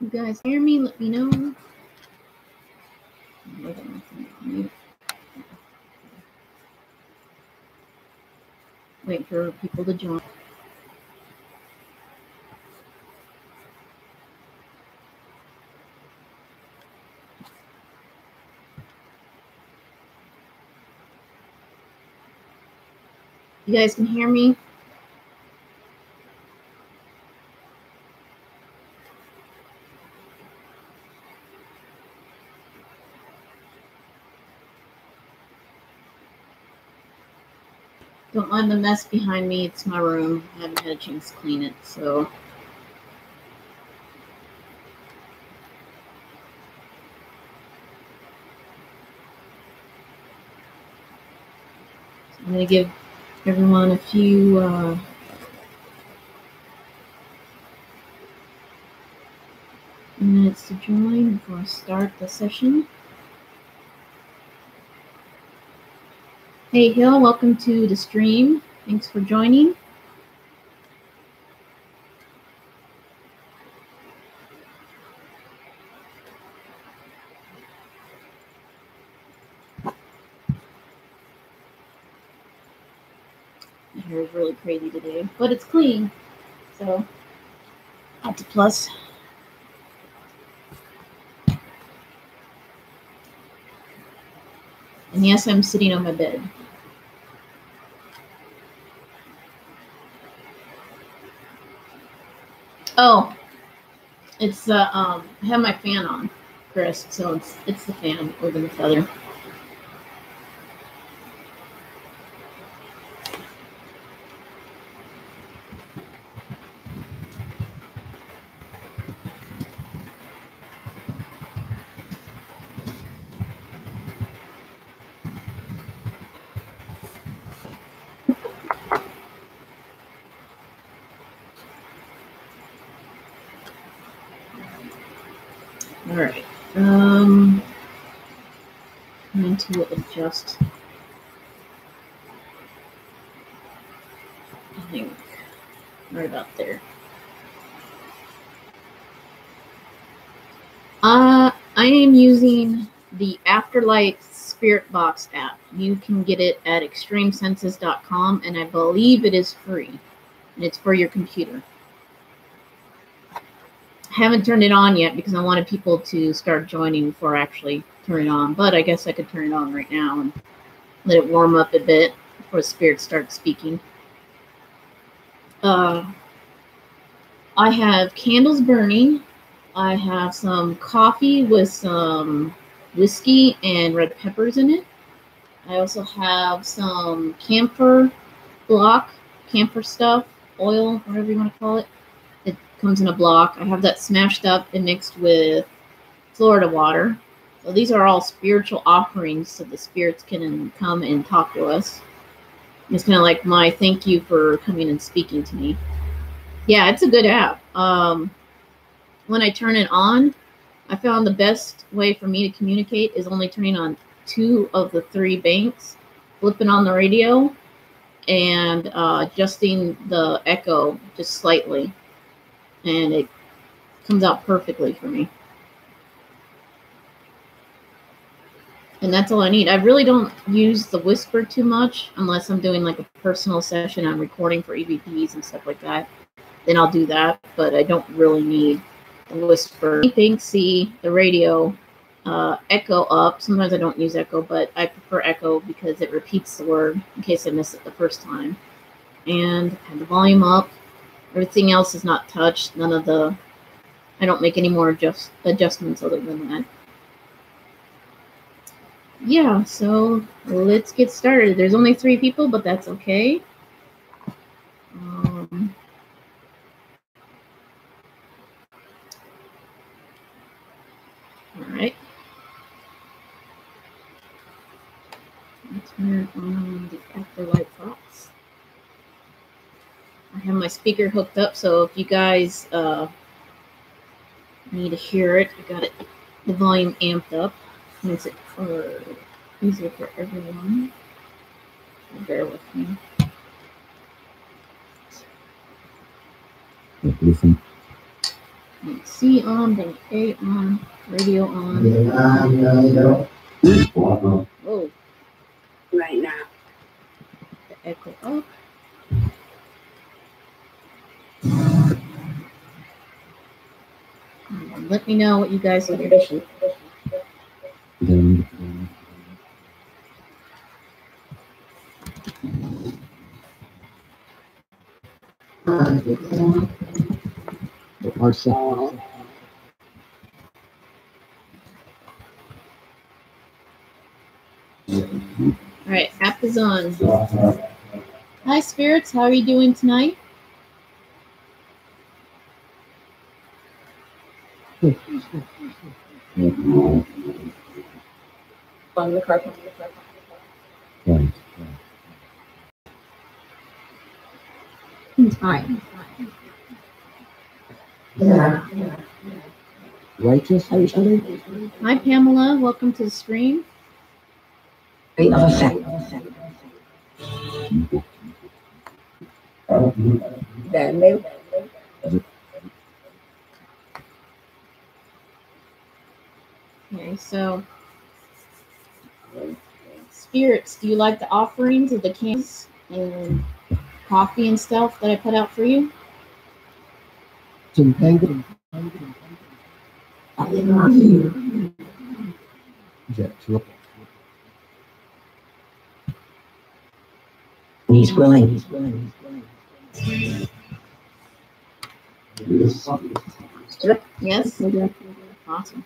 You guys hear me? Let me know. Wait for people to join. You guys can hear me? Don't mind the mess behind me. It's my room. I haven't had a chance to clean it, so. I'm going to give everyone a few minutes to join before I start the session. Hey Hill, welcome to the stream. Thanks for joining. My hair is really crazy today, but it's clean, so that's a plus. And yes, I'm sitting on my bed. Oh, it's I have my fan on, Chris, so it's the fan over the feather. All right. I'm going to adjust. I think right about there. I am using the Afterlight Spirit Box app. You can get it at extremesenses.com, and I believe it is free, and it's for your computer. I haven't turned it on yet because I wanted people to start joining before I actually turn it on, but I guess I could turn it on right now and let it warm up a bit before the spirits start speaking. I have candles burning. I have some coffee with some whiskey and red peppers in it. I also have some camphor block, camphor stuff, oil, whatever you want to call it. It comes in a block. I have that smashed up and mixed with Florida water. So these are all spiritual offerings so the spirits can come and talk to us. It's kind of like my thank you for coming and speaking to me. Yeah, it's a good app. When I turn it on, I found the best way for me to communicate is only turning on 2 of the 3 banks, flipping on the radio, and adjusting the echo just slightly. And it comes out perfectly for me. And that's all I need. I really don't use the whisper too much unless I'm doing like a personal session. I'm recording for EVPs and stuff like that. Then I'll do that, but I don't really need the whisper. Anything, see the radio echo up. Sometimes I don't use echo, but I prefer echo because it repeats the word in case I miss it the first time. And have the volume up. Everything else is not touched. None of the, I don't make any more adjustments other than that. Yeah, so let's get started. There's only 3 people, but that's okay. All right. Let's turn on the Afterlight Box. I have my speaker hooked up, so if you guys need to hear it, I got it, the volume amped up. Makes it easier for everyone. Bear with me. Listen. C on, then A on, radio on. Whoa. Right now. The echo up. Let me know what you guys hear. All right, app is on. Hi, spirits. How are you doing tonight? On the carpet. Hi. Yeah. Righteous, how you studying? Hi, Pamela. Welcome to the stream. Of effect. Then they. Okay, so spirits, do you like the offerings of the candles and coffee and stuff that I put out for you? He's willing. Yes? Awesome.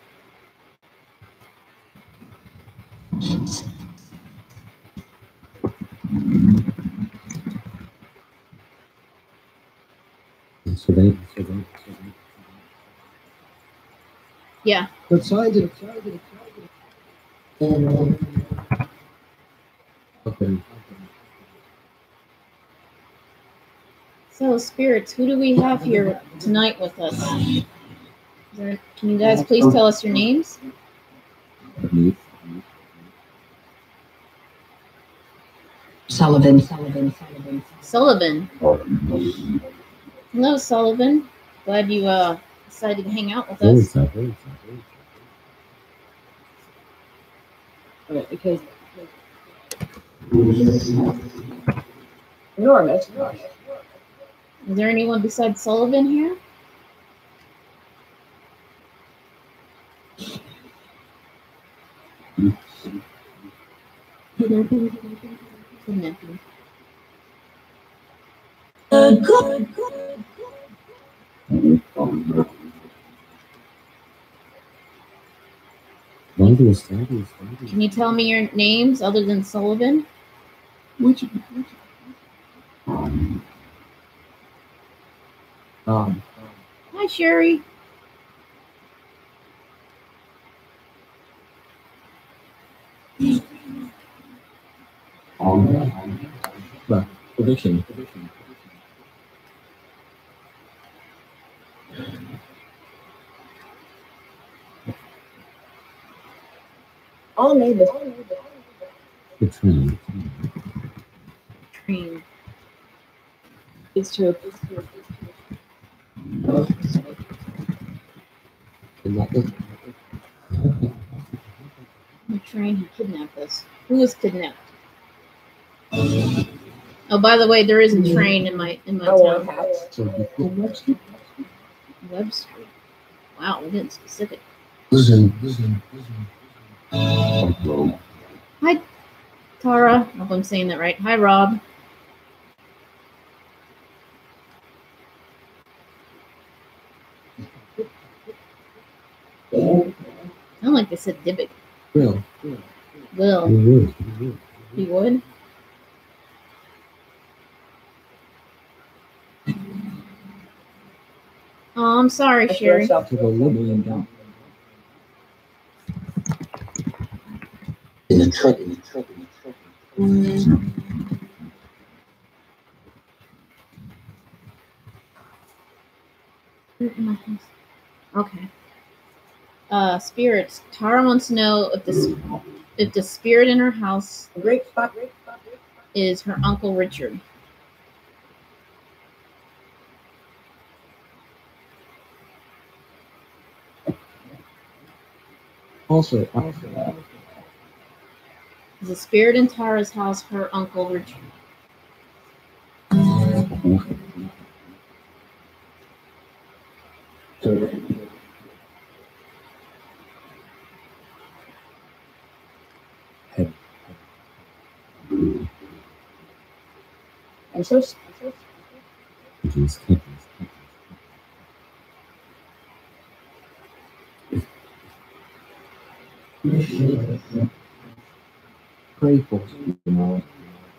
Yeah. What size is it? Okay. So, spirits, who do we have here tonight with us? Can you guys please tell us your names? Sullivan. Sullivan. Hello, Sullivan. Glad you decided to hang out with us. Because enormous. Is there anyone besides Sullivan here? Kidnapping. Can you tell me your names other than Sullivan? Hi, Sherry. Prediction. All neighbors. Train. It's true. The train who kidnapped us. Who was kidnapped? Oh, by the way, there is a train in my town. Web Street. Wow, we didn't specific. Hi, Tara. I hope I'm saying that right. Hi, Rob. I don't like they said Dybbuk. Will. He would? Oh, I'm sorry, Sherry. In the truck. Okay. Spirits. Tara wants to know if the spirit in her house is her Uncle Richard. Also, Is a spirit in Tara's house her uncle Richard? I'm so pray for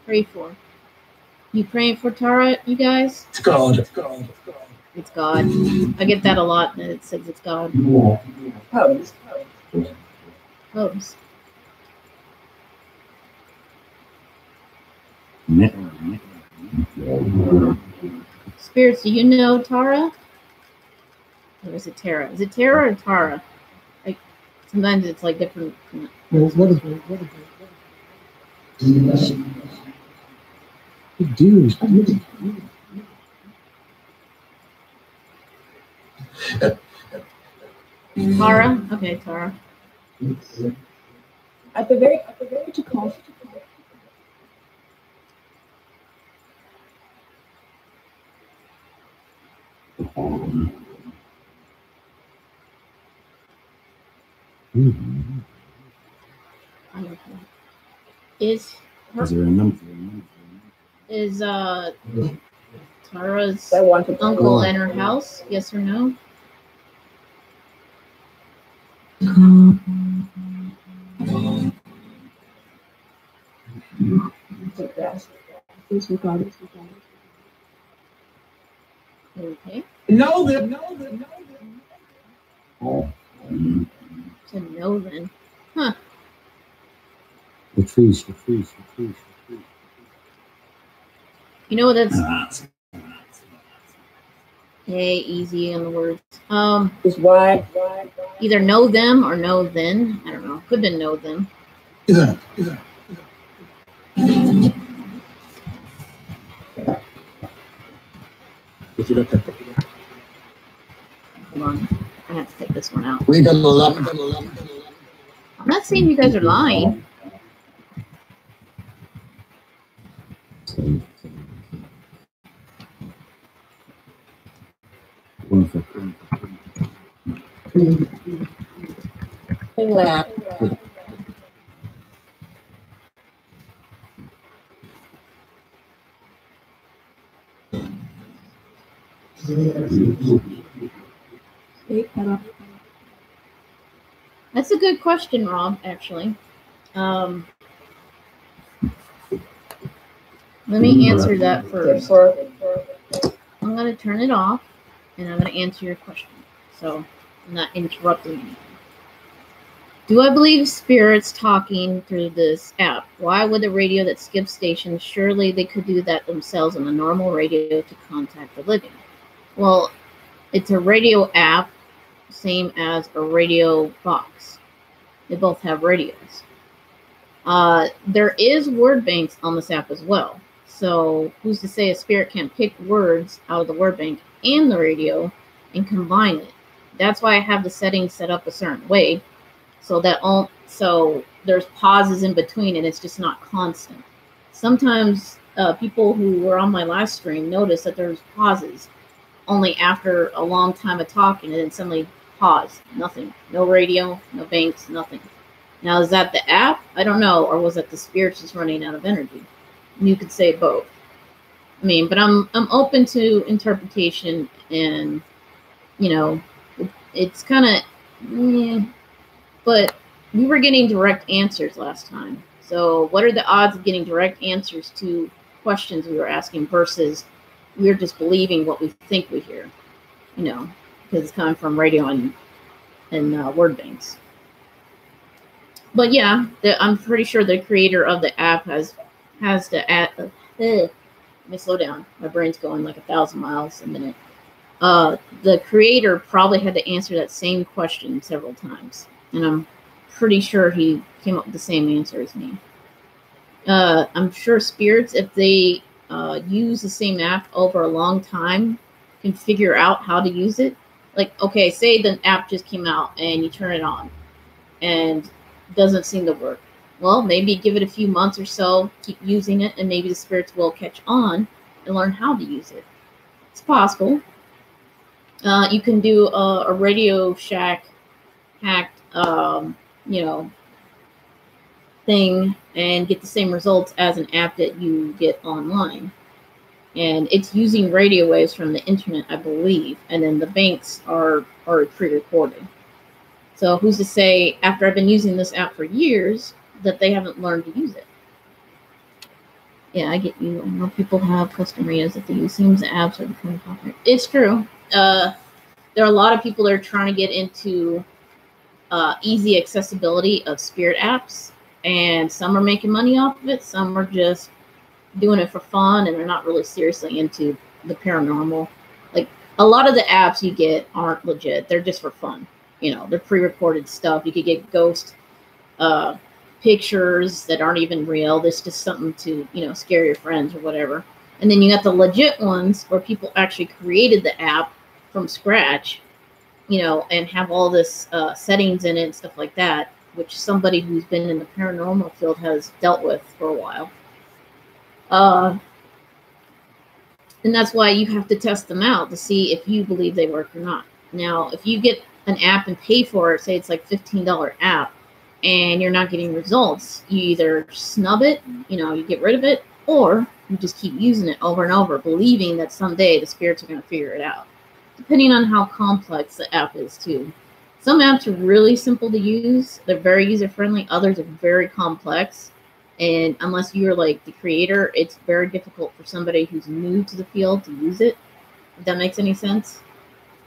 Pray for. You praying for Tara, you guys? It's God. It's God. I get that a lot, and it says it's God. Pubs. Hopes. Spirits, do you know Tara? Or is it Tara? Is it Tara or Tara? Like sometimes it's like different. What is dude? Tara? Okay, Tara. At the very to call. Is her, Is there a number? is Tara's I want to uncle in her house? Yes or no? Okay. No. So no then. Huh. The trees. You know what that's easy on the words. Is why. Either know them or know then. I don't know. Could have been know them. Hold on. I have to take this one out. We got a lot. I'm not saying you guys are lying. That's a good question, Rob, actually. Let me answer that first. I'm going to turn it off, and I'm going to answer your question. So I'm not interrupting anything. Do I believe spirits talking through this app? Why would a radio that skips stations? Surely they could do that themselves on a normal radio to contact the living. Well, it's a radio app, same as a radio box. They both have radios. There is word banks on this app as well. So who's to say a spirit can't pick words out of the word bank and the radio and combine it? That's why I have the settings set up a certain way, so that so there's pauses in between and it's just not constant. Sometimes people who were on my last stream noticed that there's pauses only after a long time of talking, and then suddenly pause. Nothing. No radio, no banks, nothing. Now, is that the app? I don't know. Or was it the spirits just running out of energy? You could say both. I mean, but I'm open to interpretation, and you know, it's kind of, but we were getting direct answers last time. So what are the odds of getting direct answers to questions we were asking versus we're just believing what we think we hear, you know, because it's coming from radio and word banks. But yeah, I'm pretty sure the creator of the app has to add. Let me slow down. My brain's going like 1,000 miles a minute. The creator probably had to answer that same question several times, and I'm pretty sure he came up with the same answer as me. I'm sure spirits, if they use the same app over a long time, can figure out how to use it. Like, okay, say the app just came out and you turn it on. and doesn't seem to work. Well, maybe give it a few months or so, keep using it, and maybe the spirits will catch on and learn how to use it. It's possible. You can do a Radio Shack hacked, you know, thing and get the same results as an app that you get online. And it's using radio waves from the internet, I believe, and then the banks are pre-recorded. So who's to say, after I've been using this app for years, that they haven't learned to use it? Yeah, I get you. More people have custom radios that they use. Seems the apps are becoming popular. It's true. There are a lot of people that are trying to get into easy accessibility of spirit apps, and some are making money off of it. Some are just doing it for fun, and they're not really seriously into the paranormal. Like, a lot of the apps you get aren't legit. They're just for fun. You know, they're pre-recorded stuff. You could get ghost pictures that aren't even real. This just something to, you know, scare your friends or whatever. And then you got the legit ones where people actually created the app from scratch, you know, and have all this settings in it and stuff like that, which somebody who's been in the paranormal field has dealt with for a while. And that's why you have to test them out to see if you believe they work or not. Now, if you get an app and pay for it, say it's like $15 app, and you're not getting results, you either snub it, you know, you get rid of it, or you just keep using it over and over, believing that someday the spirits are going to figure it out, depending on how complex the app is too. Some apps are really simple to use. They're very user-friendly. Others are very complex. And unless you're like the creator, it's very difficult for somebody who's new to the field to use it, if that makes any sense.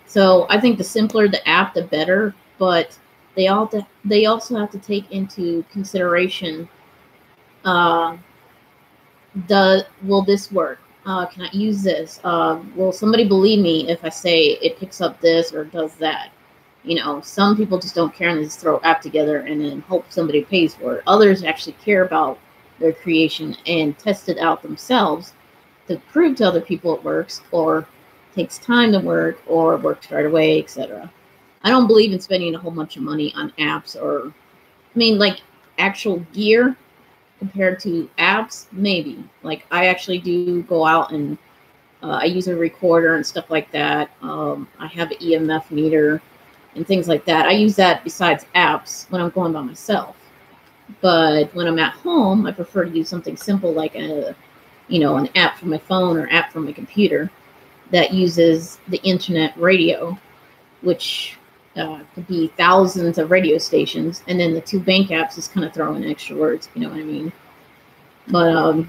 So I think the simpler the app, the better, but they also have to take into consideration, will this work? Can I use this? Will somebody believe me if I say it picks up this or does that? You know, some people just don't care and they just throw app together and then hope somebody pays for it. Others actually care about their creation and test it out themselves to prove to other people it works, or takes time to work, or works right away, etc. I don't believe in spending a whole bunch of money on apps, or, I mean, like actual gear compared to apps, maybe. Like, I actually do go out and I use a recorder and stuff like that. I have an EMF meter and things like that. I use that besides apps when I'm going by myself. But when I'm at home, I prefer to use something simple like a, you know, an app from my phone or app from my computer that uses the internet radio, which could be thousands of radio stations, and then the two bank apps is kind of throwing extra words, you know what I mean? But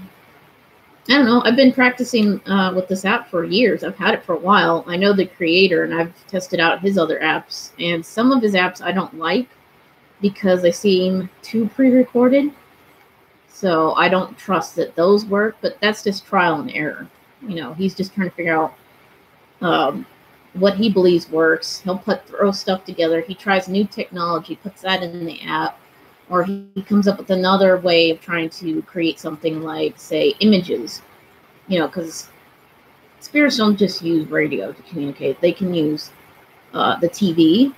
I don't know. I've been practicing with this app for years. I've had it for a while. I know the creator, and I've tested out his other apps, and some of his apps I don't like because they seem too pre-recorded. So I don't trust that those work, but that's just trial and error. You know, he's just trying to figure out what he believes works. He'll throw stuff together. He tries new technology, puts that in the app, or he comes up with another way of trying to create something like, say, images. You know, because spirits don't just use radio to communicate. They can use the TV.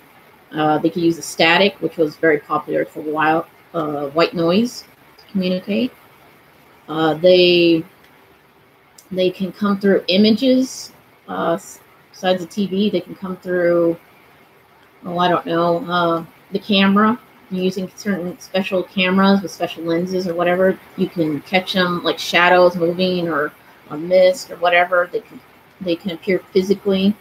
They can use the static, which was very popular for a while, white noise to communicate. They can come through images. Besides the TV, they can come through, oh, I don't know, the camera. Using certain special cameras with special lenses or whatever, you can catch them like shadows moving or a mist or whatever. They can appear physically.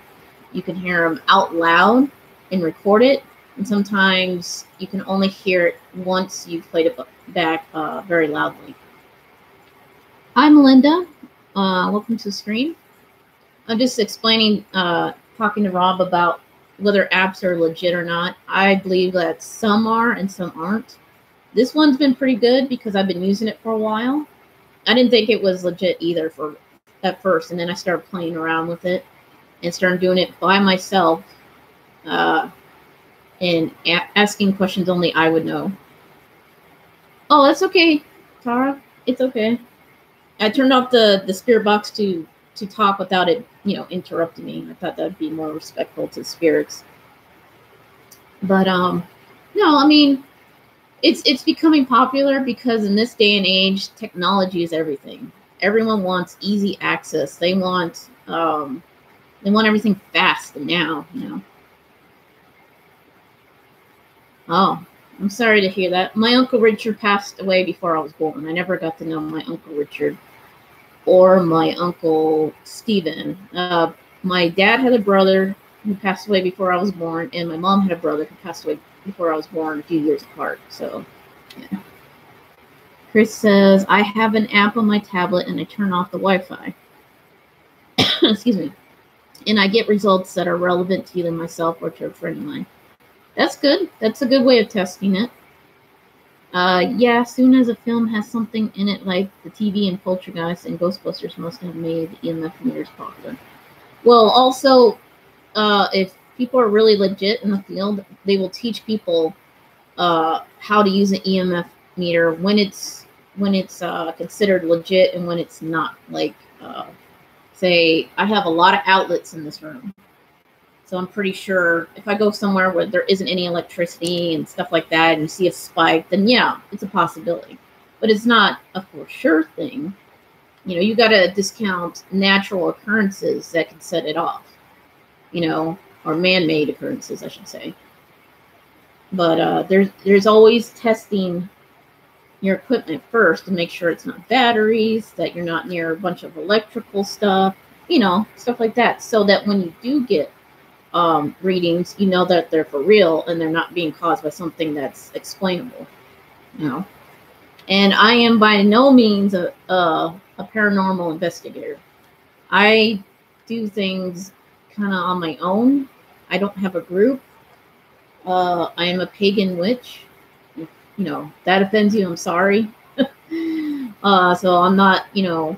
You can hear them out loud and record it. And sometimes you can only hear it once you've played it back very loudly. Hi, Melinda. Welcome to the stream. I'm just explaining, talking to Rob about whether apps are legit or not. I believe that some are and some aren't. This one's been pretty good because I've been using it for a while. I didn't think it was legit either at first, and then I started playing around with it and started doing it by myself and asking questions only I would know. Oh, that's okay, Tara. It's okay. I turned off the spirit box to talk without it, you know, interrupting me. I thought that would be more respectful to spirits. But no, I mean, It's becoming popular because in this day and age, technology is everything. Everyone wants easy access. They want everything fast now, you know. Oh, I'm sorry to hear that. My Uncle Richard passed away before I was born. I never got to know my Uncle Richard or my Uncle Stephen. My dad had a brother who passed away before I was born, and my mom had a brother who passed away before I was born, a few years apart. So, yeah. Chris says, I have an app on my tablet and I turn off the Wi-Fi. Excuse me. And I get results that are relevant to either myself or to a friend of mine. That's good. That's a good way of testing it. Yeah, as soon as a film has something in it like the TV and Poltergeist and Ghostbusters must have made EMF meters popular. Well, also, if people are really legit in the field, they will teach people how to use an EMF meter when it's considered legit and when it's not. Like, say, I have a lot of outlets in this room. So I'm pretty sure if I go somewhere where there isn't any electricity and stuff like that and you see a spike, then yeah, it's a possibility. But it's not a for sure thing. You know, you got to discount natural occurrences that can set it off, you know, or man-made occurrences, I should say. But there's always testing your equipment first to make sure it's not batteries, that you're not near a bunch of electrical stuff, you know, stuff like that. So that when you do get readings, you know that they're for real and they're not being caused by something that's explainable, you know. And I am by no means a paranormal investigator. I do things kind of on my own. I don't have a group. I am a pagan witch. If, you know, that offends you, I'm sorry. So I'm not, you know,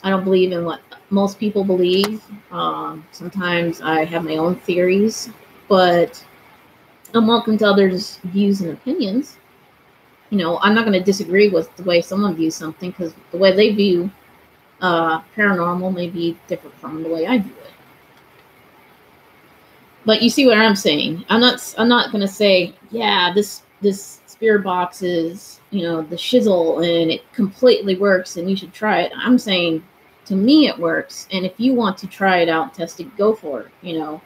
I don't believe in what most people believe. Sometimes I have my own theories, but I'm welcome to others' views and opinions. You know, I'm not going to disagree with the way someone views something because the way they view paranormal may be different from the way I view it. But you see what I'm saying. I'm not going to say, yeah, this spirit box is, you know, the shizzle and it completely works and you should try it. I'm saying, to me, it works. And if you want to try it out, test it, go for it. You know,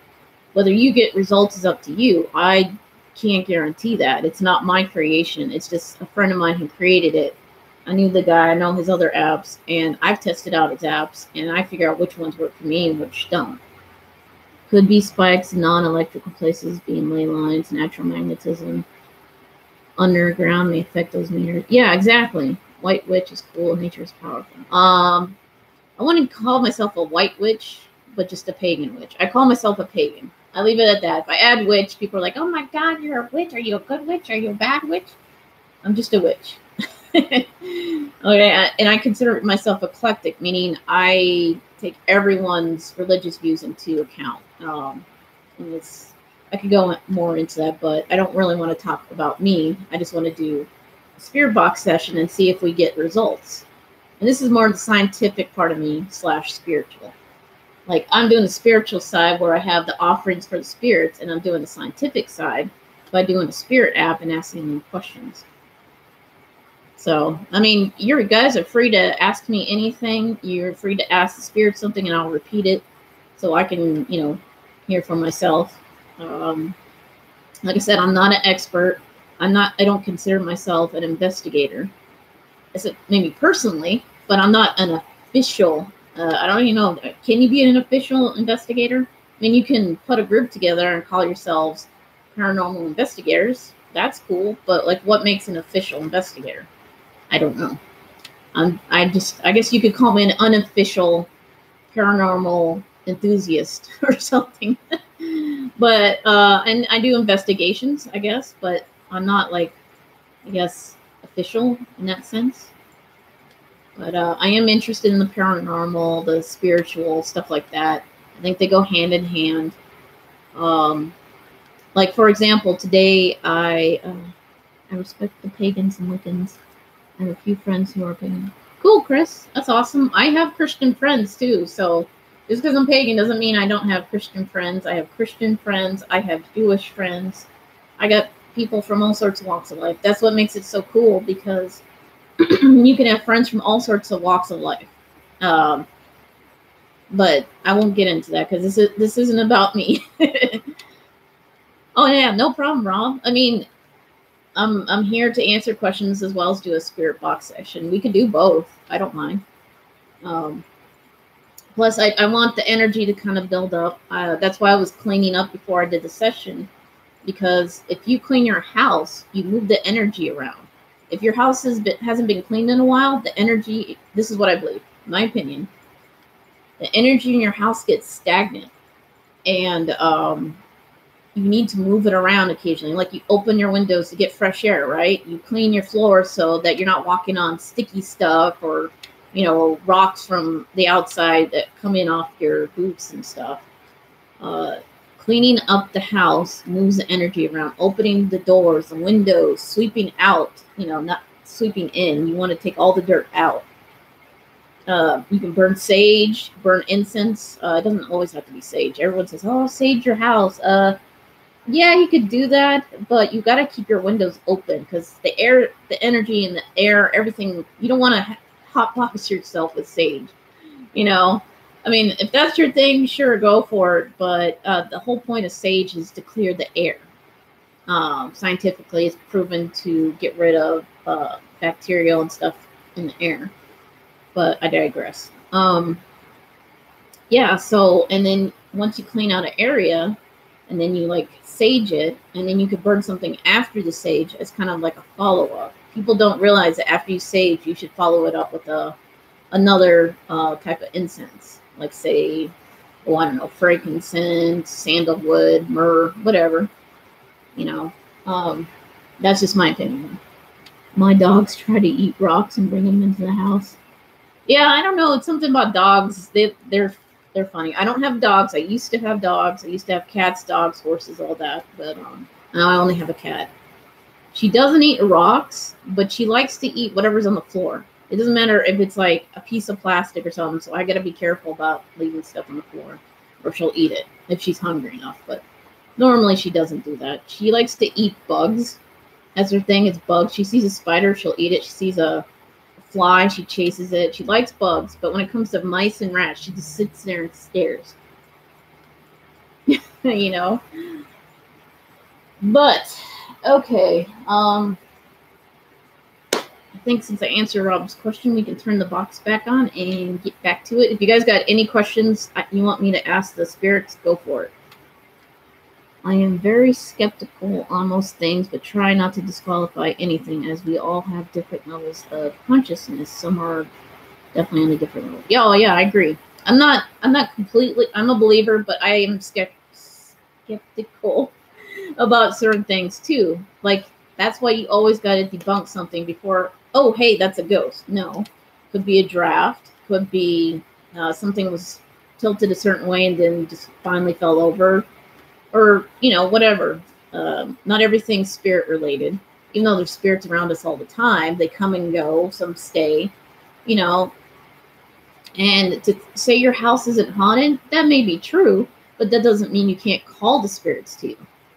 whether you get results is up to you. I can't guarantee that. It's not my creation. It's just a friend of mine who created it. I knew the guy. I know his other apps. And I've tested out his apps. And I figure out which ones work for me and which don't. Could be spikes, non-electrical places being ley lines, natural magnetism. Underground may affect those meters. Yeah, exactly. White witch is cool. Nature is powerful. I wouldn't call myself a white witch, but just a pagan witch. I call myself a pagan. I leave it at that. If I add witch, people are like, oh my God, you're a witch. Are you a good witch? Are you a bad witch? I'm just a witch. Okay, and I consider myself eclectic, meaning I take everyone's religious views into account. And I could go more into that, but I don't really want to talk about me. I just want to do a spirit box session and see if we get results. And this is more the scientific part of me / spiritual. Like, I'm doing the spiritual side where I have the offerings for the spirits, and I'm doing the scientific side by doing a spirit app and asking them questions. So, I mean, you guys are free to ask me anything. You're free to ask the spirit something, and I'll repeat it so I can, you know, hear for myself. Like I said, I'm not an expert. I don't consider myself an investigator. Maybe personally, but I'm not an official. I don't even know. Can you be an official investigator? I mean, you can put a group together and call yourselves paranormal investigators. That's cool. But like, what makes an official investigator? I don't know. I guess you could call me an unofficial paranormal enthusiast or something. But and I do investigations, I guess, but I'm not like, I guess, official in that sense. But I am interested in the paranormal, the spiritual, stuff like that. I think they go hand in hand. Like, for example, today I respect the pagans and Wiccans. I have a few friends who are pagan. Cool, Chris. That's awesome. I have Christian friends, too. So just because I'm pagan doesn't mean I don't have Christian friends. I have Christian friends. I have Jewish friends. I got people from all sorts of walks of life. That's what makes it so cool, because you can have friends from all sorts of walks of life. But I won't get into that because this isn't about me. Oh yeah, no problem, Rob. I mean, I'm here to answer questions as well as do a spirit box session. We can do both. I don't mind. Plus, I want the energy to kind of build up. That's why I was cleaning up before I did the session, because if you clean your house, you move the energy around. If your house hasn't been cleaned in a while, the energy, this is what I believe, my opinion, the energy in your house gets stagnant, and you need to move it around occasionally. Like you open your windows to get fresh air, right? You clean your floor so that you're not walking on sticky stuff or, you know, rocks from the outside that come in off your boots and stuff. Cleaning up the house moves the energy around, opening the doors, the windows, sweeping out, you know, not sweeping in. You want to take all the dirt out. You can burn sage, burn incense. It doesn't always have to be sage. Everyone says, oh, sage your house. Yeah, you could do that, but you got to keep your windows open because the air, the energy in the air, everything, you don't want to hot box yourself with sage, you know? I mean, if that's your thing, sure, go for it. But the whole point of sage is to clear the air. Scientifically, it's proven to get rid of bacteria and stuff in the air. But I digress. Yeah, so, and then once you clean out an area, and then you like sage it, and then you could burn something after the sage as kind of like a follow-up. People don't realize that after you sage, you should follow it up with another type of incense, like say, oh, I don't know, frankincense, sandalwood, myrrh, whatever. You know, that's just my opinion. My dogs try to eat rocks and bring them into the house. Yeah, I don't know. It's something about dogs. They're funny. I don't have dogs. I used to have dogs. I used to have cats, dogs, horses, all that. But now I only have a cat. She doesn't eat rocks, but she likes to eat whatever's on the floor. It doesn't matter if it's like a piece of plastic or something. So I got to be careful about leaving stuff on the floor, or she'll eat it if she's hungry enough. But normally she doesn't do that. She likes to eat bugs. That's her thing. It's bugs. She sees a spider, she'll eat it. She sees a fly, she chases it. She likes bugs, but when it comes to mice and rats, she just sits there and stares. You know? But okay, I think since I answered Rob's question, we can turn the box back on and get back to it. If you guys got any questions you want me to ask the spirits, go for it. I am very skeptical on most things, but try not to disqualify anything, as we all have different levels of consciousness. Some are definitely on a different level. Yeah, I agree. I'm not completely, I'm a believer, but I am skeptical about certain things too. Like, that's why you always got to debunk something before, oh, hey, that's a ghost. No. Could be a draft. Could be something was tilted a certain way and then just finally fell over. Or, you know, whatever. Not everything's spirit related. Even though there's spirits around us all the time, they come and go, some stay, you know. And to say your house isn't haunted, that may be true, but that doesn't mean you can't call the spirits to you.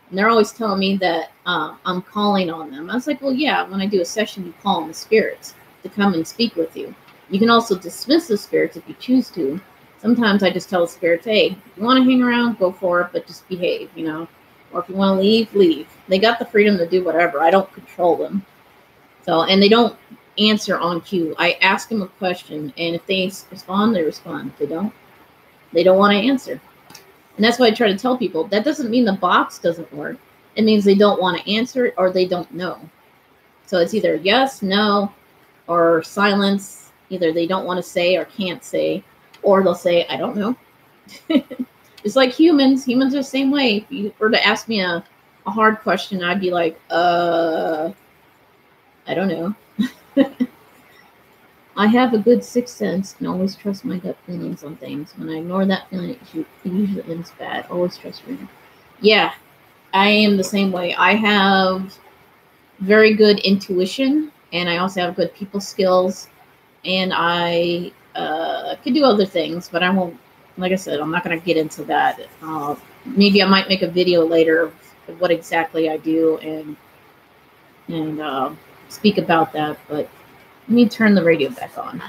And they're always telling me that I'm calling on them. I was like, well, yeah, when I do a session, you call on the spirits to come and speak with you. You can also dismiss the spirits if you choose to. Sometimes I just tell the spirits, hey, if you want to hang around, go for it, but just behave, you know. Or if you want to leave, leave. They got the freedom to do whatever. I don't control them. So, and they don't answer on cue. I ask them a question, and if they respond, they respond. If they don't want to answer. And that's why I try to tell people, that doesn't mean the box doesn't work. It means they don't want to answer it or they don't know. So it's either yes, no, or silence. Either they don't want to say or can't say. Or they'll say, I don't know. It's like humans. Humans are the same way. If you were to ask me a hard question, I'd be like, I don't know. I have a good sixth sense and always trust my gut feelings on things. When I ignore that feeling, it usually ends bad. Always trust me. Yeah, I am the same way. I have very good intuition, and I also have good people skills, and I could do other things, but I won't, like I said, I'm not going to get into that. Maybe I might make a video later of what exactly I do and and speak about that. But let me turn the radio back on.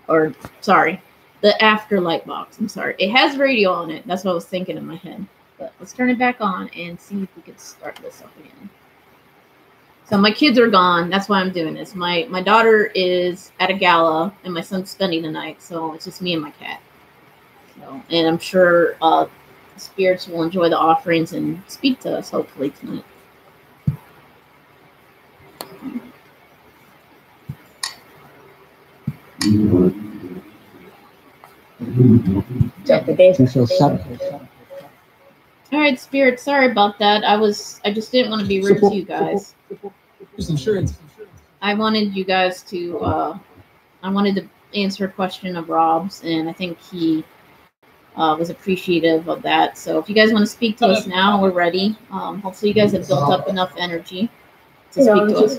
Or, sorry, the Afterlight Box. I'm sorry. It has radio on it. That's what I was thinking in my head. But let's turn it back on and see if we can start this up again. So my kids are gone. That's why I'm doing this. My daughter is at a gala, and my son's spending the night. So it's just me and my cat. So, and I'm sure spirits will enjoy the offerings and speak to us, hopefully, tonight. All right, Spirit. Sorry about that. I just didn't want to be rude to you guys. Just insurance. I wanted you guys to. I wanted to answer a question of Rob's, and I think he was appreciative of that. So if you guys want to speak to us now, we're ready. Hopefully, you guys have built up enough energy to speak to us.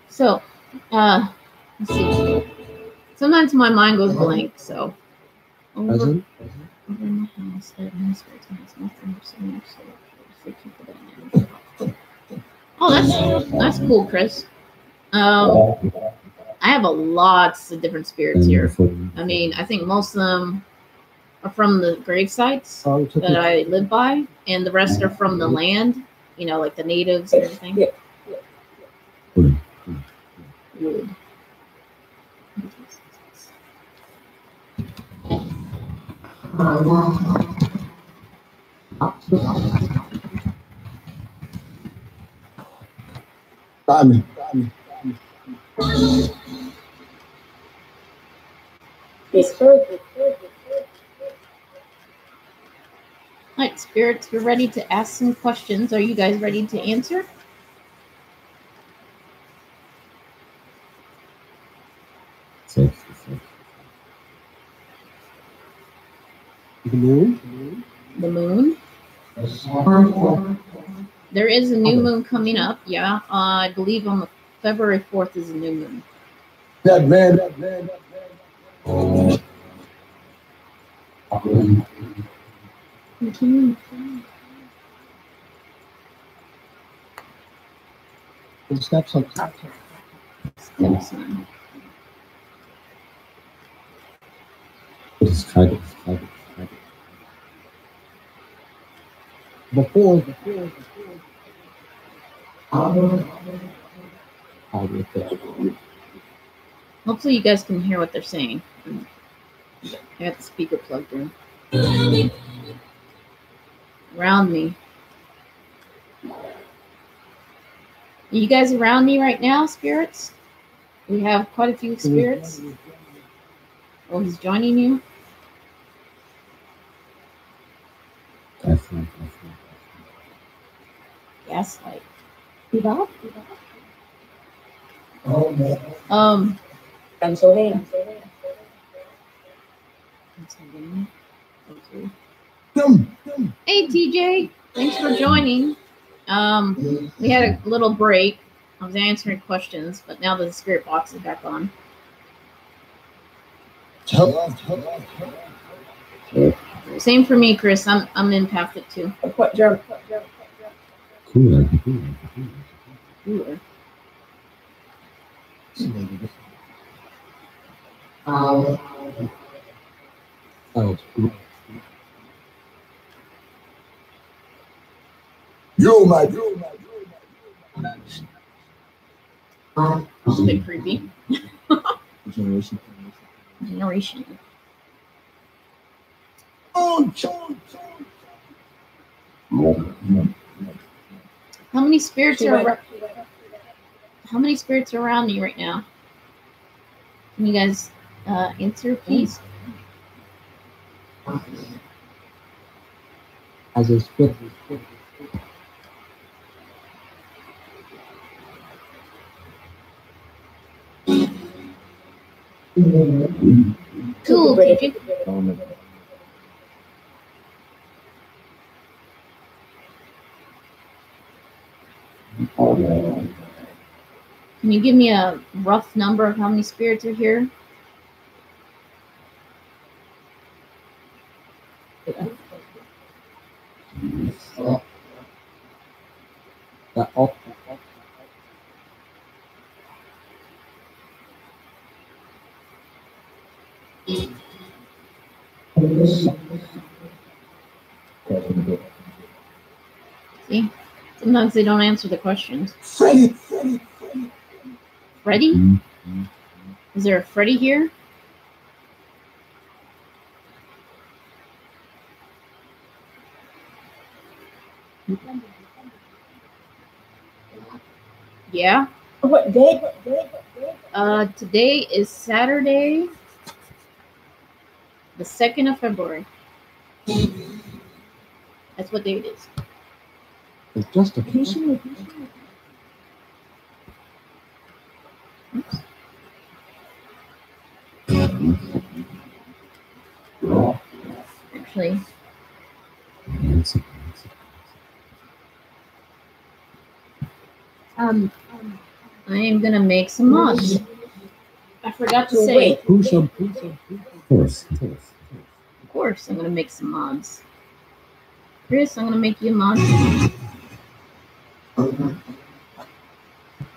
So, let's see. Sometimes my mind goes blank, so. Over in the house, oh, that's cool, Chris. I have lots of different spirits here. I mean, I think most of them are from the grave sites that I live by, and the rest are from the land, you know, like the natives and everything. Wood. Alright, spirits, we're ready to ask some questions. Are you guys ready to answer? The moon? The moon? There is a new moon coming up, yeah. I believe on the February 4th is a new moon. That man. Stepson. Just try to. Before. Hopefully you guys can hear what they're saying. I got the speaker plugged in. Around me. Are you guys around me right now, spirits? We have quite a few spirits. Oh, he's joining you? Gaslight. Pennsylvania. Okay. Hey, TJ. Thanks for joining. We had a little break. I was answering questions, but now the spirit box is back on. Same for me, Chris. I'm empathic too. Cooler. Cooler. It's a bit creepy. Generation. How many spirits are around me right now? Can you guys answer, please? As a spirit. Cool. Can you give me a rough number of how many spirits are here? Off. See? Sometimes they don't answer the questions. Freddy. Freddy? Is there a Freddy here? Yeah. What day? Today is Saturday, the 2nd of February. That's what day it is. It's just a Oops. Actually, I am gonna make some mods. I forgot to say. Of course, I'm gonna make some mods. Chris, I'm gonna make you a mod.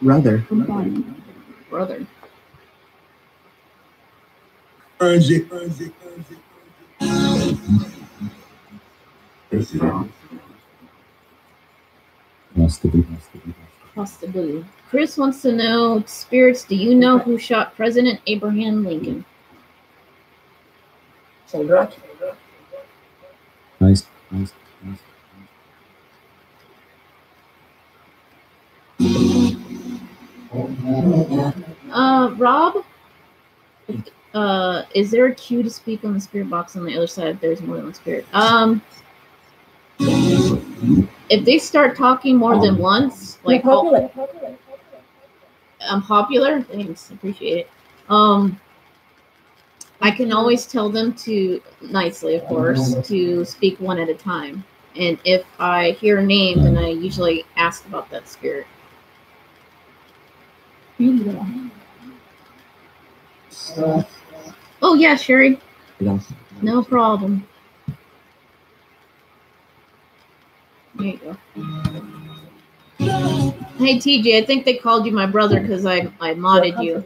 Brother. Possibly. Chris wants to know, spirits, do you know who shot President Abraham Lincoln? Sandra. Nice. Rob, is there a queue to speak on the spirit box on the other side if there's more than one spirit? If they start talking more than once, like Popular. I'm popular, thanks, appreciate it. I can always tell them to, nicely of course, to speak one at a time. And if I hear a name, then I usually ask about that spirit. Oh yeah, Sherry. No problem. There you go. Hey TJ, I think they called you my brother because I modded you.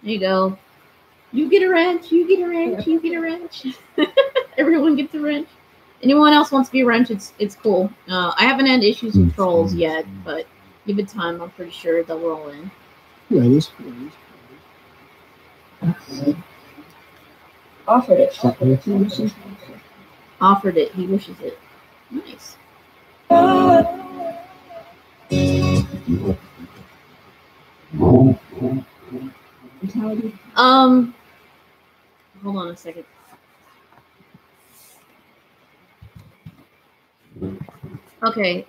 There you go. You get a wrench, you get a wrench, you get a wrench. Everyone gets a wrench. Anyone else wants to be a wrench, it's cool. I haven't had issues with trolls yet, but give it time. I'm pretty sure they'll roll in. Offered it. Offered it. He wishes it. Nice. Hold on a second. Okay,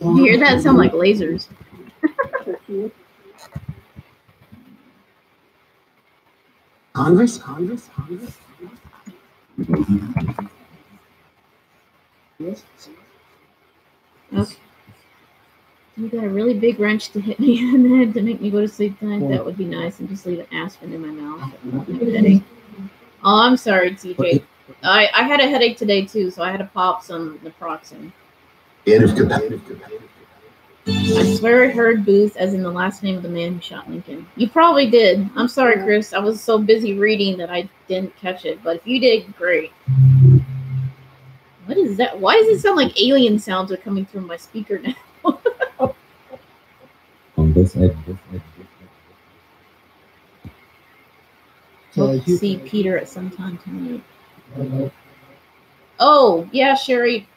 you hear that? Sound like lasers. Congress. Okay. You got a really big wrench to hit me in the head to make me go to sleep tonight. That would be nice, and just leave an aspirin in my mouth. I have a headache. Oh, I'm sorry, TJ. I had a headache today too, so I had to pop some naproxen. I swear I heard Booth as in the last name of the man who shot Lincoln. You probably did. I'm sorry, Chris. I was so busy reading that I didn't catch it. But if you did, great. What is that? Why does it sound like alien sounds are coming through my speaker now? On this edge. Hope to see Peter at some time tonight. Oh, yeah, Sherry.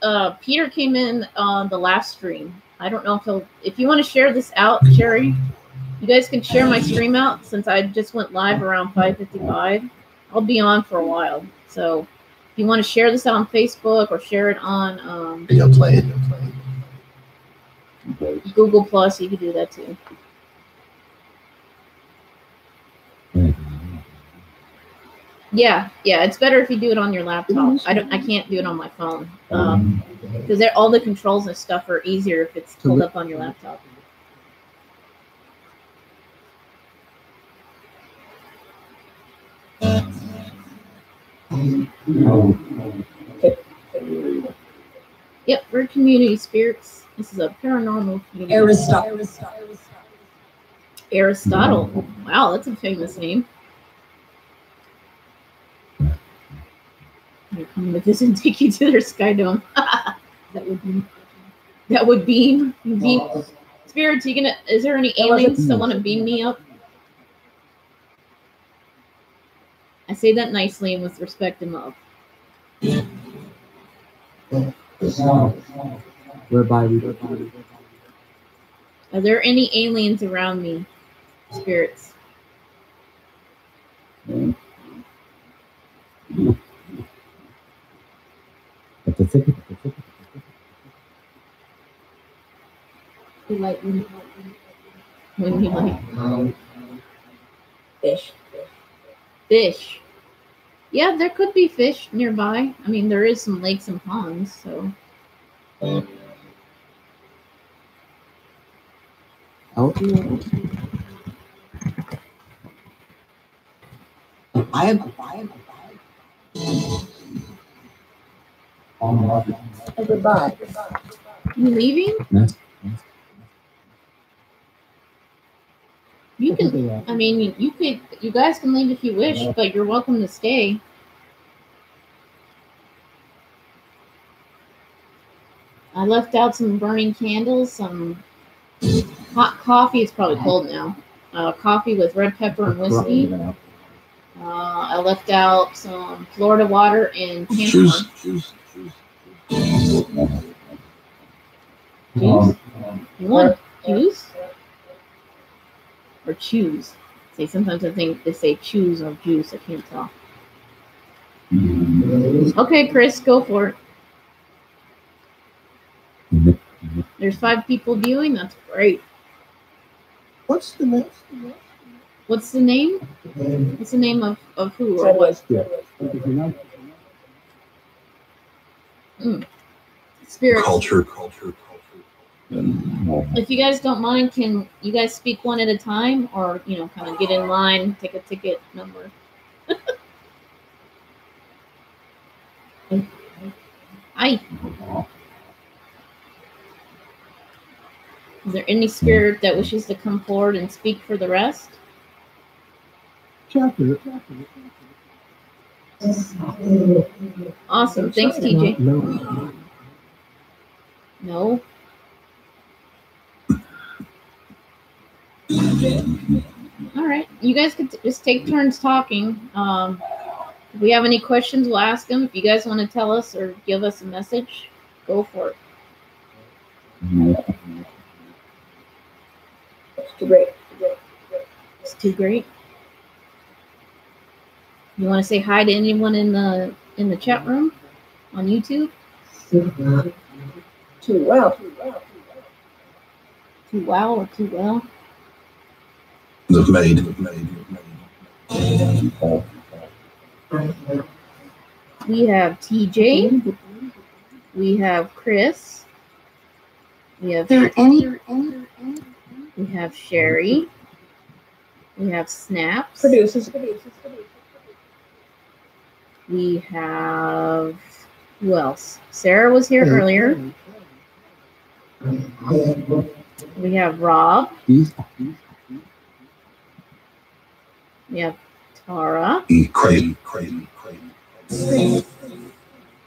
Peter came in on the last stream. I don't know if you want to share this out, Sherry, you guys can share my stream out since I just went live around 5:55. I'll be on for a while. So if you want to share this out on Facebook or share it on Google Plus, you can do that too. Yeah, it's better if you do it on your laptop. I can't do it on my phone because all the controls and stuff are easier if it's pulled up on your laptop. Yep, we're community spirits. This is a paranormal community. Aristotle. Wow, that's a famous name. You're coming to visit and take you to their sky dome. That would beam. Spirits, is there any aliens that want to beam me up? I say that nicely and with respect and love. Whereby we Are there any aliens around me? Spirits. at the thicket. You like when you like fish. Yeah, there could be fish nearby. I mean, there is some lakes and ponds, so. Out. Goodbye. You leaving? Yes. You can. I mean, you could. You guys can leave if you wish, but you're welcome to stay. I left out some burning candles, some hot coffee. It's probably cold now. Coffee with red pepper and whiskey. I left out some Florida water and camphor. Juice? You want juice? Or choose? Say sometimes I think they say choose or juice. I can't tell. Okay, Chris, go for it. There's 5 people viewing. That's great. What's the name? What's the name? What's the name of who or what? Spirit. Culture. If you guys don't mind, can you guys speak one at a time, or kind of get in line, take a ticket number? Hi. Is there any spirit that wishes to come forward and speak for the rest? Awesome. Thanks, TJ. No. All right. You guys could just take turns talking. If we have any questions, we'll ask them. If you guys want to tell us or give us a message, go for it. It's too great. It's too great. You want to say hi to anyone in the chat room on YouTube? Too well. Too wow or too well? The maid. We have TJ. We have Chris. We have We have Sherry. We have Snaps. Produces. We have who else? Sarah was here earlier. We have Rob. We have Tara. Crazy.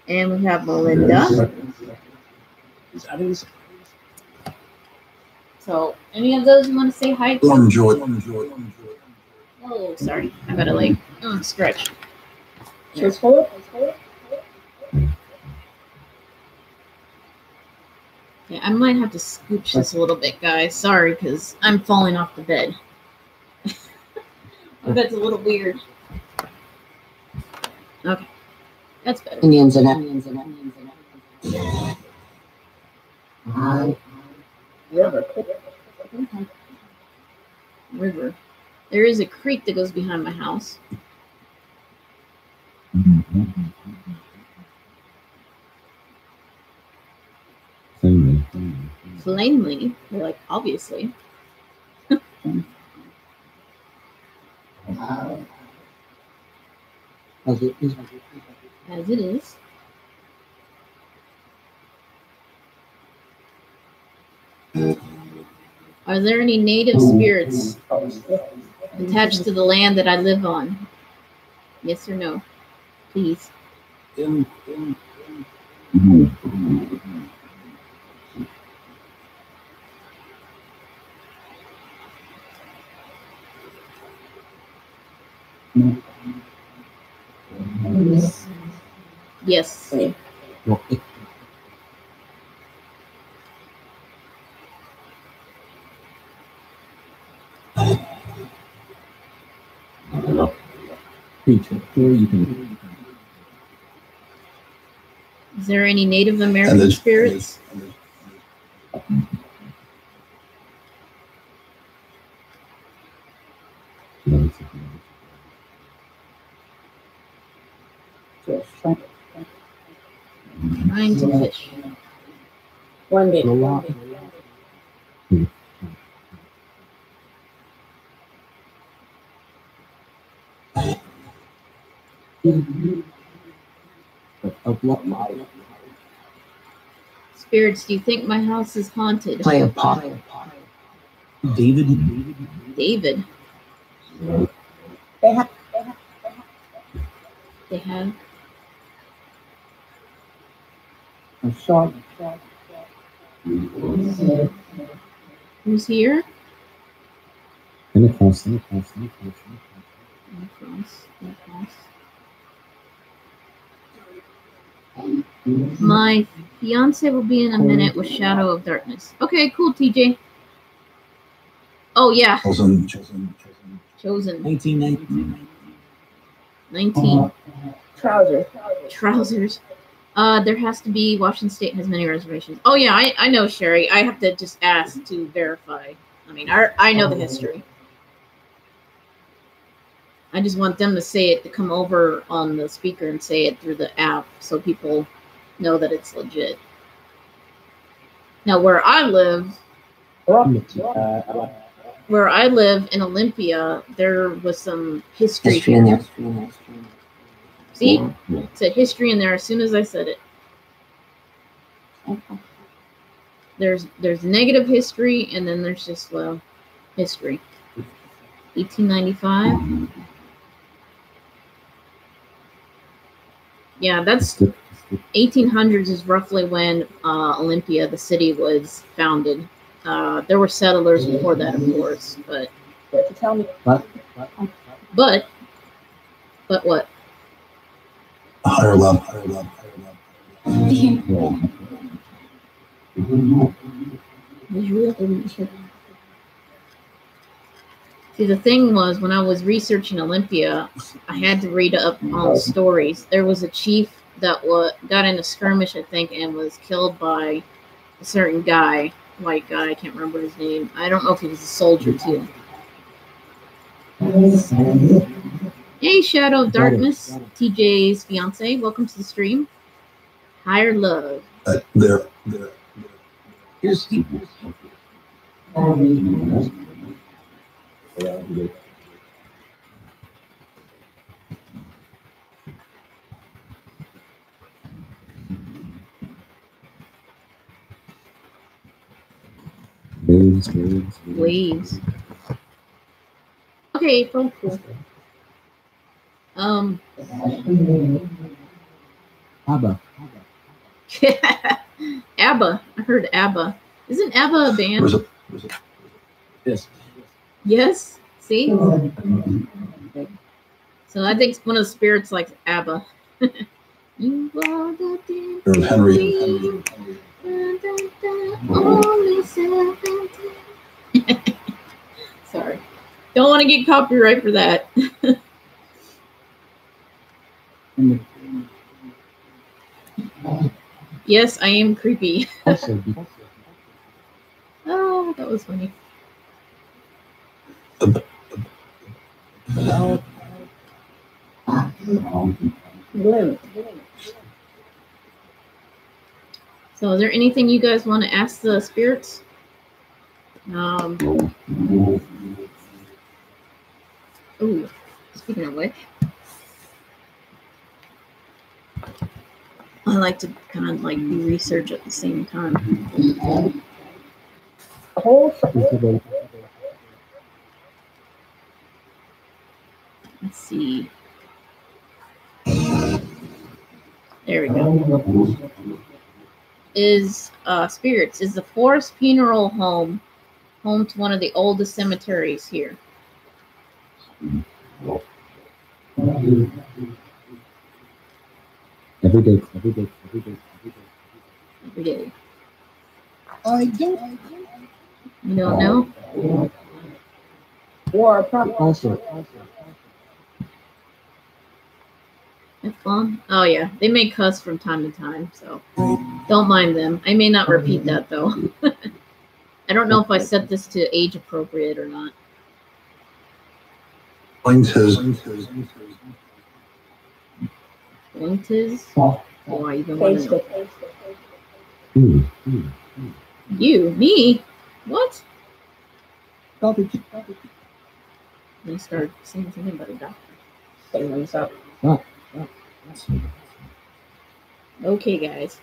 And we have Melinda. So, any of those you want to say hi to? Oh, sorry. I gotta stretch. Just hold it. Yeah, I might have to scooch this a little bit, guys. Sorry, because I'm falling off the bed. My bed's a little weird. Okay. That's better. Indians in it. River. There is a creek that goes behind my house. Plainly. Plainly. They're like, obviously. As it is. As it is. Are there any native spirits attached to the land that I live on? Yes or no? Please. Yes. Well, creature. Here you can. Is there any Native American spirits? Trying to fish. One day. Spirits, do you think my house is haunted? Play a pot. David? David. They have. They have. I'm sorry. Who's here? Across. My fiance will be in a minute with Shadow of Darkness. Okay, cool, TJ. Oh, yeah. Chosen. Chosen. 19. Trousers. There has to be. Washington State has many reservations. Oh, yeah, I know, Sherry. I have to just ask to verify. I mean, I know the history. I just want them to say it, to come over on the speaker and say it through the app so people know that it's legit. Now, where I live in Olympia, there was some history in there. See? It said history in there as soon as I said it. There's negative history, and then there's just, well, history. 1895. Yeah, that's 1800s is roughly when Olympia, the city, was founded. There were settlers before that, of course, but Tell me. but what? Higher love. See, the thing was, when I was researching Olympia, I had to read up on stories. There was a chief that got in a skirmish, I think, and was killed by a certain guy, white guy. I can't remember his name. I don't know if he was a soldier too. Hey, Shadow of Darkness, TJ's fiance. Welcome to the stream. Higher love. There. Here's Steve. Waves. Okay, cool. ABBA. ABBA. I heard ABBA. Isn't ABBA a band? Where's it? Yes. Yes. See? So I think one of the spirits likes ABBA. You are the Or Henry. Only 17. Sorry. Don't want to get copyright for that. Yes, I am creepy. Oh, that was funny. So is there anything you guys want to ask the spirits? Ooh, speaking of which, I like to kind of like do research at the same time. Let's see. There we go. Is spirits, is the Forest Funeral Home home to one of the oldest cemeteries here? Every day. Every day. I don't. You don't know? Or probably Also, F bomb? Oh yeah, they may cuss from time to time, so don't mind them. I may not repeat that though. I don't know if I set this to age appropriate or not. Blinked his. Blinked his? Oh, I even want to know. You? Me? What? garbage. They start saying something about a doctor. Setting this up. Okay, guys.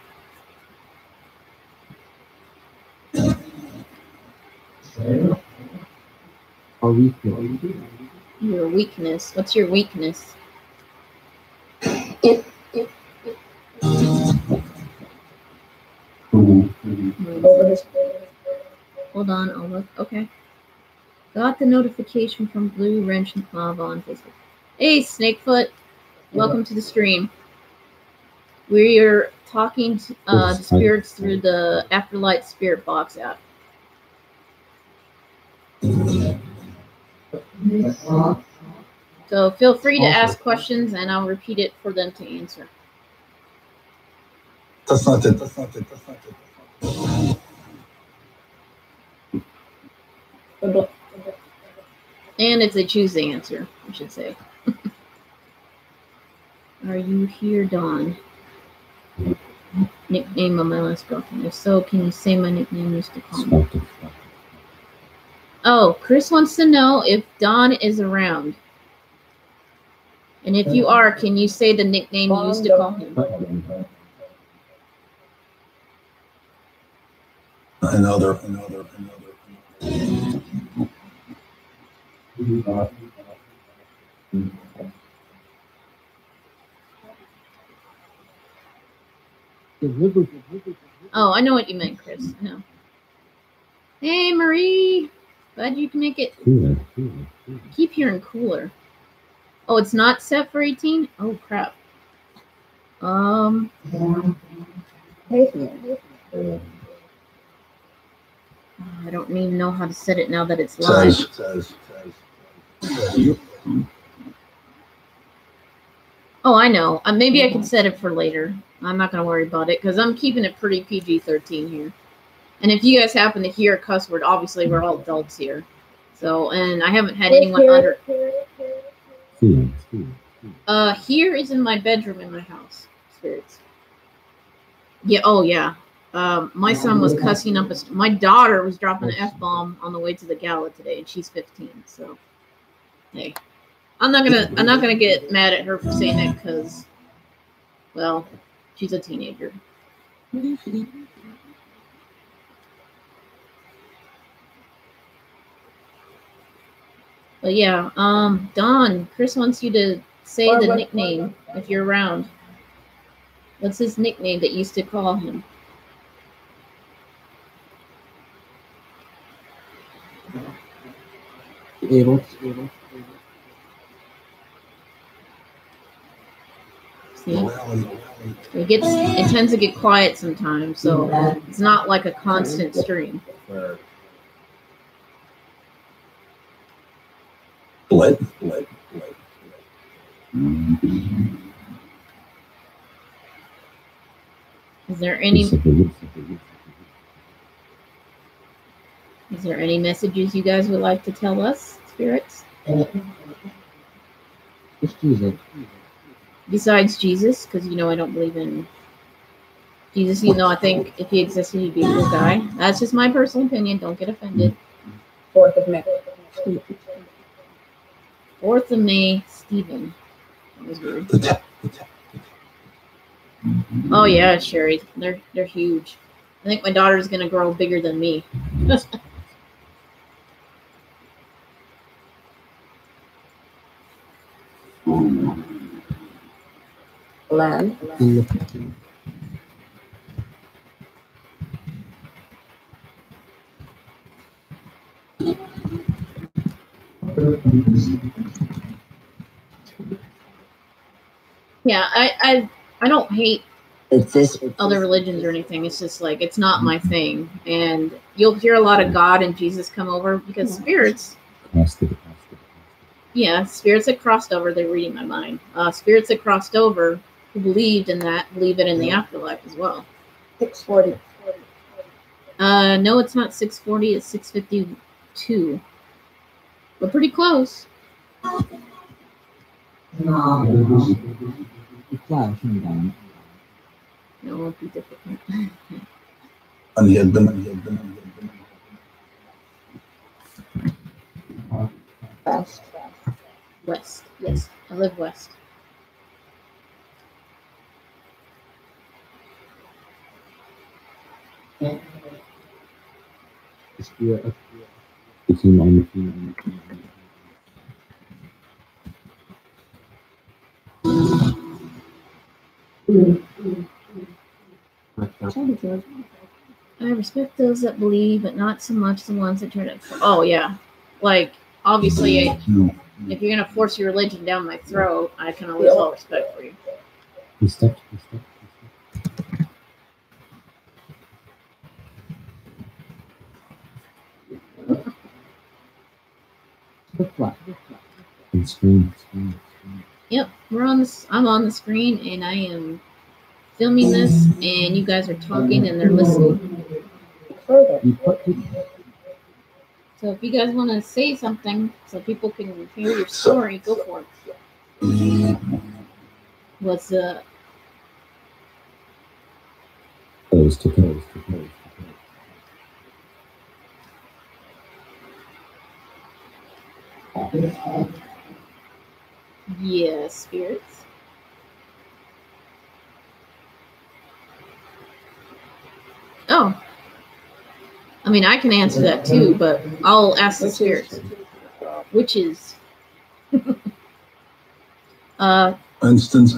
our weakness. Your weakness. What's your weakness? Over his Hold on, I'll look. Okay. Got the notification from Blue Wrench and Lava on Facebook. Hey, Snakefoot. Welcome to the stream. We're talking to the spirits through the Afterlight Spirit Box app. So feel free to ask questions, and I'll repeat it for them to answer. That's not it. And if they choose the answer, I should say. Are you here, Dawn? Nickname of my last girlfriend. If so, can you say my nickname used to call me? Oh, Chris wants to know if Dawn is around. And if you are, can you say the nickname you used to call him? Another. Oh, I know what you meant, Chris. I know. Hey, Marie. Glad you can make it. Cooler. Keep hearing cooler. Oh, it's not set for 18? Oh, crap. I don't even know how to set it now that it's live. Says. Oh, I know. Maybe I can set it for later. I'm not going to worry about it because I'm keeping it pretty PG-13 here. And if you guys happen to hear a cuss word, obviously we're all adults here. So, and I haven't had anyone under. Here is in my bedroom in my house. Spirits. Yeah. Oh, yeah. My son was cussing up. My daughter was dropping an F-bomb on the way to the gala today, and she's 15. So, hey, I'm not gonna get mad at her for saying that because, well, she's a teenager. But yeah, Don, Chris wants you to say the nickname if you're around. What's his nickname that you used to call him? Able. See? It tends to get quiet sometimes, so it's not like a constant stream. Split. Is there any messages you guys would like to tell us, spirits? Just use it. besides Jesus, because you know I don't believe in Jesus, even though I think if he existed, he'd be a cool guy. That's just my personal opinion. Don't get offended. 4th of May. 4th of May, Stephen. That was weird. Oh yeah, Sherry. They're huge. I think my daughter's gonna grow bigger than me. Land. Yeah, I don't hate It's this. other religions or anything. It's just like it's not my thing. And you'll hear a lot of God and Jesus come over because spirits. Yeah, spirits that crossed over. They're reading my mind. Spirits that crossed over who believed in that believe it in the afterlife as well. 640. No, it's not 640. It's 652. We're pretty close. No, No, it won't be difficult. And he had been. West. West. Yes, I live west. I respect those that believe, but not so much the ones that try to. Oh yeah, like obviously, if you're gonna force your religion down my throat, I can lose all respect for you. Yep, we're on this. I'm on the screen, and I am filming this, and you guys are talking, and they're listening. Further. So if you guys want to say something, so people can hear your story, go for it. What's Close to close. yes, spirits. Oh, I mean, I can answer that too, but I'll ask the spirits. Witches. Instance.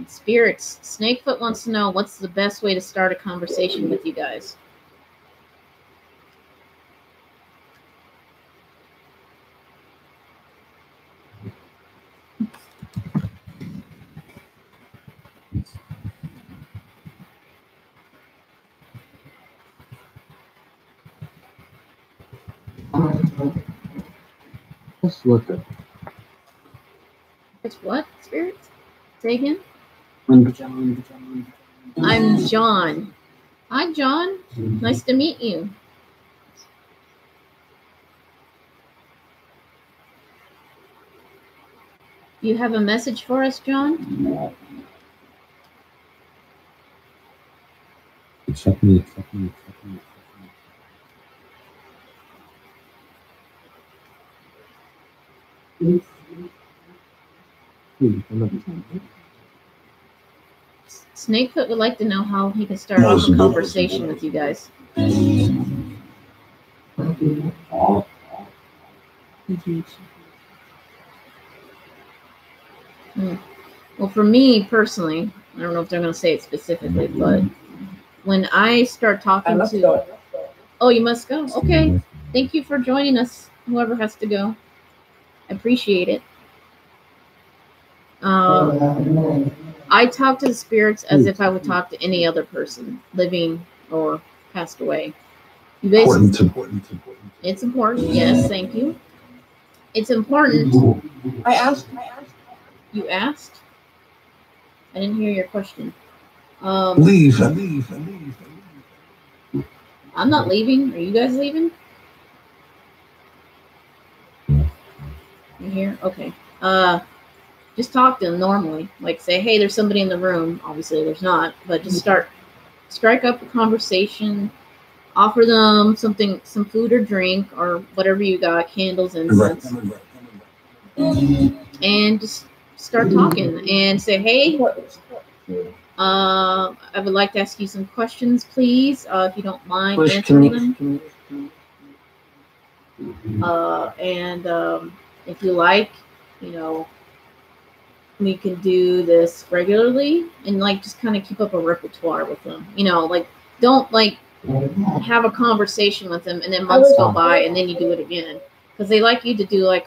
Spirits. Snakefoot wants to know what's the best way to start a conversation with you guys. Just look. It's what? Spirits? Say again? I'm John. I'm John. Hi, John. Nice to meet you. You have a message for us, John? Accept me. Snakefoot would like to know how he can start off a conversation with you guys. Well, for me personally, I don't know if they're going to say it specifically, but when I start talking to... Oh, you must go? Okay. Thank you for joining us, whoever has to go. I appreciate it. I talk to the spirits as if I would talk to any other person, living or passed away. It's important. Yes, thank you. It's important. I asked. You asked? I didn't hear your question. Leave. I'm not leaving. Are you guys leaving? You here? Okay. just talk to them normally. Like say, hey, there's somebody in the room. Obviously, there's not, but just strike up a conversation. Offer them something, some food or drink or whatever you got, candles, incense, and just start talking and say, hey, I would like to ask you some questions, please, if you don't mind answering them. And if you like, you know, we can do this regularly and like just kind of keep up a repertoire with them. You know, like don't like have a conversation with them and then months go by and then you do it again because they like you to do like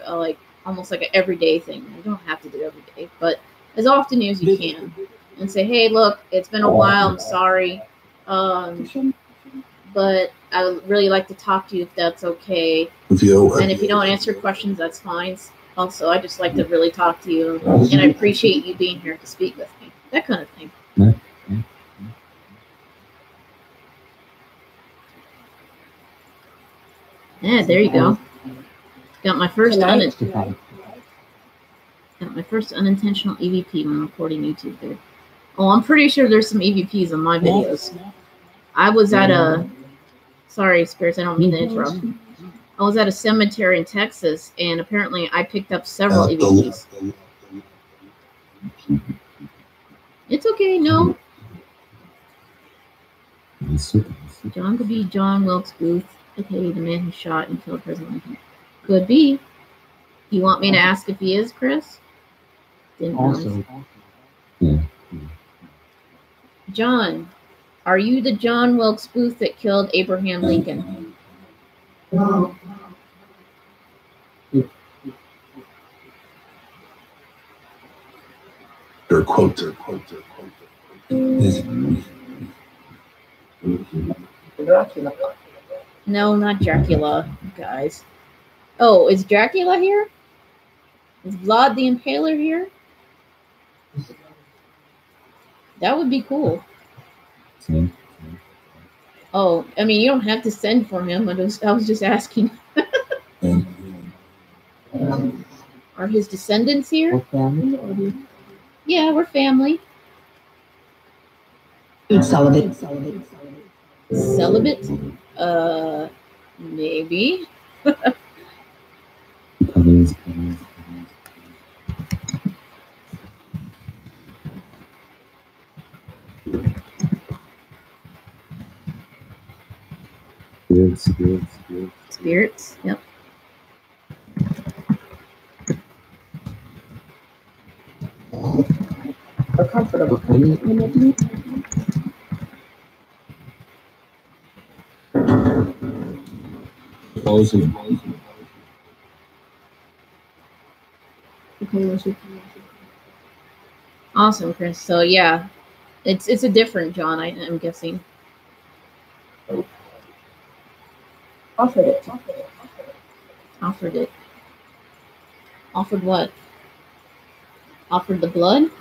almost like an everyday thing. You don't have to do it every day, but as often as you can, and say, hey, look, it's been a while. I'm sorry, but I would really like to talk to you if that's okay. And if you don't answer questions, that's fine. Also, I just like to really talk to you, and I appreciate you being here to speak with me. That kind of thing. Yeah, there you go. Got my first unintentional EVP when recording YouTube there. Oh, I'm pretty sure there's some EVPs on my videos. I was at a sorry, Spirits, I don't mean to interrupt. I was at a cemetery in Texas, and apparently I picked up several EVPs. It's okay, no. John could be John Wilkes Booth, okay, the man who shot and killed President Lincoln. Could be. You want me to ask if he is, Chris? Didn't know. Yeah. John, are you the John Wilkes Booth that killed Abraham Lincoln? Their quote. Dracula. No, not Dracula, guys. Oh, is Dracula here? Is Vlad the Impaler here? That would be cool. Oh, I mean, you don't have to send for him. I was just asking. Are his descendants here? Yeah, we're family. Celibate. Celibate? Maybe. Spirits, yep. Or comfortable. Awesome, Chris. So yeah, it's a different John, I'm guessing. Offered it. Offered it. Offered what? Offered the blood?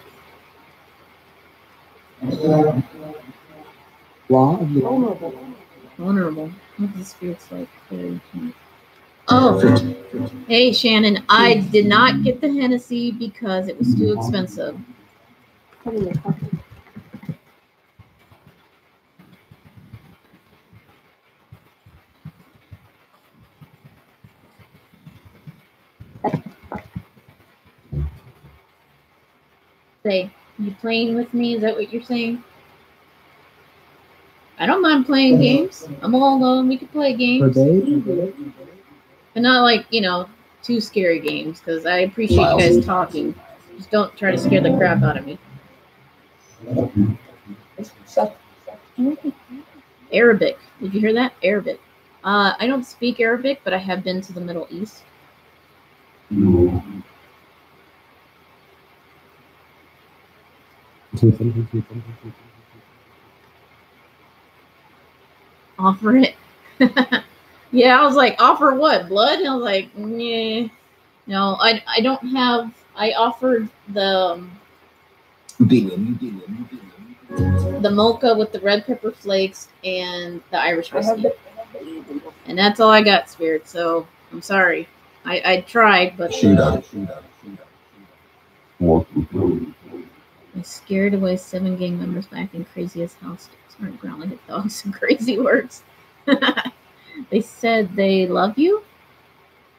Vulnerable. What the spirits like? Oh, hey Shannon, I did not get the Hennessy because it was too expensive. Say, you playing with me? Is that what you're saying? I don't mind playing games. I'm all alone. We can play games. But not like, you know, too scary games, because I appreciate you guys talking. Just don't try to scare the crap out of me. Arabic. Did you hear that? Arabic. I don't speak Arabic, but I have been to the Middle East. Offer it. Yeah, I was like, offer what? Blood? And I was like, nah. No, I don't have. I offered the mocha with the red pepper flakes and the Irish whiskey. And that's all I got, Spirit. So I'm sorry. I tried, but Shoot out. I scared away 7 gang members by acting crazy as hell. Smart ground hit dogs. Some crazy words. They said they love you.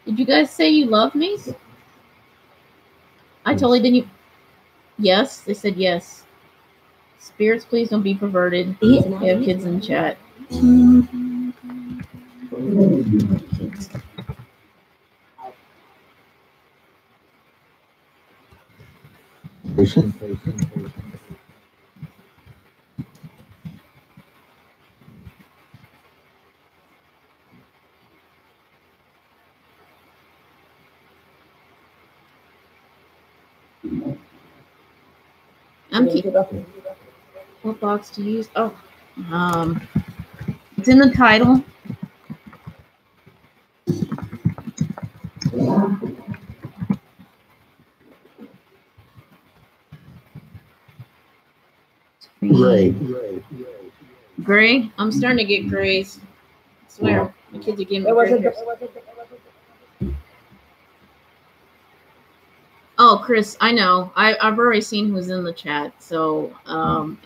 Did you guys say you love me? I totally didn't. Yes, they said yes. Spirits, please don't be perverted. We have kids in chat. Kids. What box to use? Oh, it's in the title. Gray. I'm starting to get grays. I swear, my kids are giving me gray hairs. Oh, Chris, I know. I've already seen who's in the chat. So I'm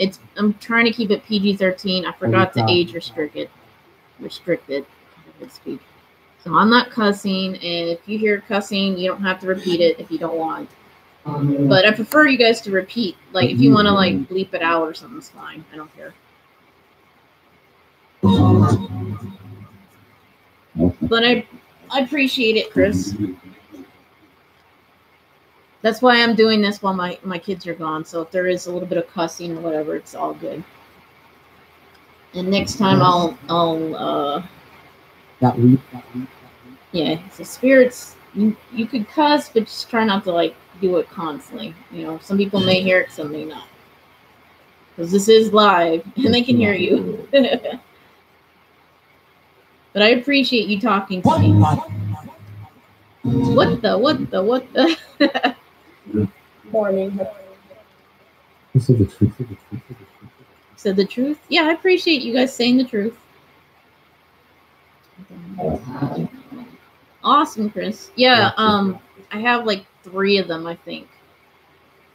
trying to keep it PG-13. I forgot to age restricted. Speak. So I'm not cussing, and if you hear cussing, you don't have to repeat it if you don't want. But I prefer you guys to repeat. Like if you want to like bleep it out or something, it's fine. I don't care. But I appreciate it, Chris. That's why I'm doing this while my kids are gone. So if there is a little bit of cussing or whatever, it's all good. And next time yeah. So spirits, you could cuss, but just try not to like do it constantly. You know, some people may hear it, some may not. Because this is live and they can hear you. But I appreciate you talking to me. What the? Morning. You said the truth. Said the truth? Yeah, I appreciate you guys saying the truth. Awesome, Chris. Yeah, I have like 3 of them, I think.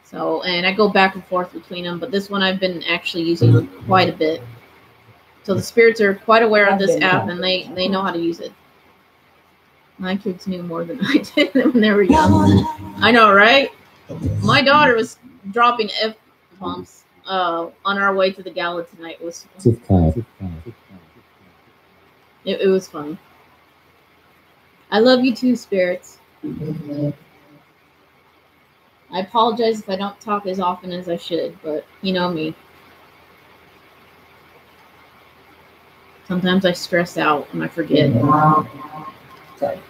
So, and I go back and forth between them, but this one I've been actually using quite a bit. So the spirits are quite aware of this app, and they know how to use it. My kids knew more than I did when they were young. I know, right? My daughter was dropping F-bombs on our way to the gala tonight. It was it was funny. I love you too, spirits. I apologize if I don't talk as often as I should, but you know me. Sometimes I stress out and I forget. Sorry.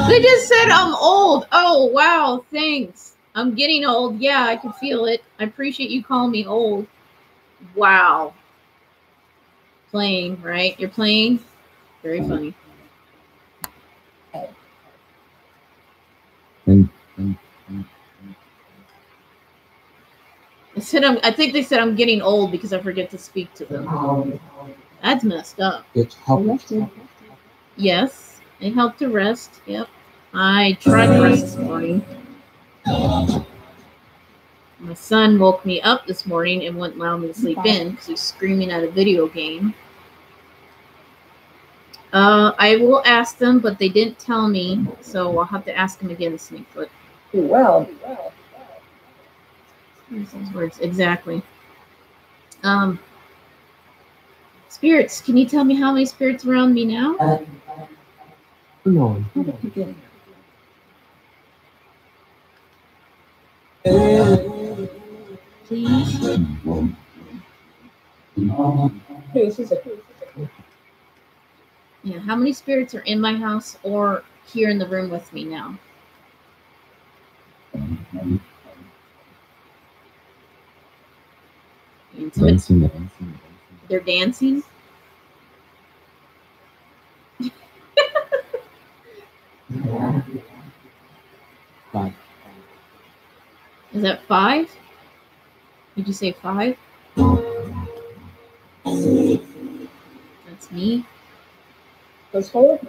They just said I'm old. Oh, wow. Thanks. I'm getting old. Yeah, I can feel it. I appreciate you calling me old. Wow. Playing, right? You're playing? Very funny. I think they said I'm getting old because I forget to speak to them. That's messed up. It's helped. Yes, it helped to rest. Yep. I tried to rest this morning. My son woke me up this morning and wouldn't allow me to sleep in because he's screaming at a video game. I will ask them, but they didn't tell me, so I'll have to ask them again, Sneakfoot. Do well. Here's those words. Exactly. Spirits, can you tell me how many spirits around me now? No. Please. Yeah, how many spirits are in my house or here in the room with me now? Dancing. They're dancing? Five. Is that 5? Did you say 5? That's me. Let's hold.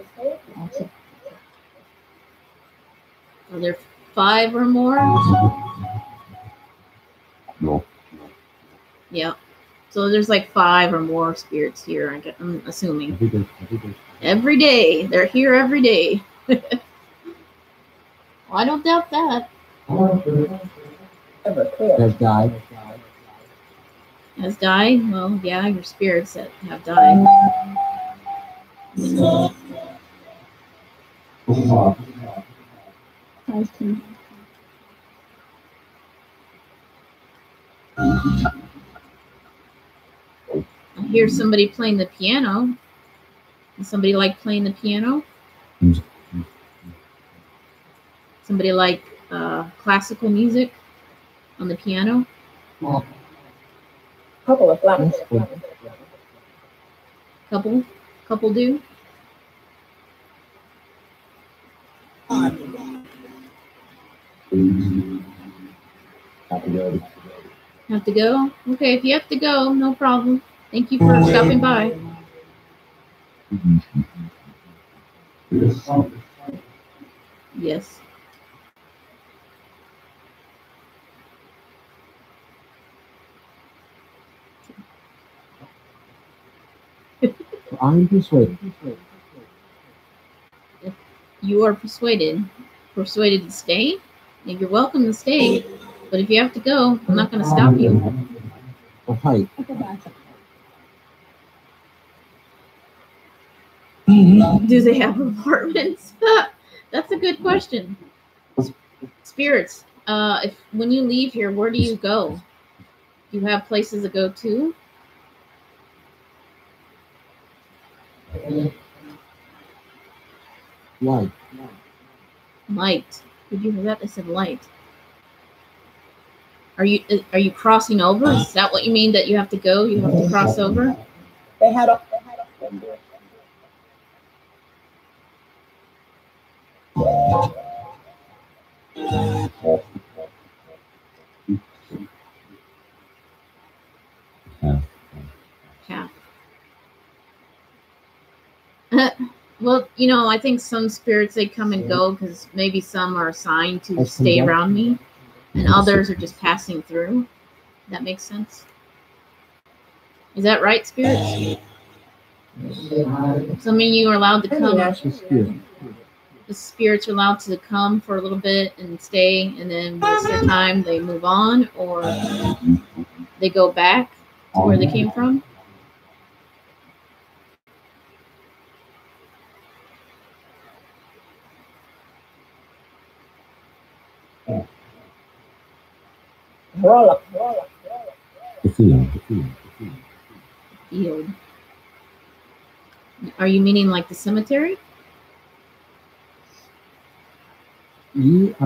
Are there 5 or more? No. Yeah. So there's like 5 or more spirits here, I'm assuming. Every day. Every day. They're here every day. Well, I don't doubt that. Has died. Has died? Well, yeah, your spirits that have died. I hear somebody playing the piano. Does somebody like playing the piano? Somebody like classical music on the piano? Couple of flowers. Couple do? Have to go? Okay, if you have to go, no problem. Thank you for stopping by. Yes. I'm persuaded. If you are persuaded to stay, then you're welcome to stay. But if you have to go, I'm not going to stop you. Oh, hi. Do they have apartments? That's a good question. Spirits, if when you leave here, where do you go? Do you have places to go to? Light. Light. Did you hear that? I said light. Are you crossing over? Is that what you mean, that you have to go? You have to cross over? They had a Path. Well, you know, I think some spirits, they come and go because maybe some are assigned to stay around me, and others are just passing through. That makes sense. Is that right, spirits? So, I mean, you are allowed to come. The spirits are allowed to come for a little bit and stay, and then once their time, they move on, or they go back to where they came from. roll up. The field. Field. Are you meaning like the cemetery? You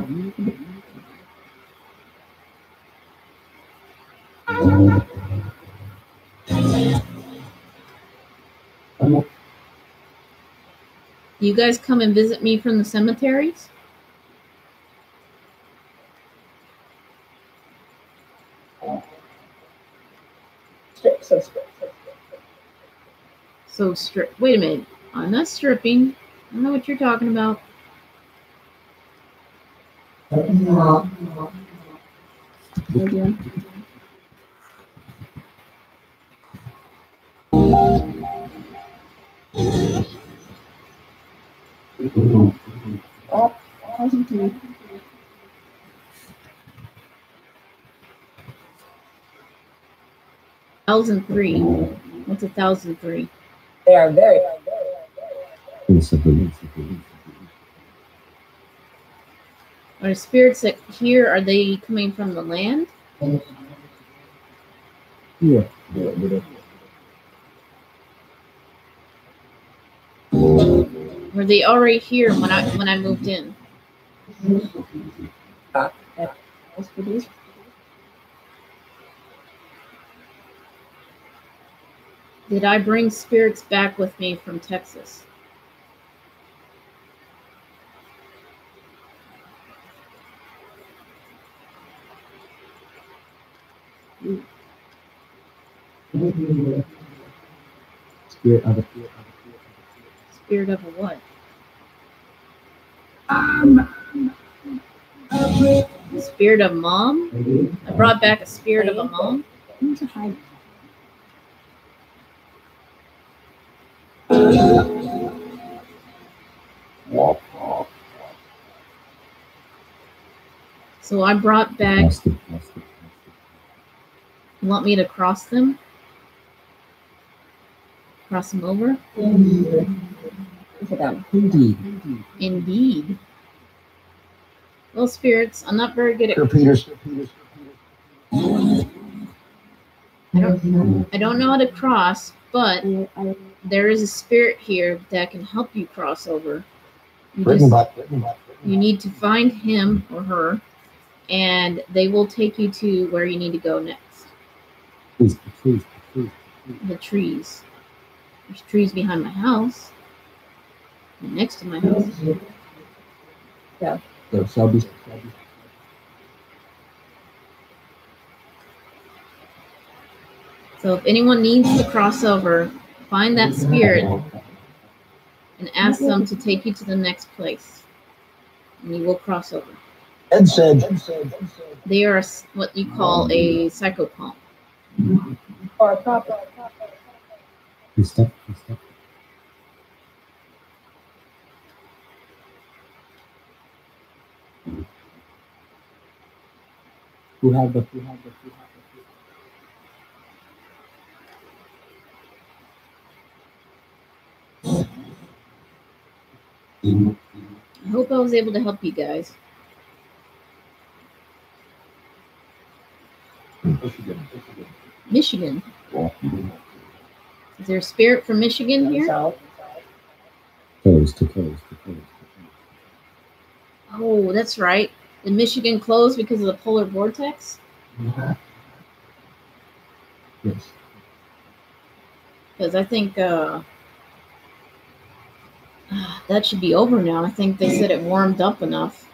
Do you guys come and visit me from the cemeteries? So strip. Wait a minute. I'm not stripping. I don't know what you're talking about. $1,003. What's 1,003? They are very. Are the spirits that here, are they coming from the land? Yeah. Were they already here when I moved in? Did I bring spirits back with me from Texas? Spirit of Spirit of a what? Spirit of mom. I brought back a spirit of a mom. Who's a high? So I brought back. You want me to cross them? Cross them over? Indeed. Indeed. Well, spirits, I'm not very good at. Peters. I don't know how to cross, but there is a spirit here that can help you cross over. You need to find him or her, and they will take you to where you need to go next. The trees. There's trees behind my house. And next to my house. Yeah. There shall be. So if anyone needs to cross over, find that spirit and ask them to take you to the next place. And you will cross over. Ed said. They are what you call a psychopomp. Or a proper. Step. Who have the I hope I was able to help you guys. Michigan. Is there a spirit from Michigan here? Closed. Oh, that's right. Did Michigan close because of the polar vortex? Yes. Because I think that should be over now. I think they said it warmed up enough.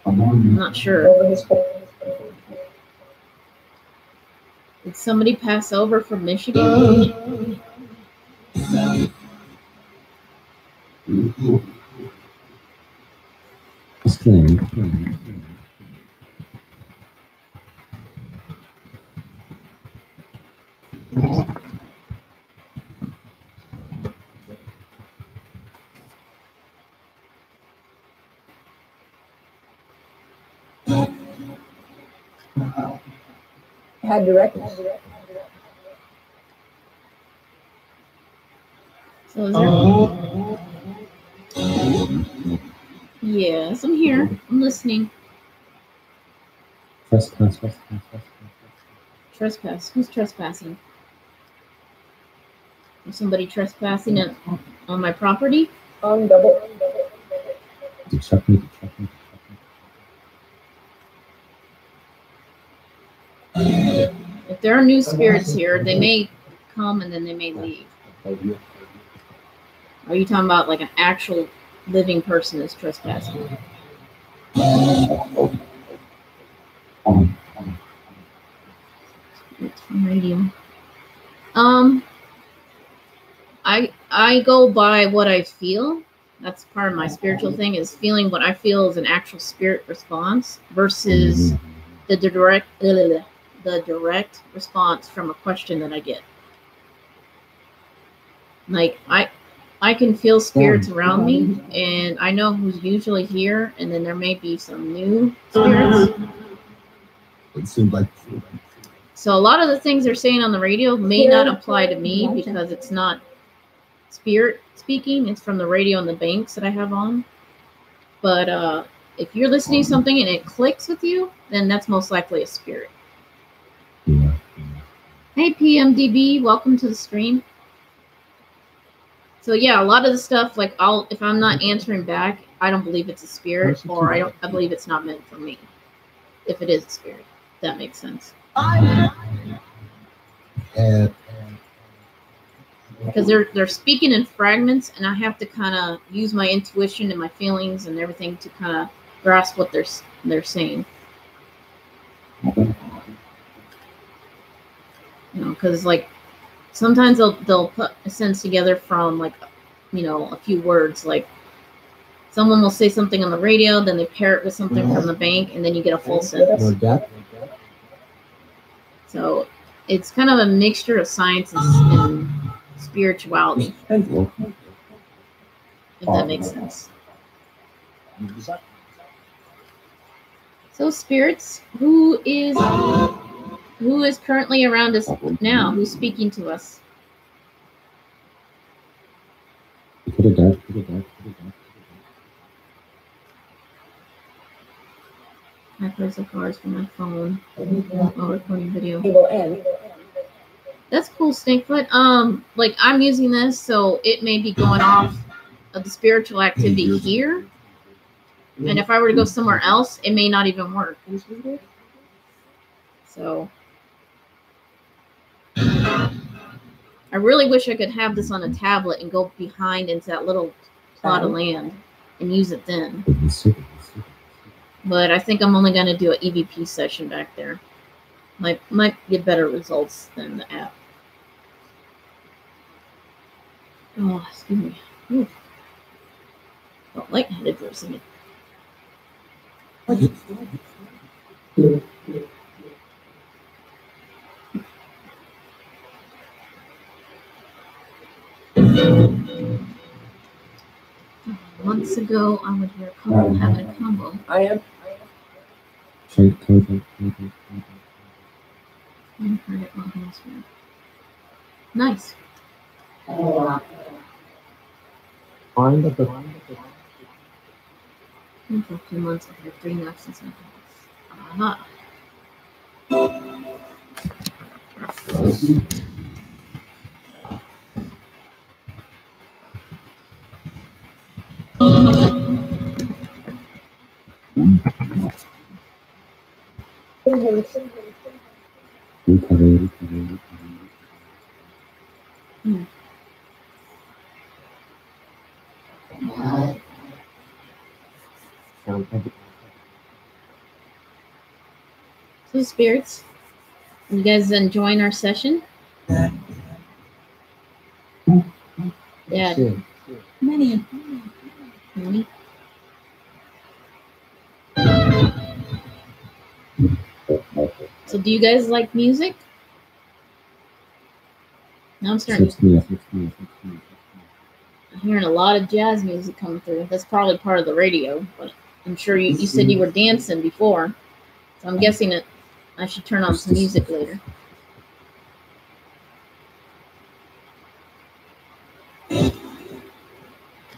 I'm not sure. Did somebody pass over from Michigan? Explain. Had direct. So is there... Yes, I'm here. I'm listening. Trespass. Who's trespassing? Is somebody trespassing on my property? Double. Check me. If there are new spirits here, they may come and then they may leave. Are you talking about like an actual living person is trespassing? It's from radio. I go by what I feel. That's part of my spiritual thing, is feeling what I feel is an actual spirit response versus the direct response from a question that I get. Like I can feel spirits around me, and I know who's usually here, and then there may be some new spirits. It seemed like. So a lot of the things they're saying on the radio may not apply to me because it's not spirit speaking. It's from the radio and the banks that I have on. But if you're listening to something and it clicks with you, then that's most likely a spirit. Yeah. Hey, PMDB, welcome to the stream. So yeah, a lot of the stuff, like if I'm not answering back, I don't believe it's a spirit, or I believe it's not meant for me. If it is a spirit, that makes sense. Because they're speaking in fragments, and I have to kind of use my intuition and my feelings and everything to kind of grasp what they're saying. You know, because like sometimes they'll put a sentence together from like, you know, a few words. Like someone will say something on the radio, then they pair it with something from the bank, and then you get a full sentence. More depth. So it's kind of a mixture of science and spirituality, if that makes sense. So spirits, who is currently around us now? Who's speaking to us? Put it down. Put it down. Put it down. I play so cars from my phone while recording video. Table N. That's cool, Snakefoot. Like I'm using this, so it may be going off of the spiritual activity here. And if I were to go somewhere else, it may not even work. So I really wish I could have this on a tablet and go behind into that little plot of land and use it then. But I think I'm only going to do an EVP session back there. Might get better results than the app. Oh, excuse me. Ooh. Felt lightheaded for a second. Months ago, I would hear a couple having a combo. I am. I heard it while he was here. Nice. Find the And for a few months, I had 3 knocks in my house. Aha. So spirits, you guys enjoying our session? Yeah. Many. So do you guys like music? Now I'm starting. I'm hearing a lot of jazz music coming through. That's probably part of the radio, but I'm sure you said you were dancing before. So I'm guessing that I should turn on some music later.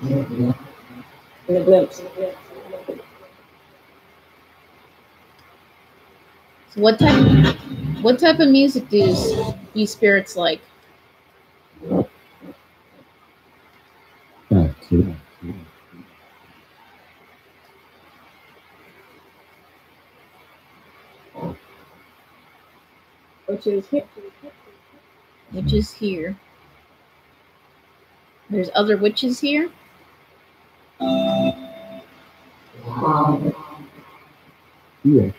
In a glimpse. So what type of music do you spirits like? Which is here. Witches here. There's other witches here? Yeah.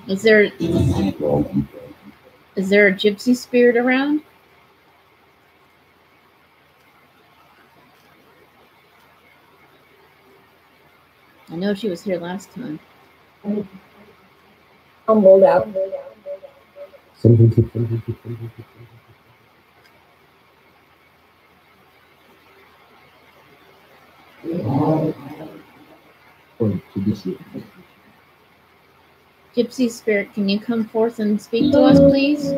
Is there a gypsy spirit around? I know she was here last time. Humbled out. Gypsy spirit, can you come forth and speak to us, please?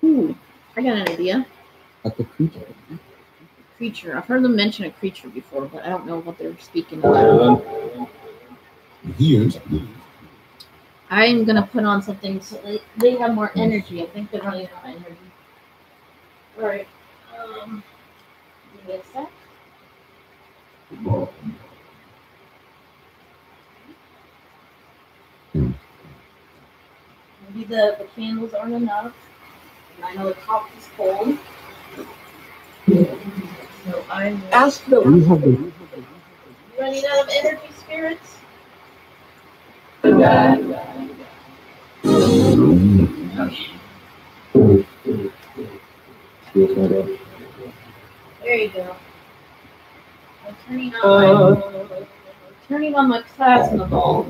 Ooh, I got an idea. At the creature. Creature. I've heard them mention a creature before, but I don't know what they're speaking about. Here's I'm going to put on something so they have more energy. I think they're running out of energy. All right. Give me a sec. Maybe the candles aren't enough. And I know the top is cold. So I will Ask the We have the running out of energy, spirits. There you go. I'm turning on my plasma ball.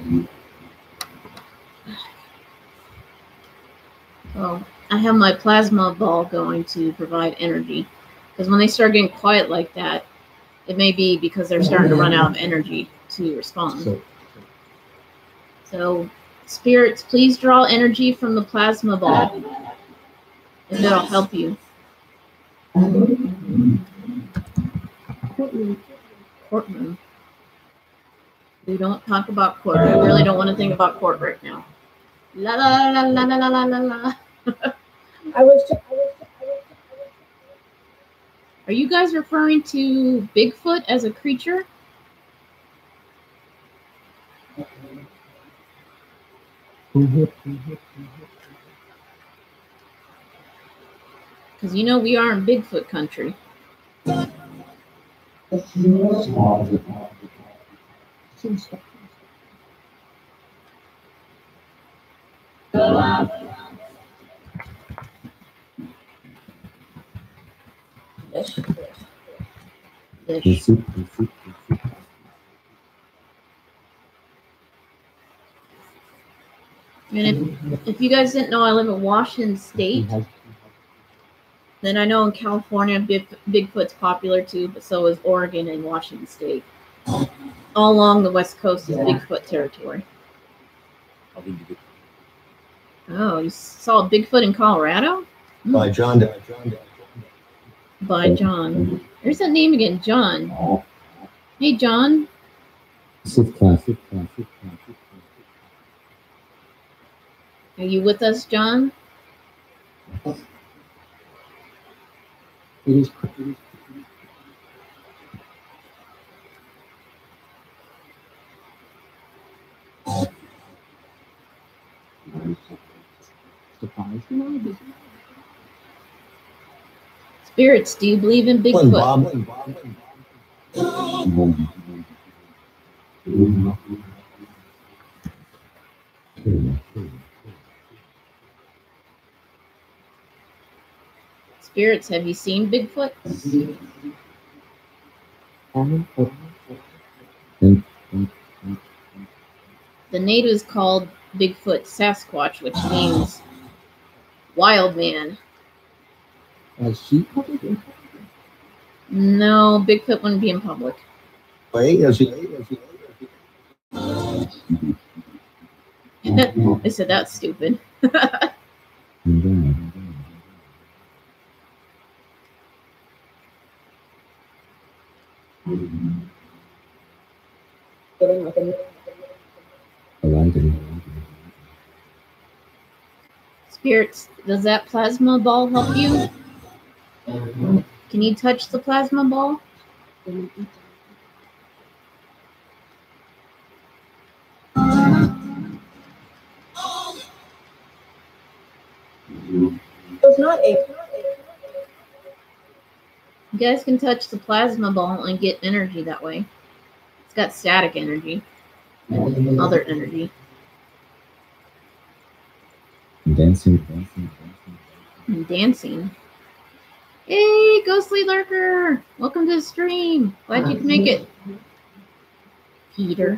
Oh, I have my plasma ball going to provide energy. Because when they start getting quiet like that, it may be because they're starting to run out of energy to respond. So, spirits, please draw energy from the plasma ball. And that'll help you. Courtroom. We don't talk about court. I really don't want to think about court right now. La la la la la la la la. Are you guys referring to Bigfoot as a creature? Because you know we are in Bigfoot country. Dish. And if you guys didn't know, I live in Washington State. Then I know in California, Bigfoot's popular too, but so is Oregon and Washington State. All along the West Coast is Bigfoot territory. Oh, you saw Bigfoot in Colorado? By John. By John. There's that name again, John. Hey, John. Classic. Are you with us, John? It is. Spirits, do you believe in Bigfoot? Spirits, have you seen Bigfoot? The natives called Bigfoot Sasquatch, which means wild man. No, Bigfoot wouldn't be in public. I said that's stupid. Spirits, does that plasma ball help you? Can you touch the plasma ball? It's not a. You guys can touch the plasma ball and get energy that way. It's got static energy and other energy. Dancing. Hey, Ghostly Lurker! Welcome to the stream. Glad you could make it. Peter.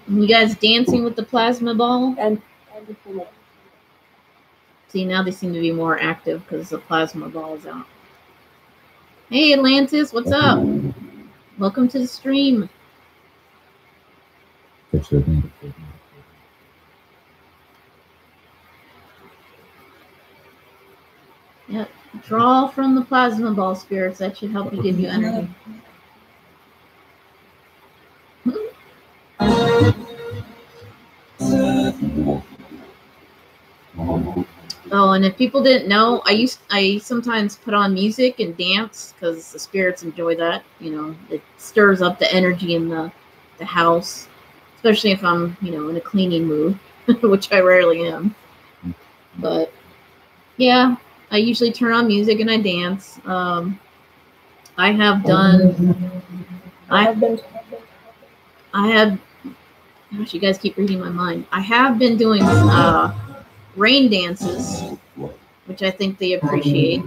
You guys dancing with the plasma ball? See, now they seem to be more active because the plasma ball is out. Hey, Atlantis, what's up? Welcome to the stream. Yep. Draw from the plasma ball, spirits. That should help you give you energy. Oh, and if people didn't know, I sometimes put on music and dance because the spirits enjoy that. You know, it stirs up the energy in the house, especially if I'm, you know, in a cleaning mood, which I rarely am. But yeah, I usually turn on music and I dance. I have done. I have. Gosh, you guys keep reading my mind. I have been doing rain dances, which I think they appreciate.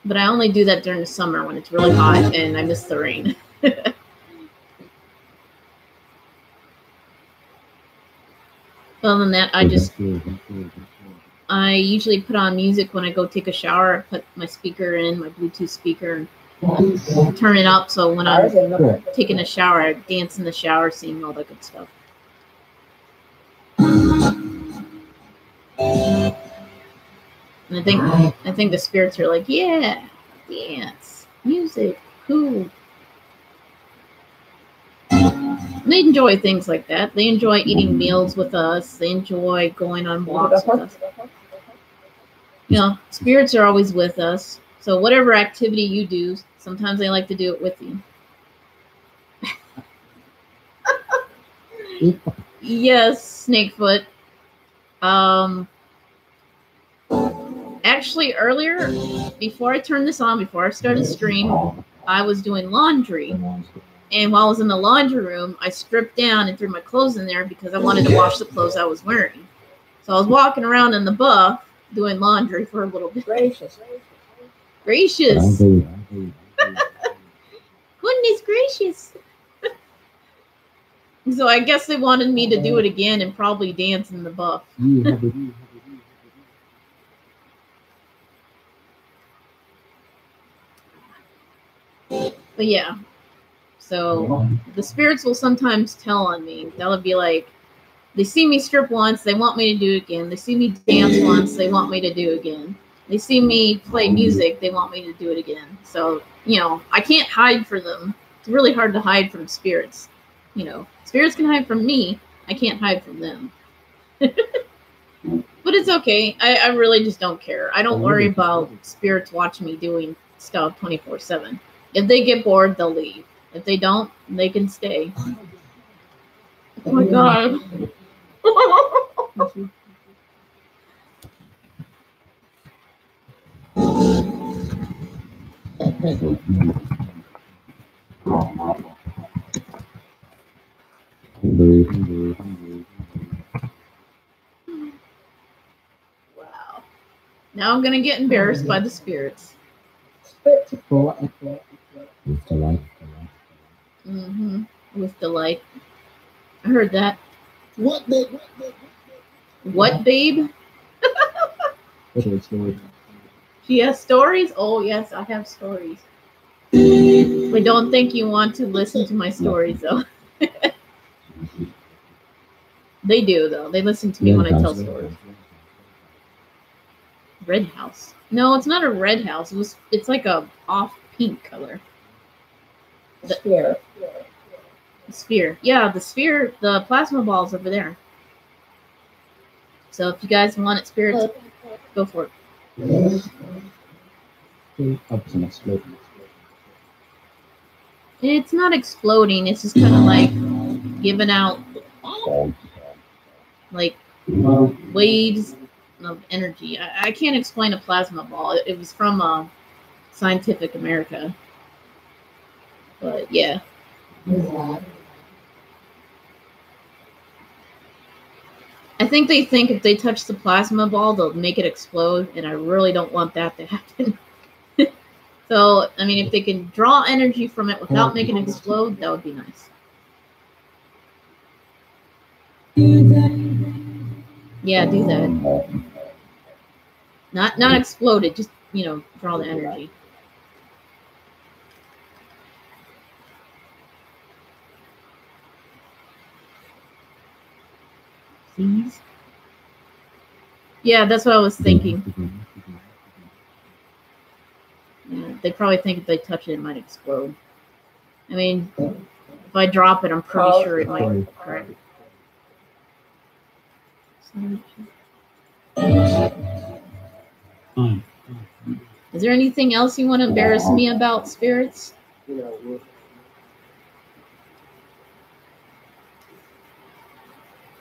But I only do that during the summer when it's really hot and I miss the rain. Other than that, I usually put on music when I go take a shower. I put my speaker in, my Bluetooth speaker, and turn it up so when I'm taking a shower, I dance in the shower, singing all that good stuff. And I think the spirits are like, yeah, dance, music, cool. They enjoy things like that. They enjoy eating meals with us. They enjoy going on walks with us. You know, spirits are always with us. So whatever activity you do, sometimes they like to do it with you. Yes, Snakefoot. Actually, earlier, before I turned this on, before I started the stream, I was doing laundry. And while I was in the laundry room, I stripped down and threw my clothes in there because I wanted to wash the clothes I was wearing. So I was walking around in the buff doing laundry for a little bit. Gracious. Goodness gracious. So I guess they wanted me to do it again and probably dance in the buff. But yeah. So the spirits will sometimes tell on me. They'll be like, they see me strip once, they want me to do it again. They see me dance once, they want me to do it again. They see me play music, they want me to do it again. So, you know, I can't hide from them. It's really hard to hide from spirits. You know, spirits can hide from me. I can't hide from them. But it's okay. I really just don't care. I don't worry about spirits watching me doing stuff 24/7. If they get bored, they'll leave. If they don't, they can stay. Oh my God. Wow. Now I'm going to get embarrassed by the spirits. With delight. Mm-hmm. With delight. I heard that. What, babe? What, babe? She has stories? Oh, yes, I have stories. But don't think you want to listen to my stories, though. They do, though. They listen to me when I tell stories. Red house. No, it's not a red house. It's like a off pink color. Sphere. The sphere. Yeah, the sphere, the plasma ball's over there. So if you guys want it, spirits, go for it. It's not exploding. It's just kind of like giving out like waves of energy. I can't explain a plasma ball. It was from Scientific America. But yeah. I think they think if they touch the plasma ball, they'll make it explode, and I really don't want that to happen. So, I mean, if they can draw energy from it without making it explode, that would be nice. Yeah, do that. Not explode it, just, you know, draw the energy. Please? Yeah, that's what I was thinking. Yeah, they probably think if they touch it, it might explode. I mean, if I drop it, I'm pretty sure it might crack. Is there anything else you want to embarrass me about, spirits?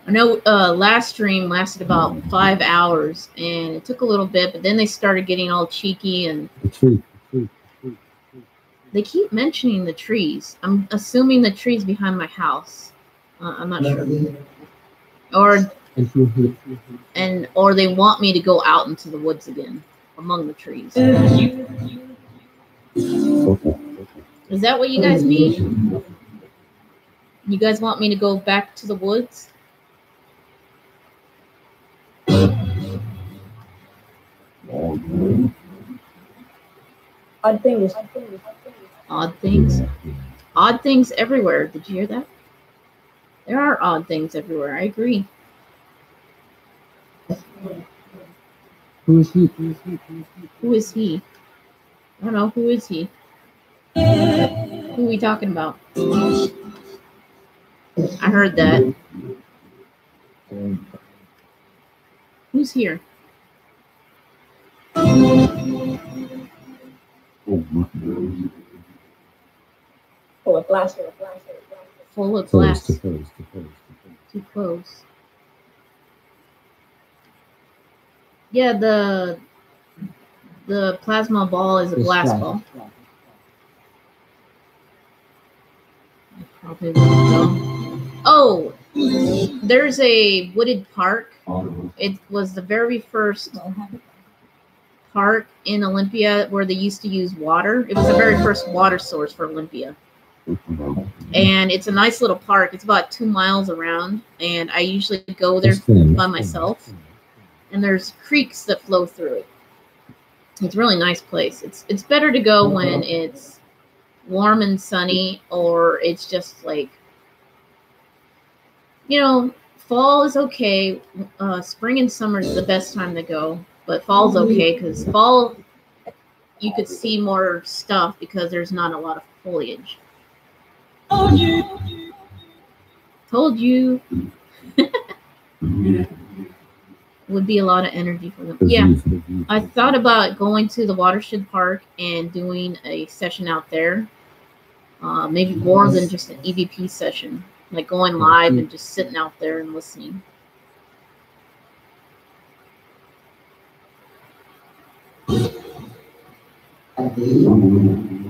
I know last stream lasted about 5 hours, and it took a little bit, but then they started getting all cheeky, and they keep mentioning the trees. I'm assuming the trees behind my house. I'm not sure. Or they want me to go out into the woods again, among the trees. Is that what you guys mean? You guys want me to go back to the woods? Odd things. Odd things? Odd things everywhere. Did you hear that? There are odd things everywhere. I agree. Who is he? Who is he? I don't know. Who is he? Who are we talking about? I heard that. Who's here? Full of glass. Full of glass. Too close. Yeah, the plasma ball is a glass ball. I probably won't go. Oh, there's a wooded park. It was the very first park in Olympia where they used to use water. It was the very first water source for Olympia. And it's a nice little park. It's about 2 miles around, and I usually go there by myself. And there's creeks that flow through it. It's a really nice place. It's better to go when it's warm and sunny, or it's just like, you know, fall is okay. Spring and summer is the best time to go, but fall's okay because fall you could see more stuff because there's not a lot of foliage. Told you. Would be a lot of energy for them. Yeah, I thought about going to the Watershed Park and doing a session out there. Maybe more than just an EVP session, like going live and just sitting out there and listening.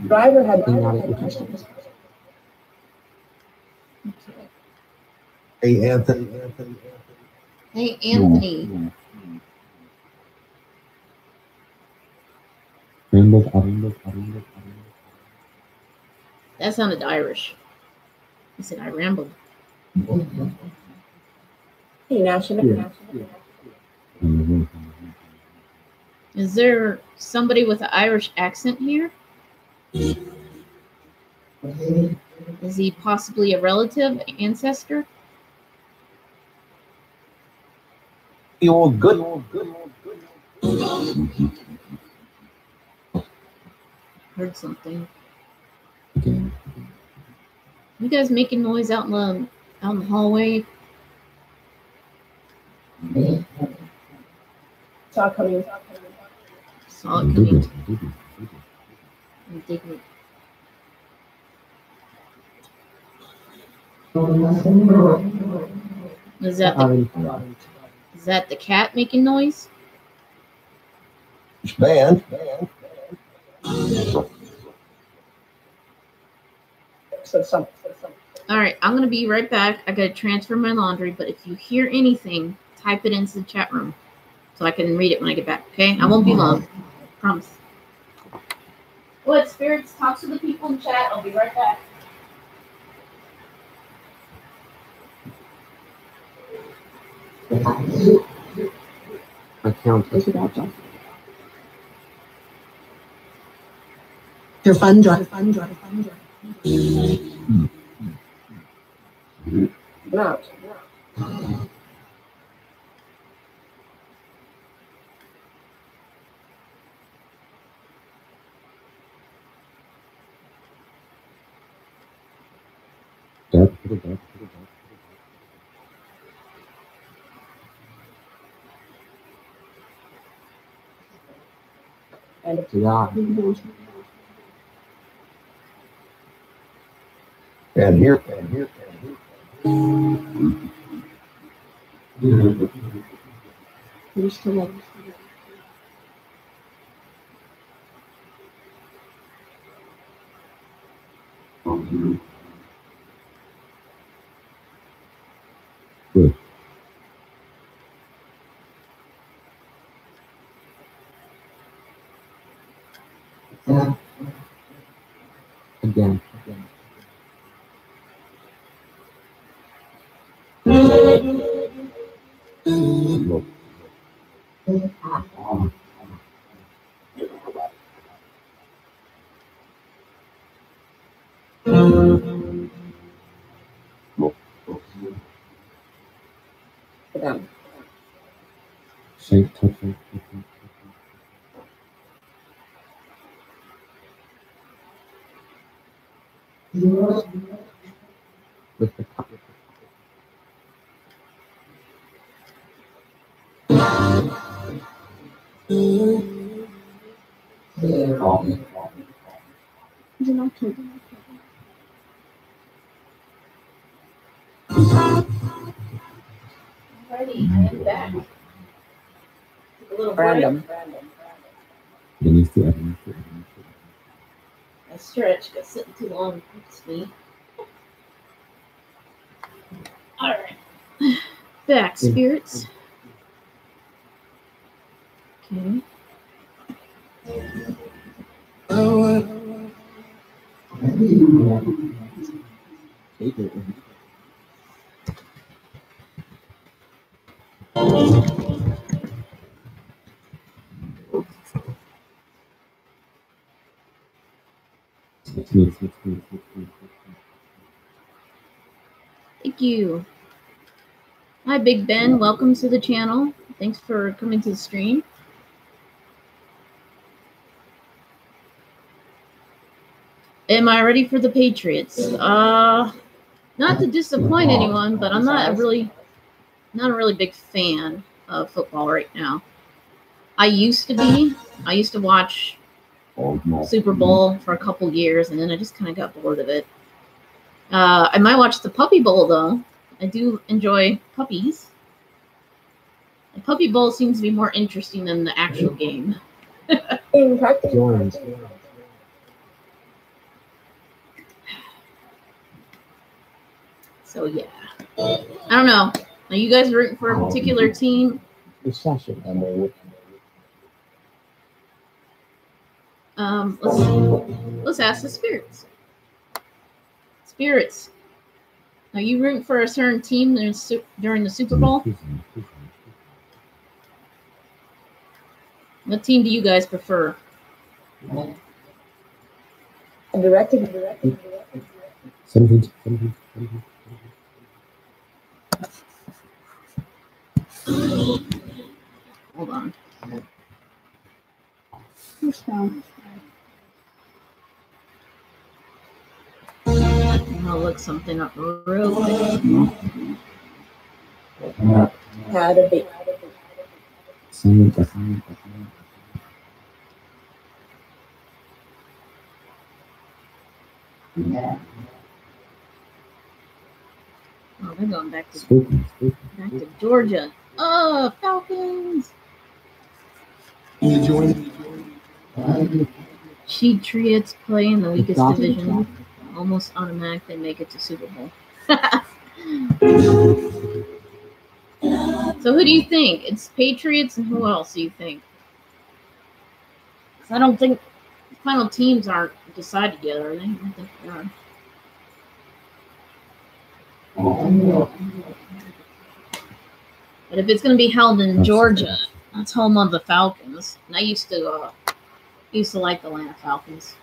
Driver had questions. Okay. Hey, Anthony. Hey, Anthony. That sounded Irish. He said, I rambled. Hey, National. Is there somebody with an Irish accent here? Is he possibly a relative, ancestor? You're good. Heard something. You guys making noise out in the hallway? Saw coming. Saw it coming. I'm digging it. Is that the cat making noise? Man. All right, I'm gonna be right back. I gotta transfer my laundry, but if you hear anything, type it into the chat room so I can read it when I get back. Okay, I won't be long. Promise. What, spirits? Talk to the people in chat. I'll be right back. I count. Your fun drive. No. And Yeah. And here. Used to like. Good. Again. Look. for them. Shake, touch, with the cup. Alrighty, I am back. Took a little Random. Beneath the I stretched, got sitting too long. It's me. Alright. Back, spirits. Okay. Take it. Thank you. Hi, Big Ben. Welcome to the channel. Thanks for coming to the stream. Am I ready for the Patriots? Not to disappoint anyone, but I'm not a really big fan of football right now. I used to be. I used to watch Super Bowl for a couple years, and then I just kind of got bored of it. I might watch the Puppy Bowl, though. I do enjoy puppies. The Puppy Bowl seems to be more interesting than the actual game. Joins. So, yeah. I don't know. Are you guys rooting for a particular team? Recession. Let's ask the spirits. Spirits, are you rooting for a certain team during the Super Bowl? What team do you guys prefer? Directed. Something. Hold on. I'm gonna look something up real quick. Had a big. Oh, they're going back to Georgia. Oh, Falcons. Patriots play in the weakest division. Almost automatic they make it to Super Bowl. So who do you think? It's Patriots, and who else do you think? I don't think the final teams aren't decided yet, are they? I don't think they are. But if it's going to be held in Georgia, that's home of the Falcons. And I used to like the Atlanta Falcons.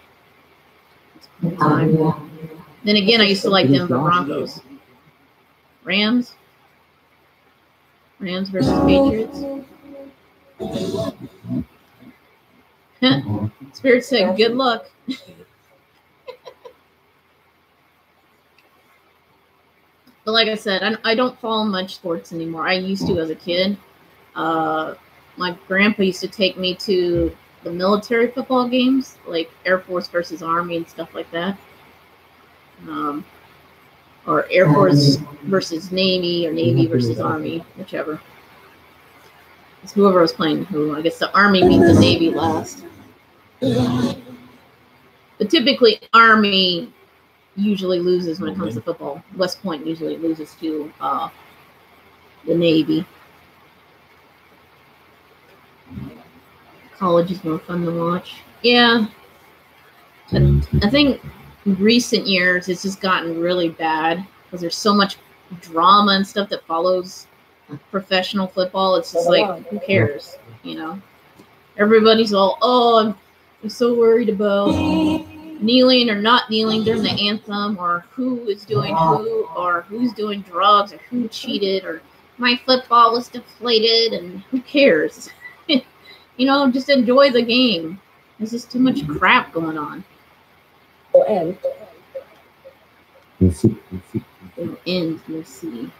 Then again, I used to like Denver Broncos. Rams versus Patriots. Spirit said, good luck. But like I said, I don't follow much sports anymore. I used to as a kid. My grandpa used to take me to the military football games, like Air Force versus Army and stuff like that. Or Air Force versus Navy, or Navy versus Army, whichever. It's whoever was playing who. I guess the Army beat the Navy last. But typically, Army usually loses when it comes to football. West Point usually loses to the Navy. College is more fun to watch. Yeah. I think in recent years it's just gotten really bad because there's so much drama and stuff that follows professional football. It's just like, who cares? You know? Everybody's all, oh, I'm so worried about kneeling or not kneeling during the anthem, or who is doing who, or who's doing drugs, or who cheated, or my football was deflated, and who cares? You know, just enjoy the game. There's just too much crap going on. It'll end. It'll end, you'll see.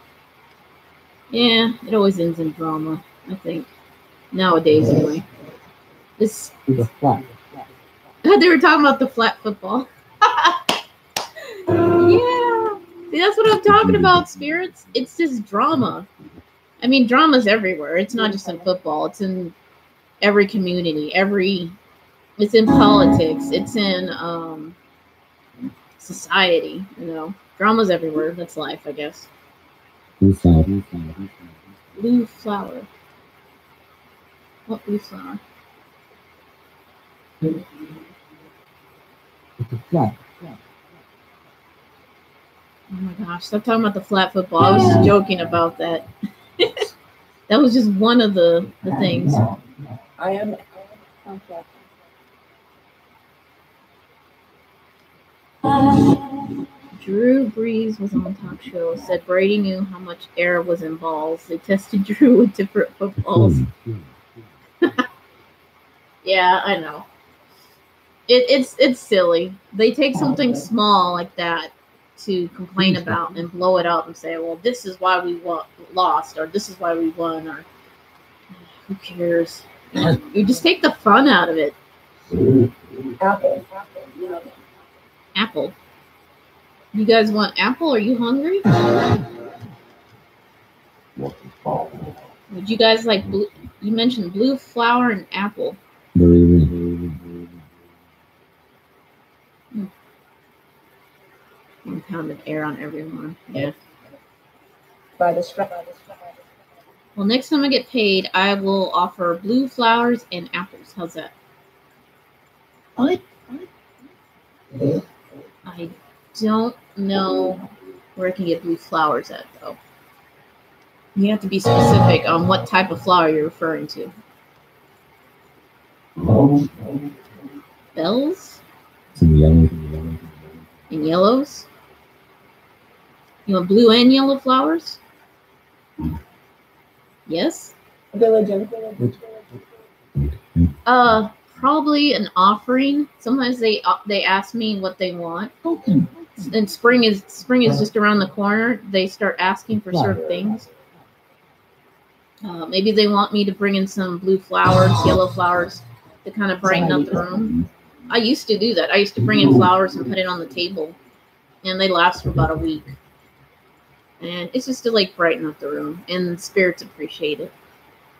Yeah, it always ends in drama, I think. Nowadays, anyway. This. They were talking about the flat football. Yeah. See, that's what I'm talking about, spirits. It's just drama. I mean, drama's everywhere. It's not just in football. It's in every community. It's in politics. It's in society. You know, drama's everywhere. That's life, I guess. Blue flower. Blue flower. What blue flower? It's a flat. Oh my gosh, stop talking about the flat football. I was just joking about that. That was just one of the things. I am. Drew Brees was on talk show, said Brady knew how much air was in balls. They tested Drew with different footballs. Yeah, I know. It's silly. They take something small like that to complain about and blow it up and say, well, this is why we lost, or this is why we won, or who cares? You just take the fun out of it. Apple. Apple. You guys want apple? Are you hungry? Would you guys like blue? You mentioned blue flower and apple. Compounded air on everyone. Yeah. By the strap. Well, next time I get paid, I will offer blue flowers and apples. How's that? What? I don't know where I can get blue flowers at, though. You have to be specific on what type of flower you're referring to. Bells? And yellows? You want blue and yellow flowers? Yes? Village. Probably an offering. Sometimes they ask me what they want. And spring is just around the corner. They start asking for certain things. Maybe they want me to bring in some blue flowers, yellow flowers to kind of brighten up the room. I used to do that. I used to bring in flowers and put it on the table, and they last for about a week. And it's just to like brighten up the room, and spirits appreciate it.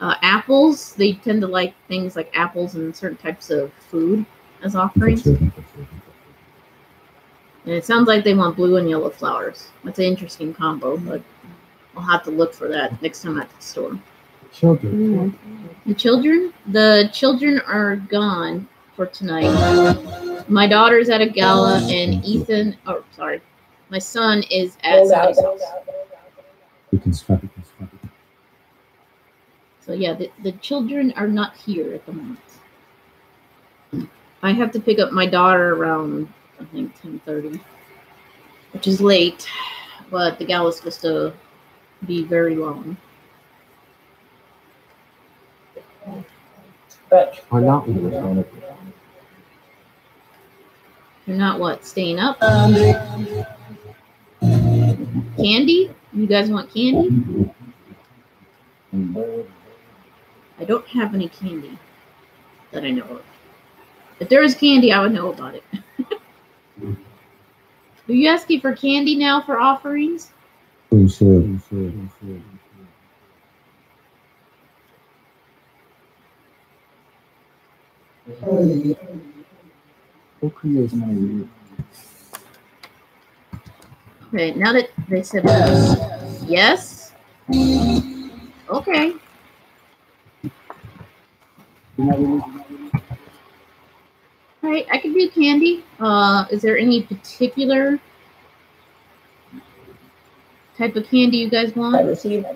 Apples, they tend to like things like apples and certain types of food as offerings. And it sounds like they want blue and yellow flowers. That's an interesting combo, but I'll have to look for that next time at the store. Children. The children are gone for tonight. My daughter's at a gala, and my son is at somebody's house. So yeah, the children are not here at the moment. I have to pick up my daughter around, I think, 10:30, which is late, but the gala is supposed to be very long. But Are not You're not what? Staying up? Candy? You guys want candy? I don't have any candy that I know of. If there was candy, I would know about it. Are you asking for candy now for offerings? Sure. Okay, now that they said yes. Okay. All right, I can do candy. Is there any particular type of candy you guys I want? received.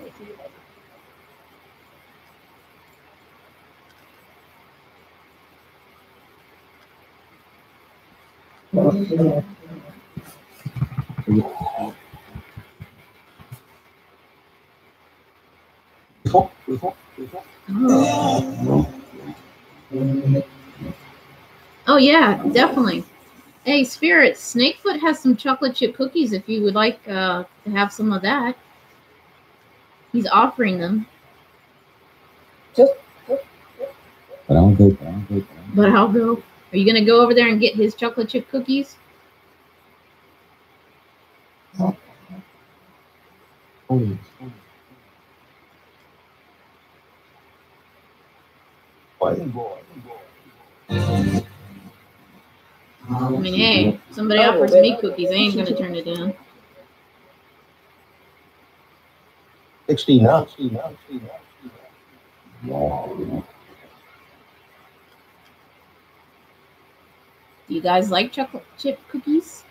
Oh yeah, definitely. Hey, Spirit, Snakefoot has some chocolate chip cookies if you would like to have some of that. He's offering them. Just But I'll go. But I'll go. Are you going to go over there and get his chocolate chip cookies? I mean, hey, somebody offers me cookies. I ain't going to turn it down. 69. Do you guys like chocolate chip cookies?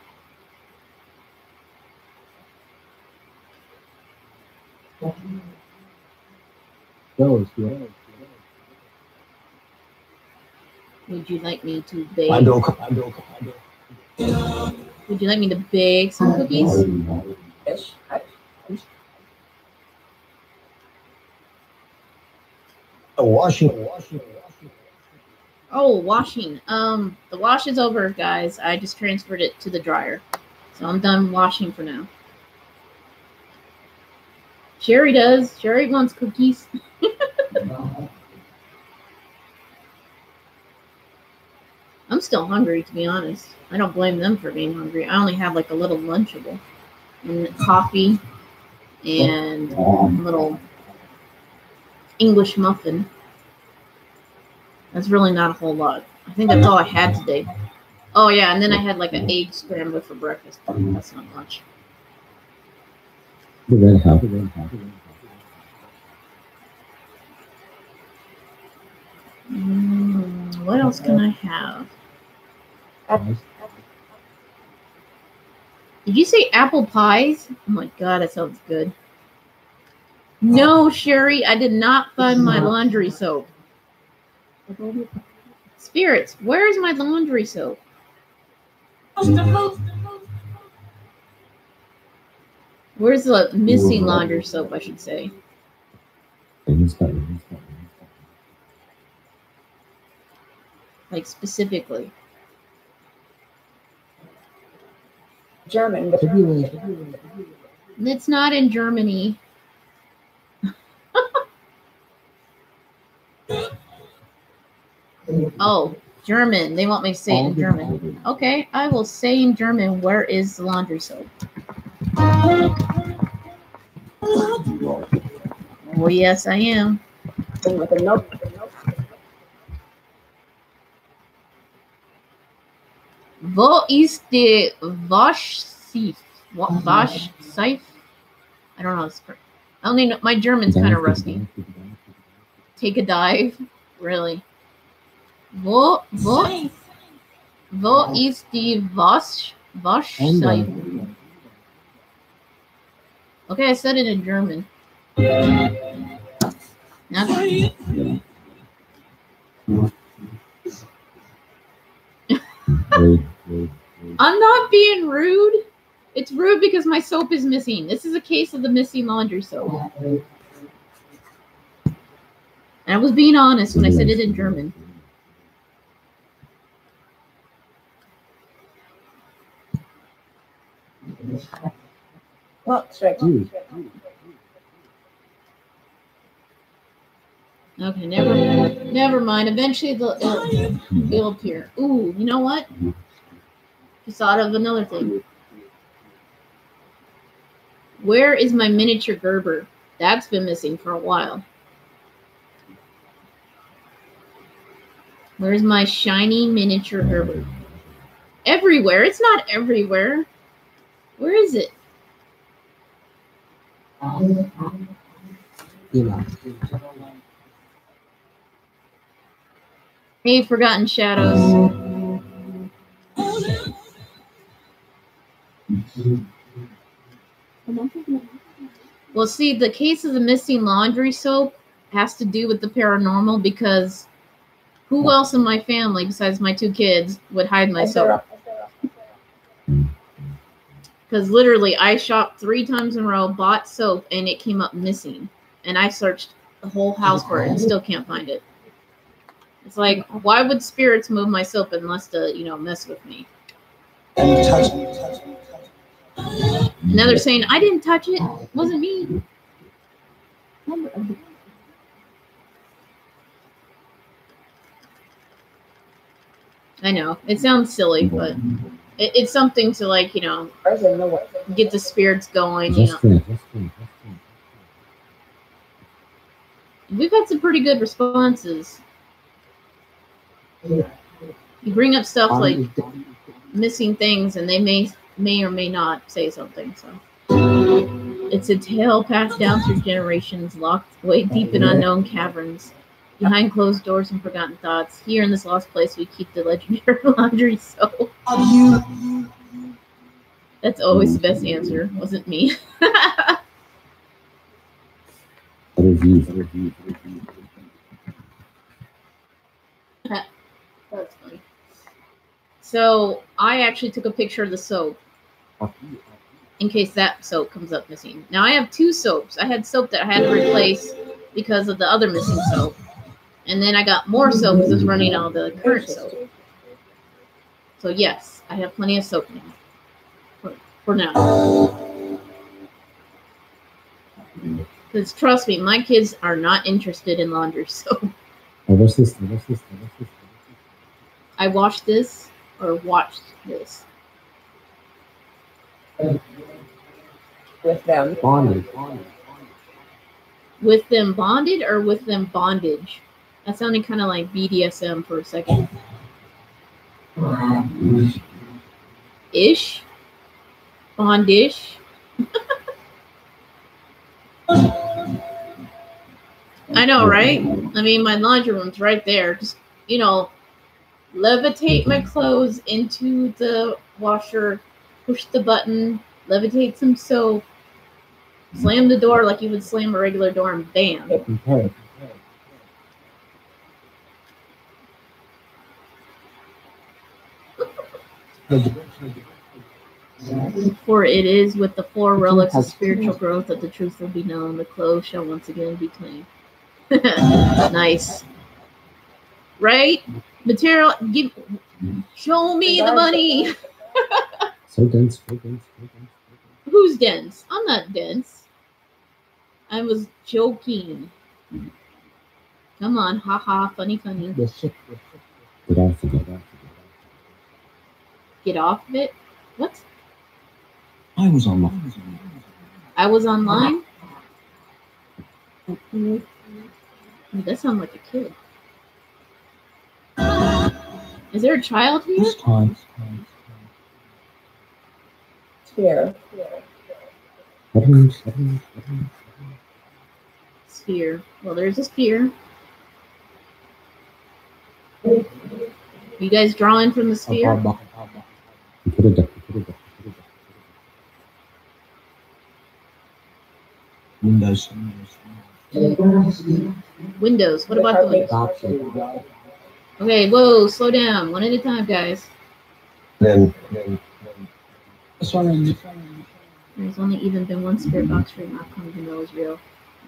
Those, Would you like me to bake? Would you like me to bake some cookies? yes. Washing. Oh, washing. The wash is over, guys. I just transferred it to the dryer. So I'm done washing for now. Sherry does. Sherry wants cookies. I'm still hungry, to be honest. I don't blame them for being hungry. I only have like a little Lunchable and coffee and a little English muffin. That's really not a whole lot. I think that's all I had today. Oh yeah, and then I had like an egg scrambled for breakfast. That's not much. the red house. What else can I have? Did you say apple pies? Oh my god, that sounds good. No, Sherry, I did not find my laundry soap. Spirits, where is my laundry soap? Where's the missing laundry soap, I should say? Like specifically. German. It's not in Germany. Oh, German. They want me to say it in German. Okay, I will say in German, where is the laundry soap? Oh, yes, I am. With a note. Wo ist die Waschseife? Waschseife? I don't know. I only know, my German's kind of rusty. Take a dive? Really? Wo ist die Waschseife? Okay, I said it in German. Now, I'm not being rude. It's rude because my soap is missing. This is a case of the missing laundry soap. And I was being honest when I said it in German. Clock strike. Okay, never mind. Eventually it'll appear. Ooh, you know what? Just thought of another thing. Where is my miniature Gerber? That's been missing for a while. Where's my shiny miniature Gerber? Everywhere. It's not everywhere. Where is it? Hey, Forgotten Shadows. Well, see, the case of the missing laundry soap has to do with the paranormal because who else in my family besides my 2 kids would hide my soap? Because literally, I shopped 3 times in a row, bought soap, and it came up missing. And I searched the whole house for it and still can't find it. It's like, why would spirits move my soap unless to, mess with me? Now they're saying, I didn't touch it. It wasn't me. I know. It sounds silly, but it's something to, like, get the spirits going, We've had some pretty good responses. You bring up stuff like missing things, and they may or may not say something. So it's a tale passed down through generations, locked way deep in unknown caverns, behind closed doors and forgotten thoughts. Here in this lost place, we keep the legendary laundry soap. That's always the best answer. Wasn't me. That's funny. So I actually took a picture of the soap in case that soap comes up missing. Now I have 2 soaps. I had soap that I had to replace because of the other missing soap. And then I got more soap because I was running out of the current soap. So yes, I have plenty of soap now. For now. Because trust me, my kids are not interested in laundry soap. I washed this or watched this. With them. With them bonded or with them bondage? That sounded kind of like BDSM for a second. Ish? Bondish? I know, right? I mean, my laundry room's right there. Just, levitate my clothes into the washer, push the button, levitate some soap, slam the door like you would slam a regular door, and bam. For it is with the 4 relics of spiritual growth that the truth will be known. The clothes shall once again be clean. Nice. Right? Material, show me the money. So dense. Who's dense? I'm not dense. I was joking. Come on, haha, funny. Get off of it? What? I was online. I was online? That sounds like a kid. Is there a child here? This time. Sphere. Sphere. Well, there's a sphere. You guys drawing from the sphere? Windows. Windows. What about the windows? Okay, whoa, slow down. One at a time, guys. Then That's why I'm There's only even been one spirit box free not come to know is real.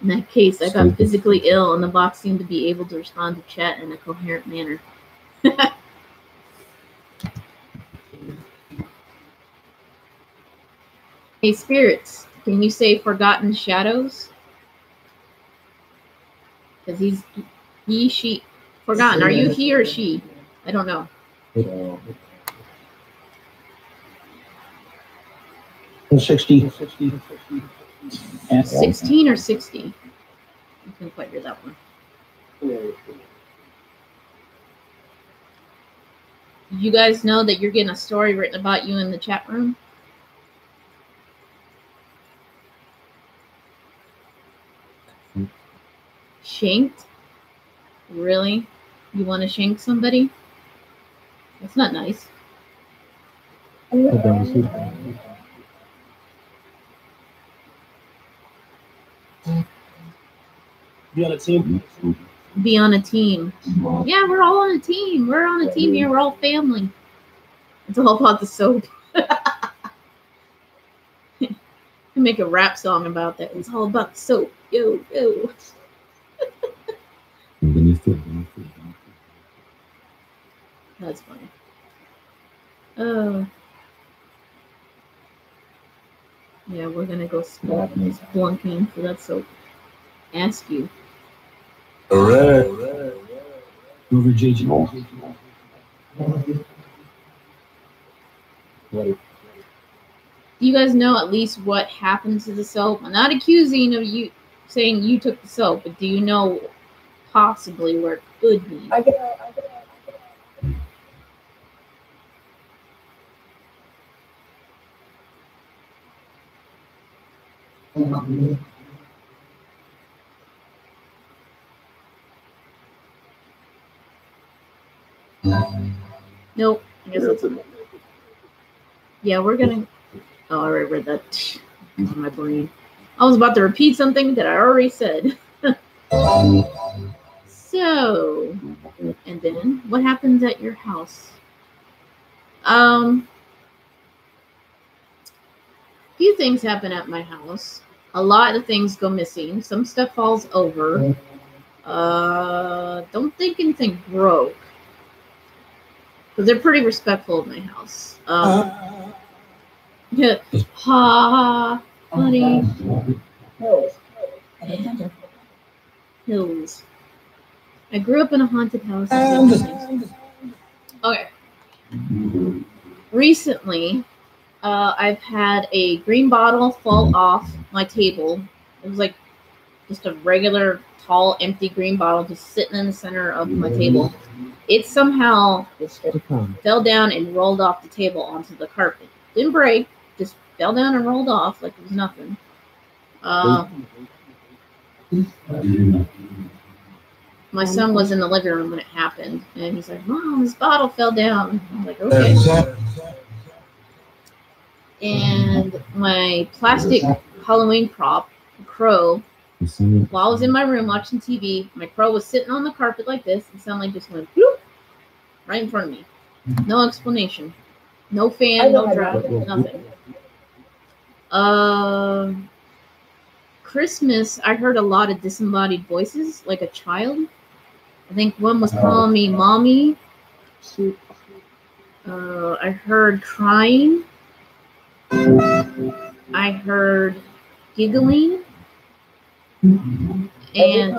In that case, I got physically ill, and the box seemed to be able to respond to chat in a coherent manner. Hey, spirits, can you say forgotten shadows? Because He, she. Forgotten. Are you he or she? I don't know. 60. 16 or 60? I couldn't quite hear that one. You guys know that you're getting a story written about you in the chat room? Shanked? Really? You want to shank somebody? That's not nice. Be on a team. Be on a team. Yeah, we're all on a team. We're on a team here. We're all family. It's all about the soap. Make a rap song about that. It's all about the soap. Yo, yo. That's funny. Yeah, we're gonna go splunking for that soap. Ask you. Alright. Over JJ. Do you guys know at least what happened to the soap? I'm not accusing of you saying you took the soap, but do you know possibly where it could be? Nope. I guess that's it. Yeah, we're gonna. Oh, I already read that in my brain. I was about to repeat something that I already said. So, and then what happens at your house? Few things happen at my house. A lot of things go missing. Some stuff falls over. Don't think anything broke. Because they're pretty respectful of my house. Yeah. Ha, honey. Hills. I grew up in a haunted house. Okay. Recently, I've had a green bottle fall off my table. It was like just a regular, tall, empty green bottle just sitting in the center of my table. It somehow fell down and rolled off the table onto the carpet. Didn't break, just fell down and rolled off like it was nothing. My son was in the living room when it happened, and he's like, "Mom, this bottle fell down." I'm like, "Okay." And my plastic Halloween prop, crow, while I was in my room watching TV, my crow was sitting on the carpet like this, and suddenly just went bloop, right in front of me. No explanation. No fan, no drop, nothing. Christmas, I heard a lot of disembodied voices, like a child. I think one was calling me mommy. I heard crying. I heard giggling. And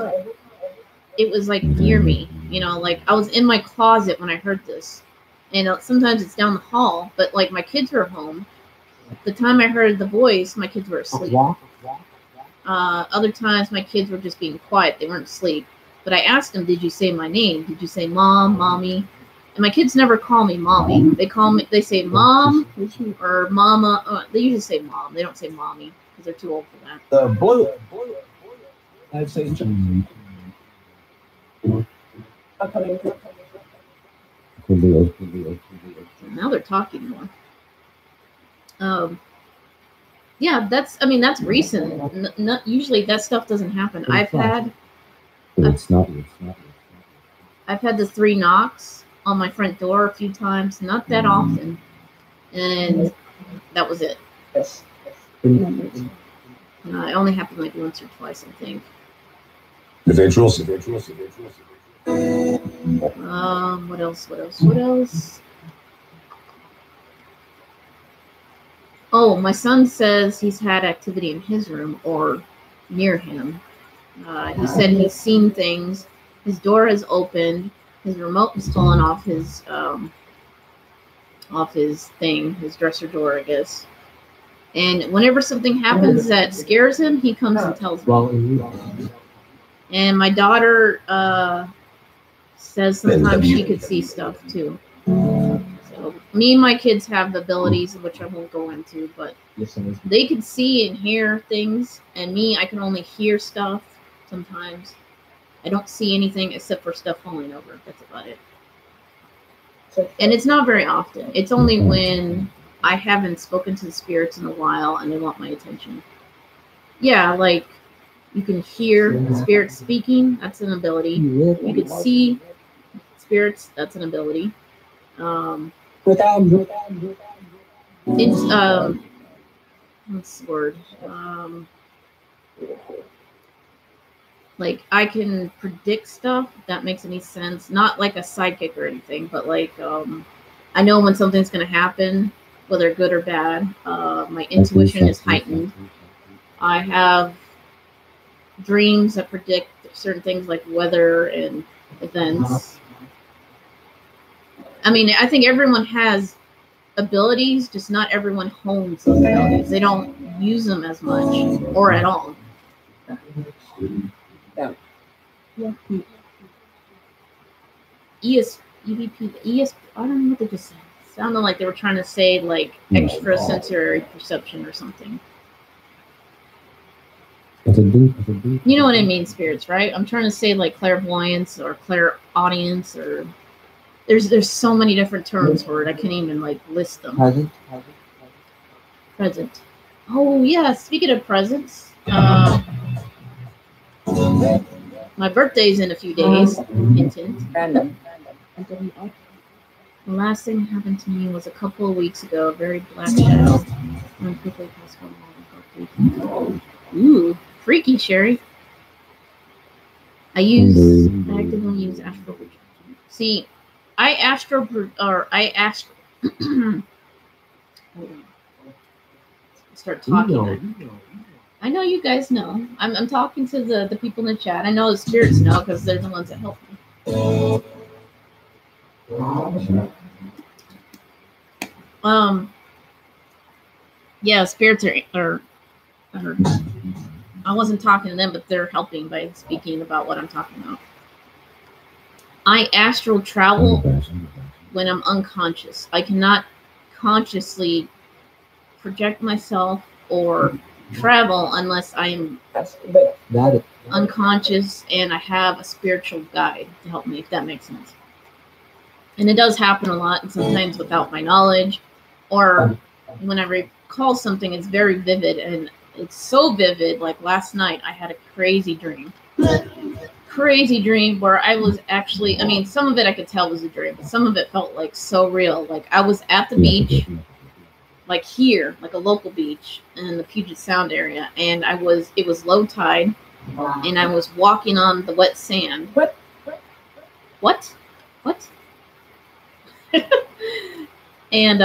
it was like near me, you know, like I was in my closet when I heard this. And sometimes it's down the hall, but like my kids were home. The time I heard the voice, my kids were asleep. Other times my kids were just being quiet. They weren't asleep. But I asked them, did you say my name? Did you say mom, mommy? And my kids never call me mommy. They say mom or mama. They usually say mom. They don't say mommy because they're too old for that. The blue. I'd say now they're talking more. Yeah, that's recent. Not usually that stuff doesn't happen. I've had the 3 knocks on my front door a few times, not that often, and that was it. It only happened like once or twice, I think. Individuals. What else? Oh, my son says he's had activity in his room or near him. He said he's seen things. His door is opened. His remote is fallen off his thing, his dresser door, I guess. And whenever something happens that scares him, he comes and tells me. And my daughter says sometimes she could see stuff too. So me and my kids have abilities, which I won't go into, but they can see and hear things, and me, I can only hear stuff sometimes. I don't see anything except for stuff falling over. That's about it. And it's not very often. It's only when I haven't spoken to the spirits in a while and they want my attention. Yeah, like you can hear the spirits speaking. That's an ability. You can see spirits. That's an ability. It's what's the word? Like I can predict stuff, if that makes any sense. Not like a sidekick or anything, but like I know when something's going to happen, whether good or bad. My intuition is heightened. I have dreams that predict certain things like weather and events. I mean, I think everyone has abilities, just not everyone hones those abilities. They don't use them as much or at all. Yeah. EVP, I don't know what they just said. It sounded like they were trying to say like extrasensory perception or something. You know what I mean, spirits, right? I'm trying to say like clairvoyance or clairaudience, or there's so many different terms for it. I can't even like list them. Present. Oh yeah, speaking of presents, my birthday's in a few days. Hint, hint. Random. The last thing that happened to me was a couple of weeks ago. A very black shadow. When quickly passed on. Ooh, freaky, Sherry. I actively use astral projection. See, I start talking. I know you guys know. I'm talking to the people in the chat. I know the spirits know because they're the ones that help me. Yeah, spirits are I wasn't talking to them, but they're helping by speaking about what I'm talking about. I astral travel when I'm unconscious. I cannot consciously project myself or travel unless I'm unconscious and I have a spiritual guide to help me, if that makes sense. And it does happen a lot, and sometimes without my knowledge, or when I recall something, it's very vivid, and it's so vivid. Like last night, I had a crazy dream. Crazy dream where I was actually, I mean, some of it I could tell was a dream, but some of it felt like so real. Like I was at the beach, like here, like a local beach in the Puget Sound area, and it was low tide, and I was walking on the wet sand. What? And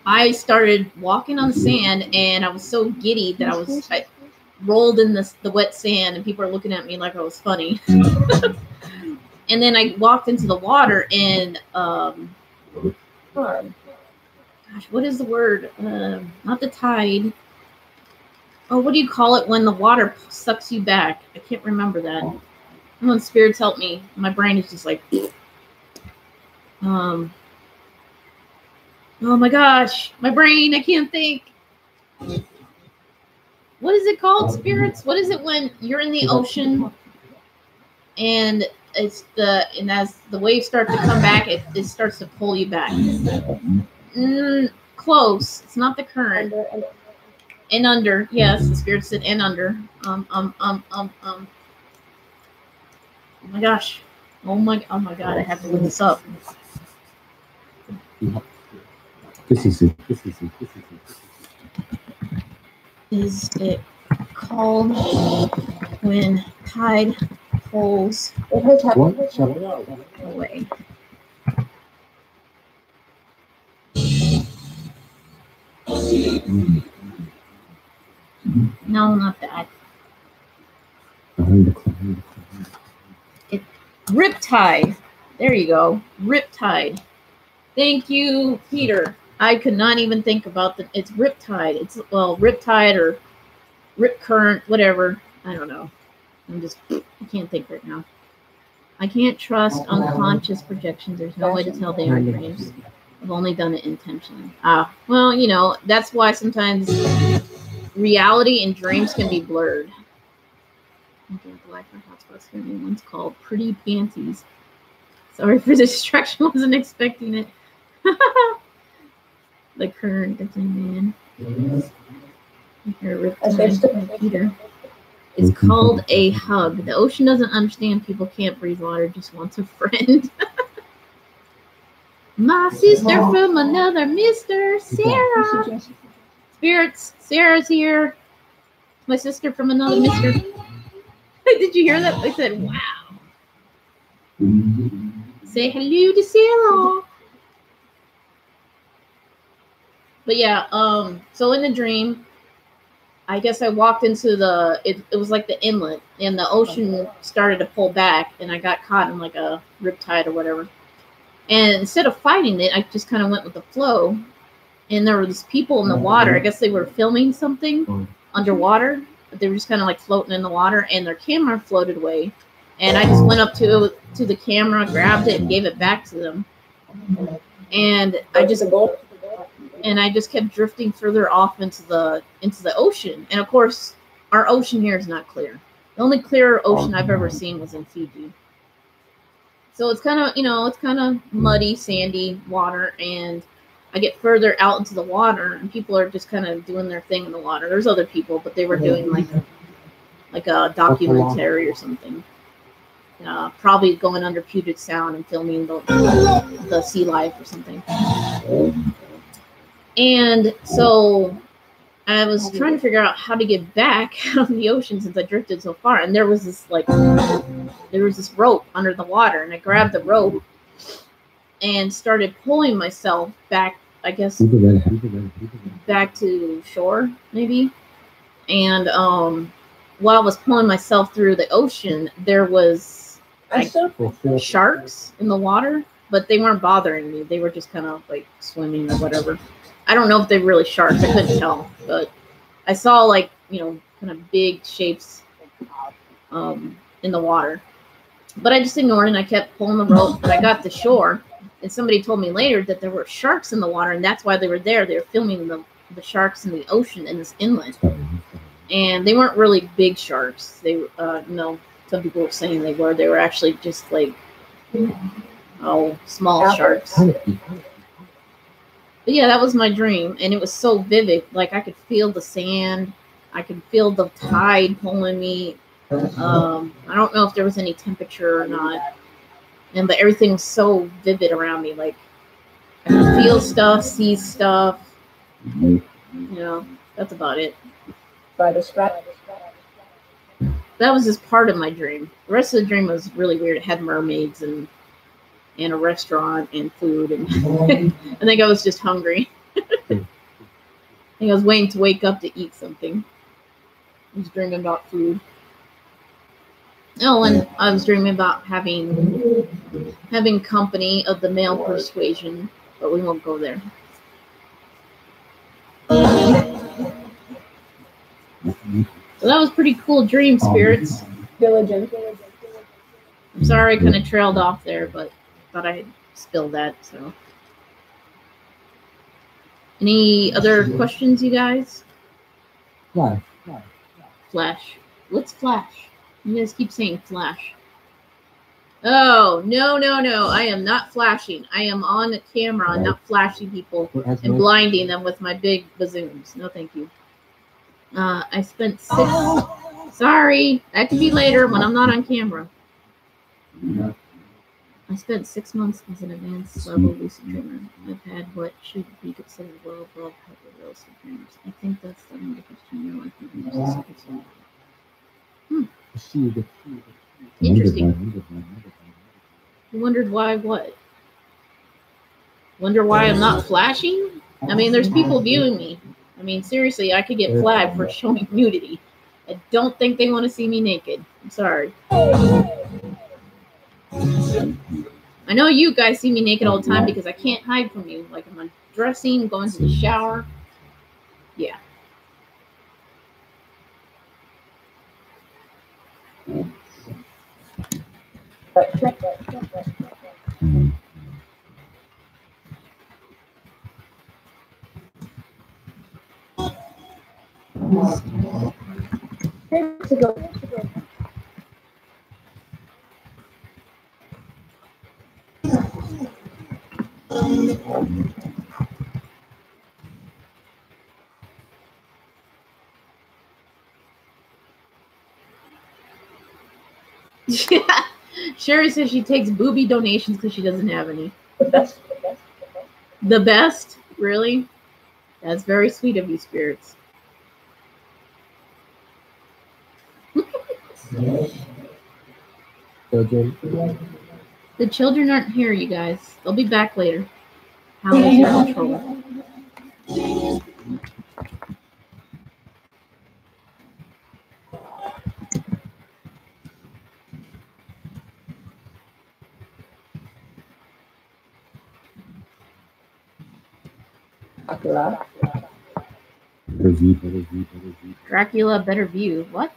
I started walking on the sand, and I was so giddy that I rolled in the wet sand, and people are looking at me like I was funny. And then I walked into the water, and gosh, what is the word? Not the tide. Oh, what do you call it when the water sucks you back? I can't remember that. When spirits help me, my brain is just like, oh my gosh, my brain, I can't think. What is it called, spirits? What is it when you're in the ocean and as the waves start to come back, it starts to pull you back? Close. It's not the current. And under, yes, the spirit said and under. Oh my gosh. Oh my god, I have to look this up. Is it called when tide pulls away? No, not that. Riptide. There you go. Riptide. Thank you, Peter. I could not even think about the. It's Riptide. It's, well, Riptide or Rip Current, whatever. I don't know. I can't think right now. I can't trust unconscious projections. There's no way to tell they are dreams. I've only done it intentionally. Well, you know, that's why sometimes reality and dreams can be blurred. Okay, black for hotspots. One's called Pretty Panties. Sorry for the distraction. Wasn't expecting it. The current man. Peter. It's called a hug. The ocean doesn't understand people can't breathe water, just wants a friend. My sister from another mister, Sarah. Spirits, Sarah's here. My sister from another mister. Did you hear that? I said, wow. Say hello to Sarah. But yeah, so in the dream, I guess I walked into it was like the inlet, and the ocean started to pull back, and I got caught in like a riptide or whatever. And instead of fighting it, I just kind of went with the flow. And there were these people in the water. I guess they were filming something underwater, but they were just kind of like floating in the water, and their camera floated away. And I just went up to the camera, grabbed it, and gave it back to them. And I just kept drifting further off into the ocean. And of course, our ocean here is not clear. The only clear ocean I've ever seen was in Fiji. So it's kind of, it's kind of muddy, sandy water, and I get further out into the water, and people are just kind of doing their thing in the water. There's other people, but they were doing like a documentary or something. Probably going under Puget Sound and filming the sea life or something. And so I was trying to figure out how to get back out of the ocean since I drifted so far. And there was this rope under the water, and I grabbed the rope and started pulling myself back, I guess, back to shore, maybe. And while I was pulling myself through the ocean, there was sharks in the water, but they weren't bothering me. They were just kind of like swimming or whatever. I don't know if they're really sharks. I couldn't tell, but I saw kind of big shapes in the water. But I just ignored it, and I kept pulling the rope, and I got to shore. And somebody told me later that there were sharks in the water, and that's why they were there. They were filming the sharks in the ocean in this inlet. And they weren't really big sharks. They some people were saying they were. They were actually just like, small sharks. But yeah, that was my dream. And it was so vivid. Like, I could feel the sand. I could feel the tide pulling me. I don't know if there was any temperature or not. But everything was so vivid around me. Like, I could feel stuff, see stuff. That's about it. By the scratch. That was just part of my dream. The rest of the dream was really weird. It had mermaids and a restaurant and food, and I think I was just hungry. I think I was waiting to wake up to eat something. I was dreaming about food. Oh, and I was dreaming about having company of the male persuasion, but we won't go there. So that was pretty cool dream, spirits. Diligent. I'm sorry I kind of trailed off there, but thought I spilled that. So, any other questions, you guys? Flash. What's Flash? You guys keep saying Flash. Oh, no. I am not flashing. I am on the camera, not flashing people and blinding them with my big bazooms. No, thank you. I spent 6... Sorry, that could be later when I'm not on camera. I spent 6 months as an advanced level lucid dreamer. I've had what should be considered well above hyper lucid dreamers. I think that's the only question in your life. Interesting. You wondered why what? Wonder why I'm not flashing? I mean, there's people viewing me. I mean, seriously, I could get flagged for showing nudity. I don't think they want to see me naked. I'm sorry. I know you guys see me naked all the time because I can't hide from you. Like, I'm dressing, going to the shower. Yeah. Yeah. Sherry says she takes booby donations because she doesn't have any. The best? Really? That's very sweet of you, spirits. The children aren't here, you guys. They'll be back later. How is your control? Dracula, better view. What?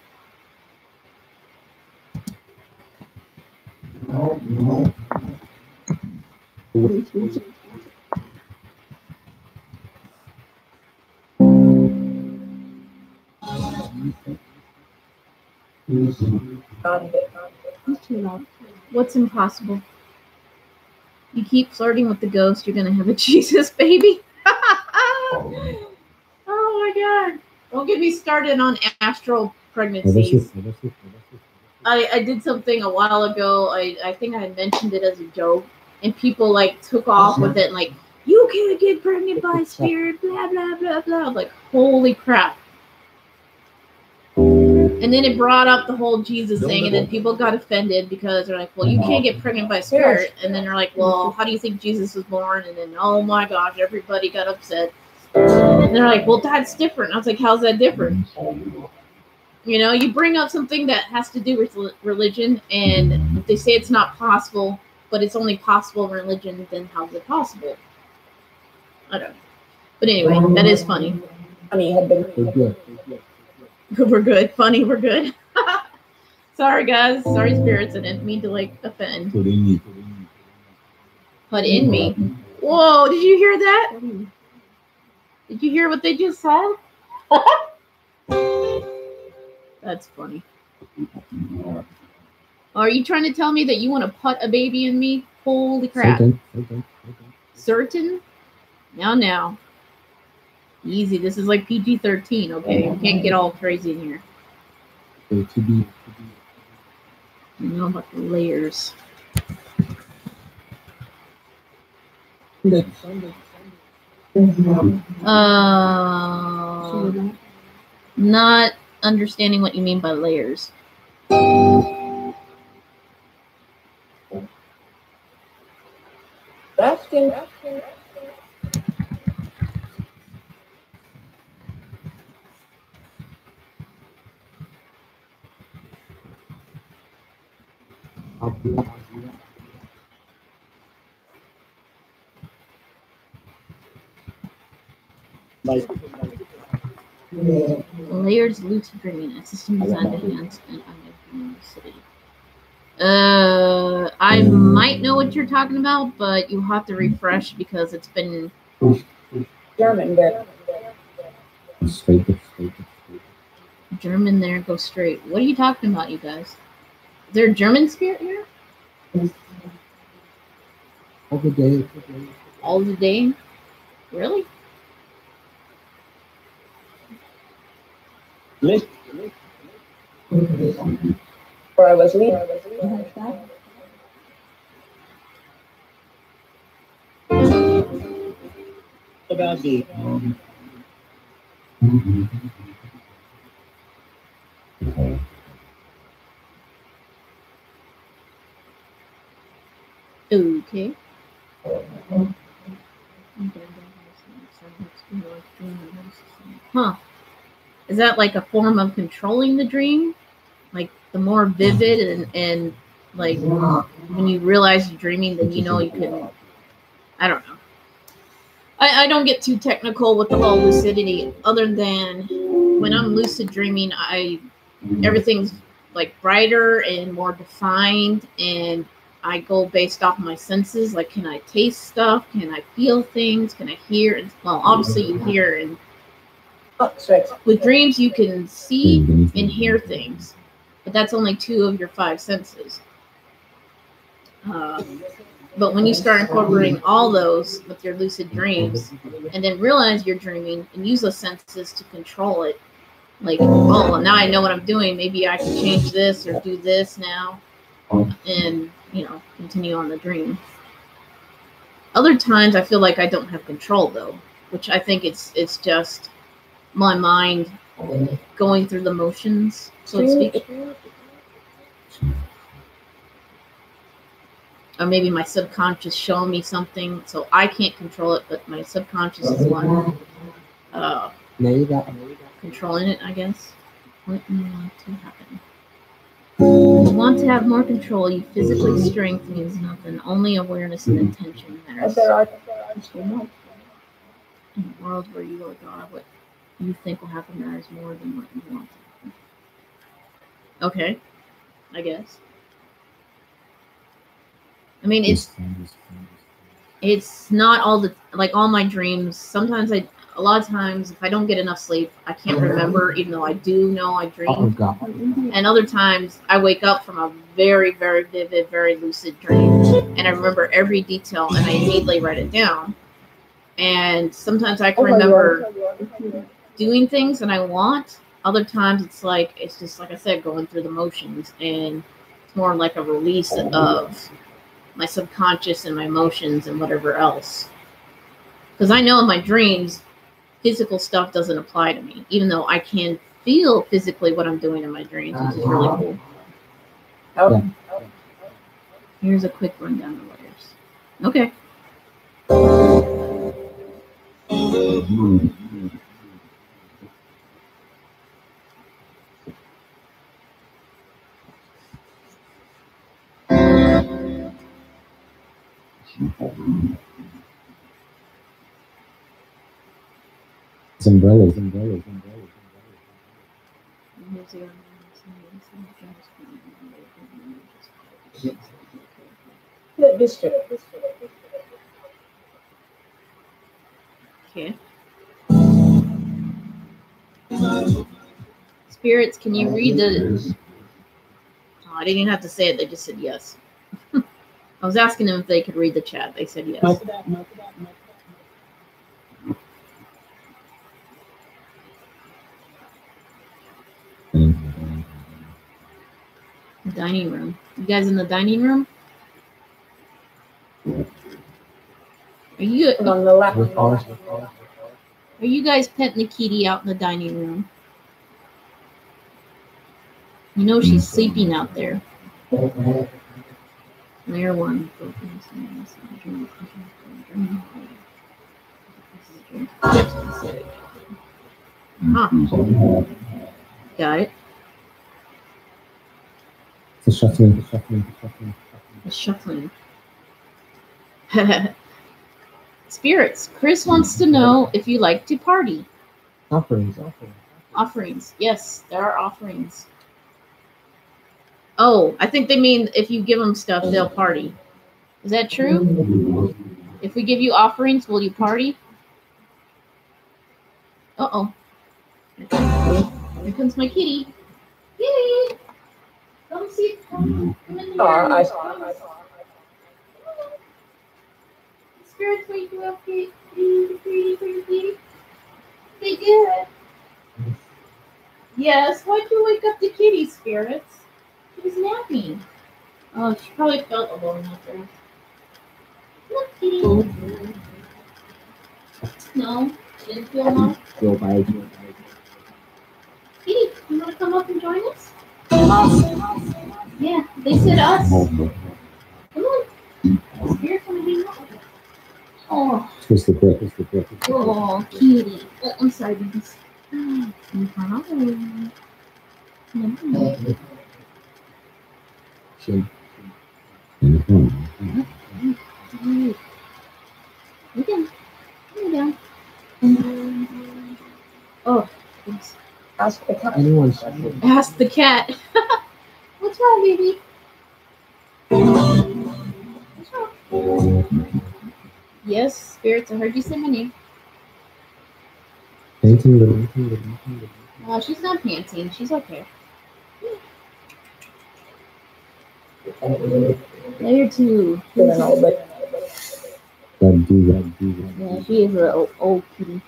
What's impossible? You keep flirting with the ghost, you're gonna have a Jesus baby. Oh my god. Don't get me started on astral pregnancies. I did something a while ago. I think I mentioned it as a joke, and people like took off with it, and, like, you can't get pregnant by a spirit, blah blah blah blah. I'm like, holy crap. And then it brought up the whole Jesus thing, and then people got offended because they're like, well, you can't get pregnant by a spirit. And then they're like, well, how do you think Jesus was born? And then, oh my gosh, everybody got upset. And they're like, well, that's different. I was like, how's that different? You know, you bring up something that has to do with religion, and if they say it's not possible, but it's only possible in religion, then how's it possible? I don't know. But anyway, that is funny. We're good. Funny, we're good. Sorry, guys. Sorry, spirits. I didn't mean to, like, offend. Put in me. Whoa, did you hear that? Did you hear what they just said? That's funny. Are you trying to tell me that you want to put a baby in me? Holy crap. Certain? Now. Easy. This is like PG-13, okay? You can't get all crazy in here. You know about the layers. Not understanding what you mean by layers. Layers lucid dreaming, a system designed to enhance and lucidity. I might know what you're talking about, but you have to refresh because it's been German there. German there, go straight. What are you talking about, you guys? Is there a German spirit here? All the day. All the day? Really? Where I was leaving. About the Okay. Huh. Is that like a form of controlling the dream? Like the more vivid and Like when you realize you're dreaming, then you know you can. I don't know. I don't get too technical with the whole lucidity, other than when I'm lucid dreaming, everything's like brighter and more defined, and I go based off my senses. Like, can I taste stuff? Can I feel things? Can I hear? Well, obviously you hear, and with dreams you can see and hear things, but that's only 2 of your 5 senses. But when you start incorporating all those with your lucid dreams, and then realize you're dreaming and use those senses to control it, like, oh, well, now I know what I'm doing. Maybe I can change this or do this now, and continue on the dream. Other times I feel like I don't have control though, which I think it's just my mind going through the motions, so to speak. Or maybe my subconscious showing me something, so I can't control it, but my subconscious is one controlling it, I guess. What do you want to happen? You want to have more control. You physically strength means nothing. Only awareness and intention matters. In a world where you are God, what you think will happen matters more than what you want to happen. Okay, I guess. I mean, it's not all my dreams. Sometimes a lot of times, if I don't get enough sleep, I can't remember, even though I do know I dream. And other times, I wake up from a very, very vivid, very lucid dream, and I remember every detail, and I immediately write it down. And sometimes I can remember doing things that I want. Other times, it's just like I said, going through the motions, and it's more like a release of my subconscious and my emotions and whatever else. Because I know in my dreams, physical stuff doesn't apply to me, even though I can feel physically what I'm doing in my dreams, which is really cool. Okay. Here's a quick rundown of letters. Okay. Umbrellas. Okay. Spirits, can you read the... Oh, I didn't even have to say it. They just said yes. I was asking them if they could read the chat. They said yes. The dining room. You guys in the dining room? Are you guys petting the kitty out in the dining room? You know she's sleeping out there. Layer 1. Huh. Got it. The shuffling. The shuffling. Spirits. Chris wants to know if you like to party. Offerings. Offerings. Yes, there are offerings. Oh, I think they mean if you give them stuff, they'll party. Is that true? If we give you offerings, will you party? Uh-oh. Here comes my kitty. Yay! Come see. Come in here. Spirits wake you up, kitty. Kitty. They did. Yes, why'd you wake up the kitty, Spirits? She was napping. Oh, she probably felt alone out there. Look, kitty. No, didn't feel alone. Kitty, you want to come up and join us? Yeah, they said us. Come on. Spirits want to hang out with us. Oh. Twist the grip. Oh, kitty. Oh, I'm sorry, babies. Chin. down. Oh, thanks. Ask the cat. Ask the cat. What's wrong, baby? What's wrong? Yes, spirits. I heard you say my name. She's not panting. She's okay. Layer 2. Yeah, she is an old kitty.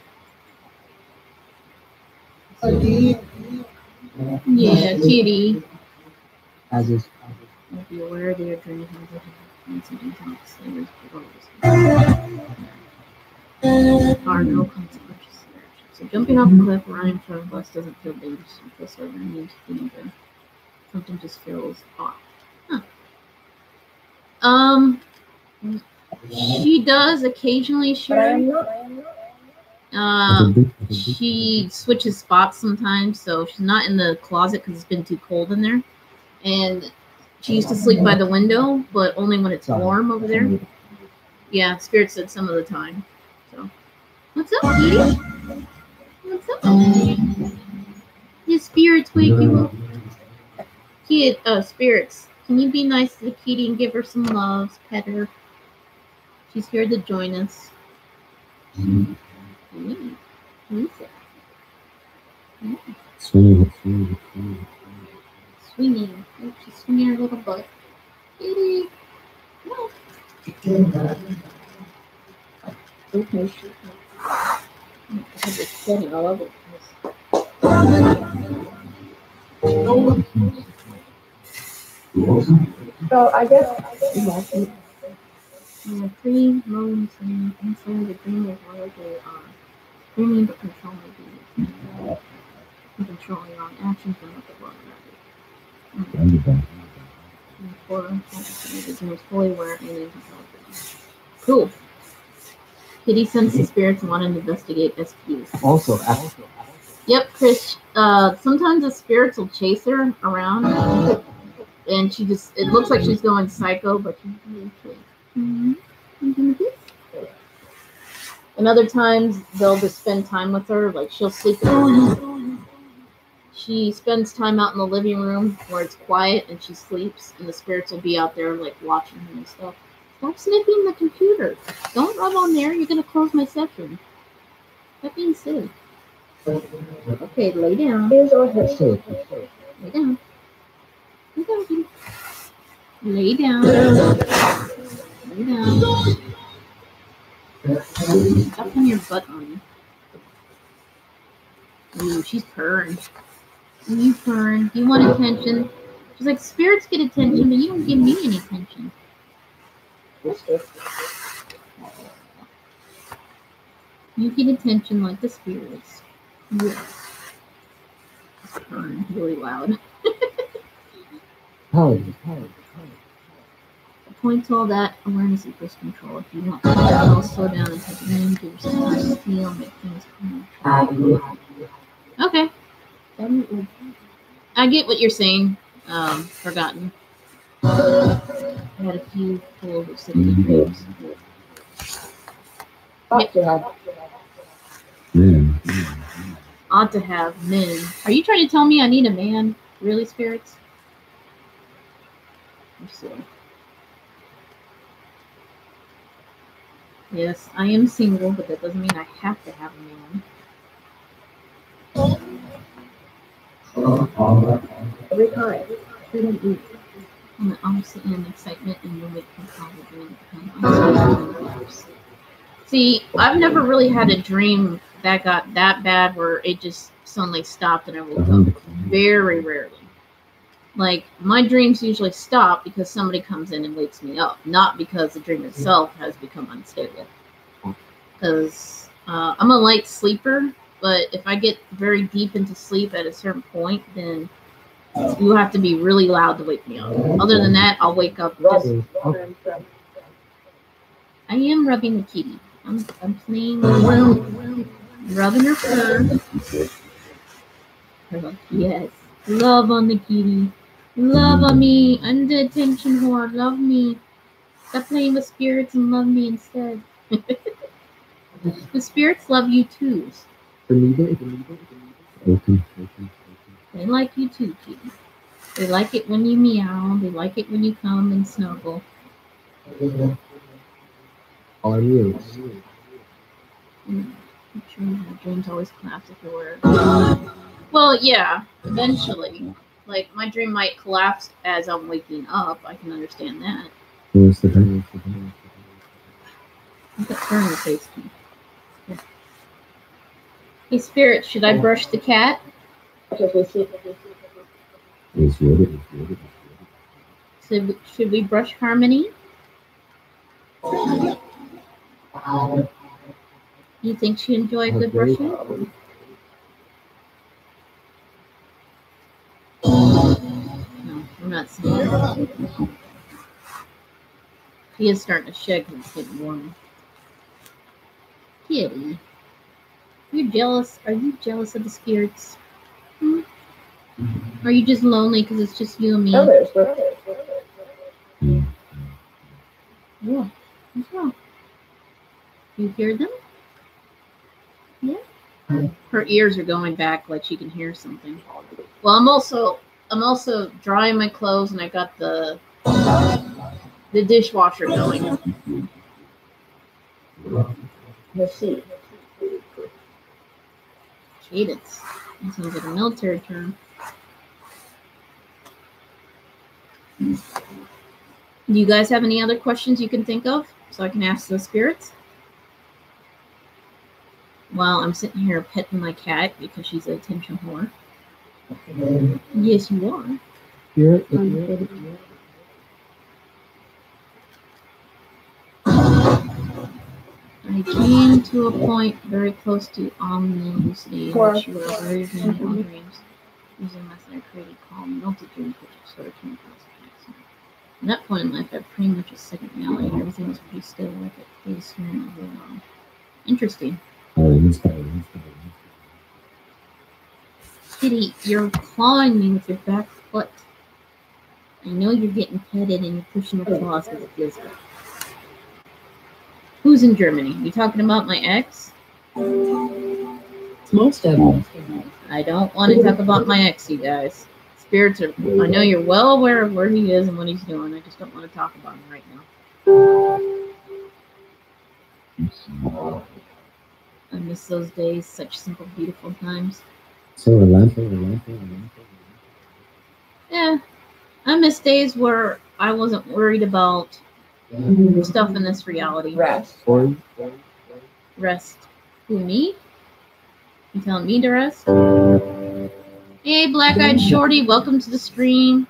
Yeah, kitty. As is. If you're aware they are trying to are no consequences. So jumping off a cliff, running from a bus doesn't feel dangerous. You feel so means something just feels off. Huh. She does occasionally share. She switches spots sometimes, so she's not in the closet because it's been too cold in there. And she used to sleep by the window, but only when it's warm over there. Yeah, Spirit said some of the time. So, what's up, Kitty? What's up? Your spirits wake you up. Kid, spirits, can you be nice to the kitty and give her some loves, pet her? She's here to join us. Who is it? Swinging. Swinging. Oh, she's swinging her little butt. Kitty. No. Okay. I have this setting all over the place. So I guess. Three moments inside the dream is where they are dreaming but controlling controlling your own actions and what the world around you. Is fully aware and in control. Cool. Kitty senses spirits and want to investigate SPs. Also. Yep, Chris. Sometimes the spirits will chase her around, and it looks like she's going psycho, but she's really sweet. And other times they'll just spend time with her, like she'll sleep in her room. She spends time out in the living room where it's quiet and she sleeps, and the spirits will be out there like watching her and stuff. Stop sniffing the computer. Don't rub on there, you're gonna close my session. That being said. Okay, lay down. Lay down. Lay down. Lay down. Stop putting your butt on me. Ooh, she's purring. You purring. You want attention? She's like, spirits get attention, but you don't give me any attention. You get attention like the spirits. Yes. She's purring really loud. Point to all that awareness equals control. If you want to slow down and take it in, give yourself time to feel, make things come. Okay. I get what you're saying. Forgotten. I had a few full of city dreams. Ought to have. Ought to have men. Are you trying to tell me I need a man? Really, spirits? I'm silly. Yes, I am single, but that doesn't mean I have to have a man. Every time. On the opposite end, excitement and movement can probably become. See, I've never really had a dream that got that bad where it just suddenly stopped and I woke up. Very rarely. Like, my dreams usually stop because somebody comes in and wakes me up, not because the dream itself has become unstable. Because I'm a light sleeper, but if I get very deep into sleep at a certain point, then you have to be really loud to wake me up. Other than that, I'll wake up. I am rubbing the kitty. I'm playing around, rubbing her fur. Yes, love on the kitty. Love on me. I'm the attention whore. Love me. Stop playing with spirits and love me instead. The spirits love you too. They like you too, Kitty. They like it when you meow. They like it when you come and snuggle. All you. I'm sure my dreams always collapse if you're aware. Well, yeah, eventually. Like, my dream might collapse as I'm waking up. I can understand that. Where's the time? Look at turn the face key. Yeah. Hey, Spirit, should I brush the cat? Should we brush Harmony? You think she enjoyed good brushing? No, we're not seeing her. She is starting to shed because it's getting warmer. Kitty, you're jealous? Are you jealous of the spirits? Hmm? Or are you just lonely because it's just you and me? No, there's Yeah. What's wrong? You hear them? Yeah. Her ears are going back like she can hear something. Well, I'm also drying my clothes and I got the dishwasher going. the seat. Cadence. That sounds like a military term. Do you guys have any other questions you can think of so I can ask the spirits? While I'm sitting here petting my cat because she's an attention whore. Yes, you are. I came to a point very close to omniscience, which you are very many all dreams. Using a method I created called melted dreams, which sort of came across the Jackson. At that point in life, I had pretty much a second reality. Everything was pretty still, like it was hearing all day long. Interesting. Kitty, you're clawing me with your back foot. I know you're getting petted and you're pushing your claws because it feels good. Who's in Germany? You talking about my ex? Most of them. I don't want to talk about my ex, you guys. Spirits are. I know you're well aware of where he is and what he's doing. I just don't want to talk about him right now. I miss those days. Such simple, beautiful times. Yeah. I miss days where I wasn't worried about stuff in this reality. Rest. Rest. Who, me? You telling me to rest? Hey, black-eyed shorty, welcome to the stream.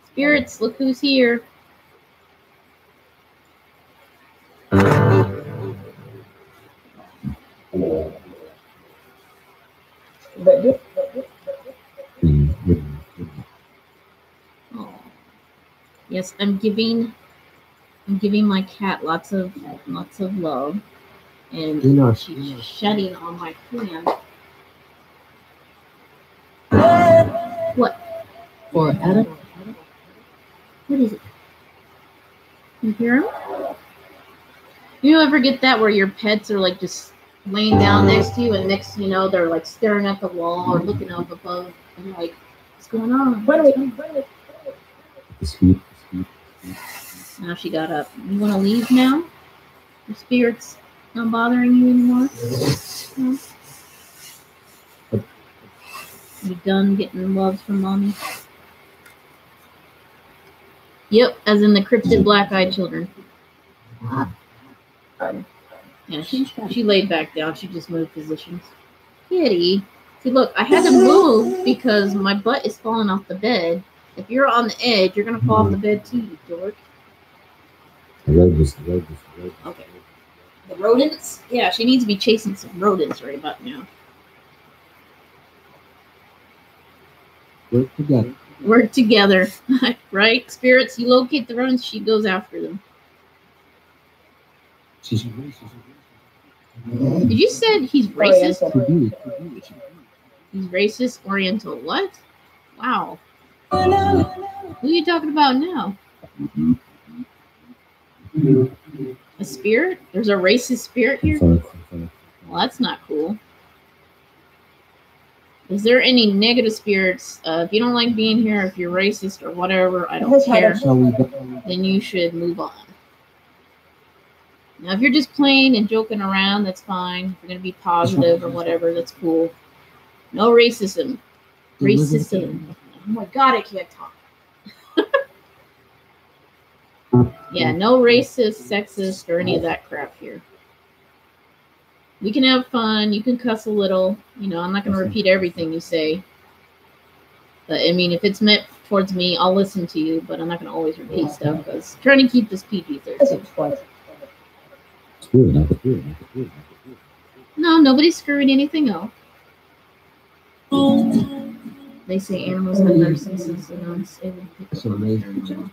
Spirits, look who's here. Oh. Yes, I'm giving my cat lots of love, and she's shedding on my hand. What? For Adam. What is it? You hear him? You ever get that where your pets are like just laying down next to you, and next you know they're like staring at the wall or looking up above, and like, what's going on? Now she got up. You want to leave now? Your spirit's not bothering you anymore? No? You done getting loves from mommy? Yep, as in the cryptid black-eyed children. Yeah, she laid back down. She just moved positions. Kitty. See, look, I had to move because my butt is falling off the bed. If you're on the edge, you're going to fall off the bed too, you dork. Okay. The rodents? Yeah, she needs to be chasing some rodents right about now. Work together. Right? Spirits, you locate the rodents, she goes after them. Did you said he's racist? He's racist, Oriental. What? Wow. Who are you talking about now? A spirit? There's a racist spirit here? Well, that's not cool. Is there any negative spirits? If you don't like being here, if you're racist or whatever, I don't care. Then you should move on. Now, if you're just playing and joking around, that's fine. If you're going to be positive or whatever, that's cool. No racism. Racism. Oh my God, I can't talk. Yeah, no racist, sexist, or any of that crap here. We can have fun. You can cuss a little. You know, I'm not going to repeat everything you say. But, I mean, if it's meant towards me, I'll listen to you. But I'm not going to always repeat stuff because I'm trying to keep this PG-13. No, nobody's screwing anything up. They say animals have better senses than us. That's amazing.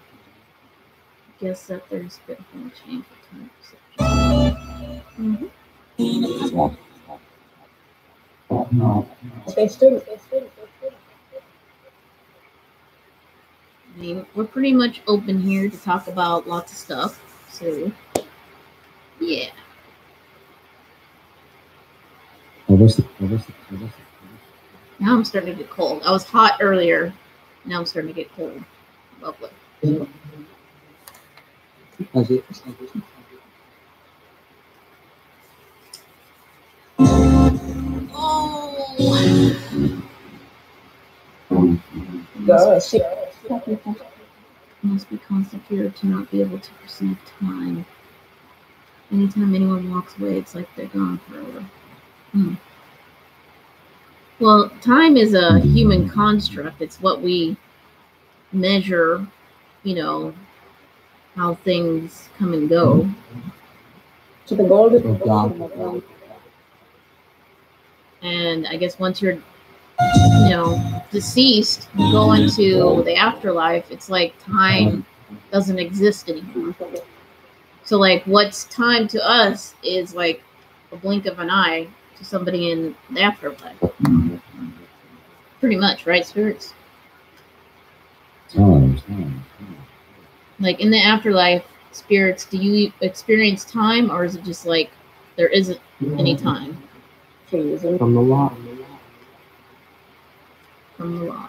Guess that there's been a change of time. I mean, we're pretty much open here to talk about lots of stuff. So, yeah. Now I'm starting to get cold. I was hot earlier. Now I'm starting to get cold. Lovely. Must be constant fear to not be able to perceive time. Anytime anyone walks away, it's like they're gone forever. Well, time is a human construct. It's what we measure, you know, how things come and go. To the golden. And I guess once you're, you know, deceased, you go into the afterlife, it's like time doesn't exist anymore. So, like, what's time to us is like a blink of an eye to somebody in the afterlife. Pretty much, right, spirits? Like, in the afterlife, spirits, do you experience time, or is it just like there isn't any time? From the law. From the law.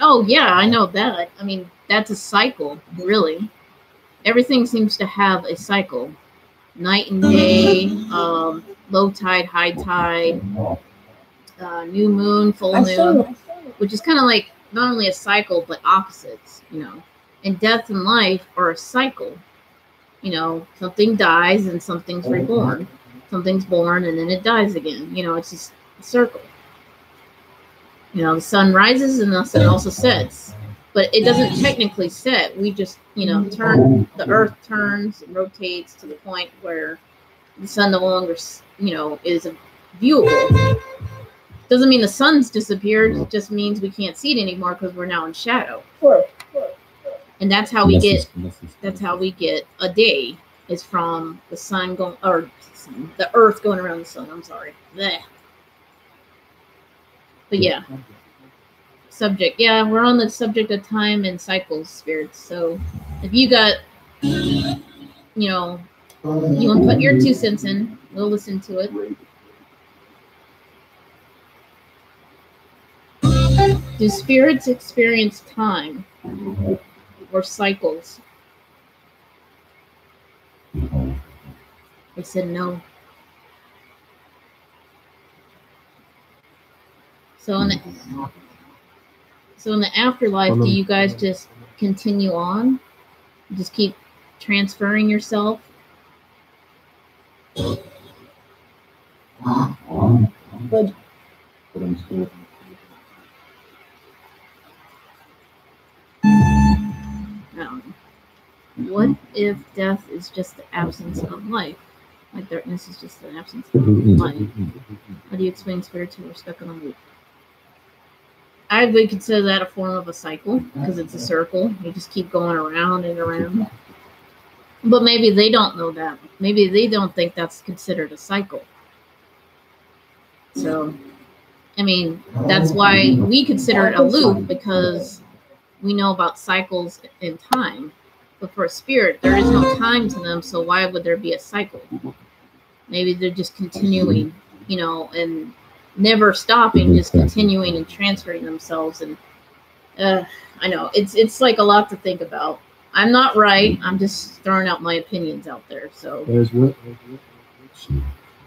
Oh, yeah, I know that. I mean, that's a cycle, really. Everything seems to have a cycle. Night and day, low tide, high tide, new moon, full moon, which is kind of like not only a cycle, but opposites, you know. And death and life are a cycle. You know, something dies and something's reborn. Something's born and then it dies again. You know, it's just a circle. You know, the sun rises and the sun also sets. But it doesn't technically set. We just, you know, the earth turns and rotates to the point where the sun no longer, you know, is viewable. Doesn't mean the sun's disappeared. It just means we can't see it anymore because we're now in shadow. And that's how we get a day, is from the sun going, or the earth going around the sun. I'm sorry. Blech. But yeah. Subject. Yeah, we're on the subject of time and cycles, spirits. So if you got, you know, you want to put your 2 cents in, we'll listen to it. Do spirits experience time or cycles? They said no. So in the afterlife, do you guys just continue on? Just keep transferring yourself? Good. What if death is just the absence of life? Like darkness is just the absence of life. How do you explain spirits who are stuck on a loop? I would consider that a form of a cycle because it's a circle. You just keep going around and around. But maybe they don't know that. Maybe they don't think that's considered a cycle. So I mean, that's why we consider it a loop, because we know about cycles in time. But for a spirit, there is no time to them, so why would there be a cycle? Maybe they're just continuing, you know, and never stopping, just continuing and transferring themselves. And I know it's like a lot to think about. I'm not right. I'm just throwing out my opinions out there. So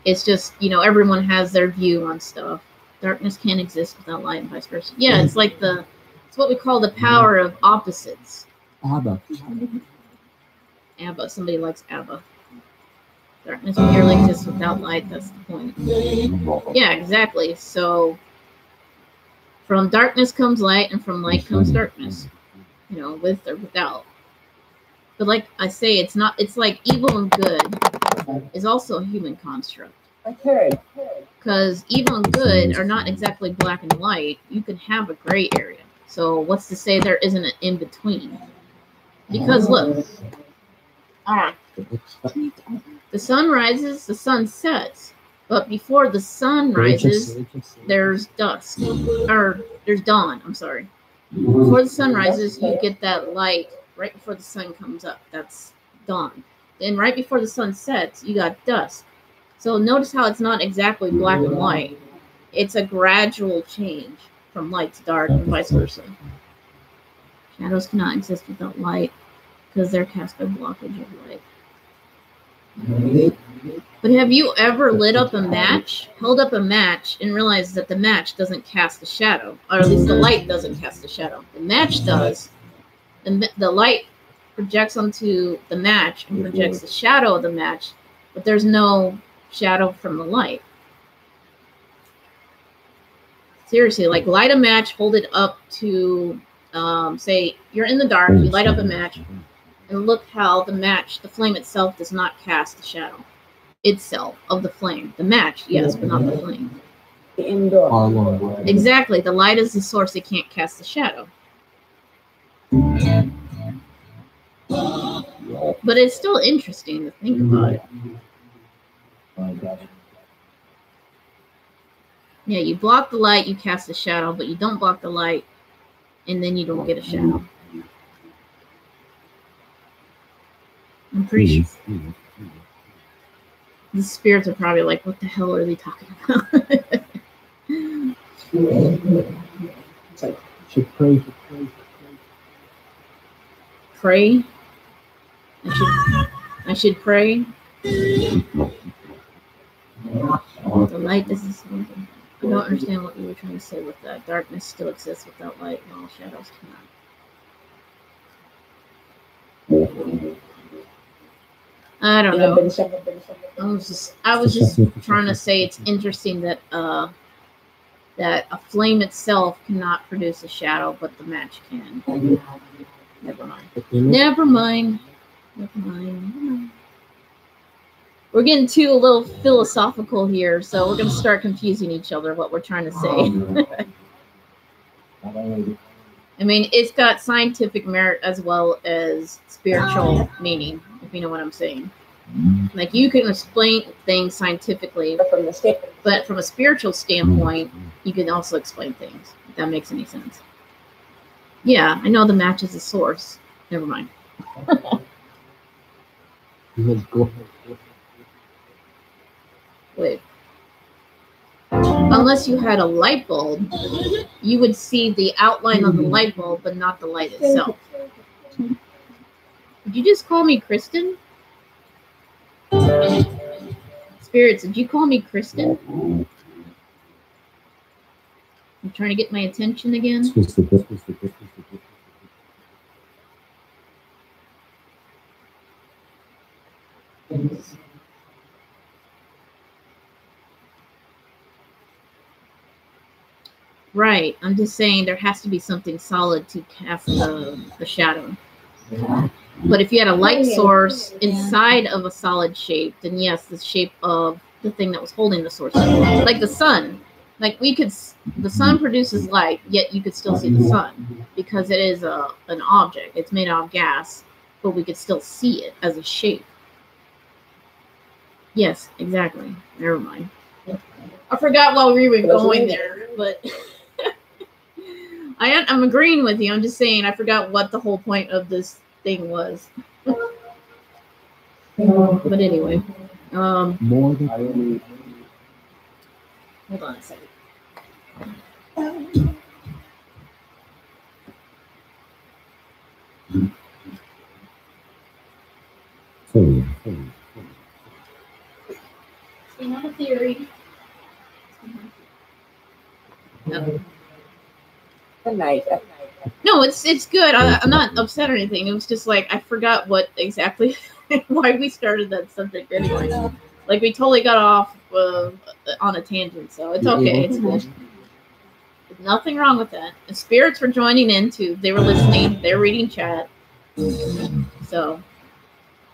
it's just, you know, everyone has their view on stuff. Darkness can't exist without light, and vice versa. Yeah, it's like it's what we call the power of opposites. ABBA. ABBA. Somebody likes ABBA. Darkness merely exists without light. That's the point. Yeah, exactly. So from darkness comes light, and from light comes darkness. You know, with or without. But like I say, it's not. It's like evil and good is also a human construct. Because evil and good are not exactly black and white. You can have a gray area. So what's to say there isn't an in between? Because look, the sun rises, the sun sets, but before the sun rises, there's dusk, or there's dawn. I'm sorry. Before the sun rises, you get that light right before the sun comes up. That's dawn. Then right before the sun sets, you got dusk. So notice how it's not exactly black and white. It's a gradual change from light to dark and vice versa. Shadows cannot exist without light because they're cast by blockage of light. But have you ever lit up a match, held up a match, and realized that the match doesn't cast a shadow? Or at least the light doesn't cast a shadow. The match does. The light projects onto the match and projects the shadow of the match, but there's no shadow from the light. Seriously, like light a match, hold it up to, say you're in the dark, you light up a match, and look how the match, the flame itself, does not cast the shadow itself of the flame. The match, yes, but not the flame. Exactly. The light is the source. It can't cast the shadow. But it's still interesting to think about it. Yeah, you block the light, you cast the shadow, but you don't block the light, and then you don't get a shadow. I'm pretty sure. The spirits are probably like, what the hell are they talking about? It's like, should pray. Pray? I should pray? The light is something. I don't understand what you were trying to say with that. Darkness still exists without light, and all shadows cannot. I don't know. I was just trying to say it's interesting that that a flame itself cannot produce a shadow, but the match can. Never mind. Never mind. Never mind. We're getting too a little philosophical here, so we're going to start confusing each other what we're trying to say. I mean, it's got scientific merit as well as spiritual meaning, if you know what I'm saying. Like, you can explain things scientifically, but from a spiritual standpoint, you can also explain things, if that makes any sense. Yeah, I know the match is a source. Never mind. Wait. Unless you had a light bulb, you would see the outline of the light bulb, but not the light itself. Did you just call me Kristen? Spirits, did you call me Kristen? You trying to get my attention again? Right. I'm just saying there has to be something solid to cast the shadow. But if you had a light source inside of a solid shape, then yes, the shape of the thing that was holding the source. Like the sun. Like the sun produces light, yet you could still see the sun because it is an object. It's made out of gas, but we could still see it as a shape. Yes, exactly. Never mind. I forgot while we were going there, but I'm agreeing with you. I'm just saying I forgot what the whole point of this thing was. But anyway, More than hold on a second. It's not a theory. No. Good night. No, it's good. I'm not upset or anything. It was just like I forgot what exactly why we started that subject anyway. Like we totally got off on a tangent, so it's okay. It's good. There's nothing wrong with that. The spirits were joining in too. They were listening. They were reading chat. So,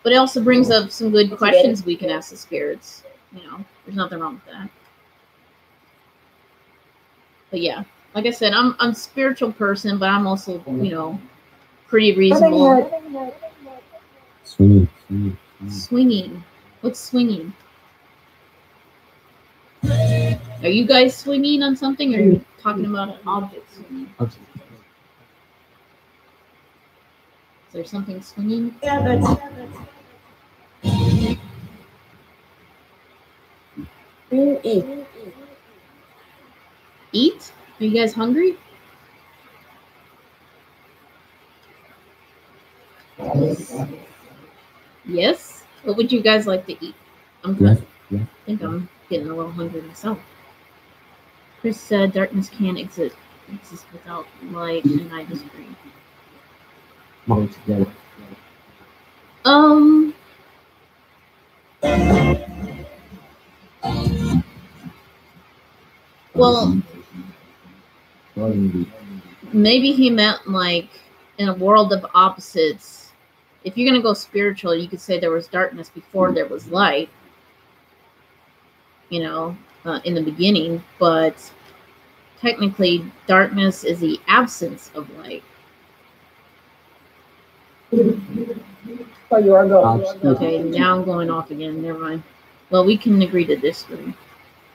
but it also brings up some good questions we can ask the spirits. You know, there's nothing wrong with that. But yeah. Like I said, I'm a spiritual person, but I'm also, you know, pretty reasonable. Swinging. Swinging. What's swinging? Are you guys swinging on something, or are you talking about an object swinging? Is there something swinging? Yeah, eat. Eat? Are you guys hungry? Yes? What would you guys like to eat? I'm good. Yeah. I think I'm getting a little hungry myself. Chris said darkness can't exist without light, and I disagree. more together. Well, maybe he meant like in a world of opposites. If you're going to go spiritual, you could say there was darkness before there was light, you know, in the beginning, but technically darkness is the absence of light. So you are going. Okay, now I'm going off again. Never mind. Well, we can agree to disagree.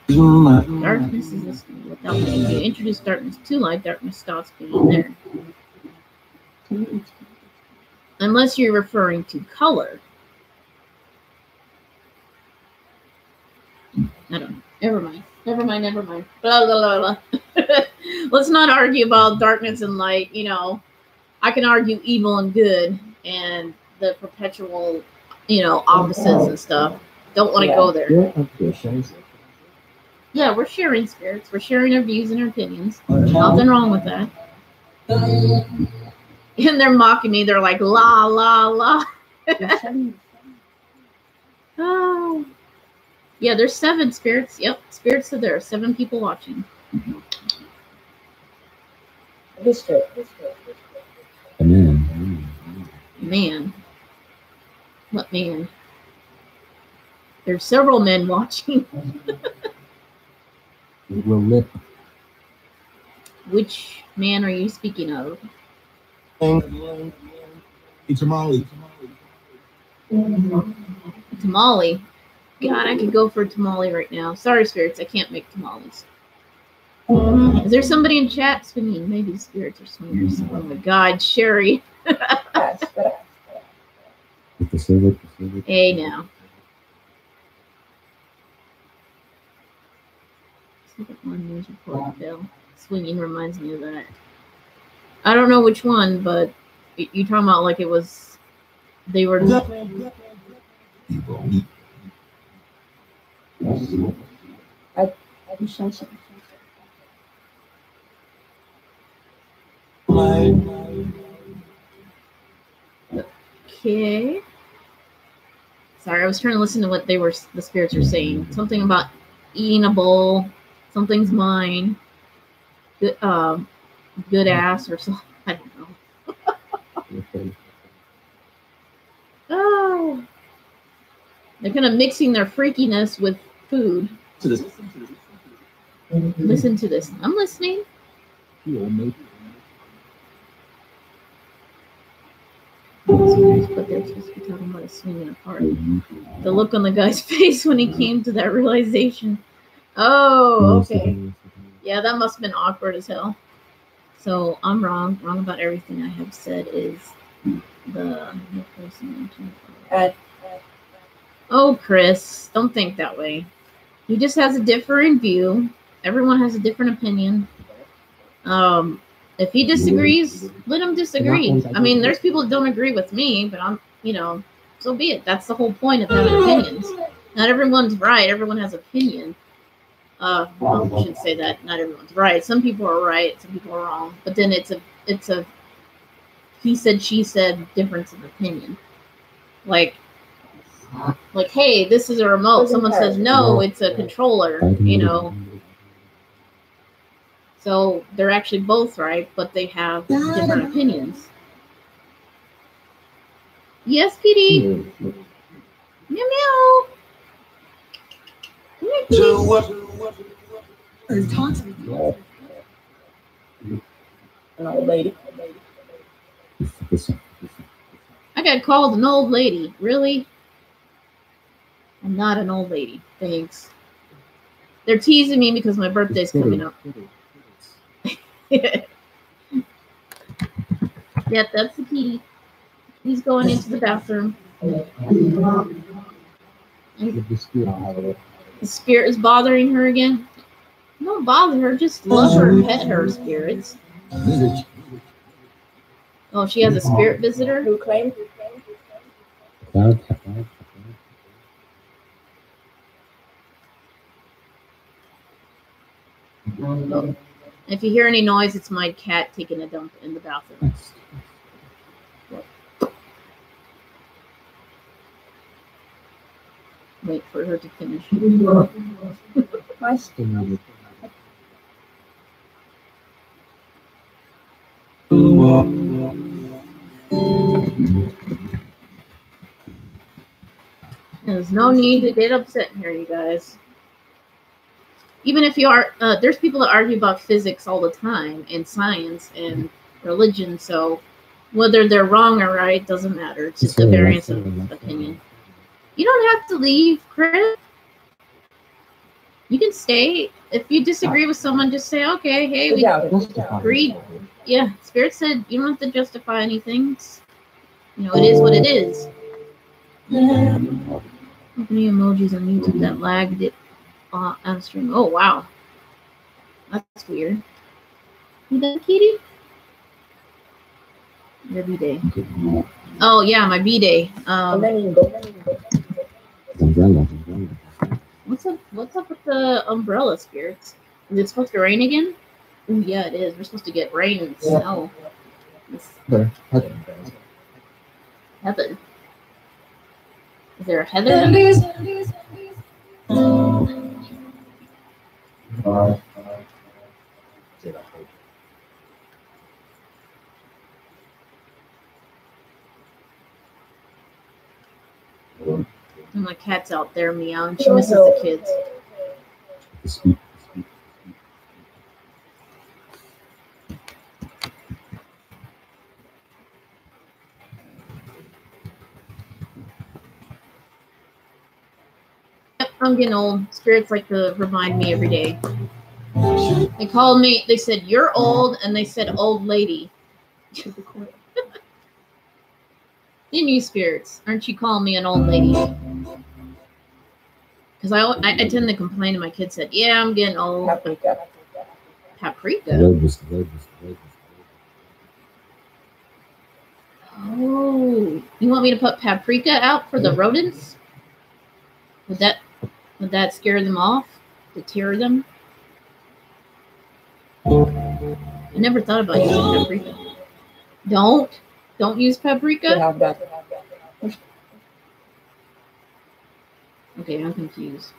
Darkness is this without light. If you introduce darkness to light, darkness stops being there. Unless you're referring to color. I don't know. Never mind. Blah, blah, blah, blah. Let's not argue about darkness and light. You know, I can argue evil and good and the perpetual, you know, opposites and stuff. Don't want to go there. Yeah, we're sharing spirits. We're sharing our views and our opinions. Nothing wrong with that. And they're mocking me. They're like, la, la, la. Oh. Yeah, there's 7 spirits. Yep, spirits are there. 7 people watching. Man. What man? There's several men watching. Will lip. Which man are you speaking of? Tamale. Tamale. God, I could go for a tamale right now. Sorry, spirits, I can't make tamales. Is there somebody in chat swinging? Maybe the spirits are swingers. Oh my God, Sherry. Hey now. One news report, Bill. Swinging reminds me of that. I don't know which one, but you talking about like it was. They were. Okay. Sorry, I was trying to listen to what the spirits were saying. Something about eating a bowl. Something's mine. Good, good ass or something. I don't know. Oh. They're kind of mixing their freakiness with food. Listen to this. I'm listening. But they're supposed to be talking about a swinging apart. The look on the guy's face when he came to that realization. Oh, okay. Yeah, that must have been awkward as hell. So I'm wrong. Wrong about everything I have said is the person. Oh, Chris, don't think that way. He just has a different view. Everyone has a different opinion. If he disagrees, let him disagree. I mean, there's people that don't agree with me, but I'm, so be it. That's the whole point of having opinions. Not everyone's right. Everyone has opinion. Well, I should say that not everyone's right. Some people are right. Some people are wrong. But then it's a he said, she said difference of opinion. Like, hey, this is a remote. Someone says, no, it's a controller, So they're actually both right, but they have different opinions. Yes, Petey. Meow meow. An old lady. I got called an old lady. Really? I'm not an old lady. Thanks. They're teasing me because my birthday's coming up. Yeah, that's the Petey. He's going into the bathroom. The spirit is bothering her again. Don't bother her. Just love her, pet her, spirits. Oh, she has a spirit visitor? Who claims? Oh. If you hear any noise, it's my cat taking a dump in the bathroom. Wait for her to finish. There's no need to get upset here, you guys. Even if you are, there's people that argue about physics all the time, and science, and religion, so whether they're wrong or right doesn't matter. It's just a variance of opinion. You don't have to leave, Chris. You can stay. If you disagree with someone, just say, okay, hey, we agreed. Yeah, Spirit said you don't have to justify anything. It is what it is. How many emojis on YouTube that lagged it on stream? Oh, wow. That's weird. You done, Kitty? Your B-Day. Oh, yeah, my B-Day. What's up with the umbrella, Spirits? Is it supposed to rain again? Ooh, yeah, it is. We're supposed to get rain and snow. Heather. Is there a Heather in there? And my cat's out there meowing. She misses the kids. Yep, I'm getting old. Spirits like to remind me every day. They called me, they said, you're old, and they said, old lady. In you, Spirits, aren't you calling me an old lady? Because I tend to complain, and my kid said, yeah, I'm getting old. Paprika? Oh, you want me to put paprika out for the rodents? Would that scare them off? Deter them? I never thought about using paprika. Don't use paprika? Okay, I'm confused.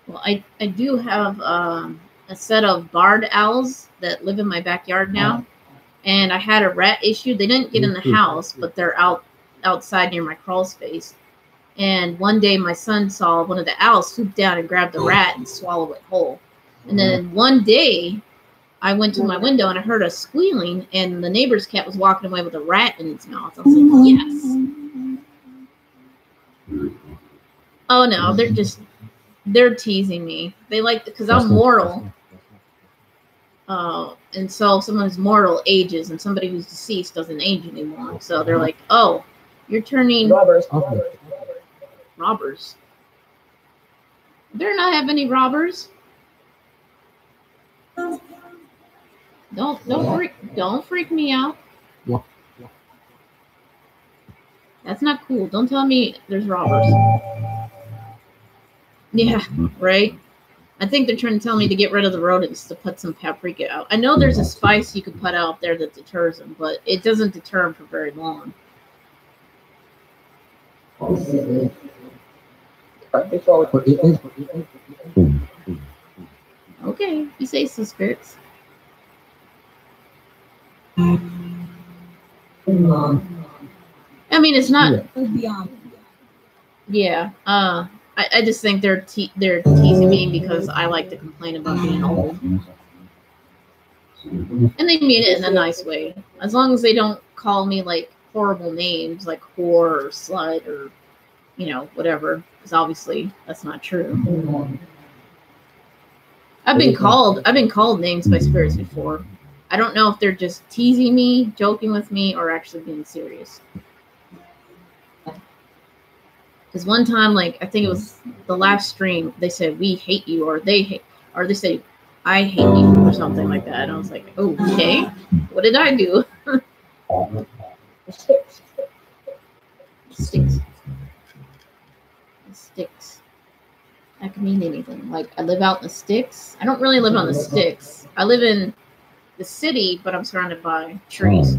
Well, I do have a set of barred owls that live in my backyard now. And I had a rat issue. They didn't get in the house, but they're outside near my crawl space. And one day my son saw one of the owls swoop down and grab the rat and swallow it whole. And then one day I went to my window and I heard a squealing, and the neighbor's cat was walking away with a rat in its mouth. I was like, yes. Oh no, they're teasing me. They like, because I'm mortal. And so someone who's mortal ages, and somebody who's deceased doesn't age anymore. So they're like, oh, you're turning Robbers. robbers. They're not have any robbers. Don't freak me out. What? That's not cool. Don't tell me there's robbers. Yeah, right. I think they're trying to tell me to get rid of the rodents to put some paprika out. I know there's a spice you could put out there that deters them, but it doesn't deter them for very long. Okay, you say so, spirits. I mean, it's not. Yeah. I just think they're teasing me because I like to complain about being old, and they mean it in a nice way. As long as they don't call me like horrible names like whore or slut or whatever, because obviously that's not true. I've been called names by spirits before. I don't know if they're just teasing me, joking with me, or actually being serious. Because one time, like, I think it was the last stream, they said, we hate you, or they say, I hate you, or something like that. And I was like, okay, what did I do? Sticks. Sticks. That can mean anything. Like, I live out in the sticks. I don't really live on the sticks. I live in the city, but I'm surrounded by trees.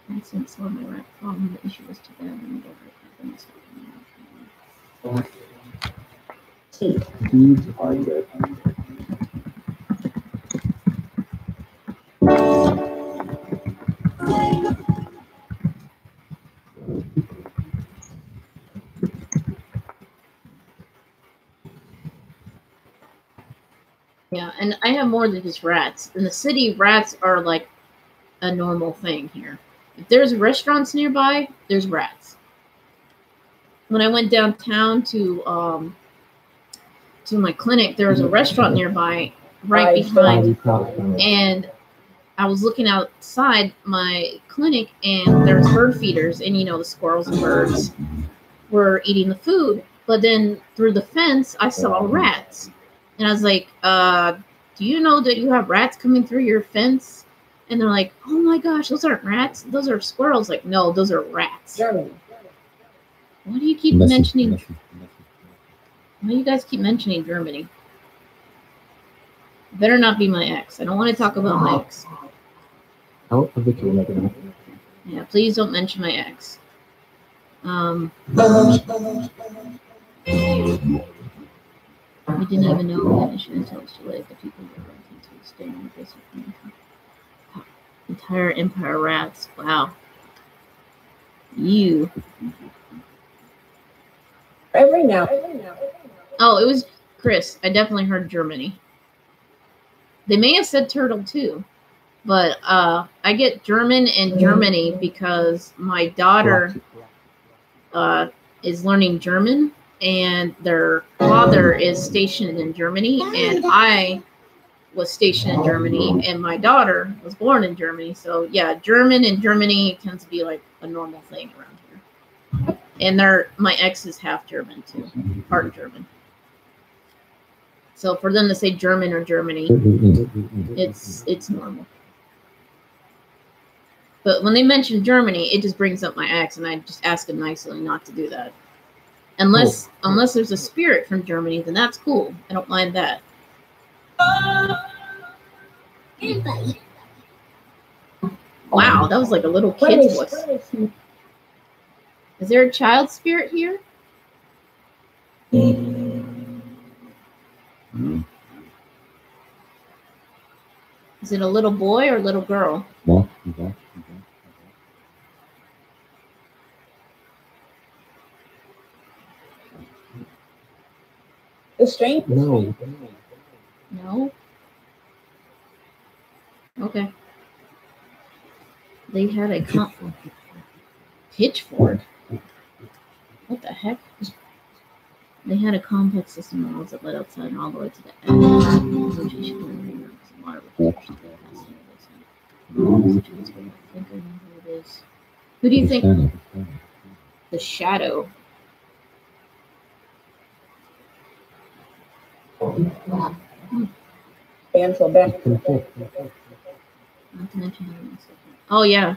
I sent some of my rat problem. The issue was too bad. These are good. Yeah, and I have more than just rats. In the city, rats are like a normal thing here. If there's restaurants nearby, there's rats. When I went downtown to my clinic, there was a restaurant nearby right behind, and I was looking outside my clinic, and there's bird feeders, and the squirrels and birds were eating the food. But then through the fence, I saw rats. And I was like, do you know that you have rats coming through your fence? And they're like, oh my gosh, those aren't rats. Those are squirrels. Like, no, those are rats. Germany. Why do you keep mentioning? Why do you guys keep mentioning Germany? Better not be my ex. I don't want to talk about my ex. Yeah, please don't mention my ex. We didn't even know that insurance helps to like the people who are renting to stay on the base of entire empire rats. Wow. You. Every now. Oh, it was Chris. I definitely heard Germany. They may have said turtle too, but I get German and Germany because my daughter is learning German, and their father is stationed in Germany, and I was stationed in Germany, and my daughter was born in Germany. So yeah, German and Germany tends to be like a normal thing around here. And my ex is half German too, part German. So for them to say German or Germany, it's normal. But when they mention Germany, it just brings up my ex, and I just ask them nicely not to do that. Unless there's a spirit from Germany, then that's cool. I don't mind that. Wow, that was like a little kid's voice. Is there a child spirit here? Is it a little boy or a little girl? The strange. No. No. Okay. They had a pitchfork. What the heck? They had a complex system of walls that led outside and all the way to the edge. Who do you think? The shadow. Ansel back. Not to mention. Oh yeah.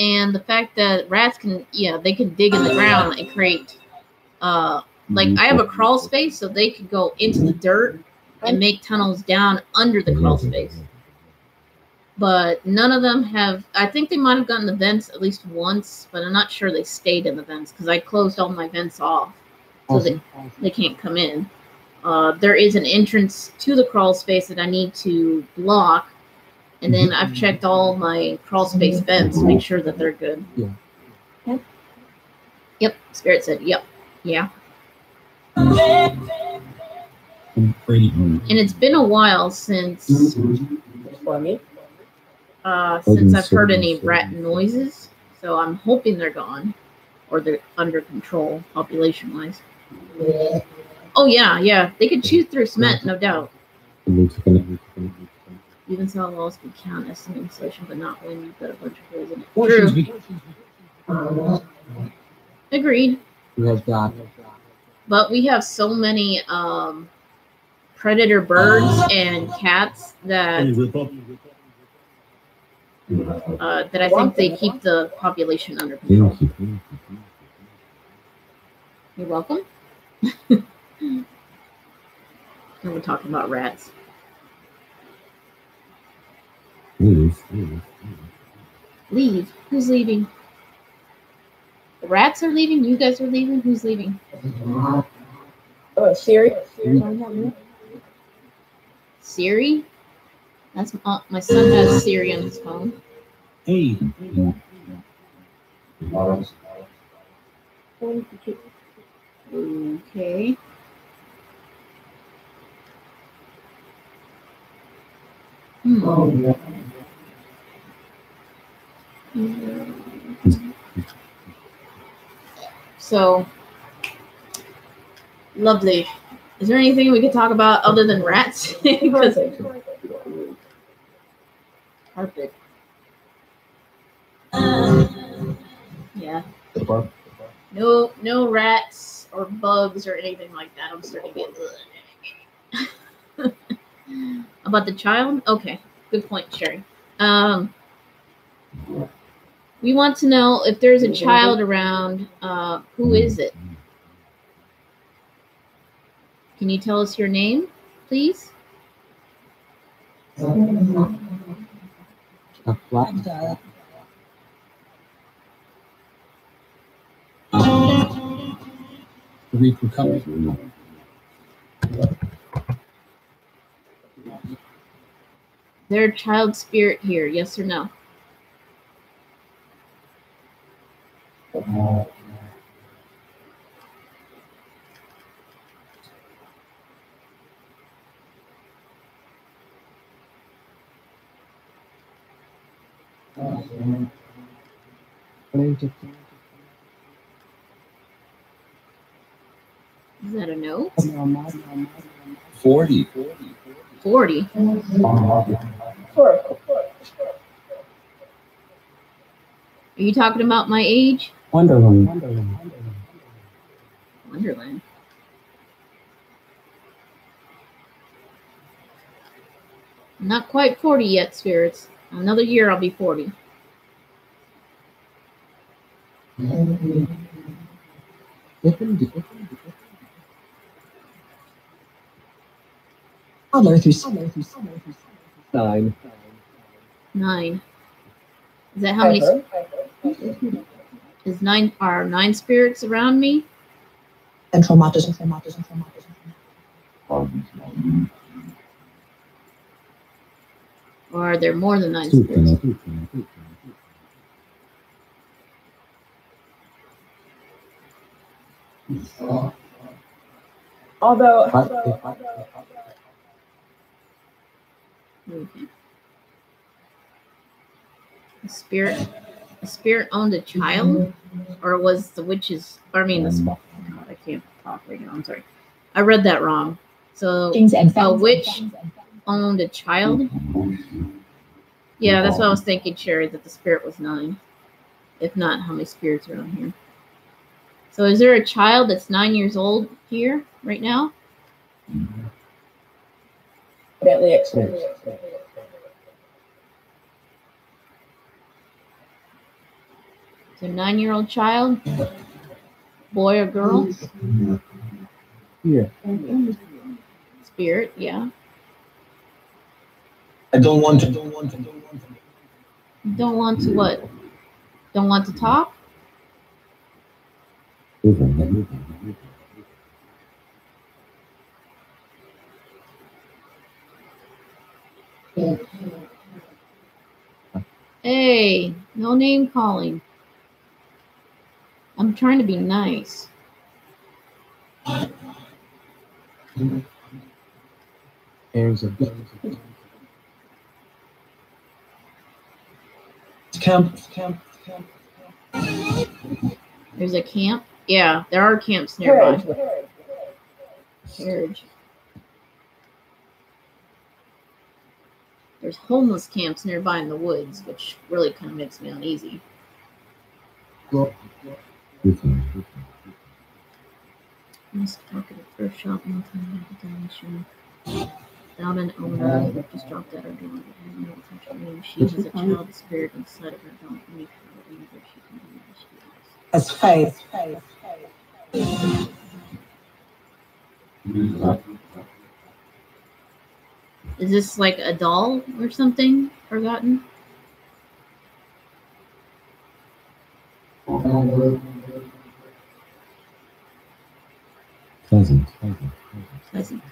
And the fact that rats can, they can dig in the ground and create, like I have a crawl space, so they could go into the dirt and make tunnels down under the crawl space. But none of them have. I think they might have gotten the vents at least once, but I'm not sure they stayed in the vents because I closed all my vents off, so they can't come in. There is an entrance to the crawl space that I need to block, and then I've checked all my crawl space vents to make sure that they're good. Yeah. Yep. Spirit said, yep. Yeah. And And it's been a while since For me. I've heard any rat noises, so I'm hoping they're gone, or they're under control population-wise. Yeah. Oh yeah, they could chew through cement, no doubt. Even so, walls can count as some insulation, but not when you've got a bunch of holes in it. True. Agreed. But we have so many predator birds and cats that I think they keep the population under control. You're welcome. And we're talking about rats. Leave. Who's leaving? The rats are leaving? You guys are leaving? Who's leaving? Siri. Siri? That's my son has Siri on his phone. Hey. Okay. So, lovely. Is there anything we could talk about other than rats? Carpet. Yeah. No rats or bugs or anything like that. I'm starting to get about the child? Okay. Good point, Sherry. We want to know if there's a child around, who is it? Can you tell us your name, please? There a child spirit here, yes or no? Is that a no? 40. 40. Sure. Are you talking about my age? Wonderland. Wonderland. Not quite 40 yet, spirits. Another year I'll be 40. Toddler through 9. 9. Is that how many? Is 9? Are 9 spirits around me? Central Matters. Or are there more than 9 spirits? Although, Okay. A spirit owned a child, or was the witch's? Or I mean, God, I can't talk right now. I'm sorry, I read that wrong. So a witch owned a child. Yeah, that's what I was thinking, Sherry. That the spirit was 9. If not, how many spirits are on here? So is there a child that's 9 years old here right now? definitely experience. Is it a 9-year-old child? Boy or girl? Yeah. Spirit, yeah. I don't want to. Don't want to what? Don't want to talk? Hey, no name calling. I'm trying to be nice. There's a Camp. There's a camp? Yeah, there are camps nearby. Carriage. There's homeless camps nearby in the woods, which really kind of makes me uneasy. well, Must talk at a thrift shop one time at the donation. Without an owner, just dropped at her door. I have no attention to me. She has a child spirit inside of her. Don't leave her. Whatever she can do what she does. As faith. Is this like a doll or something forgotten? pleasant. Pleasant.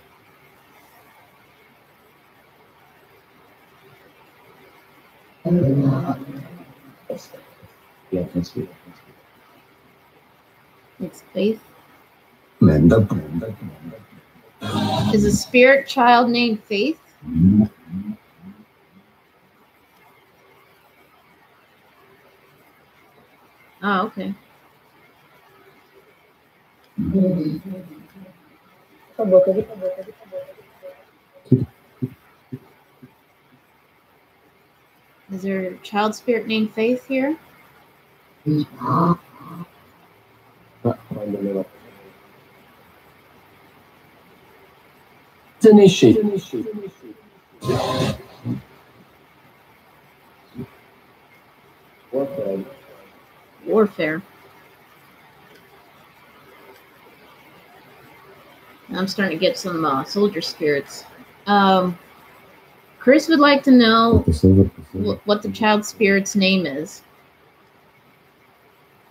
Yeah, that's good. It's faith. Menda. Is a spirit child named Faith? Oh, okay. Is there a child spirit named Faith here? Initiate. Warfare. I'm starting to get some soldier spirits. Chris would like to know what the child spirit's name is.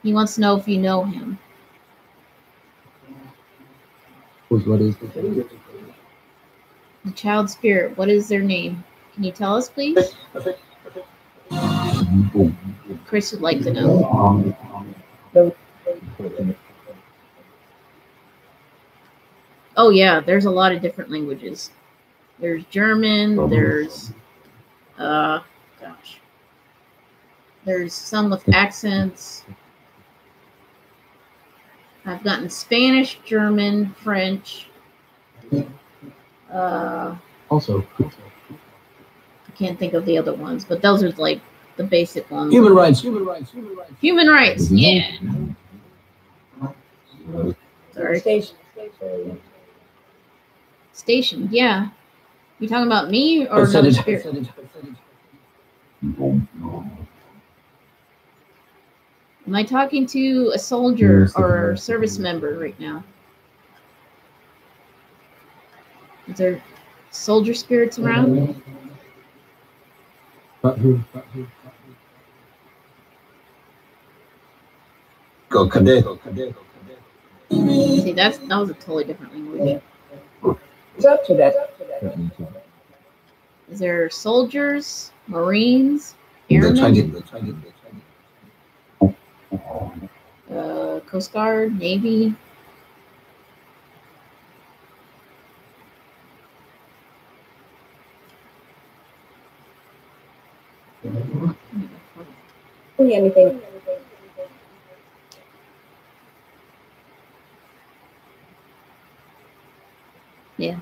He wants to know if you know him. What is The child spirit, what is their name? Can you tell us, please? Chris would like to know. Oh, yeah, there's a lot of different languages. There's German, there's, there's some with accents. I've gotten Spanish, German, French. also I can't think of the other ones, but those are like the basic ones. Human rights. Human rights, yeah. Sorry. Station, yeah. You talking about me or another spirit? Am I talking to a soldier or a service member right now? Is there soldier spirits around? but who? Go cadet. See, that was a totally different language. It's up to that. Is there soldiers, Marines, They're airmen, trying. Coast Guard, Navy? see anything. Yeah.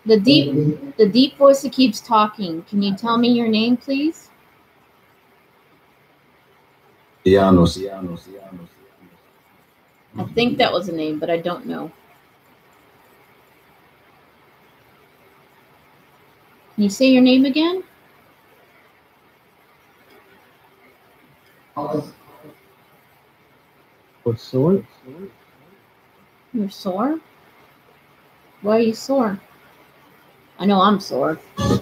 The deep voice that keeps talking. Can you tell me your name, please? Janus. I think that was a name, but I don't know. Can you say your name again? What's sore? You're sore? Why are you sore? I know I'm sore. I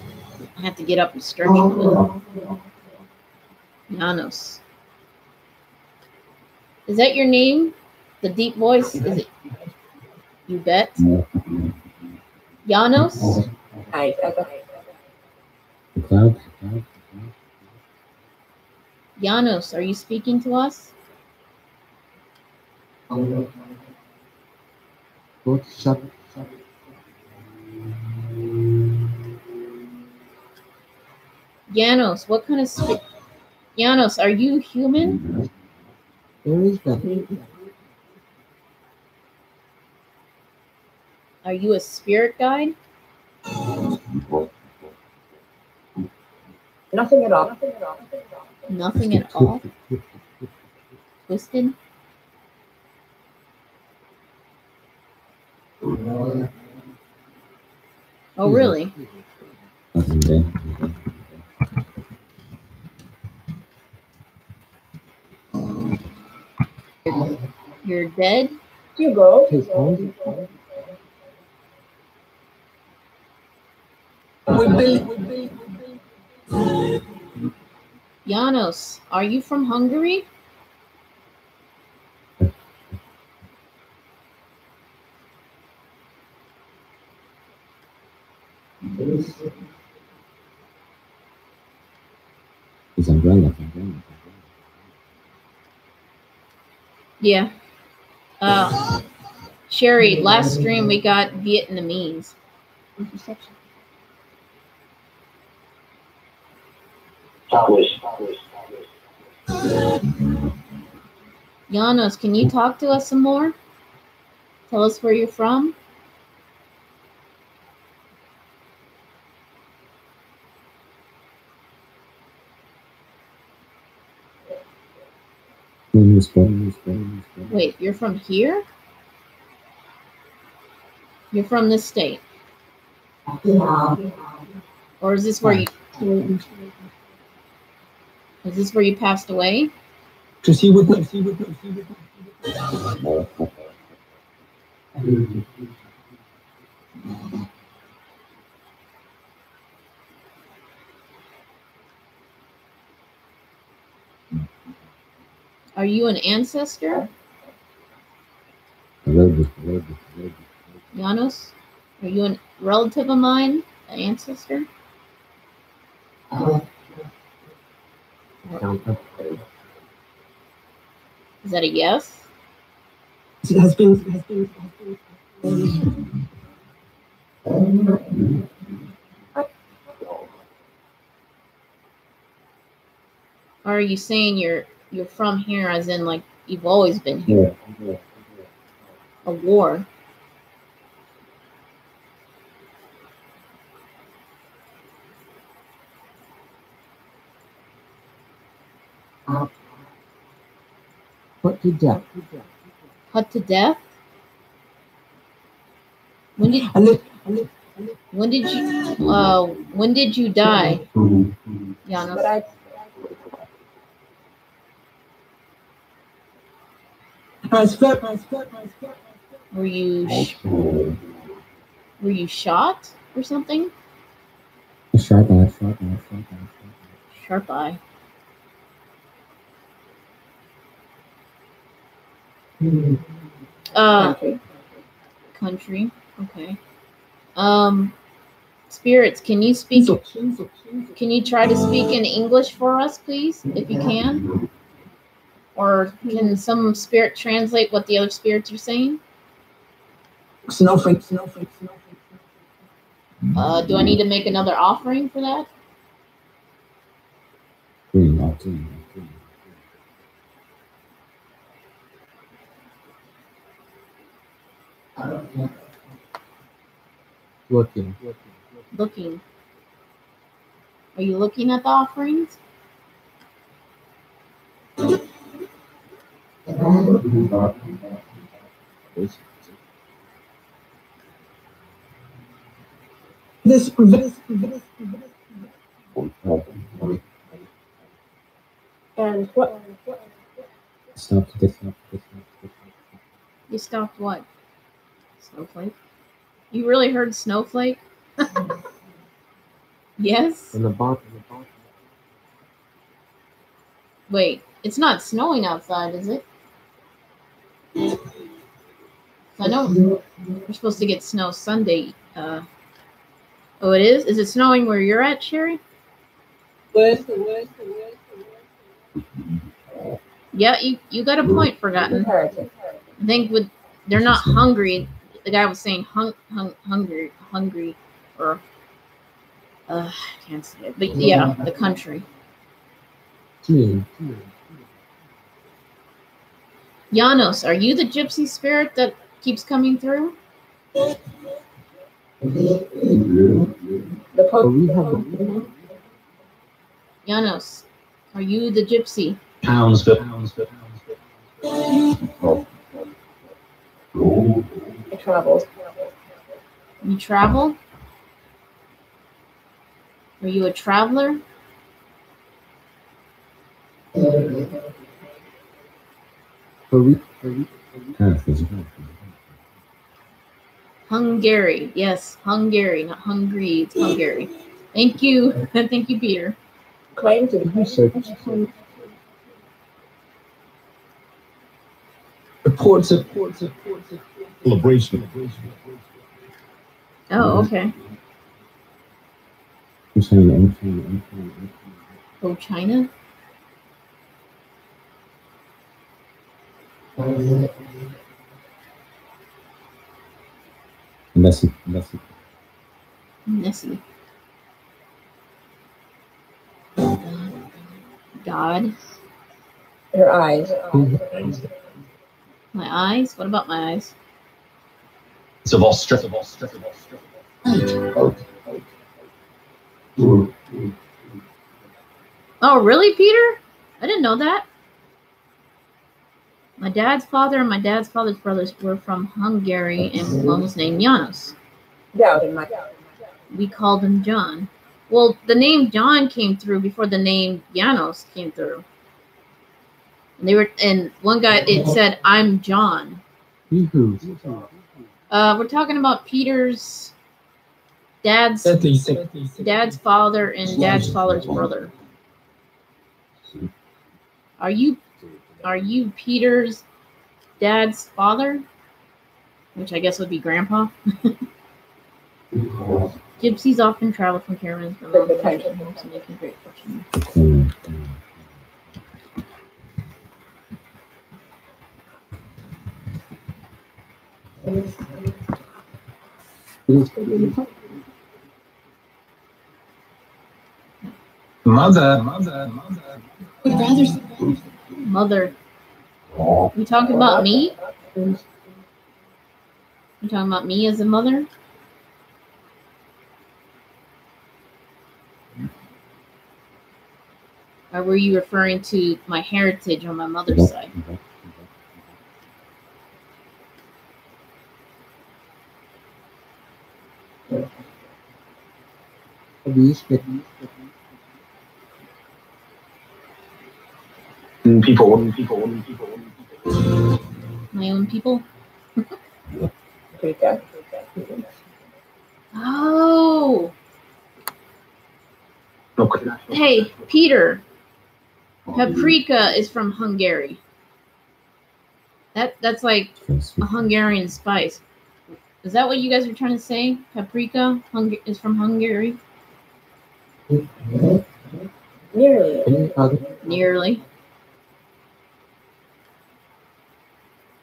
have to get up and stretch a little. Janos. Is that your name? The deep voice? Is it? You bet. Janos? I The cloud. Janos, are you speaking to us? Both shut. Janos, what kind of Janos, are you human? Where is that? Are you a spirit guide? nothing at all. Nothing at all. Twisted? Oh, really? Nothing there. You're dead? You go. His home? Janos, are you from Hungary? His umbrella. Yeah. Sherry, last stream we got Vietnamese. Janos, can you talk to us some more? Tell us where you're from. Wait, you're from here? You're from this state? Or is this where you passed away? To see what Are you an ancestor? Janos? Are you a relative of mine? An ancestor? Is that a yes? it has been. Or are you saying you're from here as in like you've always been here? A war. Put to death. Put to death? When did you die, Janos? But Were you shot or something? Sharp eye. Sharp eye. Country. Okay. Spirits, can you speak? Can you try to speak in English for us, please, if you can? Or can some spirit translate what the other spirits are saying? Snowflake. Do I need to make another offering for that? Looking. Looking. Are you looking at the offerings? This And what? Stop this. You stopped what? Snowflake? You really heard snowflake? Yes? In the bottom. Wait, it's not snowing outside, is it? I know we're supposed to get snow Sunday. Oh, it is? Is it snowing where you're at, Sherry? Yeah, you got a point, Forgotten. Comparative. I think they're not hungry. The guy was saying hungry, or I can't say it, but yeah, the country. Janos, are you the gypsy spirit that keeps coming through? The So Pope. we have Janos, are you the gypsy? Townsville. I traveled. You travel? Are you a traveler? Hungary. Yes, Hungary, not Hungary. It's Hungary. Thank you. Thank you, Peter. Claim to be Reports of celebration. Oh, okay. Oh, China? Nessie. Nessie. God. her eyes. My eyes? What about my eyes? Oh, really, Peter? I didn't know that. My dad's father and my dad's father's brothers were from Hungary, and one was named Janos. Doubt in my We called him John. Well, the name John came through before the name Janos came through. And one guy, it said, "I'm John." We're talking about Peter's dad's father and dad's father's brother. Are you Peter's dad's father? Which I guess would be grandpa. Gypsies often travel from caravans for long homes and making great fortune. Mother. You talking about me? You talking about me as a mother? Or were you referring to my heritage on my mother's side? My own people? Paprika. Oh! Hey, Peter. Paprika is from Hungary. That's like a Hungarian spice. Is that what you guys are trying to say? Paprika is from Hungary? Nearly. Nearly.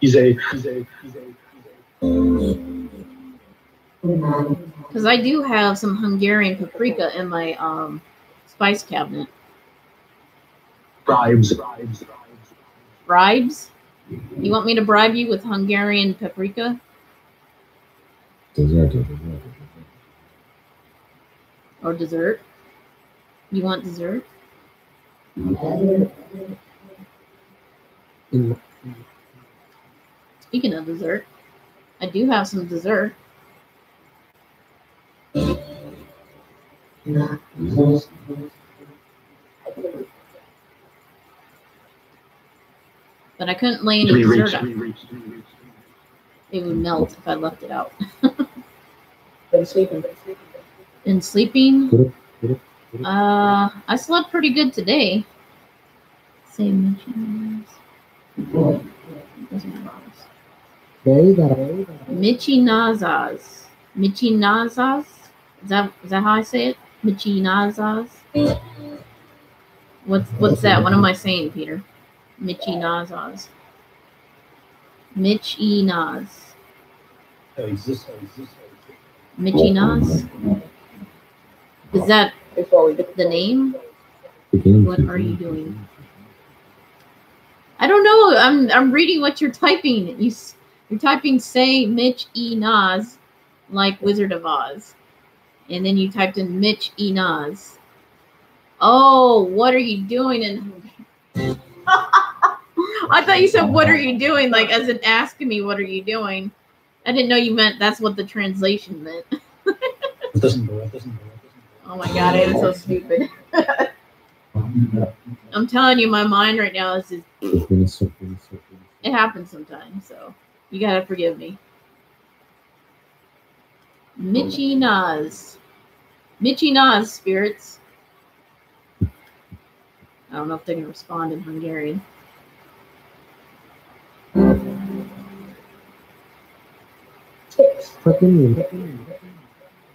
Because I do have some Hungarian paprika in my spice cabinet. Bribes. Bribes? You want me to bribe you with Hungarian paprika? Dessert. Or dessert? You want dessert? In Speaking of dessert, I do have some dessert. But I couldn't lay any dessert out. It would melt if I left it out. Been sleeping. And sleeping, I slept pretty good today. Same. Michinazas. Michinazas? Is that how I say it? Michinazas? What's that? What am I saying, Peter? Michinazas. Michinaz. Michinaz? Is that the name? What are you doing? I don't know. I'm reading what you're typing. You're typing say Mitch E. Nas like Wizard of Oz. And then you typed in Mitch E. Nas. Oh, what are you doing? And I thought you said what are you doing? Like as in asking me what are you doing. I didn't know you meant that's what the translation meant. Oh my god, I am so stupid. I'm telling you, my mind right now is just, it happens sometimes, so you gotta forgive me. Mitchy Nas. Mitchy Nas, spirits. I don't know if they're gonna respond in Hungarian. Sticks. And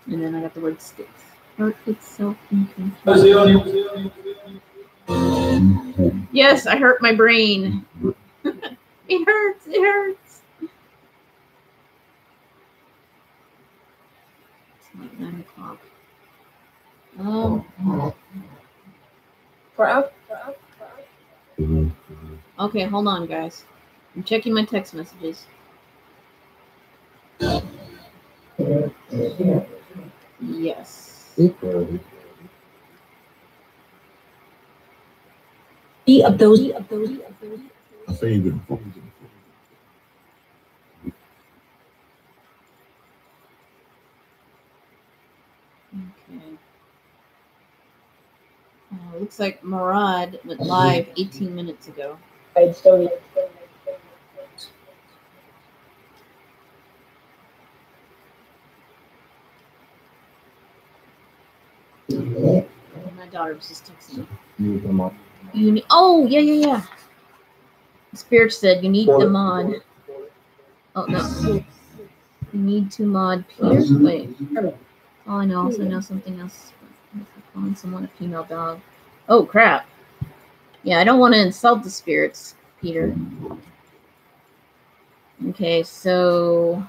then I got the word sticks. Hurt itself. Yes, I hurt my brain. It hurts. It hurts. It's like 9 o'clock. Okay, hold on, guys. I'm checking my text messages. Yes. Of those. A favorite. Okay. Looks like Murad went live 18 minutes ago. I'd still need. My daughter was just texting me. Oh, yeah. Spirit said you need the mod. Oh, no. You need to mod Peter. Wait. Oh, I know. Also know something else. Calling someone a female dog. Oh, crap. Yeah, I don't want to insult the spirits, Peter. Okay, so...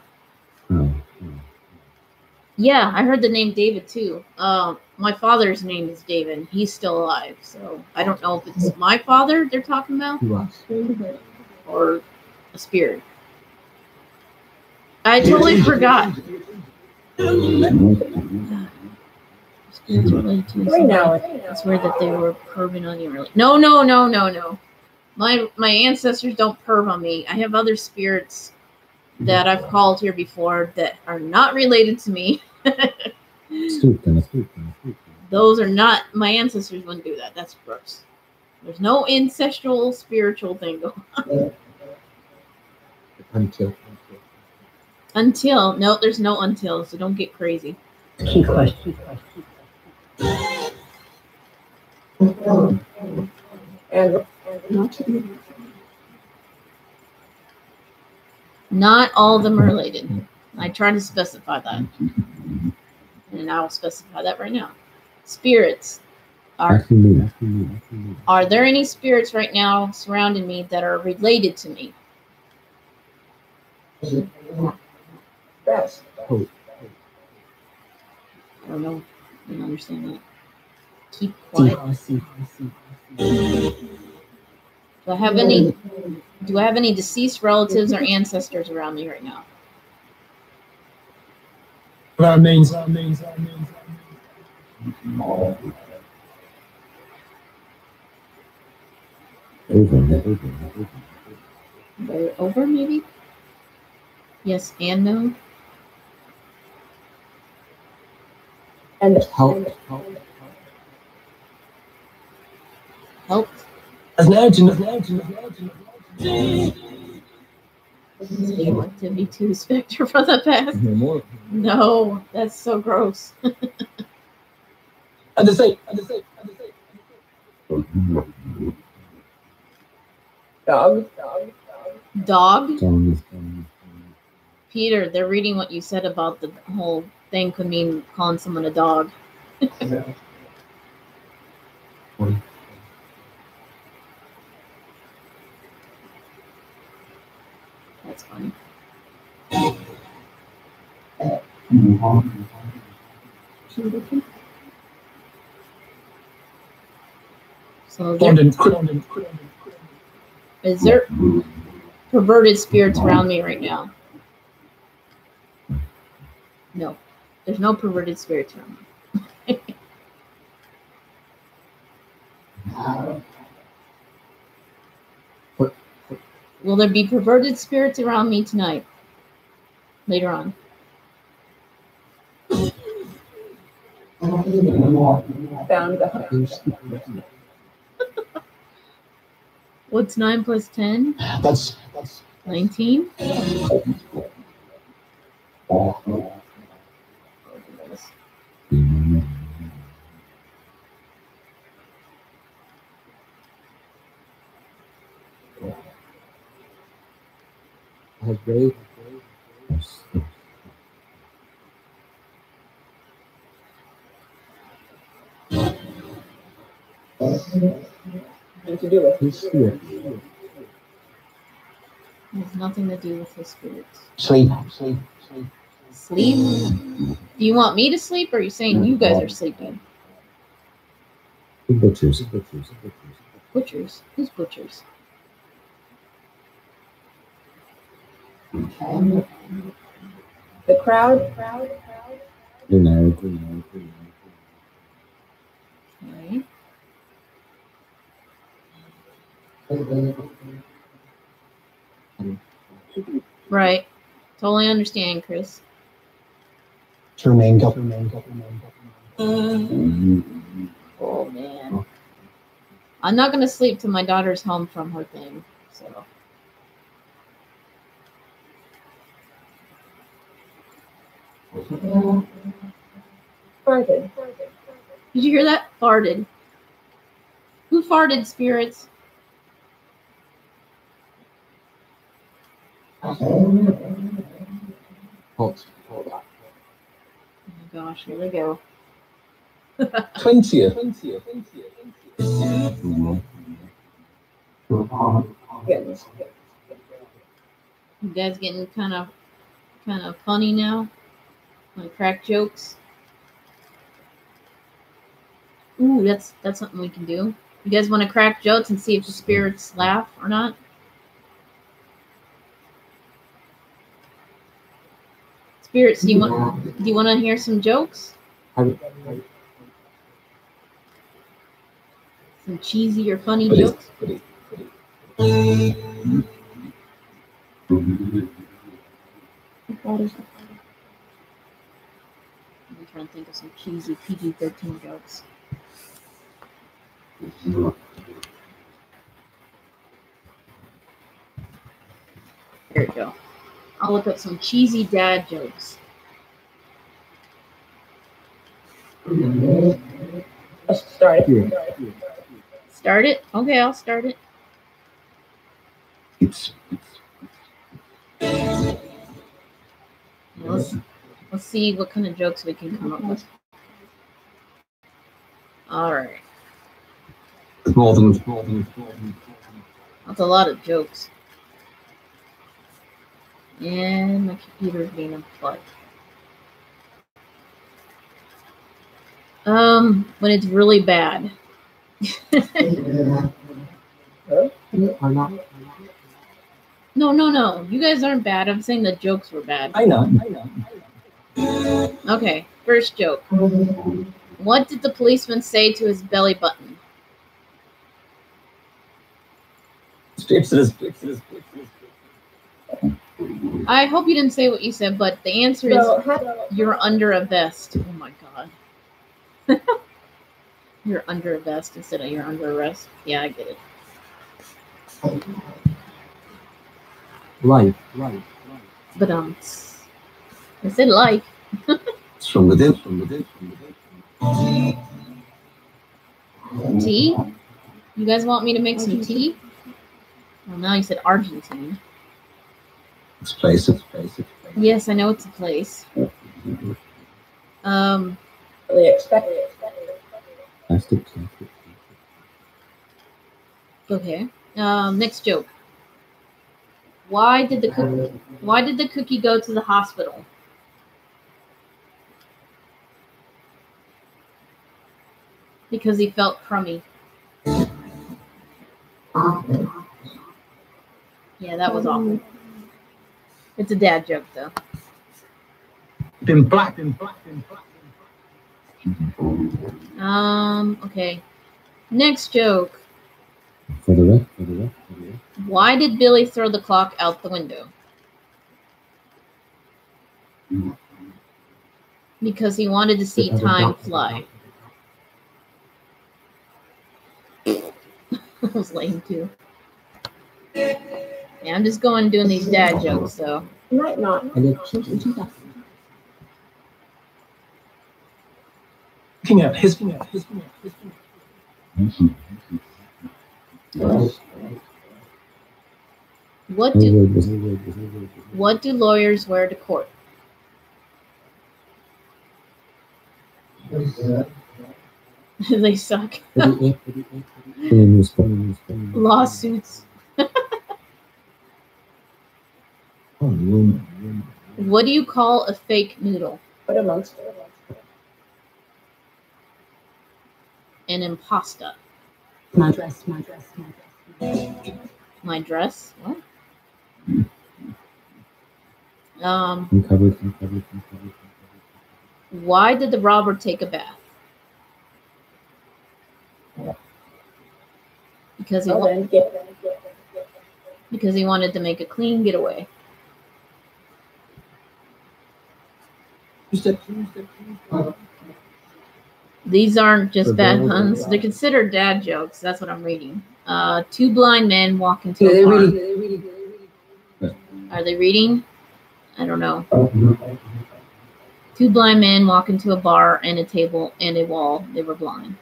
Yeah, I heard the name David, too. My father's name is David. He's still alive, so I don't know if it's my father they're talking about or a spirit. I totally forgot. Spirits related to Right now. I swear that they were perving on you early. No. My ancestors don't perv on me. I have other spirits that I've called here before that are not related to me. Those are not, my ancestors wouldn't do that. That's gross. There's no ancestral spiritual thing going on. Until. No, there's no until, so don't get crazy. Key question. And not all of them are related. I try to specify that. And I will specify that right now. Spirits. Are there any spirits right now surrounding me that are related to me? Yes. I don't know. I don't understand that. Keep quiet. Do I have any deceased relatives or ancestors around me right now? That means. Over, maybe? Yes and no? And Help. Helped? As an agent. Sexual activity to Spectre from the past. Hear more. No, that's so gross. And the same. dog. Dog? Zombies. Peter, they're reading what you said about the whole thing could mean calling someone a dog. That's funny. So is there perverted spirits around me right now? No. There's no perverted spirits around me. Will there be perverted spirits around me tonight? Later on. Found the What's 9 plus 10? That's 19? Has Ray. nothing to do with. He's here. It has nothing to do with his spirits. sleep. Sleep? Do you want me to sleep, or are you saying you guys are sleeping? Butchers. Butchers? Who's butchers? The crowd. Okay. Right. Totally understand, Chris. Turning. Oh, man. I'm not going to sleep till my daughter's home from her thing, so. Farted. Did you hear that? Farted. Who farted, spirits? Halt. Oh my gosh, here we go. 20th. Yes. You guys getting kind of funny now? Like crack jokes? Ooh, that's something we can do. You guys want to crack jokes and see if the spirits laugh or not? Spirits, do you want to hear some jokes? Some cheesy or funny jokes? I'm trying to think of some cheesy PG-13 jokes. There we go. I'll look up some cheesy dad jokes. Let's start it. Start it? Okay, I'll start it. Let's see what kind of jokes we can come up with. All right. More than. That's a lot of jokes. And my computer's being unplugged. When it's really bad. No. You guys aren't bad. I'm saying the jokes were bad. I know. Okay, first joke. What did the policeman say to his belly button? I hope you didn't say what you said, but the answer is you're under a vest. Oh my god. You're under a vest instead of you're under arrest. Yeah, I get it. Life. But I said like. It's from within. Tea? You guys want me to make some tea? Well, now you said Argentine. It's place. Yes, I know it's a place. They expect it. Plastic. Okay. Next joke. Why did the cookie go to the hospital? Because he felt crummy. Yeah, that was awful. It's a dad joke, though. Been black. Okay. Next joke. For the rest. Why did Billy throw the clock out the window? Because he wanted to see time fly. That was lame, too. Yeah, I'm just doing these dad jokes, so. Might not. Looking at his What do lawyers wear to court? They suck. Lawsuits. What do you call a fake noodle? What amongst An impasta. My dress. My dress? What? Uncovered. Why did the robber take a bath? Because he wanted to make a clean getaway. These aren't just bad puns. They're considered dad jokes. That's what I'm reading. Two blind men walk into a bar. Are they reading? I don't know. Two blind men walk into a bar and a table and a wall. They were blind.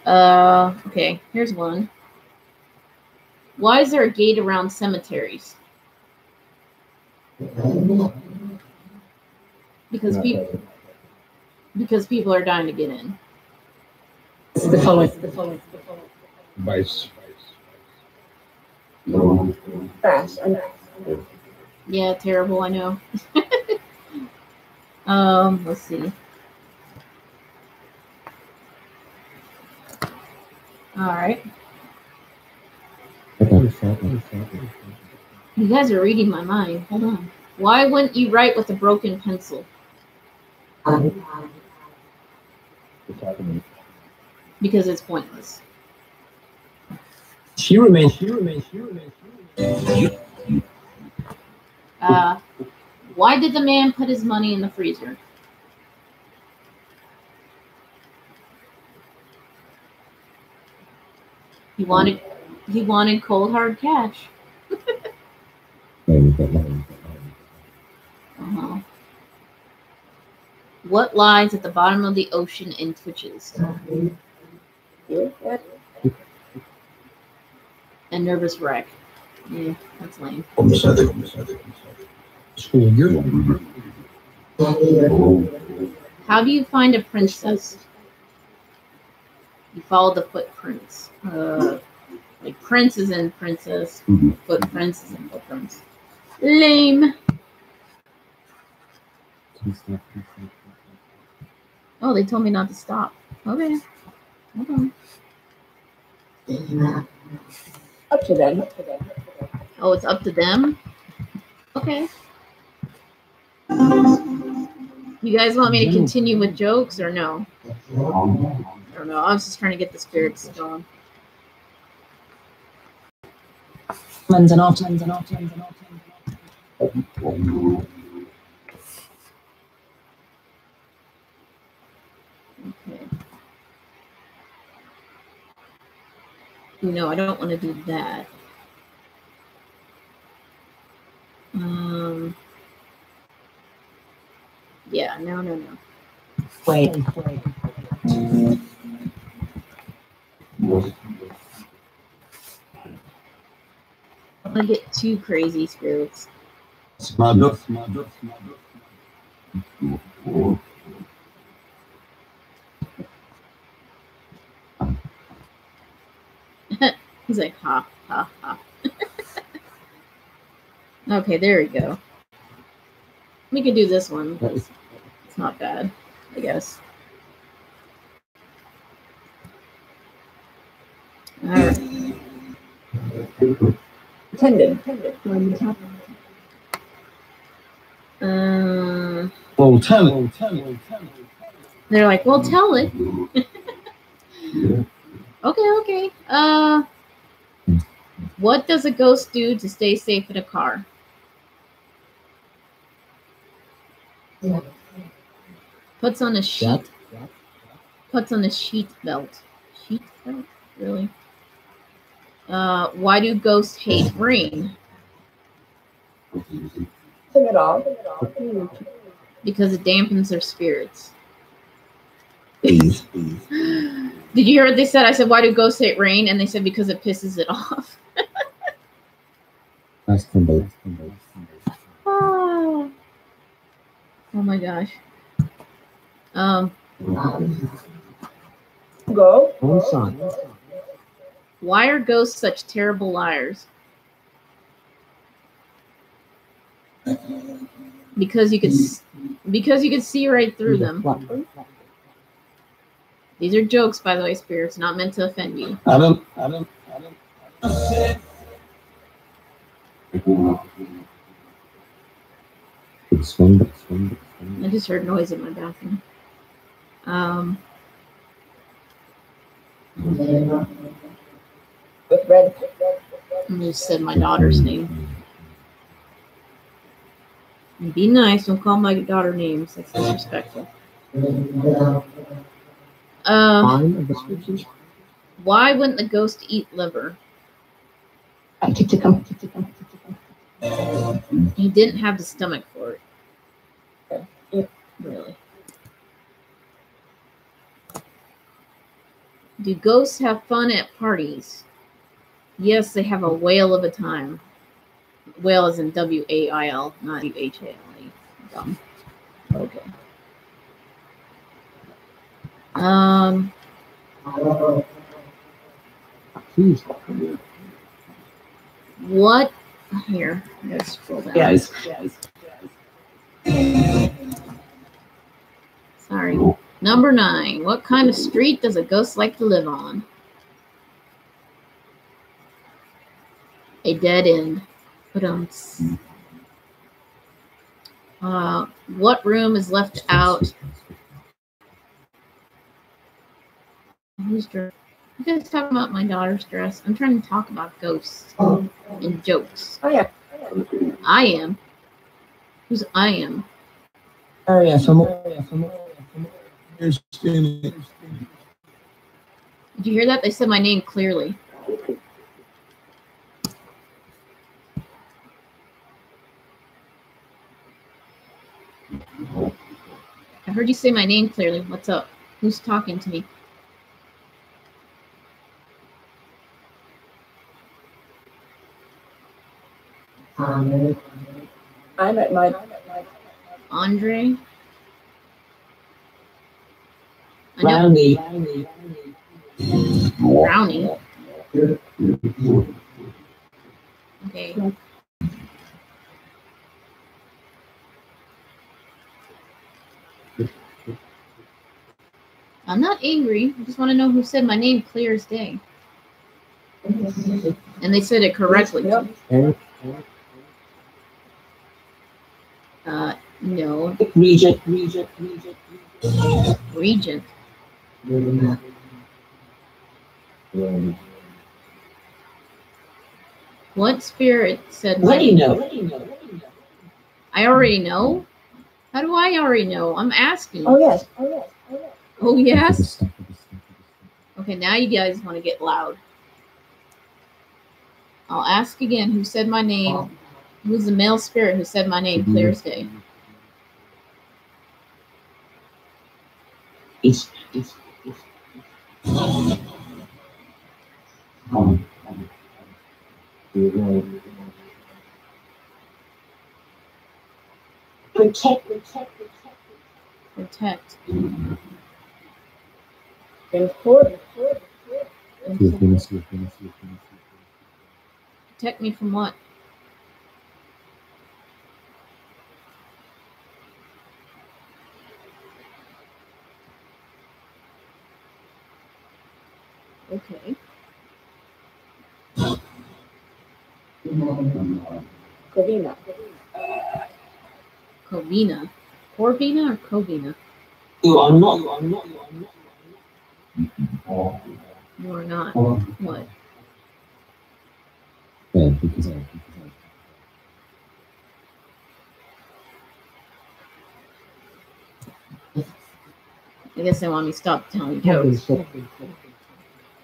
Okay, here's one. Why is there a gate around cemeteries? Because people are dying to get in. The following. Vice. fast? Yeah, terrible, I know. Let's see. All right. You guys are reading my mind. Hold on. Why wouldn't you write with a broken pencil? Because it's pointless. She remains. Why did the man put his money in the freezer? He wanted cold hard cash. Uh-huh. What lies at the bottom of the ocean and twitches? A nervous wreck. Yeah, that's lame. How do you find a princess? You follow the footprints. Like prince is in princess, footprints is in footprints. Lame. Oh, they told me not to stop. Okay. Hold on. Up to them. Oh, it's up to them? Okay. You guys want me to continue with jokes or no? I don't know. I was just trying to get the spirits going. Lens and off. Okay. No, I don't want to do that. Yeah, no. Wait. I don't want to get too crazy, spirits. Smart. He's like, ha, ha, ha. Okay, there we go. We could do this one. It's not bad, I guess. All right. Attended. Well, tell it. They're like, well, tell it. Okay. What does a ghost do to stay safe in a car? Puts on a sheet. Puts on a sheet belt. Sheet belt? Really? Why do ghosts hate rain? Sing it all. Because it dampens their spirits. Please. Did you hear what they said? I said, why do ghosts hate rain? And they said, because it pisses it off. Oh my gosh. Go. Why are ghosts such terrible liars? Because you could see right through them. These are jokes, by the way, spirits, not meant to offend you. Adam. I just heard noise in my bathroom. With red. I just said my daughter's name. Be nice. Don't call my daughter names. That's disrespectful. Why wouldn't the ghost eat liver? He didn't have the stomach for it. Really. Do ghosts have fun at parties? Yes, they have a whale of a time. Whale is in W-A-I-L, not U-H-A-L-E. Dumb. Okay. What? Here, let's scroll down. Yes. Sorry. Number 9. What kind of street does a ghost like to live on? A dead end. What room is left out? Who's dress? You guys talking about my daughter's dress? I'm trying to talk about ghosts and jokes. Oh, yeah. I am. Who's I am? Oh, yeah. Did you hear that? They said my name clearly. I heard you say my name clearly. What's up? Who's talking to me? I'm at my. Andre? Brownie. Brownie. Okay. I'm not angry. I just want to know who said my name clear as day. And they said it correctly. Yep. No. Regent. Regent. What spirit said my What do you name? know? I already know? How do I already know? I'm asking. Oh yes. Oh, yes? Okay, now you guys want to get loud. I'll ask again who said my name. Who's the male spirit who said my name clear as day? Protect. Important. Protect me from what? Okay. Covina. Covina. Corvina or Covina? You are not. You are not. What? I guess they want me to stop telling jokes.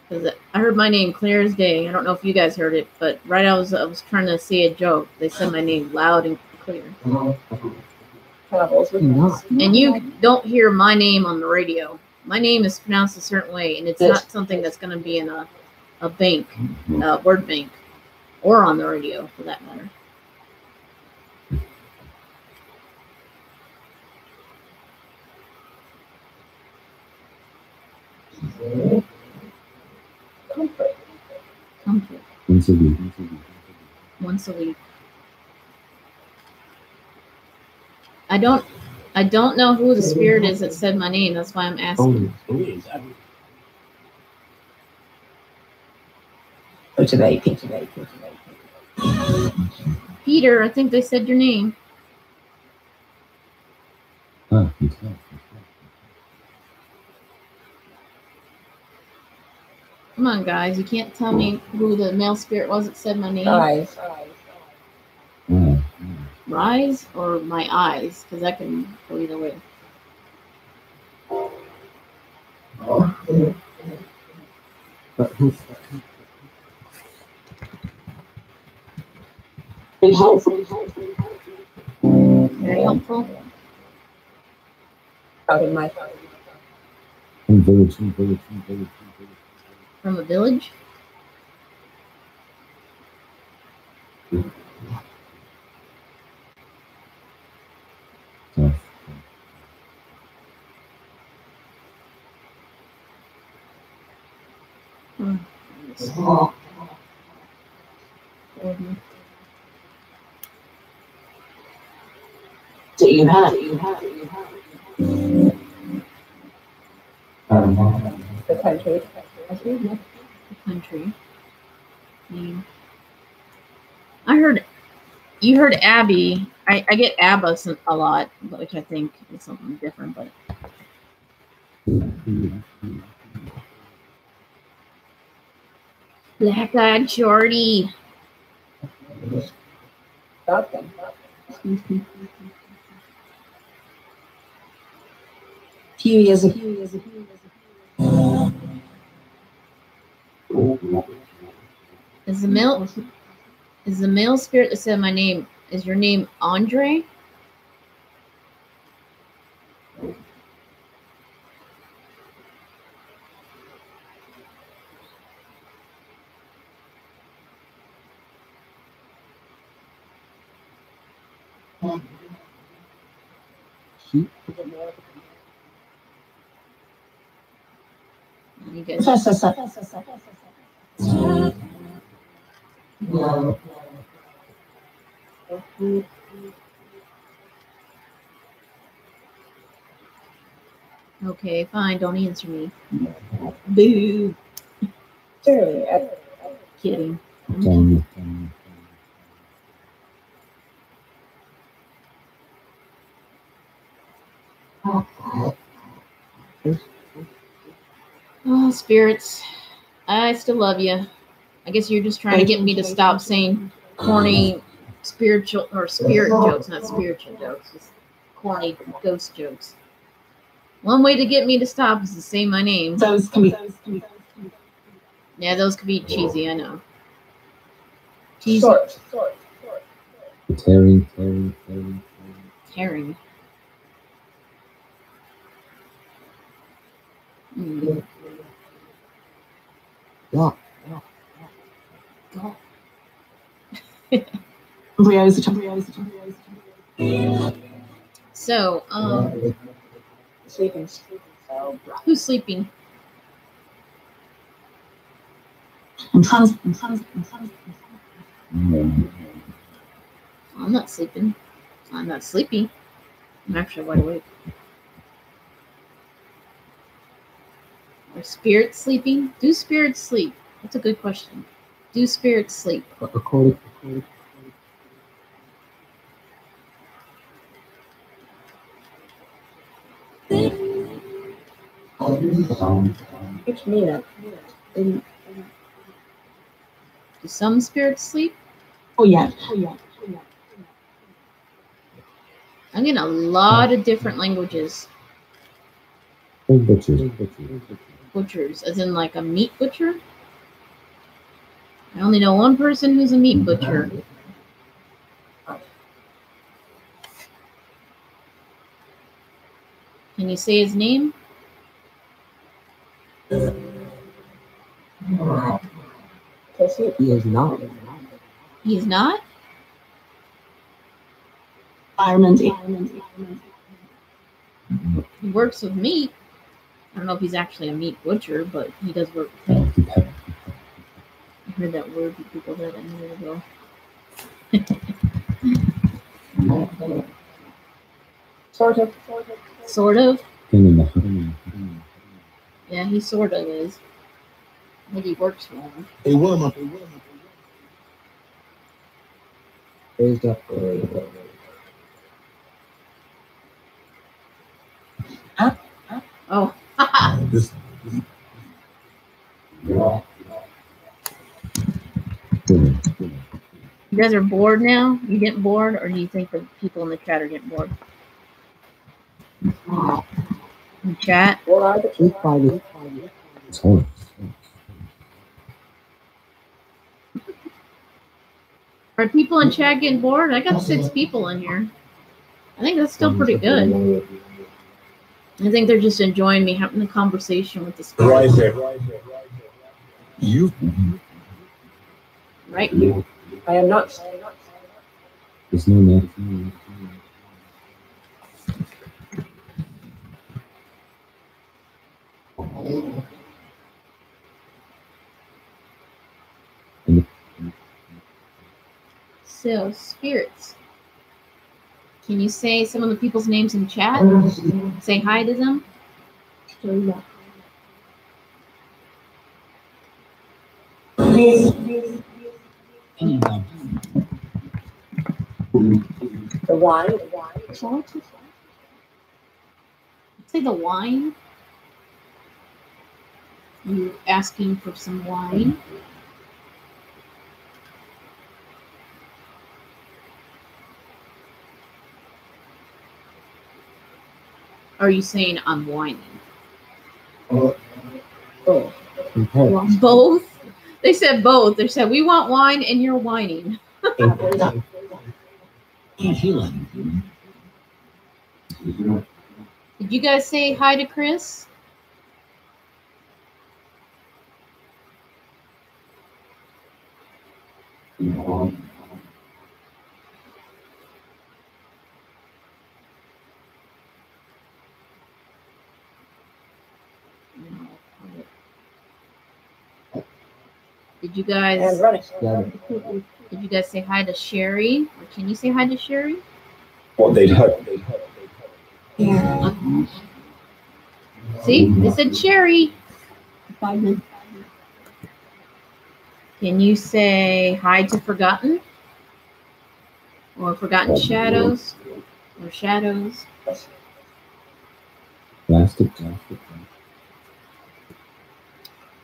Because I heard my name clear as day. I don't know if you guys heard it, but right I was trying to say a joke. They said my name loud and clear. Travels with us. And you don't hear my name on the radio. My name is pronounced a certain way, and it's not something that's going to be in a bank, word bank, or on the radio for that matter. Comfort. Once a week. I don't know who the spirit is that said my name. That's why I'm asking. Peter, I think they said your name. Come on, guys. You can't tell me who the male spirit was that said my name. Eyes. Rise or my eyes, because that can go either way. Very helpful. Very helpful. Out in my From a village. So you have. the country. The country. Name. You heard Abby. I get Abba a lot, which I think is something different, but. Black-eyed Shorty. Falcon. Few years ago. Is the male spirit that said my name, is your name Andre? You guys. Okay, fine. Don't answer me. Boo. Surely. Kidding. Oh, spirits. I still love you. I guess you're just trying to get me to stop saying corny spiritual or spirit jokes, not spiritual jokes, just corny ghost jokes. One way to get me to stop is to say my name. Those can be. Yeah, those could be cheesy, I know. Cheesy. Short. Tearing. Tearing. Mm. Yeah. So, Sleeping. who's sleeping? I'm trans. I'm not sleeping. I'm not sleepy. I'm actually wide awake. Are spirits sleeping? Do spirits sleep? That's a good question. Do spirits sleep? According. Each minute. Do some spirits sleep? Oh yeah. I'm getting a lot of different languages. Butchers. Butchers, as in like a meat butcher? I only know one person who's a meat butcher. Can you say his name? He is not. He's not? Environment. He works with meat. I don't know if he's actually a meat butcher, but he does work with meat. I heard that word from people that a minute ago. Sort of. Sort of? Yeah, he sort of is. I think he works for him. Hey, Wilma. Raised up. Oh, This. you guys are bored now? You getting bored, or do you think the people in the chat are getting bored? In chat? What are the It's hard. Are people in chat getting bored? I got 6 people in here. I think that's still pretty good. I think they're just enjoying me having a conversation with the Right spirits. there. You. Right? I am not. There's no net. So, spirits. Can you say some of the people's names in chat? Say hi to them? The wine. Say the wine. You're asking for some wine. Are you saying I'm whining? Both? They said both. They said, we want wine and you're whining. Did you guys say hi to Chris? Did you guys? And running. Did you guys say hi to Sherry? Or can you say hi to Sherry? What they'd hope. Yeah. See, they said Sherry. Can you say hi to Forgotten? Or Forgotten Shadows? Or Shadows? Plastic.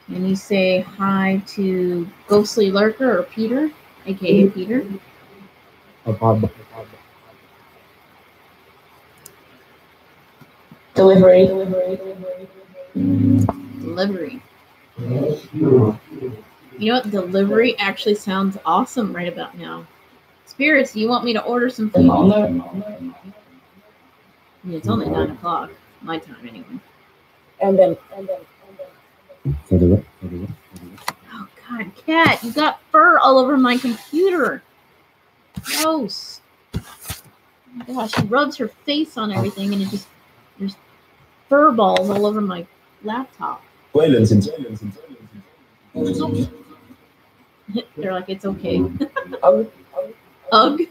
Can you say hi to Ghostly Lurker or Peter, aka Peter? Delivery. Delivery. You know what? Delivery actually sounds awesome right about now. Spirits, you want me to order some food? I mean, it's only 9 o'clock, my time anyway. And then. For the Oh God, Cat, you got fur all over my computer. Gross. Oh my gosh, she rubs her face on everything and it just, there's fur balls all over my laptop. They're like, it's okay. Ugh.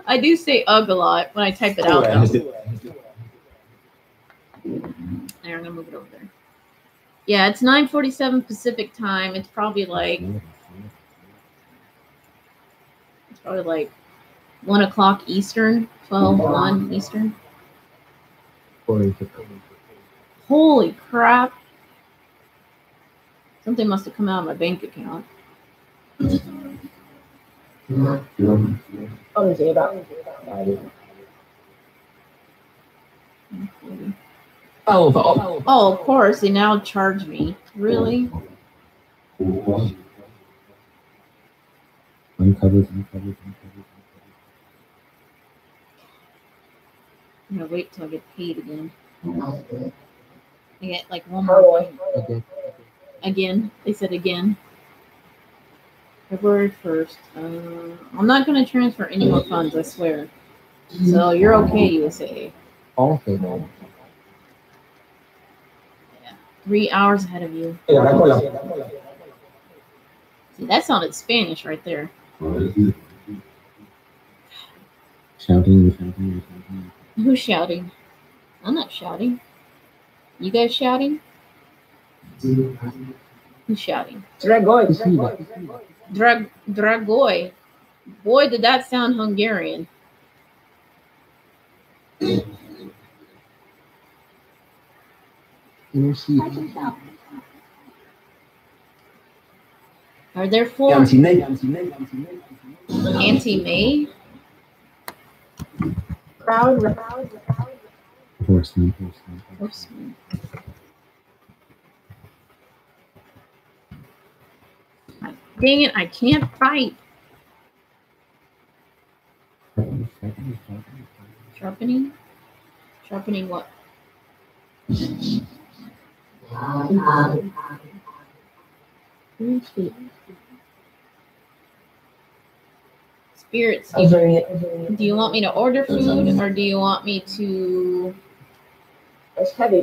I do say ugh a lot when I type it out though. There, I'm gonna move it over there. Yeah, it's 9:47 Pacific time. It's probably like 1 o'clock Eastern, 1 Eastern. Holy crap. Something must have come out of my bank account. Oh, of course, they now charge me. Really? uncovered. I'm gonna wait till I get paid again. I get like one more payment. Again. They said again. February 1st. I'm not going to transfer any more funds, I swear. So you're okay, USA. Okay. Yeah. 3 hours ahead of you. See, that sounded Spanish right there. Shouting. Who's shouting? I'm not shouting. You guys shouting? Who's shouting? Dragoy. Boy, did that sound Hungarian. Are there 4 anti-May? Proud. Horseman. Horsemen. Dang it, I can't fight. Sharpening? Sharpening what? Spirits, do you want me to order food or do you want me to... It's heavy.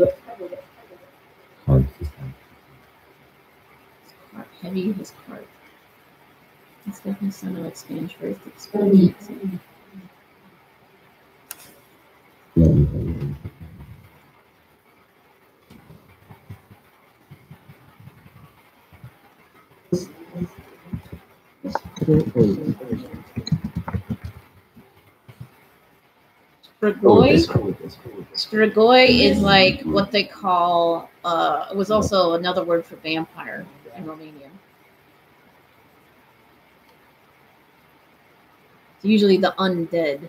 Hard. Heavy his cart. It's definitely sounded like Spanish first experience. Strigoi is like what they call, it was also another word for vampire in Romania. It's usually the undead.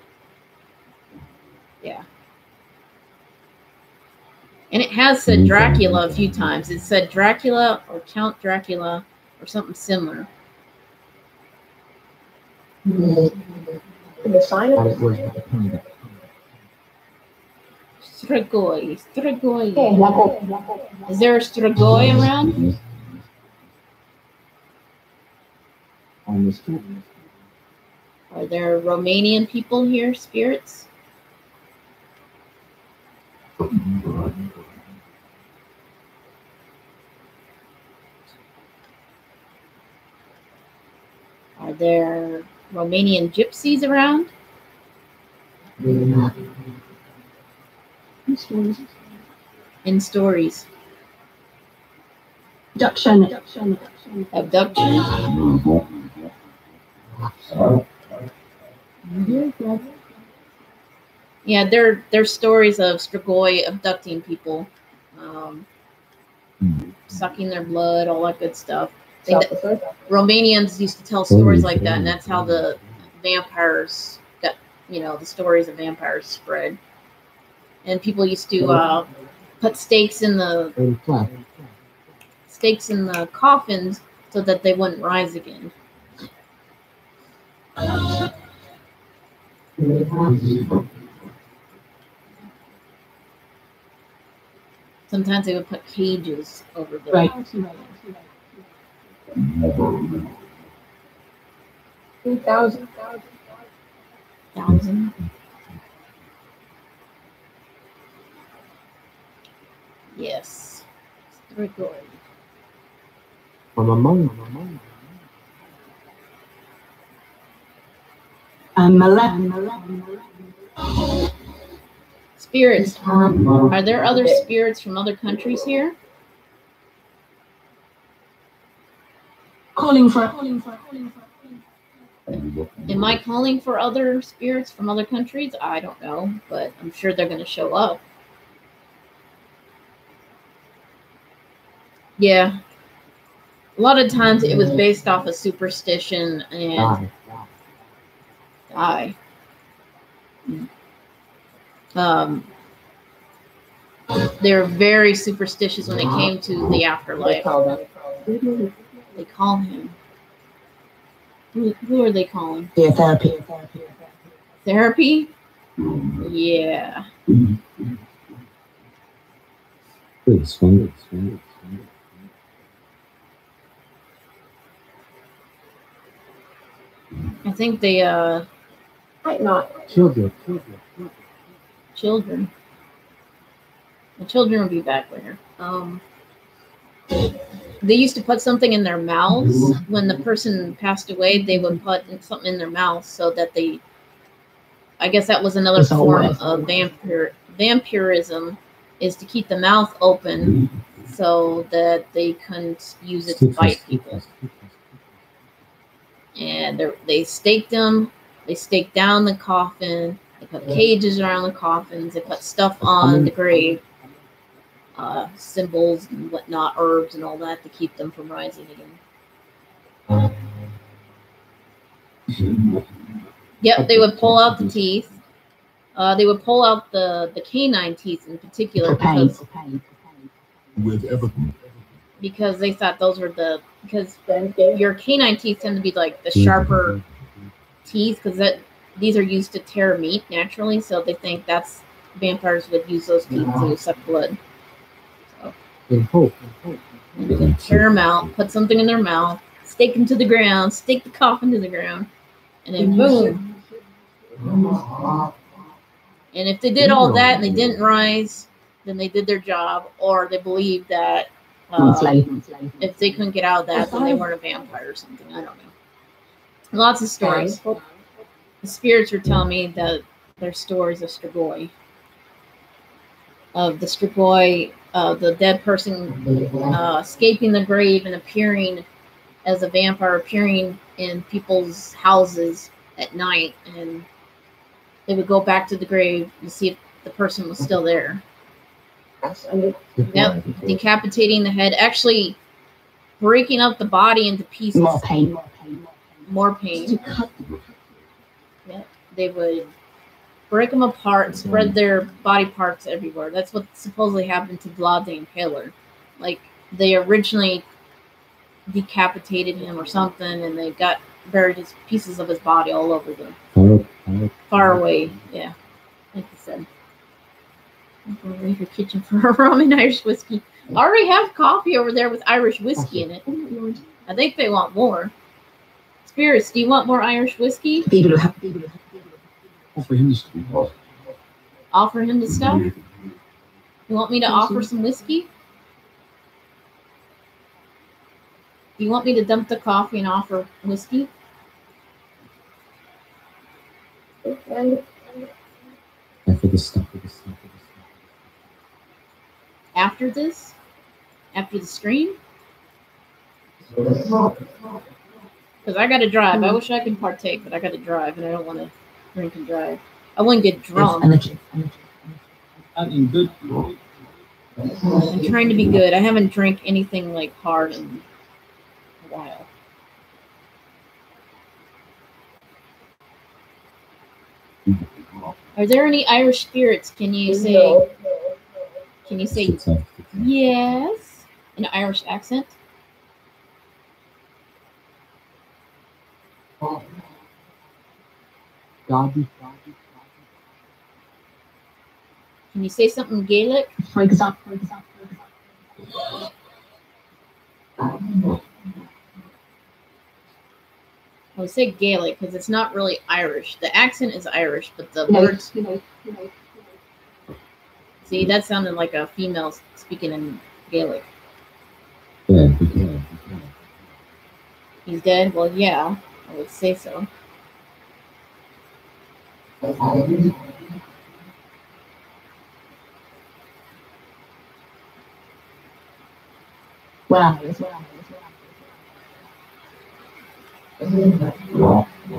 Yeah. And it has said Dracula a few times. It said Dracula or Count Dracula or something similar. The sign of Strigoi. Is there a Strigoi around? On the street. Are there Romanian people here, spirits? Are there Romanian gypsies around? In stories. Abduction. Abduction. Yeah, they're stories of Strigoi abducting people, sucking their blood, all that good stuff. Romanians used to tell stories like that, and that's how the vampires got, the stories of vampires spread. And people used to put stakes in the coffins so that they wouldn't rise again. Sometimes they would put cages over the Right. 2,000. thousand. Yes. Strigoi. Spirits. Are there other spirits from other countries here? Calling for. Am I calling for other spirits from other countries? I don't know, but I'm sure they're going to show up. Yeah. A lot of times it was based off of superstition and die. They're very superstitious when it came to the afterlife. They call him. Who are they calling? Yeah, therapy. Therapy? Yeah. I think they Might not. children. The children will be back later. They used to put something in their mouths when the person passed away. They would put something in their mouth so that they. I guess that was another form of vampirism, is to keep the mouth open so that they couldn't use it to bite people. And they staked them. They staked down the coffin. They put cages around the coffins. They put stuff on the grave, symbols and whatnot, herbs and all that to keep them from rising again. Yep, they would pull out the teeth. They would pull out the canine teeth in particular because they thought those were because your canine teeth tend to be like the sharper teeth, because these are used to tear meat naturally, so they think that's vampires would use those teeth to suck blood. So tear them out, put something in their mouth, stake them to the ground, stake the coffin to the ground, and then boom. And if they did all that and they didn't rise, then they did their job, or they believed that if they couldn't get out of that, then they weren't a vampire or something. I don't know. Lots of stories. The spirits were telling me that there's stories of Strigoi. Of the Strigoi, the dead person escaping the grave and appearing as a vampire, appearing in people's houses at night, and they would go back to the grave and see if the person was still there. Yep, decapitating the head, actually breaking up the body into pieces. More pain. Yep, they would break them apart, spread their body parts everywhere. That's what supposedly happened to Vlad the Impaler. Like, they originally decapitated him or something, and they got buried his pieces of his body all over the far away. Yeah, like you said. I'm going to leave your kitchen for a rum and Irish whiskey. I already have coffee over there with Irish whiskey in it. I think they want more. Spirits, do you want more Irish whiskey? Offer him the stuff. Offer him the stuff? You want me to offer some whiskey? Do you want me to dump the coffee and offer whiskey? After the stuff. After this? After the stream? Because I got to drive. I wish I could partake, but I got to drive, and I don't want to drink and drive. I wouldn't get drunk. Nothing good. I'm trying to be good. I haven't drank anything like hard in a while. Are there any Irish spirits? Can you say? Can you say yes in an Irish accent? God. Can you say something Gaelic? For example. I would say Gaelic because it's not really Irish. The accent is Irish, but the words. See, that sounded like a female speaking in Gaelic. Yeah. He's dead? Well, yeah, I would say so.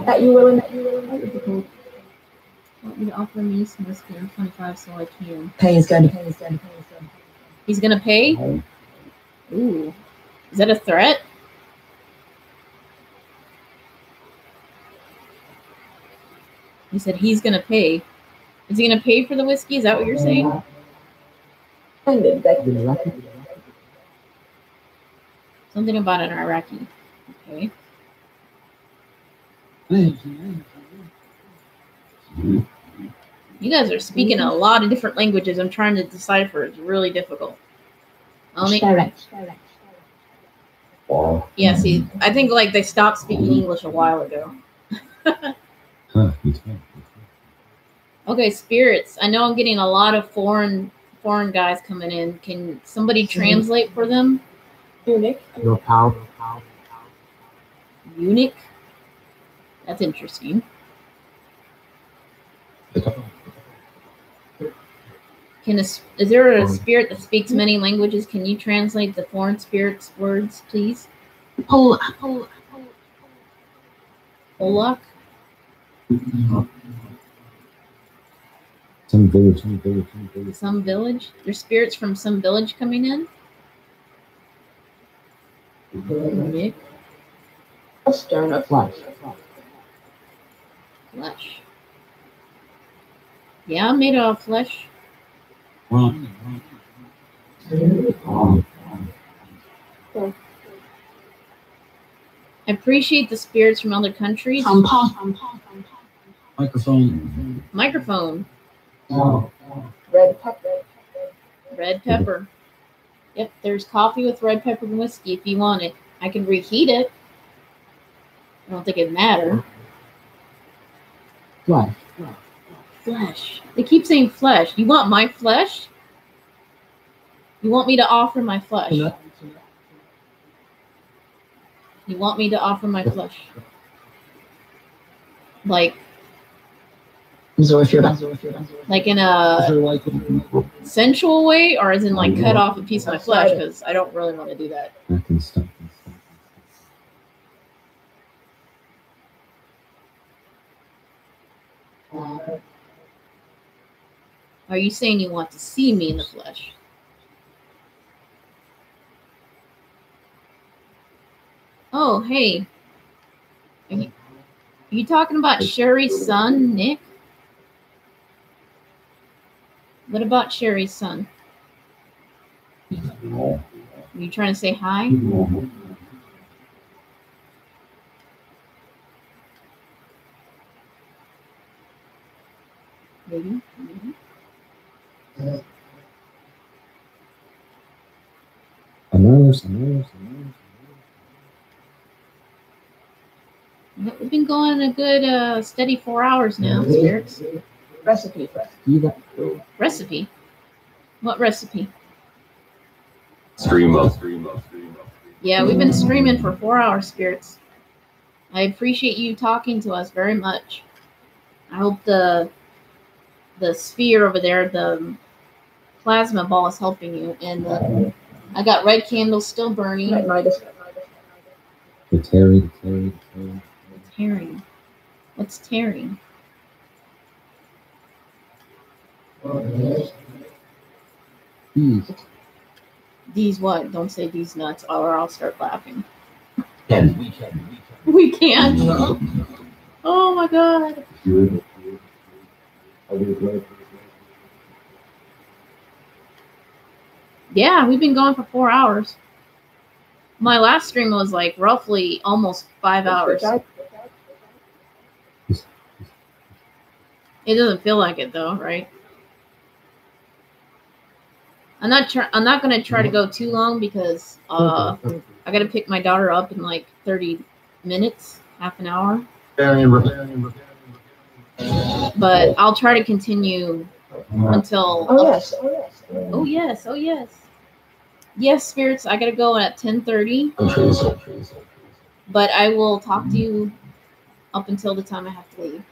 That you willing? Want me to offer me some whiskey? I'm 25, so I can. Pay is good. He's gonna pay? Ooh. Is that a threat? He said he's gonna pay. Is he gonna pay for the whiskey? Is that what you're saying? Something about an Iraqi. Okay. You guys are speaking a lot of different languages. I'm trying to decipher. It's really difficult. Yeah, see, I think like they stopped speaking English a while ago. Okay, spirits. I know I'm getting a lot of foreign guys coming in. Can somebody translate for them? Eunuch. Eunuch? That's interesting. Is there a spirit that speaks many languages? Can you translate the foreign spirits' words, please? Polak. Some village. Some village? There's spirits from some village coming in? Nick? Stirring up flesh. Flesh. Yeah, I'm made out of flesh. I appreciate the spirits from other countries. Microphone. Red pepper. Red pepper. Yep, there's coffee with red pepper and whiskey if you want it. I can reheat it. I don't think it'd matter. Flesh. They keep saying flesh. You want my flesh? You want me to offer my flesh? You want me to offer my flesh? Like in a sensual way, or as in like cut off a piece of my flesh? Because I don't really want to do that. Are you saying you want to see me in the flesh? Oh, hey. Are you talking about Sherry's son, Nick? What about Sherry's son? Are you trying to say hi? Maybe. We've been going a good steady 4 hours now, spirits. Recipe. Recipe? What recipe? Stream up. Yeah, we've been streaming for 4 hours, spirits. I appreciate you talking to us very much. I hope the sphere over there, the plasma ball, is helping you. And I got red candles still burning. The tearing. Tearing. What's tearing? These. These what? Don't say these nuts or I'll start laughing. We We can't. Oh my god. Yeah, we've been going for 4 hours. My last stream was like roughly almost 5 hours. It doesn't feel like it though, right? I'm not gonna try to go too long because I gotta pick my daughter up in like 30 minutes, half an hour. But I'll try to continue until. Oh yes. Oh yes. Oh yes. Yes, spirits. I gotta go at 10:30. But I will talk to you up until the time I have to leave.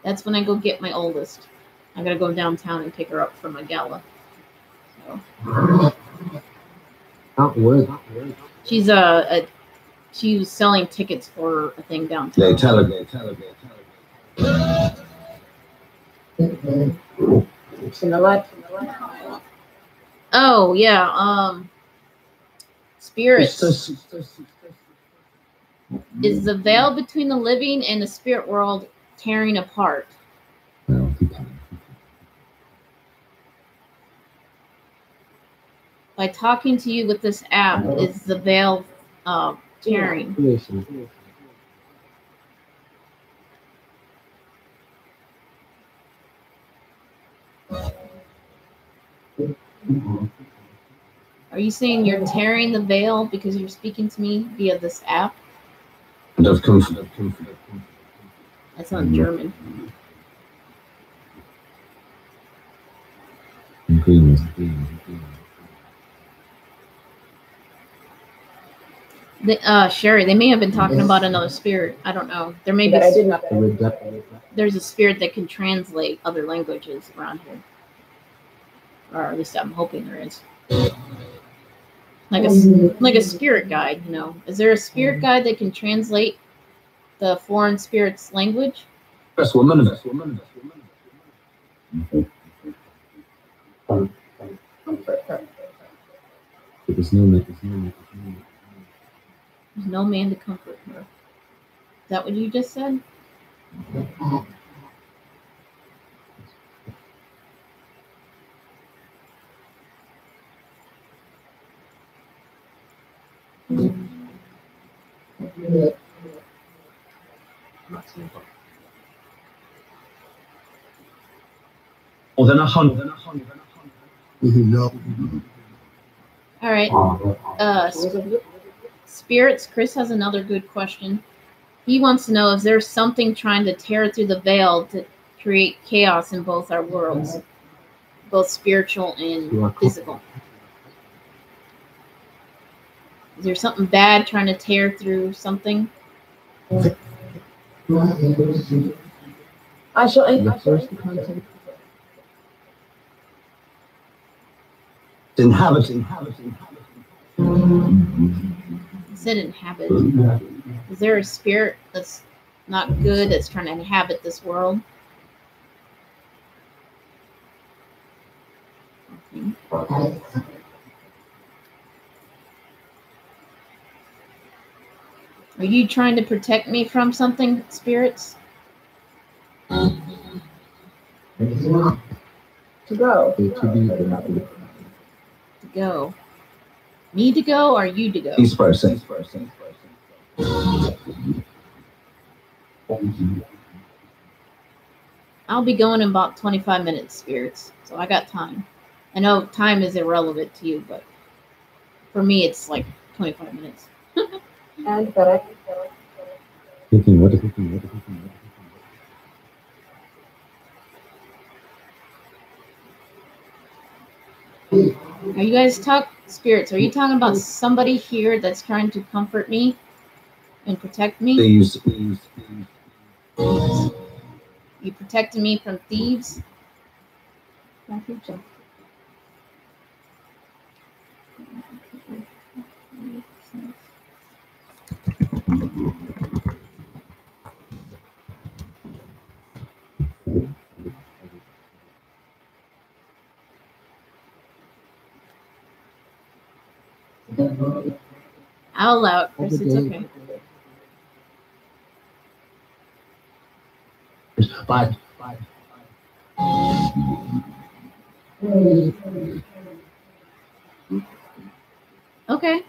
That's when I go get my oldest. I gotta go downtown and pick her up from my gala. So. She's she was selling tickets for a thing downtown. They tell her. It's in the light. Oh yeah, spirits. Is the veil between the living and the spirit world tearing apart? By talking to you with this app, is the veil tearing? Are you saying you're tearing the veil because you're speaking to me via this app? That's not German. Sherry, they may have been talking about another spirit. I don't know. There may be. I did not. There's a spirit that can translate other languages around here, or at least I'm hoping there is. Like a spirit guide, you know. Is there a spirit guide that can translate the foreign spirit's language? That's woman. There's no man to comfort her. Is that what you just said? Or then 100. No. All right. Spirits, Chris has another good question. He wants to know if there's something trying to tear through the veil to create chaos in both our worlds, both spiritual and physical. Is there something bad trying to tear through something? I shall. Inhabiting. He said inhabit. Is there a spirit that's not good that's trying to inhabit this world? Okay. Are you trying to protect me from something, spirits? To go. To go. Me to go or you to go? Each person. I'll be going in about 25 minutes, spirits. So I got time. I know time is irrelevant to you, but for me it's like 25 minutes. And that Are you guys spirits? Are you talking about somebody here that's trying to comfort me and protect me? Thieves. You protected me from thieves? I think so. I'll allow it, Chris. It's okay. Bye. Okay.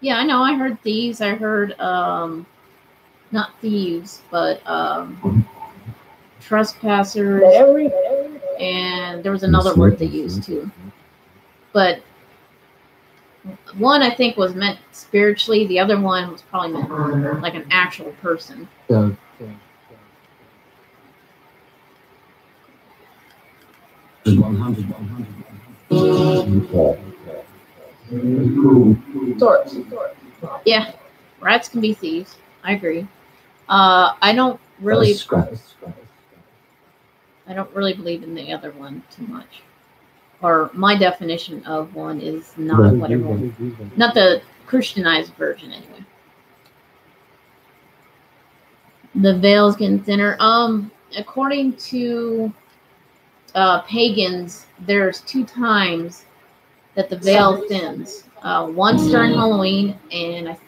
Yeah, I know. I heard thieves. I heard not thieves, but trespassers, and there was another word they used too. But one I think was meant spiritually. The other one was probably meant like an actual person. Yeah. Just 100. Sorts. Yeah, rats can be thieves. I agree. I don't really believe in the other one too much. Or my definition of one is not what everyone, not the Christianized version anyway. The veil's getting thinner. According to pagans, there's 2 times that the veil thins. Once during Halloween, and I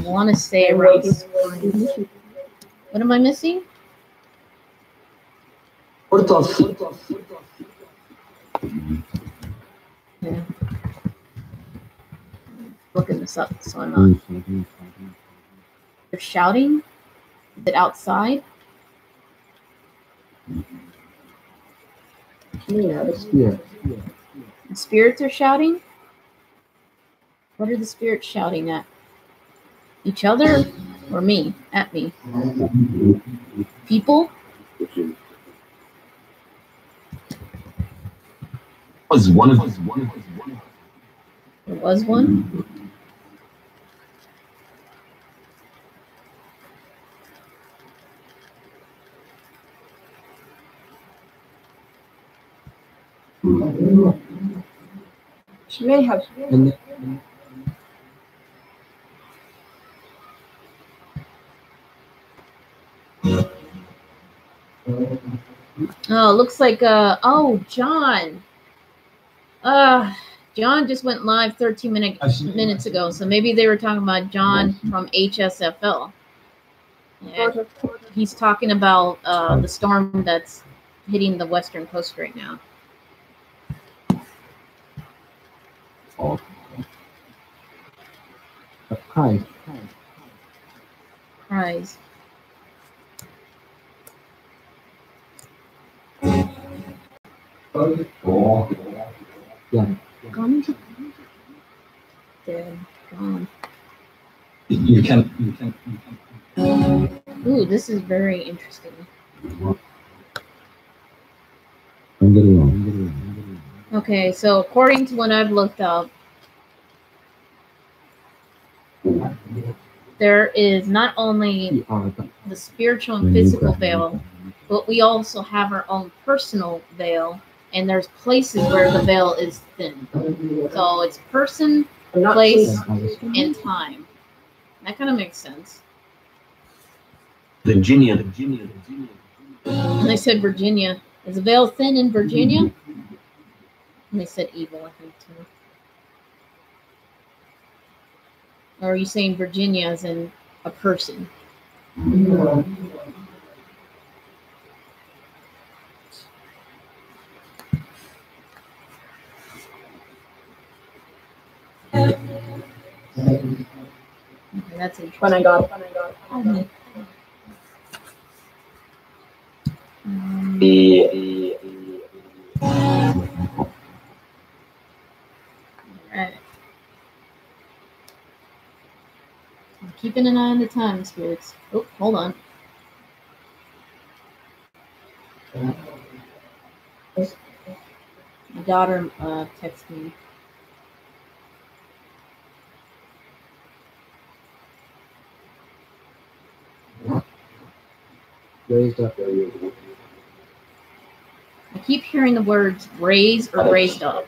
want to say around spring. What am I missing? Yeah. Looking this up, so I'm not. They're shouting. Is it outside? Yeah. The spirits are shouting? What are the spirits shouting at? Each other or me? At me? People? Was one of There was one? She may have. Oh, looks like John. John just went live 13 minutes ago, so maybe they were talking about John from HSFL. And he's talking about the storm that's hitting the western coast right now. Hi. Cries. Yeah. Gone. Dead. Gone. you can Ooh, this is very interesting. I'm getting on. Okay, so according to what I've looked up, there is not only the spiritual and physical veil, but we also have our own personal veil, and there's places where the veil is thin. So it's person, place, and time. That kind of makes sense. Virginia. And they said Virginia. Is the veil thin in Virginia? And they said evil, I think, too. Or are you saying Virginia as in a person? Okay, that's interesting. When I got it. Alright. I'm keeping an eye on the time, spirits. Oh, hold on. My daughter texted me. Raised up. I keep hearing the words raise or raised up.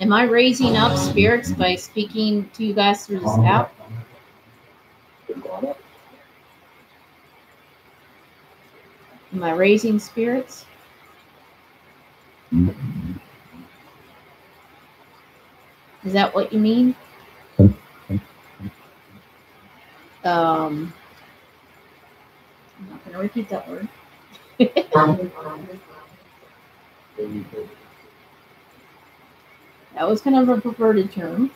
Am I raising up spirits by speaking to you guys through this app? Am I raising spirits? Is that what you mean? I'm not going to repeat that word. That was kind of a perverted term.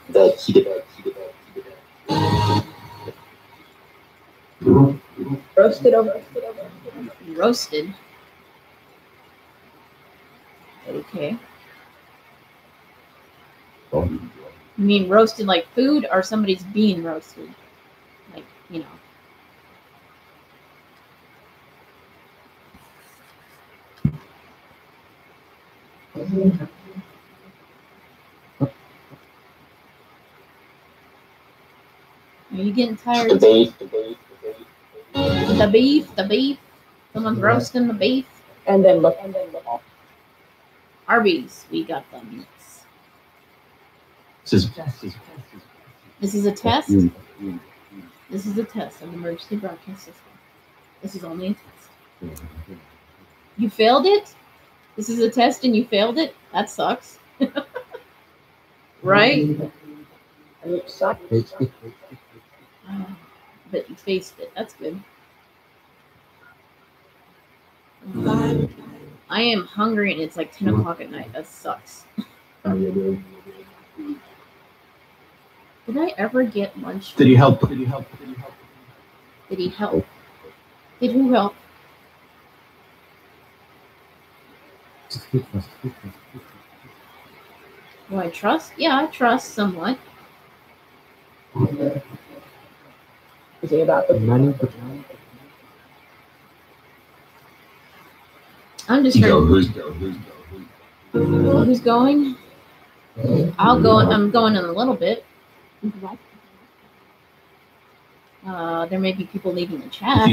Roasted over. Roasted. Okay. You mean roasted like food, or somebody's being roasted? Like, you know. Are you getting tired? The beef. Someone's roasting the beef. And then look. Arby's, we got the meats. This is a test. This is a test of the emergency broadcast system. This is only a test. You failed it? This is a test and you failed it? That sucks. Right? Suck. But you faced it. That's good. I am hungry and it's like 10 o'clock at night. That sucks. Did I ever get lunch? Did he help? Did he help? Did who help? Do I trust? Yeah, I trust somewhat. Is he about the Money. I'm just trying. Who's going? I'll go. I'm going in a little bit. There may be people leaving the chat. I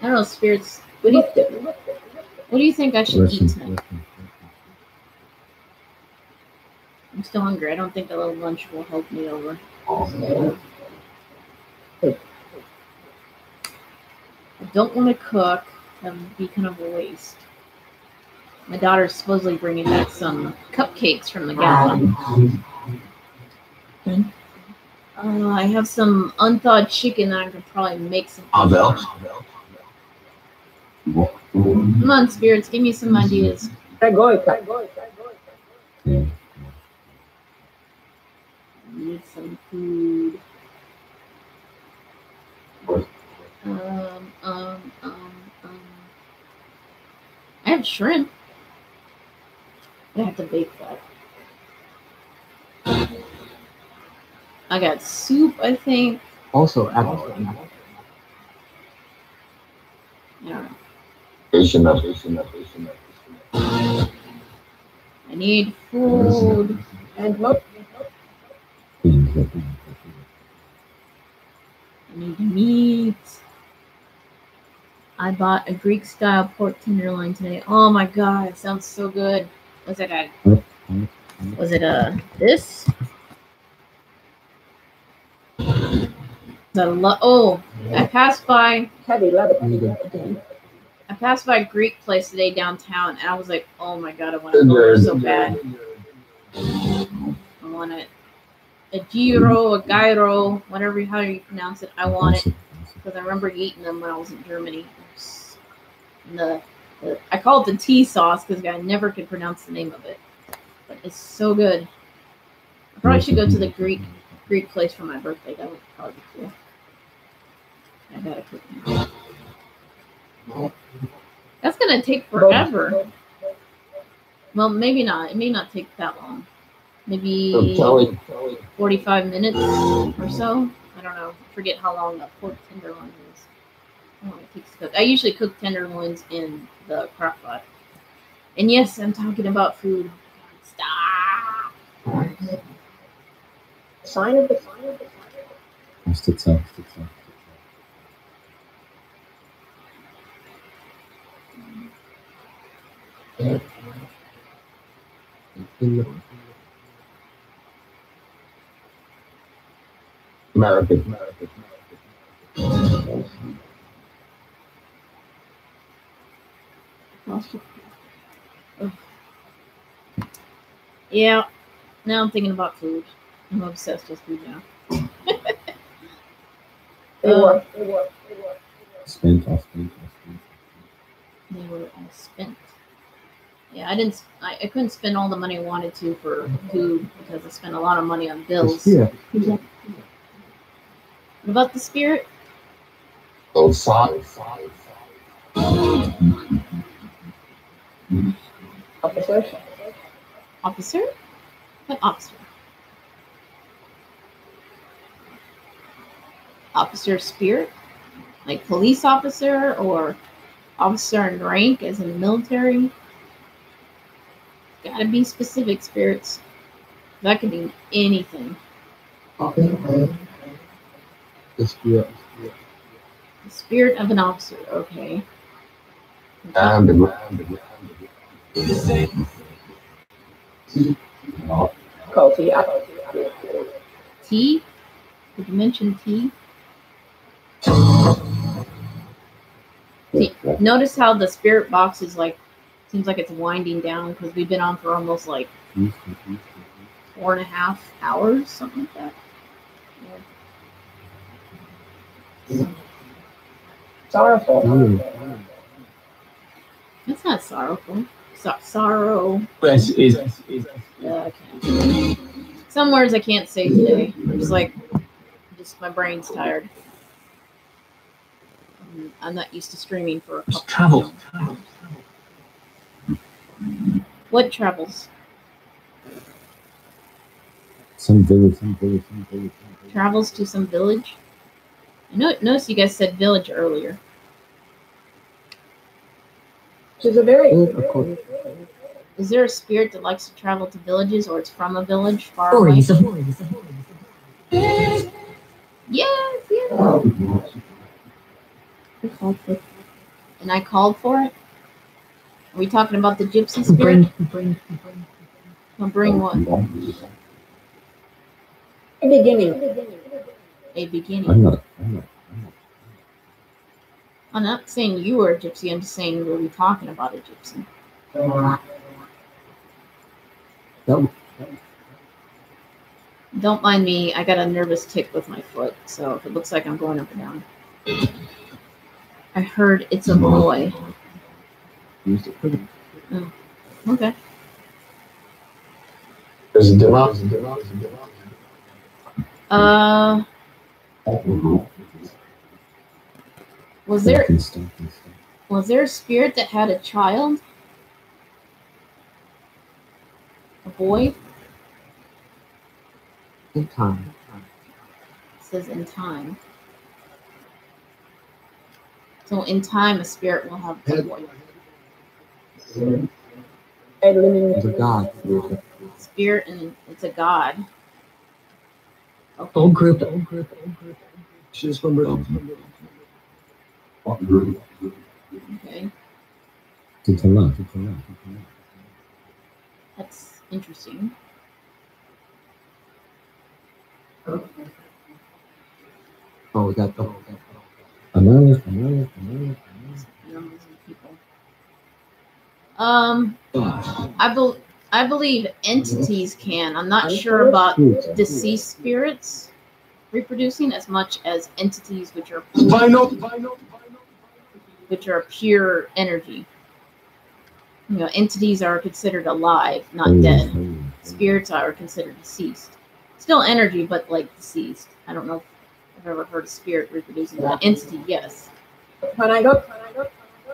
don't know, spirits. What do you think I should eat tonight? I'm still hungry. I don't think a little lunch will help me over. I don't want to cook. That would be kind of a waste. My daughter's supposedly bringing back some cupcakes from the gala. I have some unthawed chicken that I could probably make some. Come on, spirits, give me some ideas. Need some food. I have shrimp. I have to bake that. I got soup, I think. Also, I don't know. I need food. and milk? I need meat. I bought a Greek style pork tenderloin today. Oh my god, it sounds so good. Was it this? I passed by Heavy leather. I passed by a Greek place today downtown, and I was like, oh my god, I want to go there so bad. I want it. A gyro, whatever how you pronounce it. I want it because I remember eating them when I was in Germany. And I call it the tea sauce because I never could pronounce the name of it, but it's so good. I probably should go to the Greek place for my birthday. That would probably be cool. I gotta cook now. That's gonna take forever. Well, maybe not. It may not take that long. Maybe 45 minutes or so. I don't know. I forget how long a pork tenderloin is. How long it takes to cook. I usually cook tenderloins in the crock pot. And yes, I'm talking about food. Stop. Sign of the American. Yeah. Now I'm thinking about food. I'm obsessed with food now. They were. Spent. They were all spent. Yeah, I couldn't spend all the money I wanted to for food because I spent a lot of money on bills. Yeah. What about the spirit? Oh, five. Officers. Officer? What officer? Officer spirit? Like police officer or officer in rank as in the military? Gotta be specific spirits. That could mean anything. The spirit. The spirit of an officer, okay. And Coffee. T? Did you mention T? See, notice how the spirit box is like, seems like it's winding down because we've been on for almost like 4.5 hours, something like that. Yeah. Sorrowful. That's not sorrowful. Sorrow. is I can't. Some words I can't say today. Just my brain's tired. I'm not used to streaming for a couple Travel. What travels? Some village. Travels to some village? Notice you guys said village earlier. Which is a very. Of course. Is there a spirit that likes to travel to villages or it's from a village far away? Yes, yes. And I called for it? Are we talking about the gypsy spirit? Bring what? A beginning. A beginning. I'm not. I'm not saying you were a gypsy. I'm just saying were we talking about a gypsy? Don't mind me. I got a nervous tick with my foot, so if it looks like I'm going up and down. I heard it's a boy. Oh, okay. there's a demand. Was there a spirit that had a child? A boy? In time. It says in time. So in time, a spirit will have a boy. It's a god. Spirit, and it's a god. Okay. Old group. She's number. Okay. It's a lot. That's interesting. Oh, that. Another. Animals and people. I believe entities can. I'm not sure about deceased spirits reproducing as much as entities which are pure energy. You know, entities are considered alive, not dead. Spirits are considered deceased. Still energy, but like deceased. I don't know if I've ever heard a spirit reproducing, but entity, yes. Can I go?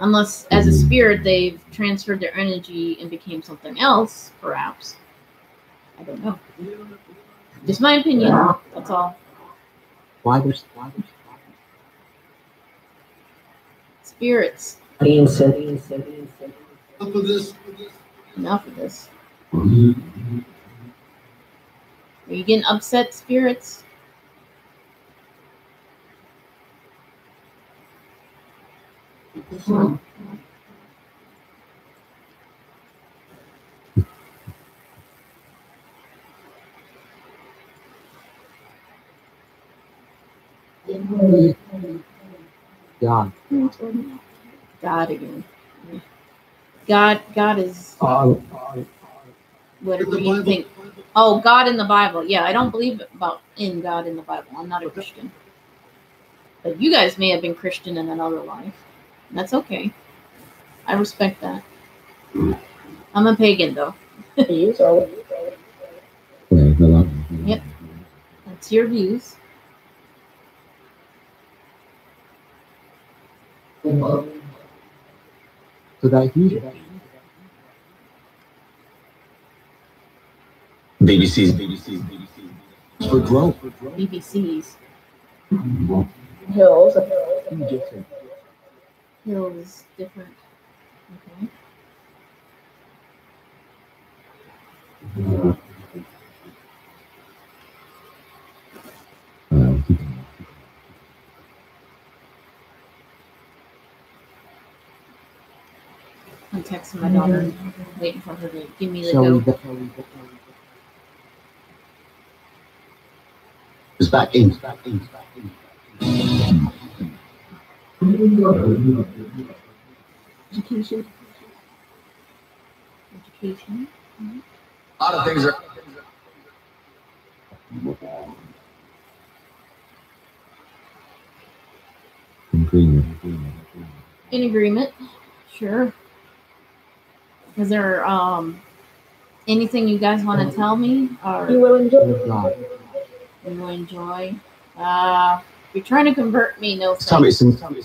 Unless, as a spirit, they've transferred their energy and became something else, perhaps. I don't know. Just my opinion. That's all. Why there's Spirits. Enough Enough of this. Are you getting upset, spirits? God. God again. God is whatever you think. Oh, God in the Bible. Yeah, I don't believe about in God in the Bible. I'm not a Christian. But you guys may have been Christian in another life. That's okay. I respect that. I'm a pagan, though. Views or Yep. That's your views. So that he BBC's. for growth. BBCs. hills. Hills different. Okay. I'm texting my daughter, waiting for her to give me the go. It's back in. Education. Education. A lot of things are. In agreement. Sure. Is there anything you guys want to tell me or You will enjoy. you will enjoy? You're trying to convert me, no Tell me thanks. some.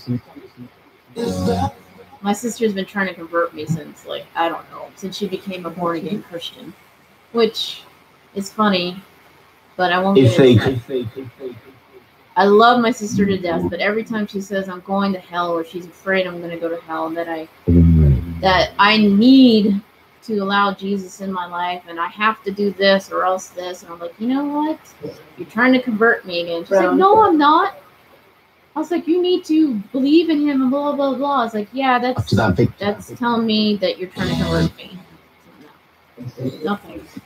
My sister's been trying to convert me since, like, I don't know, since she became a born again Christian, which is funny, but I won't get into it. I love my sister to death, but every time she says I'm going to hell or she's afraid I'm going to go to hell, and that I need to allow Jesus in my life and I have to do this or else this, and I'm like, you know what? You're trying to convert me again. She's like, no, I'm not. I was like, you need to believe in him and blah, blah, blah. I was like, yeah, that's telling me that you're trying to convert me. No thanks.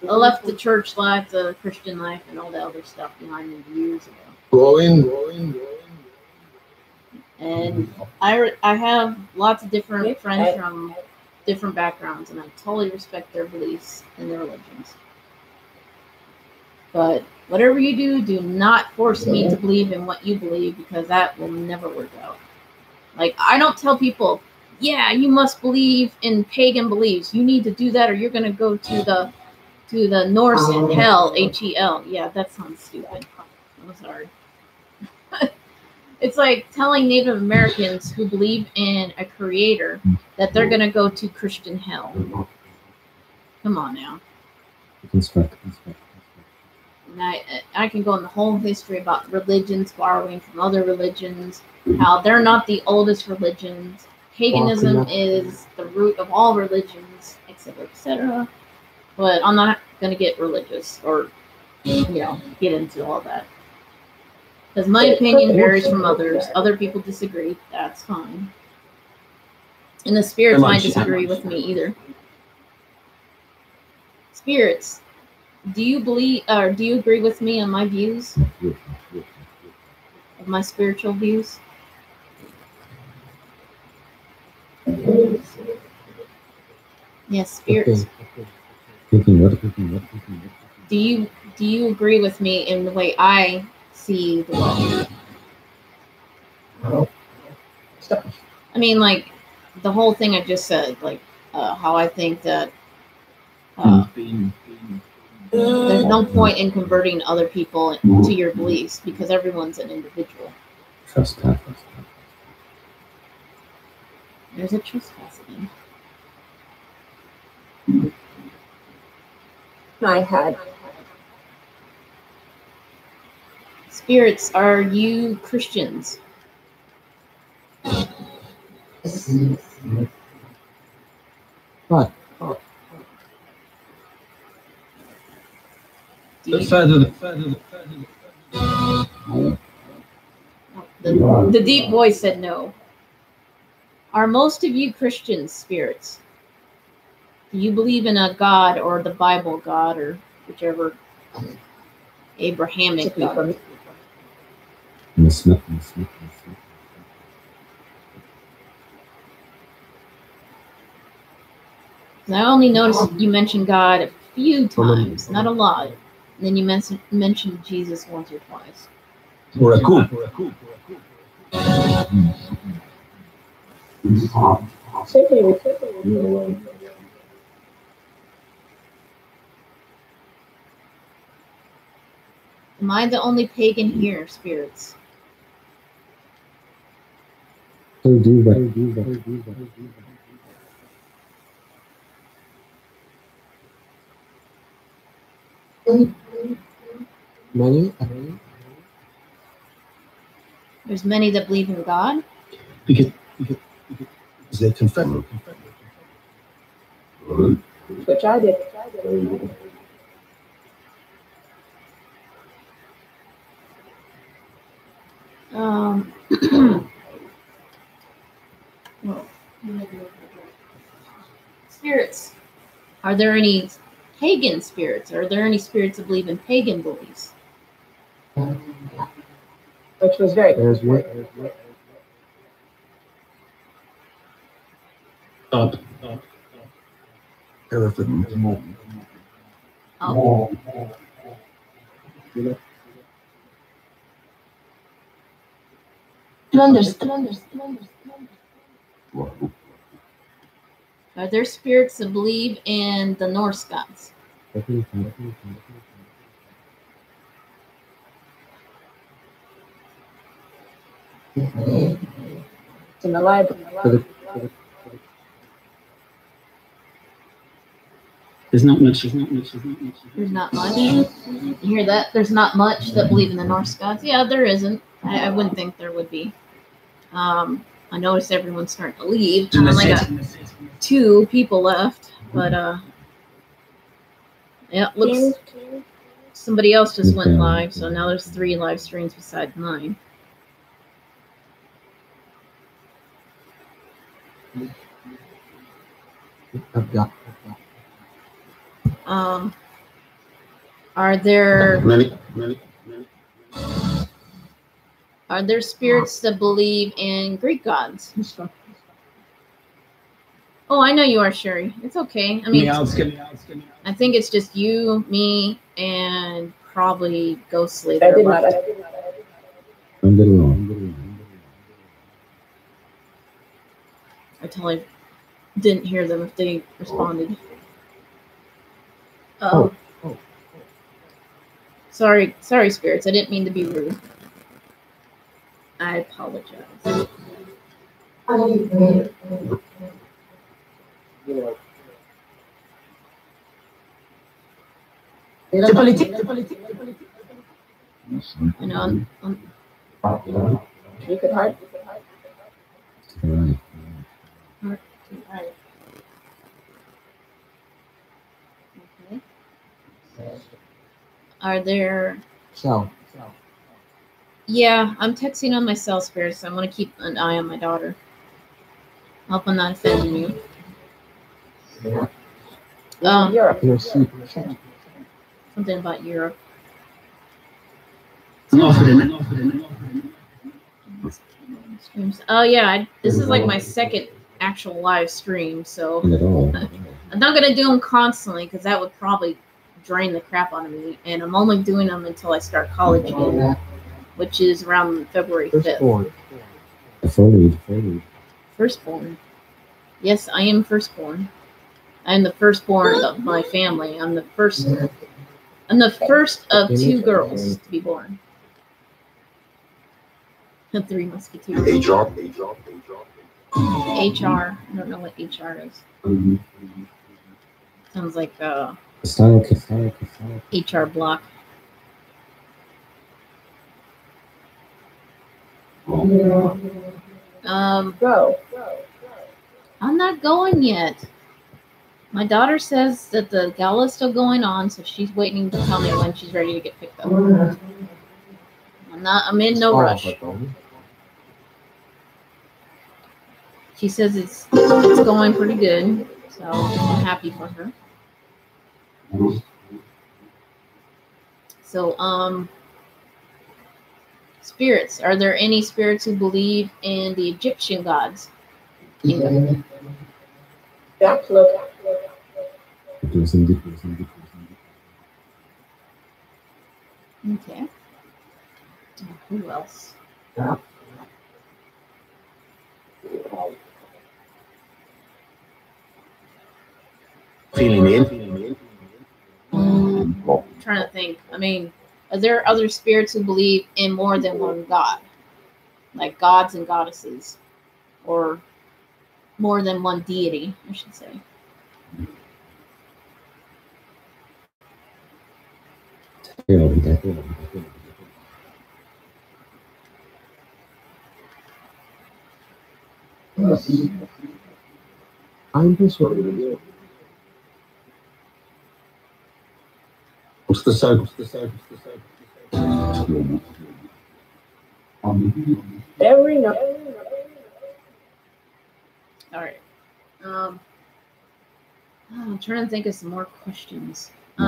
I left the church life, the Christian life, and all the other stuff behind me years ago. Growing. And I have lots of different friends from different backgrounds, and I totally respect their beliefs and their religions. But whatever you do, do not force me to believe in what you believe, because that will never work out. Like, I don't tell people, yeah, you must believe in pagan beliefs. You need to do that or you're going to go to the Norse hell, H-E-L. Yeah, that sounds stupid. I'm sorry. It's like telling Native Americans who believe in a creator that they're going to go to Christian hell. Come on now. And I can go in the whole history about religions borrowing from other religions, how they're not the oldest religions. Paganism is the root of all religions, etc., etc. But I'm not going to get religious or, get into all that. Because my opinion varies from others. Other people disagree. That's fine. And the spirits might disagree with me either. Spirits, do you believe, or do you agree with me on my views? Of my spiritual views? Yes, spirits. Do you agree with me in the way I see the world? I mean, like the whole thing I just said, like how I think that there's no point in converting other people to your beliefs because everyone's an individual. Trespass. There's a trespass again. I had. Spirits, are you Christians? What? The deep voice said no. Are most of you Christians, spirits? Do you believe in a God or the Bible God or whichever Abrahamic God? I only noticed you mentioned God a few times, not a lot. And then you mentioned Jesus once or twice. Raku. Simply repeat. Am I the only pagan here, spirits? So do what? Many? There's many that believe in God. Because they confess. Which I did. Well, spirits. Are there any pagan spirits? Are there any spirits that believe in pagan beliefs? Which was very There's what? Up. Oh, Understand. are there spirits that believe in the Norse gods? It's in the library. There's not much. There's not much. You hear that? There's not much that believe in the Norse gods. Yeah, there isn't. I wouldn't think there would be. I noticed everyone's starting to leave. I only got 2 people left, but yeah, looks somebody else just went live, so now there's 3 live streams besides mine. I've got. Are there Many. are there spirits that believe in Greek gods? Oh, I know you are, Sherry. It's okay. I mean, I think it's just you, me, and probably Ghostly. I did not. I'm getting on. I totally didn't hear them if they responded. Oh. Sorry, spirits. I didn't mean to be rude. I apologize. The politic. You know, You could hide. Right. right. Okay. Are there? So. Yeah, I'm texting on my cell, spirits. So I'm gonna keep an eye on my daughter. Hope I'm not offending you. Europe. You're asleep. Something about Europe. Oh yeah, this is like my second actual live stream, so At all. I'm not gonna do them constantly because that would probably drain the crap out of me. And I'm only doing them until I start college again, which is around February 5th. Firstborn. Firstborn. Yes, I am firstborn. I'm the firstborn of my family. I'm the first of 2 girls to be born. The 3 Musketeers. HR. HR. I don't know what HR is. Sounds like HR block. Go. I'm not going yet. My daughter says that the gala is still going on, so she's waiting to tell me when she's ready to get picked up. I'm in no rush. She says it's going pretty good, so I'm happy for her. So, spirits. Are there any spirits who believe in the Egyptian gods? Absolutely. Okay. Who else? Feeling in. I'm trying to think. I mean, are there other spirits who believe in more than one god? Like gods and goddesses? Or more than one deity, I should say. I'm persuaded. What's the soap? Every night. All right. I'm trying to think of some more questions. At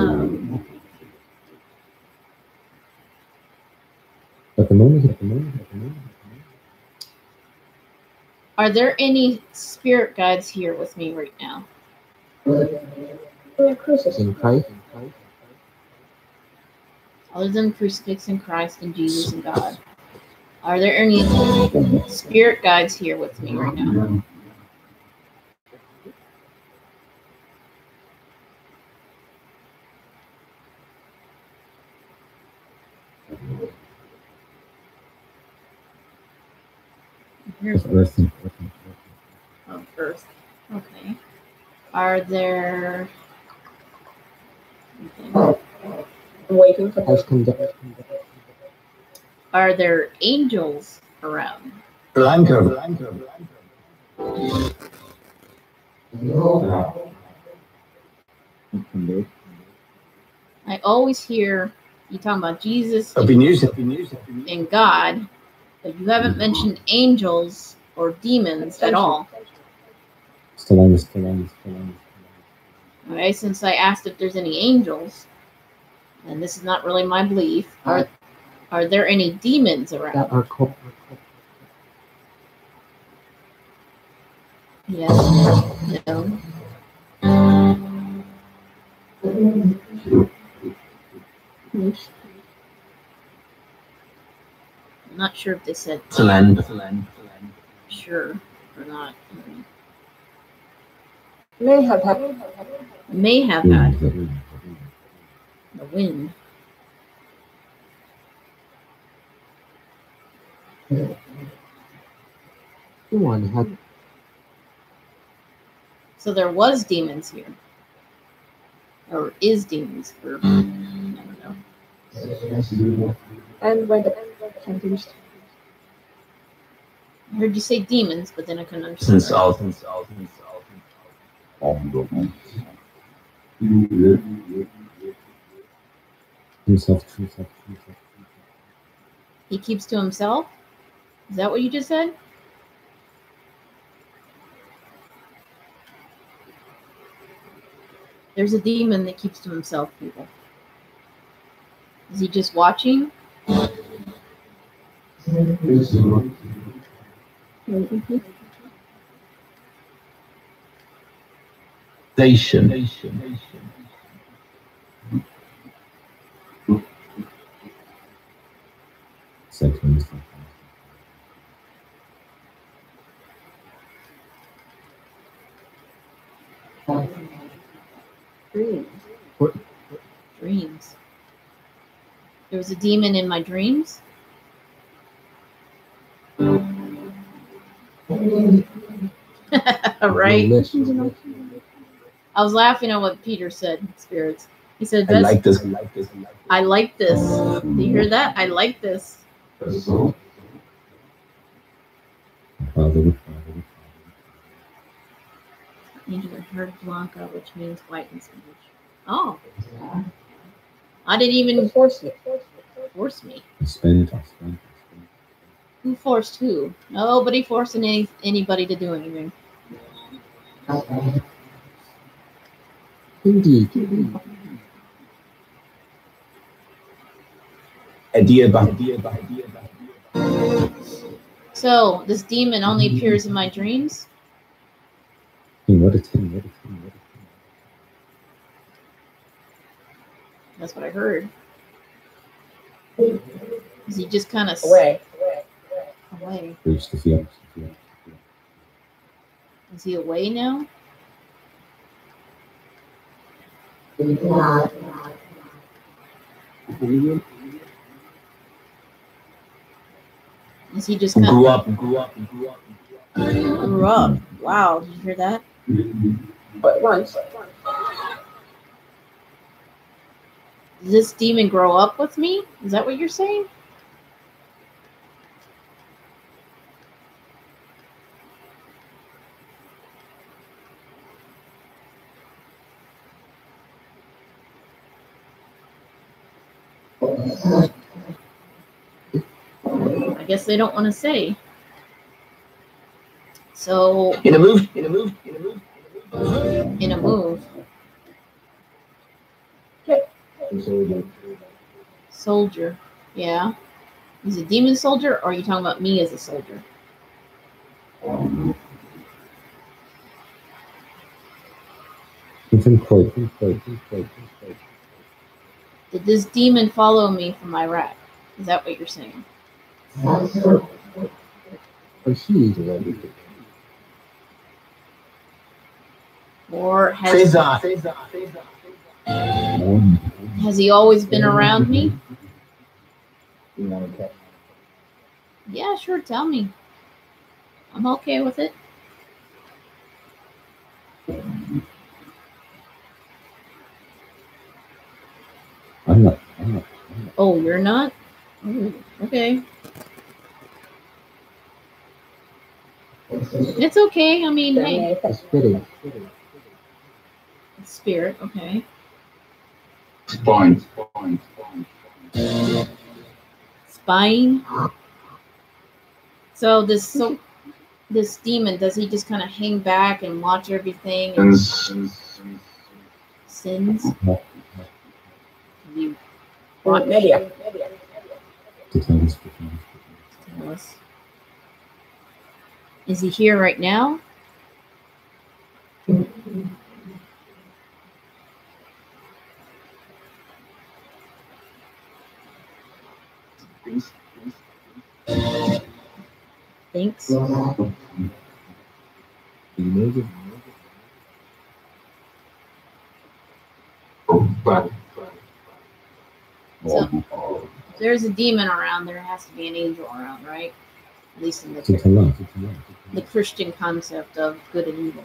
the moment. Are there any spirit guides here with me right now? The crucifix. In Christ. Other than crucifix and Christ and Jesus and God. Are there any spirit guides here with me right now? Here's Earth. of Earth. Okay. Are there... Okay. I'm waiting for Has the conducted. Are there angels around? Blanco. I always hear you talking about Jesus I've been using. and God, but you haven't mentioned angels or demons at all. Still. Okay, since I asked if there's any angels, and this is not really my belief, are there any demons That around? are called. Yes. No. I'm not sure if they said sure or not. may have had May have had the wind. One had. So there was demons here. Or is demons. Or, I don't know. and when the confused. I heard you say demons, but then I couldn't understand. Himself. He keeps to himself? Is that what you just said? There's a demon that keeps to himself, people. Is he just watching? Station. Seconds. Dreams. There was a demon in my dreams? Right? I was laughing at what Peter said, spirits. He said, I like this. I like this. Do you hear that? I like this. Angel heard Blanca, which means white in Spanish. Oh. I didn't even Force me. force me. Spanish. Who forced who? Nobody forcing anybody to do anything. Indeed. So, this demon only appears in my dreams? That's what I heard. Is he just kind of Away. away? Reach the field. Is he away now? Is he just kind Grew of up. grew up? Wow, did you hear that? But once. Did this demon grow up with me? Is that what you're saying? I guess they don't want to say. So In a move. in a move. Soldier. Yeah. He's a demon soldier, or are you talking about me as a soldier? Did this demon follow me from Iraq? Is that what you're saying? Or has he always been around me? Yeah, sure, tell me. I'm okay with it. I'm not. Oh, you're not? Ooh, okay. It's okay. I mean, hey, Spitting. it's spirit, okay. Spine. Spine. So this demon, does he just kind of hang back and watch everything and sins? You watch Media. tell us. Is he here right now? Thanks. So, if there's a demon around, there has to be an angel around, right? At least in the Christian concept of good and evil.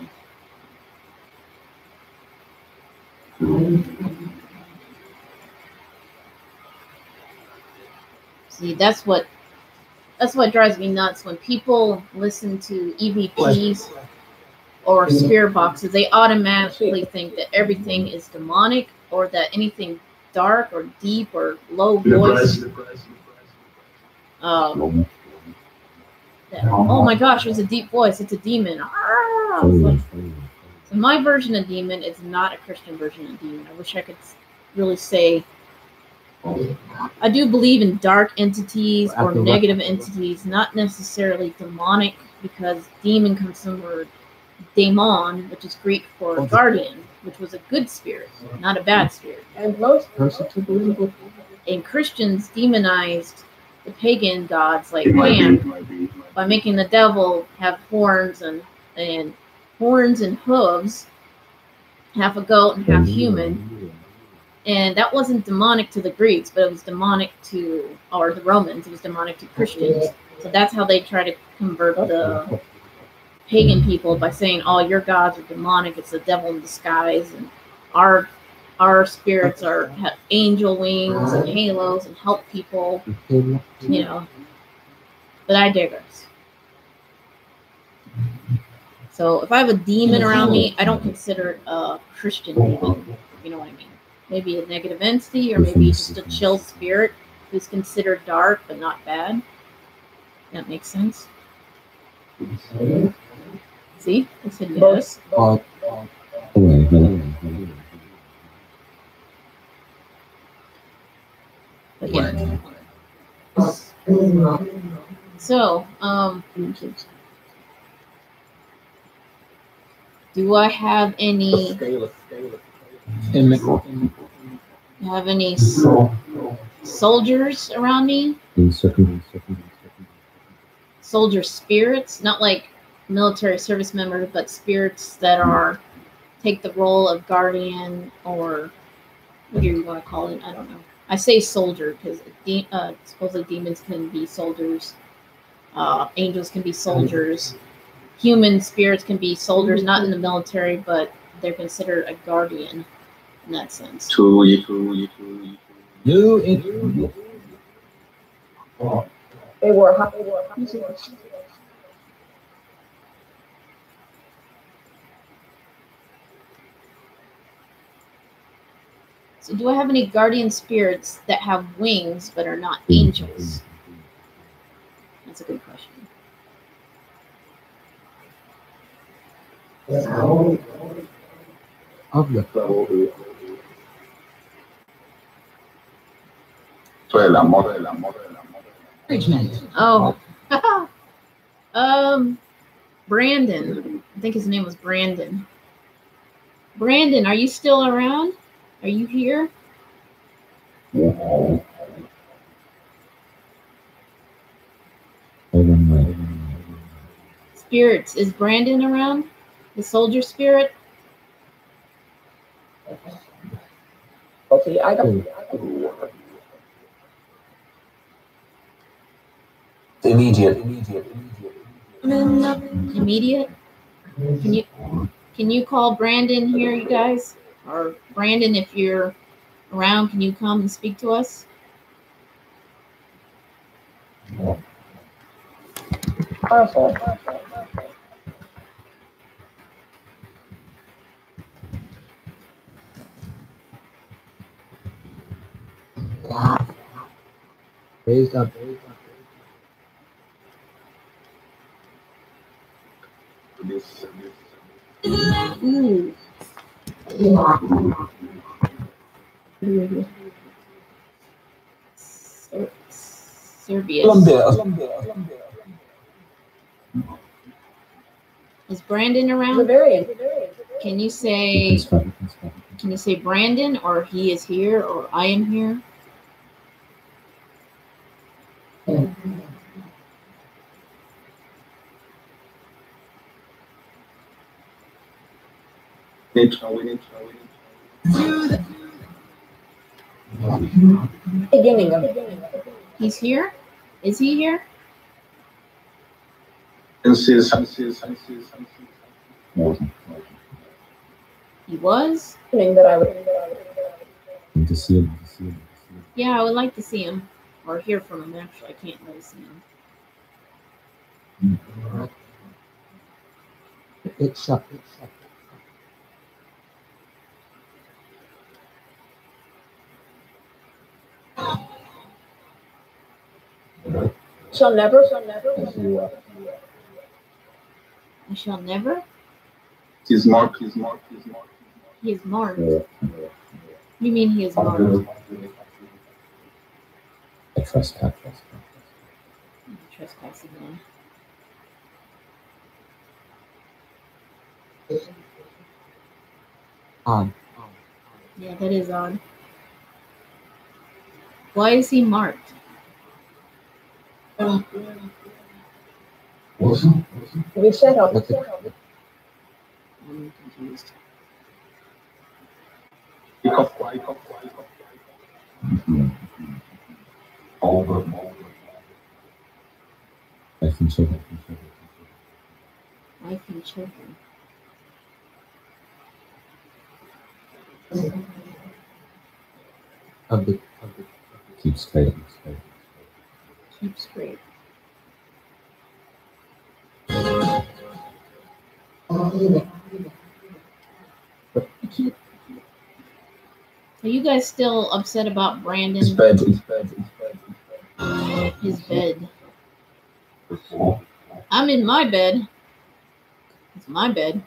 See, that's what drives me nuts when people listen to EVPs or spirit boxes. They automatically think that everything is demonic, or that anything dark or deep or low voice. Oh my gosh, there's a deep voice. It's a demon. So my version of demon is not a Christian version of demon. I wish I could really say. I do believe in dark entities or negative entities, not necessarily demonic, because demon comes from the word daemon, which is Greek for guardian, which was a good spirit, not a bad spirit. And most And Christians demonized the pagan gods like Pan by making the devil have horns and hooves, half a goat and half human. And that wasn't demonic to the Greeks, but it was demonic to, or the Romans, it was demonic to Christians. So that's how they try to convert the pagan people, by saying, oh, your gods are demonic, it's the devil in disguise, and our spirits have angel wings and halos and help people, But I digress. So if I have a demon around me, I don't consider it a Christian demon, if you know what I mean. Maybe a negative entity, or maybe just a chill spirit who's considered dark but not bad. That makes sense. See? I said yes. But yeah. So, do I have any You have any soldiers around me? Soldier spirits, not like military service members, but spirits that are take the role of guardian, or what do you want to call it? I don't know. I say soldier because supposedly demons can be soldiers, angels can be soldiers, human spirits can be soldiers, not in the military, but they're considered a guardian in that sense. They were hot. So do I have any guardian spirits that have wings but are not angels? That's a good question. Oh. Brandon. I think his name was Brandon. Brandon, are you still around? Are you here? Spirits. Is Brandon around? The soldier spirit? Okay, I got Immediate. Immediate? Can you call Brandon here, you guys? Or Brandon, if you're around, can you come and speak to us? powerful. Raised up. Ooh. Serbia. Is Brandon around? Bavarian. Can you say Brandon, or he is here, or I am here? Beginning of He's here? Is he here? He was? that I would. To see him. Yeah, I would like to see him. Or hear from him, actually. I can't really see him. It's up. Shall never. I shall never? He's marked. He is marked. What do you mean he is marked? A trespass. Trespass again. Yeah, that is odd. Why is he marked? We set up. I'm confused. Wife and children. Wife and children. Keep straight. Keep straight. Are you guys still upset about Brandon? His bed. His bed. I'm in my bed. It's my bed.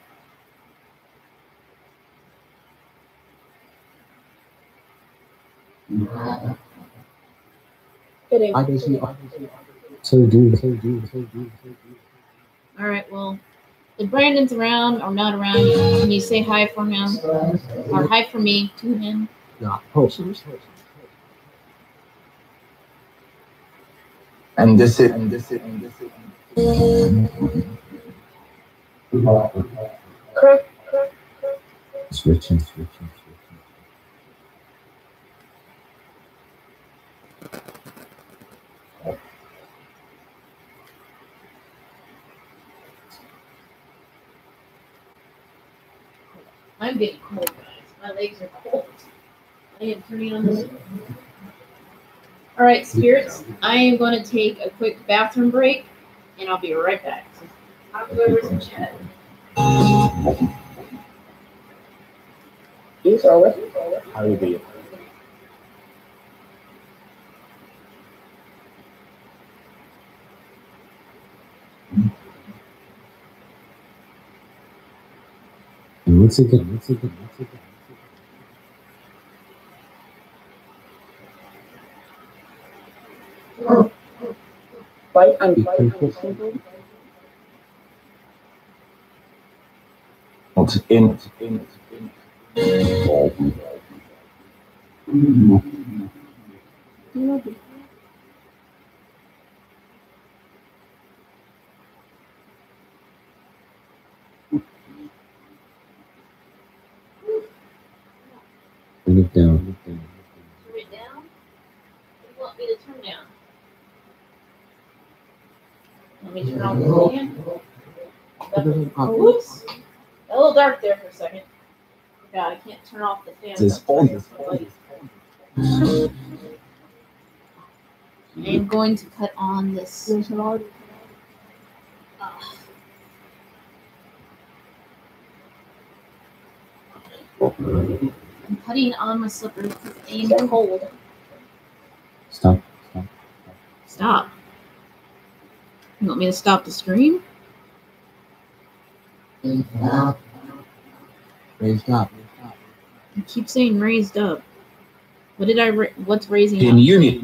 Fitting. So do. All right, well, if Brandon's around or not around, can you say hi for him? Or hi for me to him? not hope. And this is Correct. Switching. I'm getting cold, guys. My legs are cold. I am turning on this. All right, spirits. I am going to take a quick bathroom break, and I'll be right back. I'll go over some chat. These are with How do you be? And what's it good? bite and Be bite. careful. what's in. Turn it down. Turn it down? What do you want me to turn down? Let me turn on the fan. Whoops. A little dark there for a second. God, I can't turn off the fan. This phone. I am going to cut on this. I'm putting on my slippers because I am cold. Stop. Stop. You want me to stop the stream? Raised up. I keep saying raised up. What did I? What's raising In up? unit.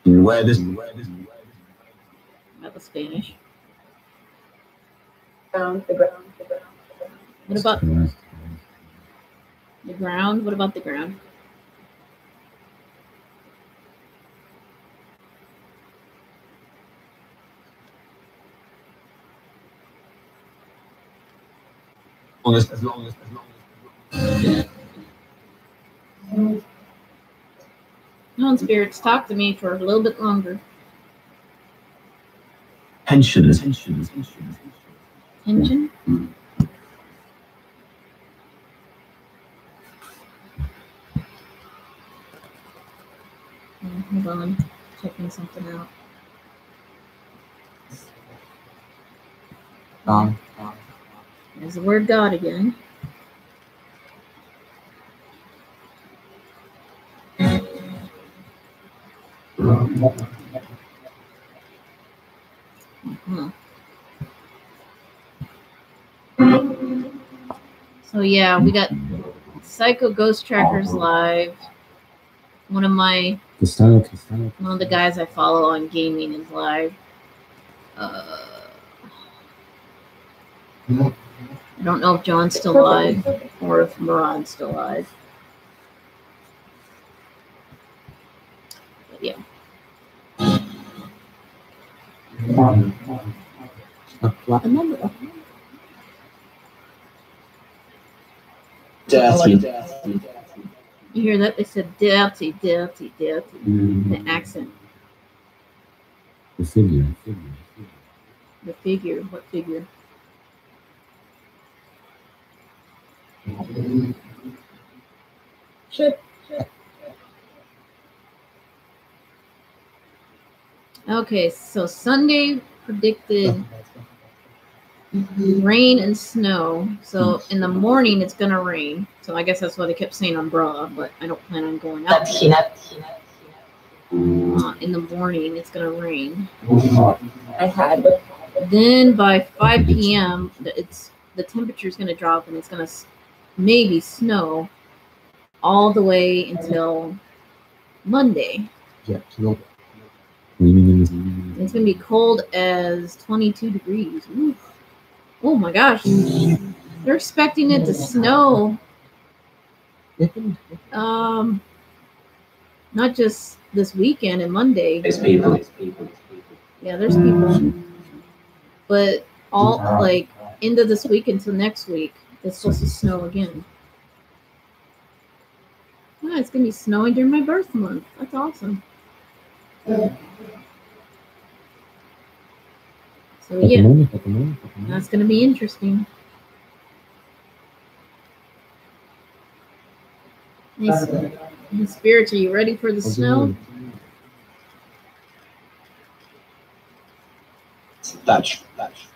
And where this About the Spanish. Ground, the ground. What about the ground? What about the ground? as long as Come on, spirits, talk to me for a little bit longer. pensions. Tension? Hold on, checking something out. There's the word God again. So yeah, we got Psycho Ghost Trackers live. One of the guys I follow on gaming is live. I don't know if John's still live or if Murad's still live. But yeah. You hear that? They said dirty. The accent. The figure. The figure. What figure? Should Okay, so Sunday predicted rain and snow. So in the morning it's gonna rain. So I guess that's why they kept saying umbrella, but I don't plan on going out. In the morning it's gonna rain. I had Then by 5 p.m. the temperature is gonna drop and it's gonna maybe snow all the way until Monday. Yeah, no. Leaning in the It's gonna be cold as 22 degrees. Oof. Oh my gosh. They're expecting it to snow. Not just this weekend and Monday. There's people. Yeah, there's people. But all like end of this week until next week, it's supposed to snow again. Yeah, it's gonna be snowing during my birth month. That's awesome. So yeah, that's gonna be interesting. Hey, spirits, are you ready for the snow? Thatch. Thatch.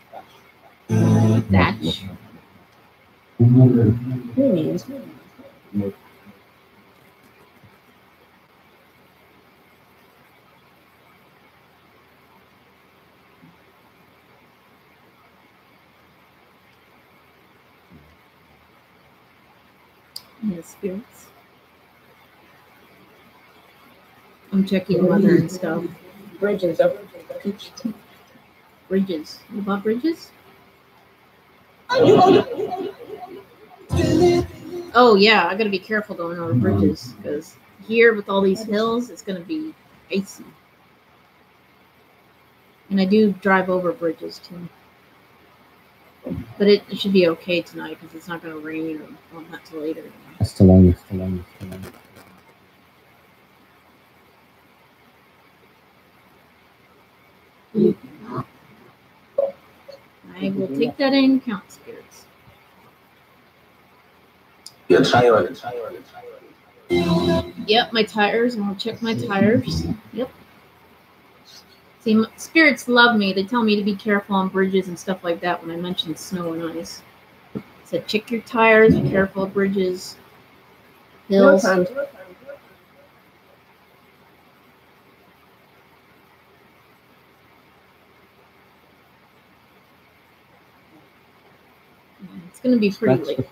Yeah, spirits. I'm checking weather and stuff. Bridges over peach. Bridges. You bought bridges? Oh yeah, I gotta be careful going over bridges because here with all these hills, it's gonna be icy. And I do drive over bridges too. But it should be okay tonight because it's not gonna rain or not till later. Hasta luego. I will take that in account, spirits. Your tire. Yep, my tires, and I'll check my tires. Yep. See, spirits love me. They tell me to be careful on bridges and stuff like that when I mention snow and ice. Said check your tires, be careful of bridges, hills. It's gonna be pretty late.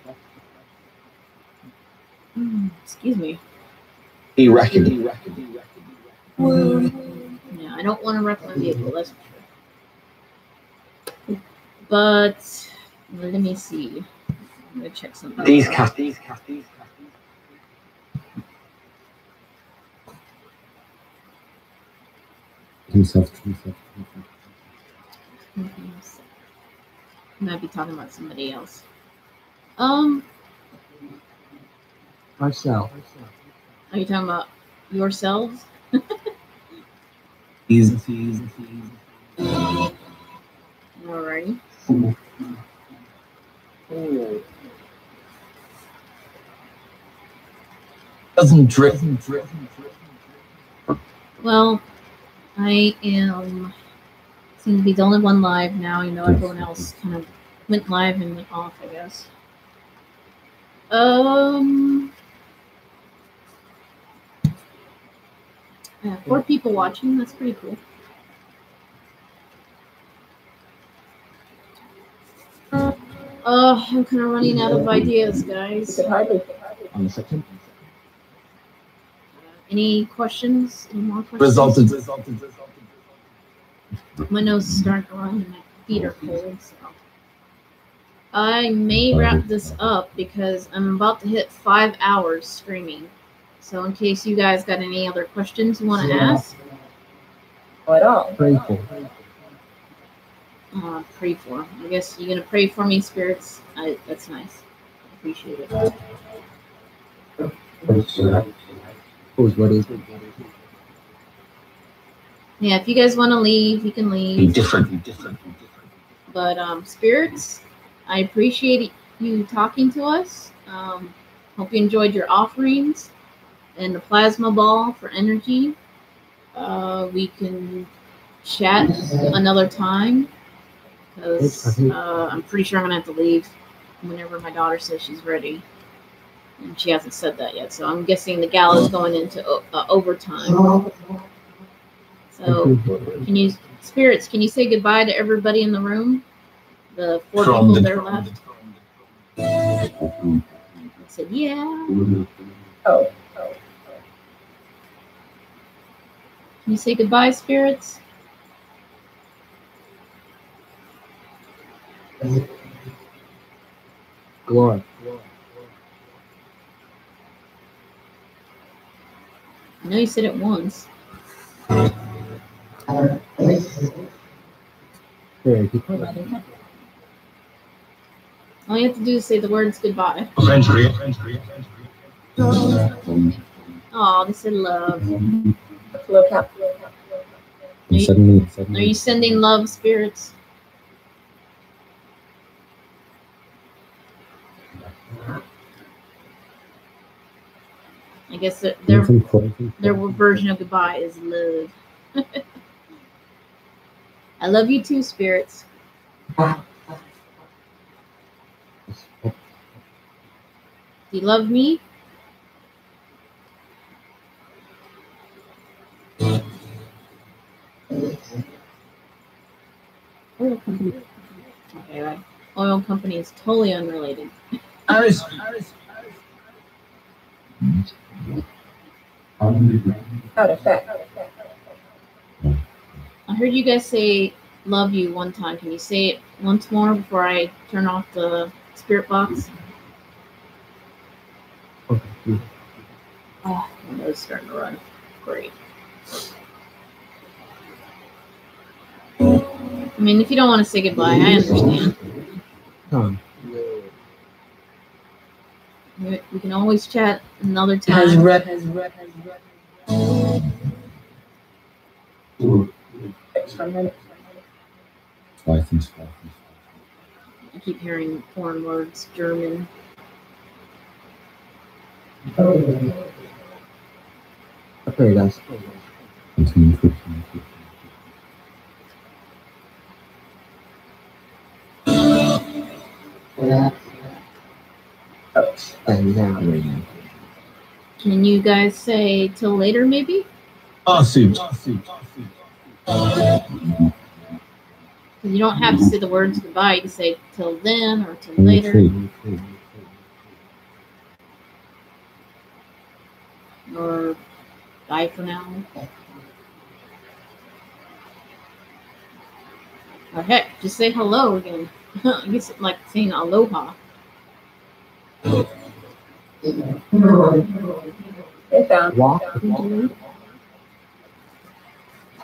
Excuse me. He reckoned. Yeah, I don't want to wreck my vehicle, that's for sure. But let me see. I'm gonna check something. These cats. Himself. I might be talking about somebody else. Myself. Are you talking about yourselves? Easy. Alrighty. Doesn't drip. Well, I am seem to be the only one live now. You know, everyone else kind of went live and went off, I guess. Yeah, 4 people watching. That's pretty cool. I'm kind of running out of ideas, guys. On the second. Any questions? Any more questions? Resulted. My nose is starting to run and my feet are cold. So I may wrap this up because I'm about to hit 5 hours streaming. So in case you guys got any other questions you want to ask. At all. Pray for. Pray for. I guess you're gonna pray for me, spirits. That's nice. I appreciate it. Who's what is it? Yeah, if you guys want to leave, you can leave. Be different. But spirits, I appreciate you talking to us. Hope you enjoyed your offerings and the plasma ball for energy. We can chat another time because I'm pretty sure I'm gonna have to leave whenever my daughter says she's ready, and she hasn't said that yet. So I'm guessing the gala's going into overtime. So can you say goodbye to everybody in the room? The 4 people that are left. I said, yeah. Oh. Can you say goodbye, spirits? Glory. I know you said it once. Very good. All you have to do is say the words goodbye. Oh, they said love. Look up. And suddenly, Are you sending love, spirits? I guess their version of goodbye is love. I love you too, spirits. Do you love me? Oil company. Okay, right. Oil company is totally unrelated. Iris. Out of fact. I heard you guys say love you one time. Can you say it once more before I turn off the spirit box? Okay. Oh, my nose is starting to run. Great. I mean, if you don't want to say goodbye, I understand. Come. We can always chat another time. Extra minute. I think so. I keep hearing foreign words, German. Okay, guys. Continue. And now, Can you guys say till later, maybe? Lawsuit. Because you don't have to say the words goodbye. You can say till then or till later. Or bye for now. Or heck, just say hello again. I guess it's like saying aloha. They found. walk.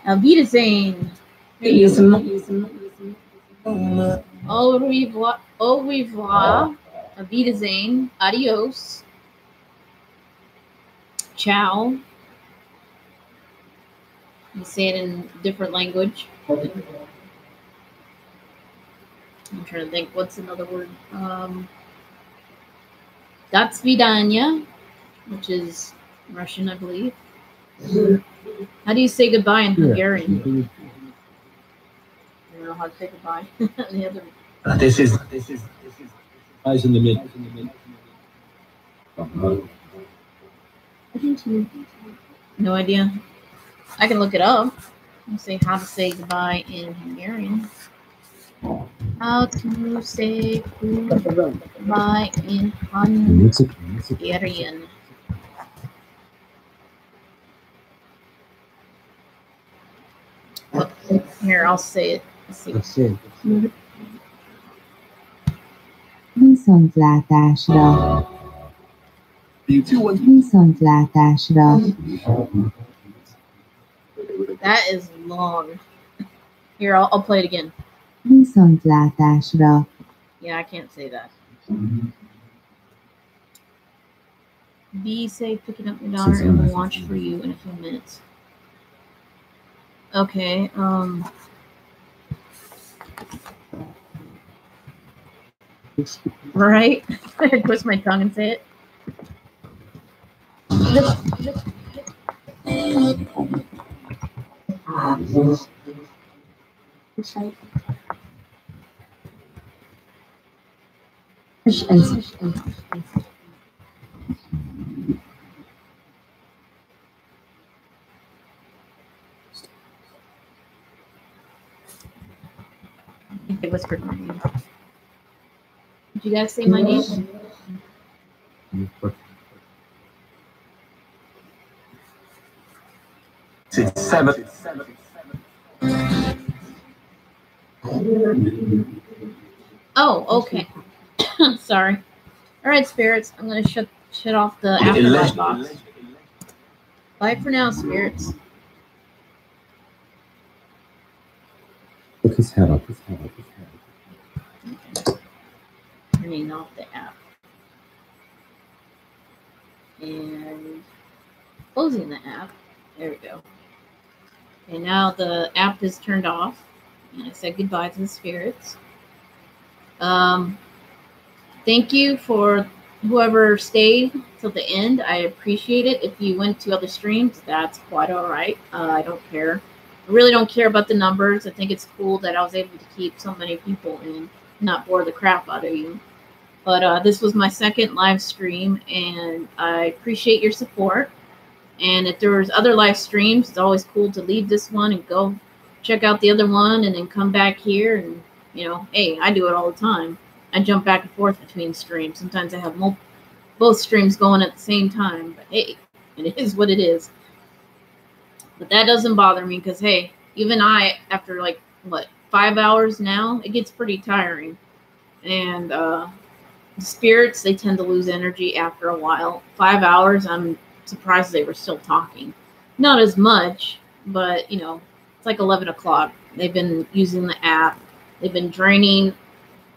Auf Wiedersehen. Au revoir. Au revoir. Auf Wiedersehen. Adios. Ciao. You say it in a different language. I'm trying to think. What's another word? До свидания, which is Russian, I believe. How do you say goodbye in Hungarian? I don't know how to say goodbye. The other. This is. Eyes in the mid. No idea. I can look it up and say how to say goodbye in Hungarian. How to say goodbye in Hungarian. Here, I'll say it. Let's see. Let's see. Viszontlátásra. Viszontlátásra. That is long. Here, I'll play it again. Viszontlátásra. Yeah, I can't say that. Be safe picking up your daughter and we'll watch for you in a few minutes. Okay, right? I twist my tongue and say it. I think they whispered my name. Did you guys say my name? 7. Oh, okay. Sorry. All right, spirits. I'm gonna shut off the Afterlight 11. Box. Bye for now, spirits. Look his head up. Okay. Turning off the app. And closing the app. There we go. And now the app is turned off. And I said goodbye to the spirits. Thank you for whoever stayed till the end. I appreciate it. If you went to other streams, that's quite all right. I don't care. I really don't care about the numbers. I think it's cool that I was able to keep so many people and not bore the crap out of you. But this was my second live stream, and I appreciate your support. And if there was other live streams, it's always cool to leave this one and go check out the other one and then come back here. And, you know, hey, I do it all the time. I jump back and forth between streams. Sometimes I have both streams going at the same time. But, hey, it is what it is. But that doesn't bother me because, hey, even I, after like, 5 hours now, it gets pretty tiring. And the spirits, they tend to lose energy after a while. 5 hours, I'm surprised they were still talking. Not as much, but, you know, it's like 11 o'clock. They've been using the app. They've been draining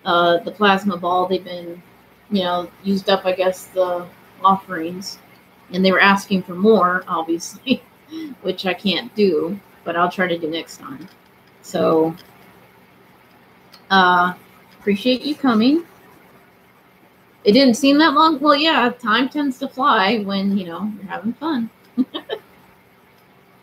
the plasma ball. They've been, you know, used up, I guess, the offerings. And they were asking for more, obviously, which I can't do, but I'll try to do next time. So, appreciate you coming. It didn't seem that long. Well, yeah, time tends to fly when, you know, you're having fun.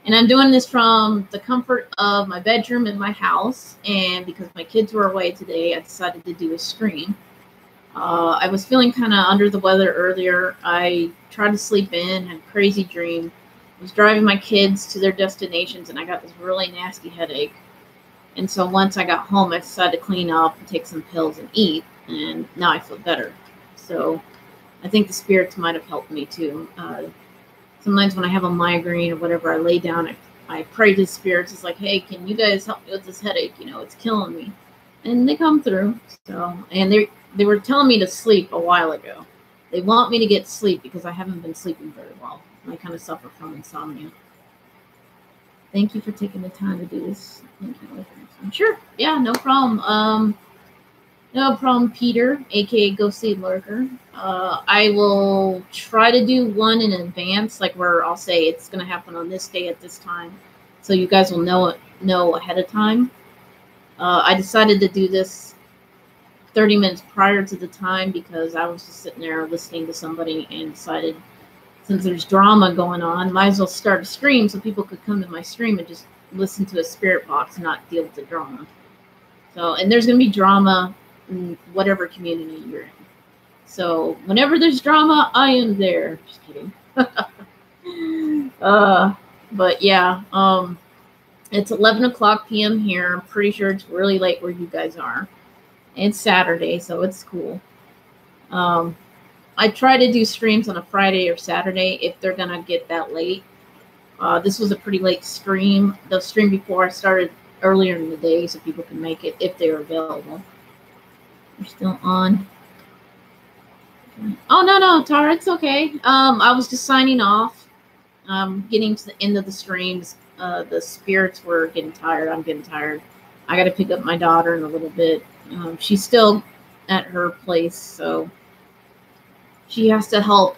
And I'm doing this from the comfort of my bedroom in my house. And because my kids were away today, I decided to do a stream. I was feeling kind of under the weather earlier. I tried to sleep in, had a crazy dream. I was driving my kids to their destinations, and I got this really nasty headache. And so once I got home, I decided to clean up and take some pills and eat. And now I feel better. So I think the spirits might have helped me too. Sometimes when I have a migraine or whatever, I lay down, I pray to spirits. It's like, hey, can you guys help me with this headache? You know, it's killing me. And they come through. So, and they were telling me to sleep a while ago. They want me to get sleep because I haven't been sleeping very well. I kind of suffer from insomnia. Thank you for taking the time to do this. Thank you. Sure. Yeah, no problem. No problem, Peter, aka Ghostly Lurker. I will try to do one in advance, like where I'll say it's going to happen on this day at this time, so you guys will know ahead of time. I decided to do this 30 minutes prior to the time because I was just sitting there listening to somebody and decided, since there's drama going on, might as well start a stream so people could come to my stream and just listen to a spirit box and not deal with the drama. So, and there's going to be drama in whatever community you're in. So whenever there's drama, I am there. Just kidding. But yeah, it's 11 o'clock p.m. here. I'm pretty sure it's really late where you guys are. It's Saturday, so it's cool. I try to do streams on a Friday or Saturday if they're gonna get that late. This was a pretty late stream. The stream before I started earlier in the day, so people can make it if they're available. You're still on. Oh, no, Tara, it's okay. I was just signing off. Getting to the end of the streams. The spirits were getting tired. I'm getting tired. I got to pick up my daughter in a little bit. She's still at her place, so she has to help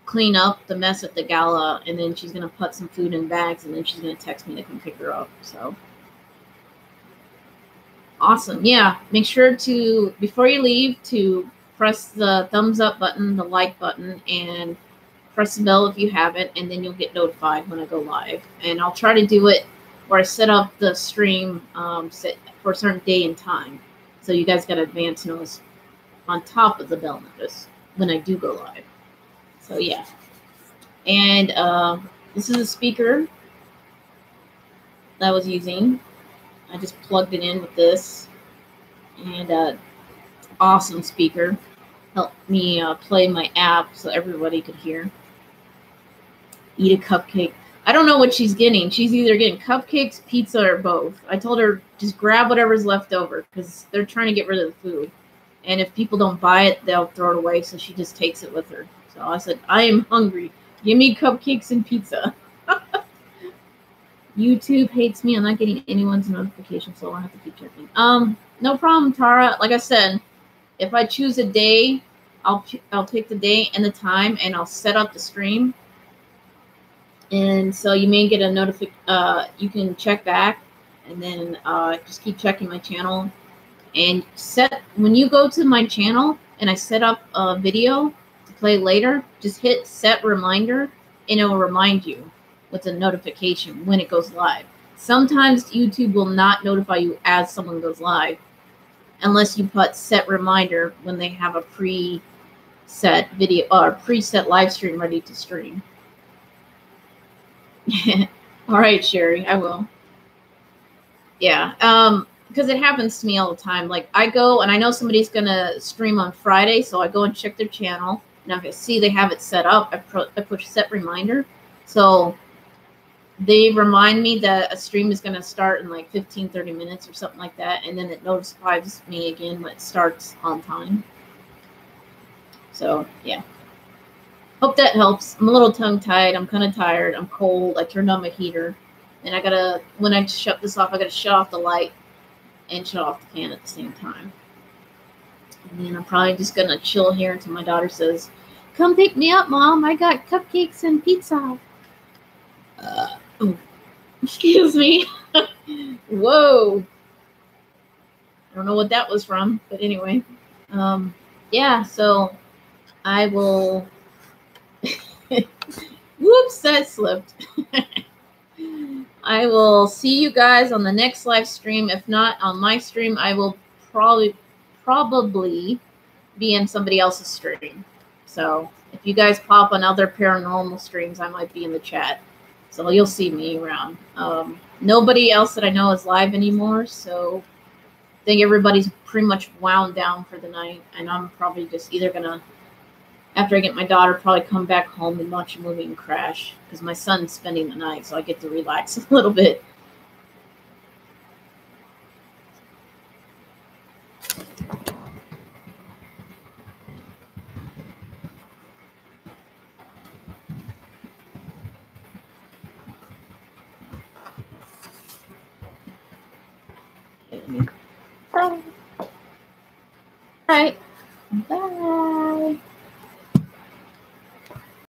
clean up the mess at the gala, and then she's going to put some food in bags, and then she's going to text me to come pick her up. So awesome. Yeah, make sure to, before you leave, to press the thumbs up button, the like button, and press the bell if you haven't, and then you'll get notified when I go live. And I'll try to do it where I set up the stream set for a certain day and time, so you guys got advance notice on top of the bell notice when I do go live. So yeah. And this is a speaker that I was using. I just plugged it in with this, and awesome speaker. Helped me play my app so everybody could hear. Eat a cupcake I don't know what she's getting. She's either getting cupcakes, pizza, or both. I told her just grab whatever's left over because they're trying to get rid of the food. And if people don't buy it, they'll throw it away. So she just takes it with her. So I said, I am hungry. Give me cupcakes and pizza. YouTube hates me. I'm not getting anyone's notification, so I'll have to keep checking. No problem, Tara. Like I said, if I choose a day, I'll pick the day and the time, and I'll set up the stream. And so you may get a notification. You can check back, and then just keep checking my channel. And when you go to my channel and I set up a video to play later, just hit set reminder, and it will remind you with a notification when it goes live. Sometimes YouTube will not notify you as someone goes live unless you put set reminder when they have a preset video or preset live stream ready to stream. All right, Sherry, I will. Yeah, because it happens to me all the time. Like I go and I know somebody's gonna stream on Friday, so I go and check their channel, and if I see they have it set up, I push set reminder, so they remind me that a stream is going to start in like 15-30 minutes or something like that, and then it notifies me again when it starts on time. So yeah, hope that helps. I'm a little tongue-tied. I'm kind of tired. I'm cold. I turned on my heater, and I gotta, when I shut this off, I gotta shut off the light and shut off the fan at the same time. And then I'm probably just gonna chill here until my daughter says, "Come pick me up, Mom. I got cupcakes and pizza." Oh, excuse me. Whoa. I don't know what that was from, but anyway. Yeah, so I will. Whoops, that slipped. I will see you guys on the next live stream. If not on my stream, I will probably be in somebody else's stream. So if you guys pop on other paranormal streams, I might be in the chat. So you'll see me around. Nobody else that I know is live anymore, so I think everybody's pretty much wound down for the night, and I'm probably just either going to, after I get my daughter, probably come back home and watch a movie and crash, because my son's spending the night, so I get to relax a little bit. All right. Bye.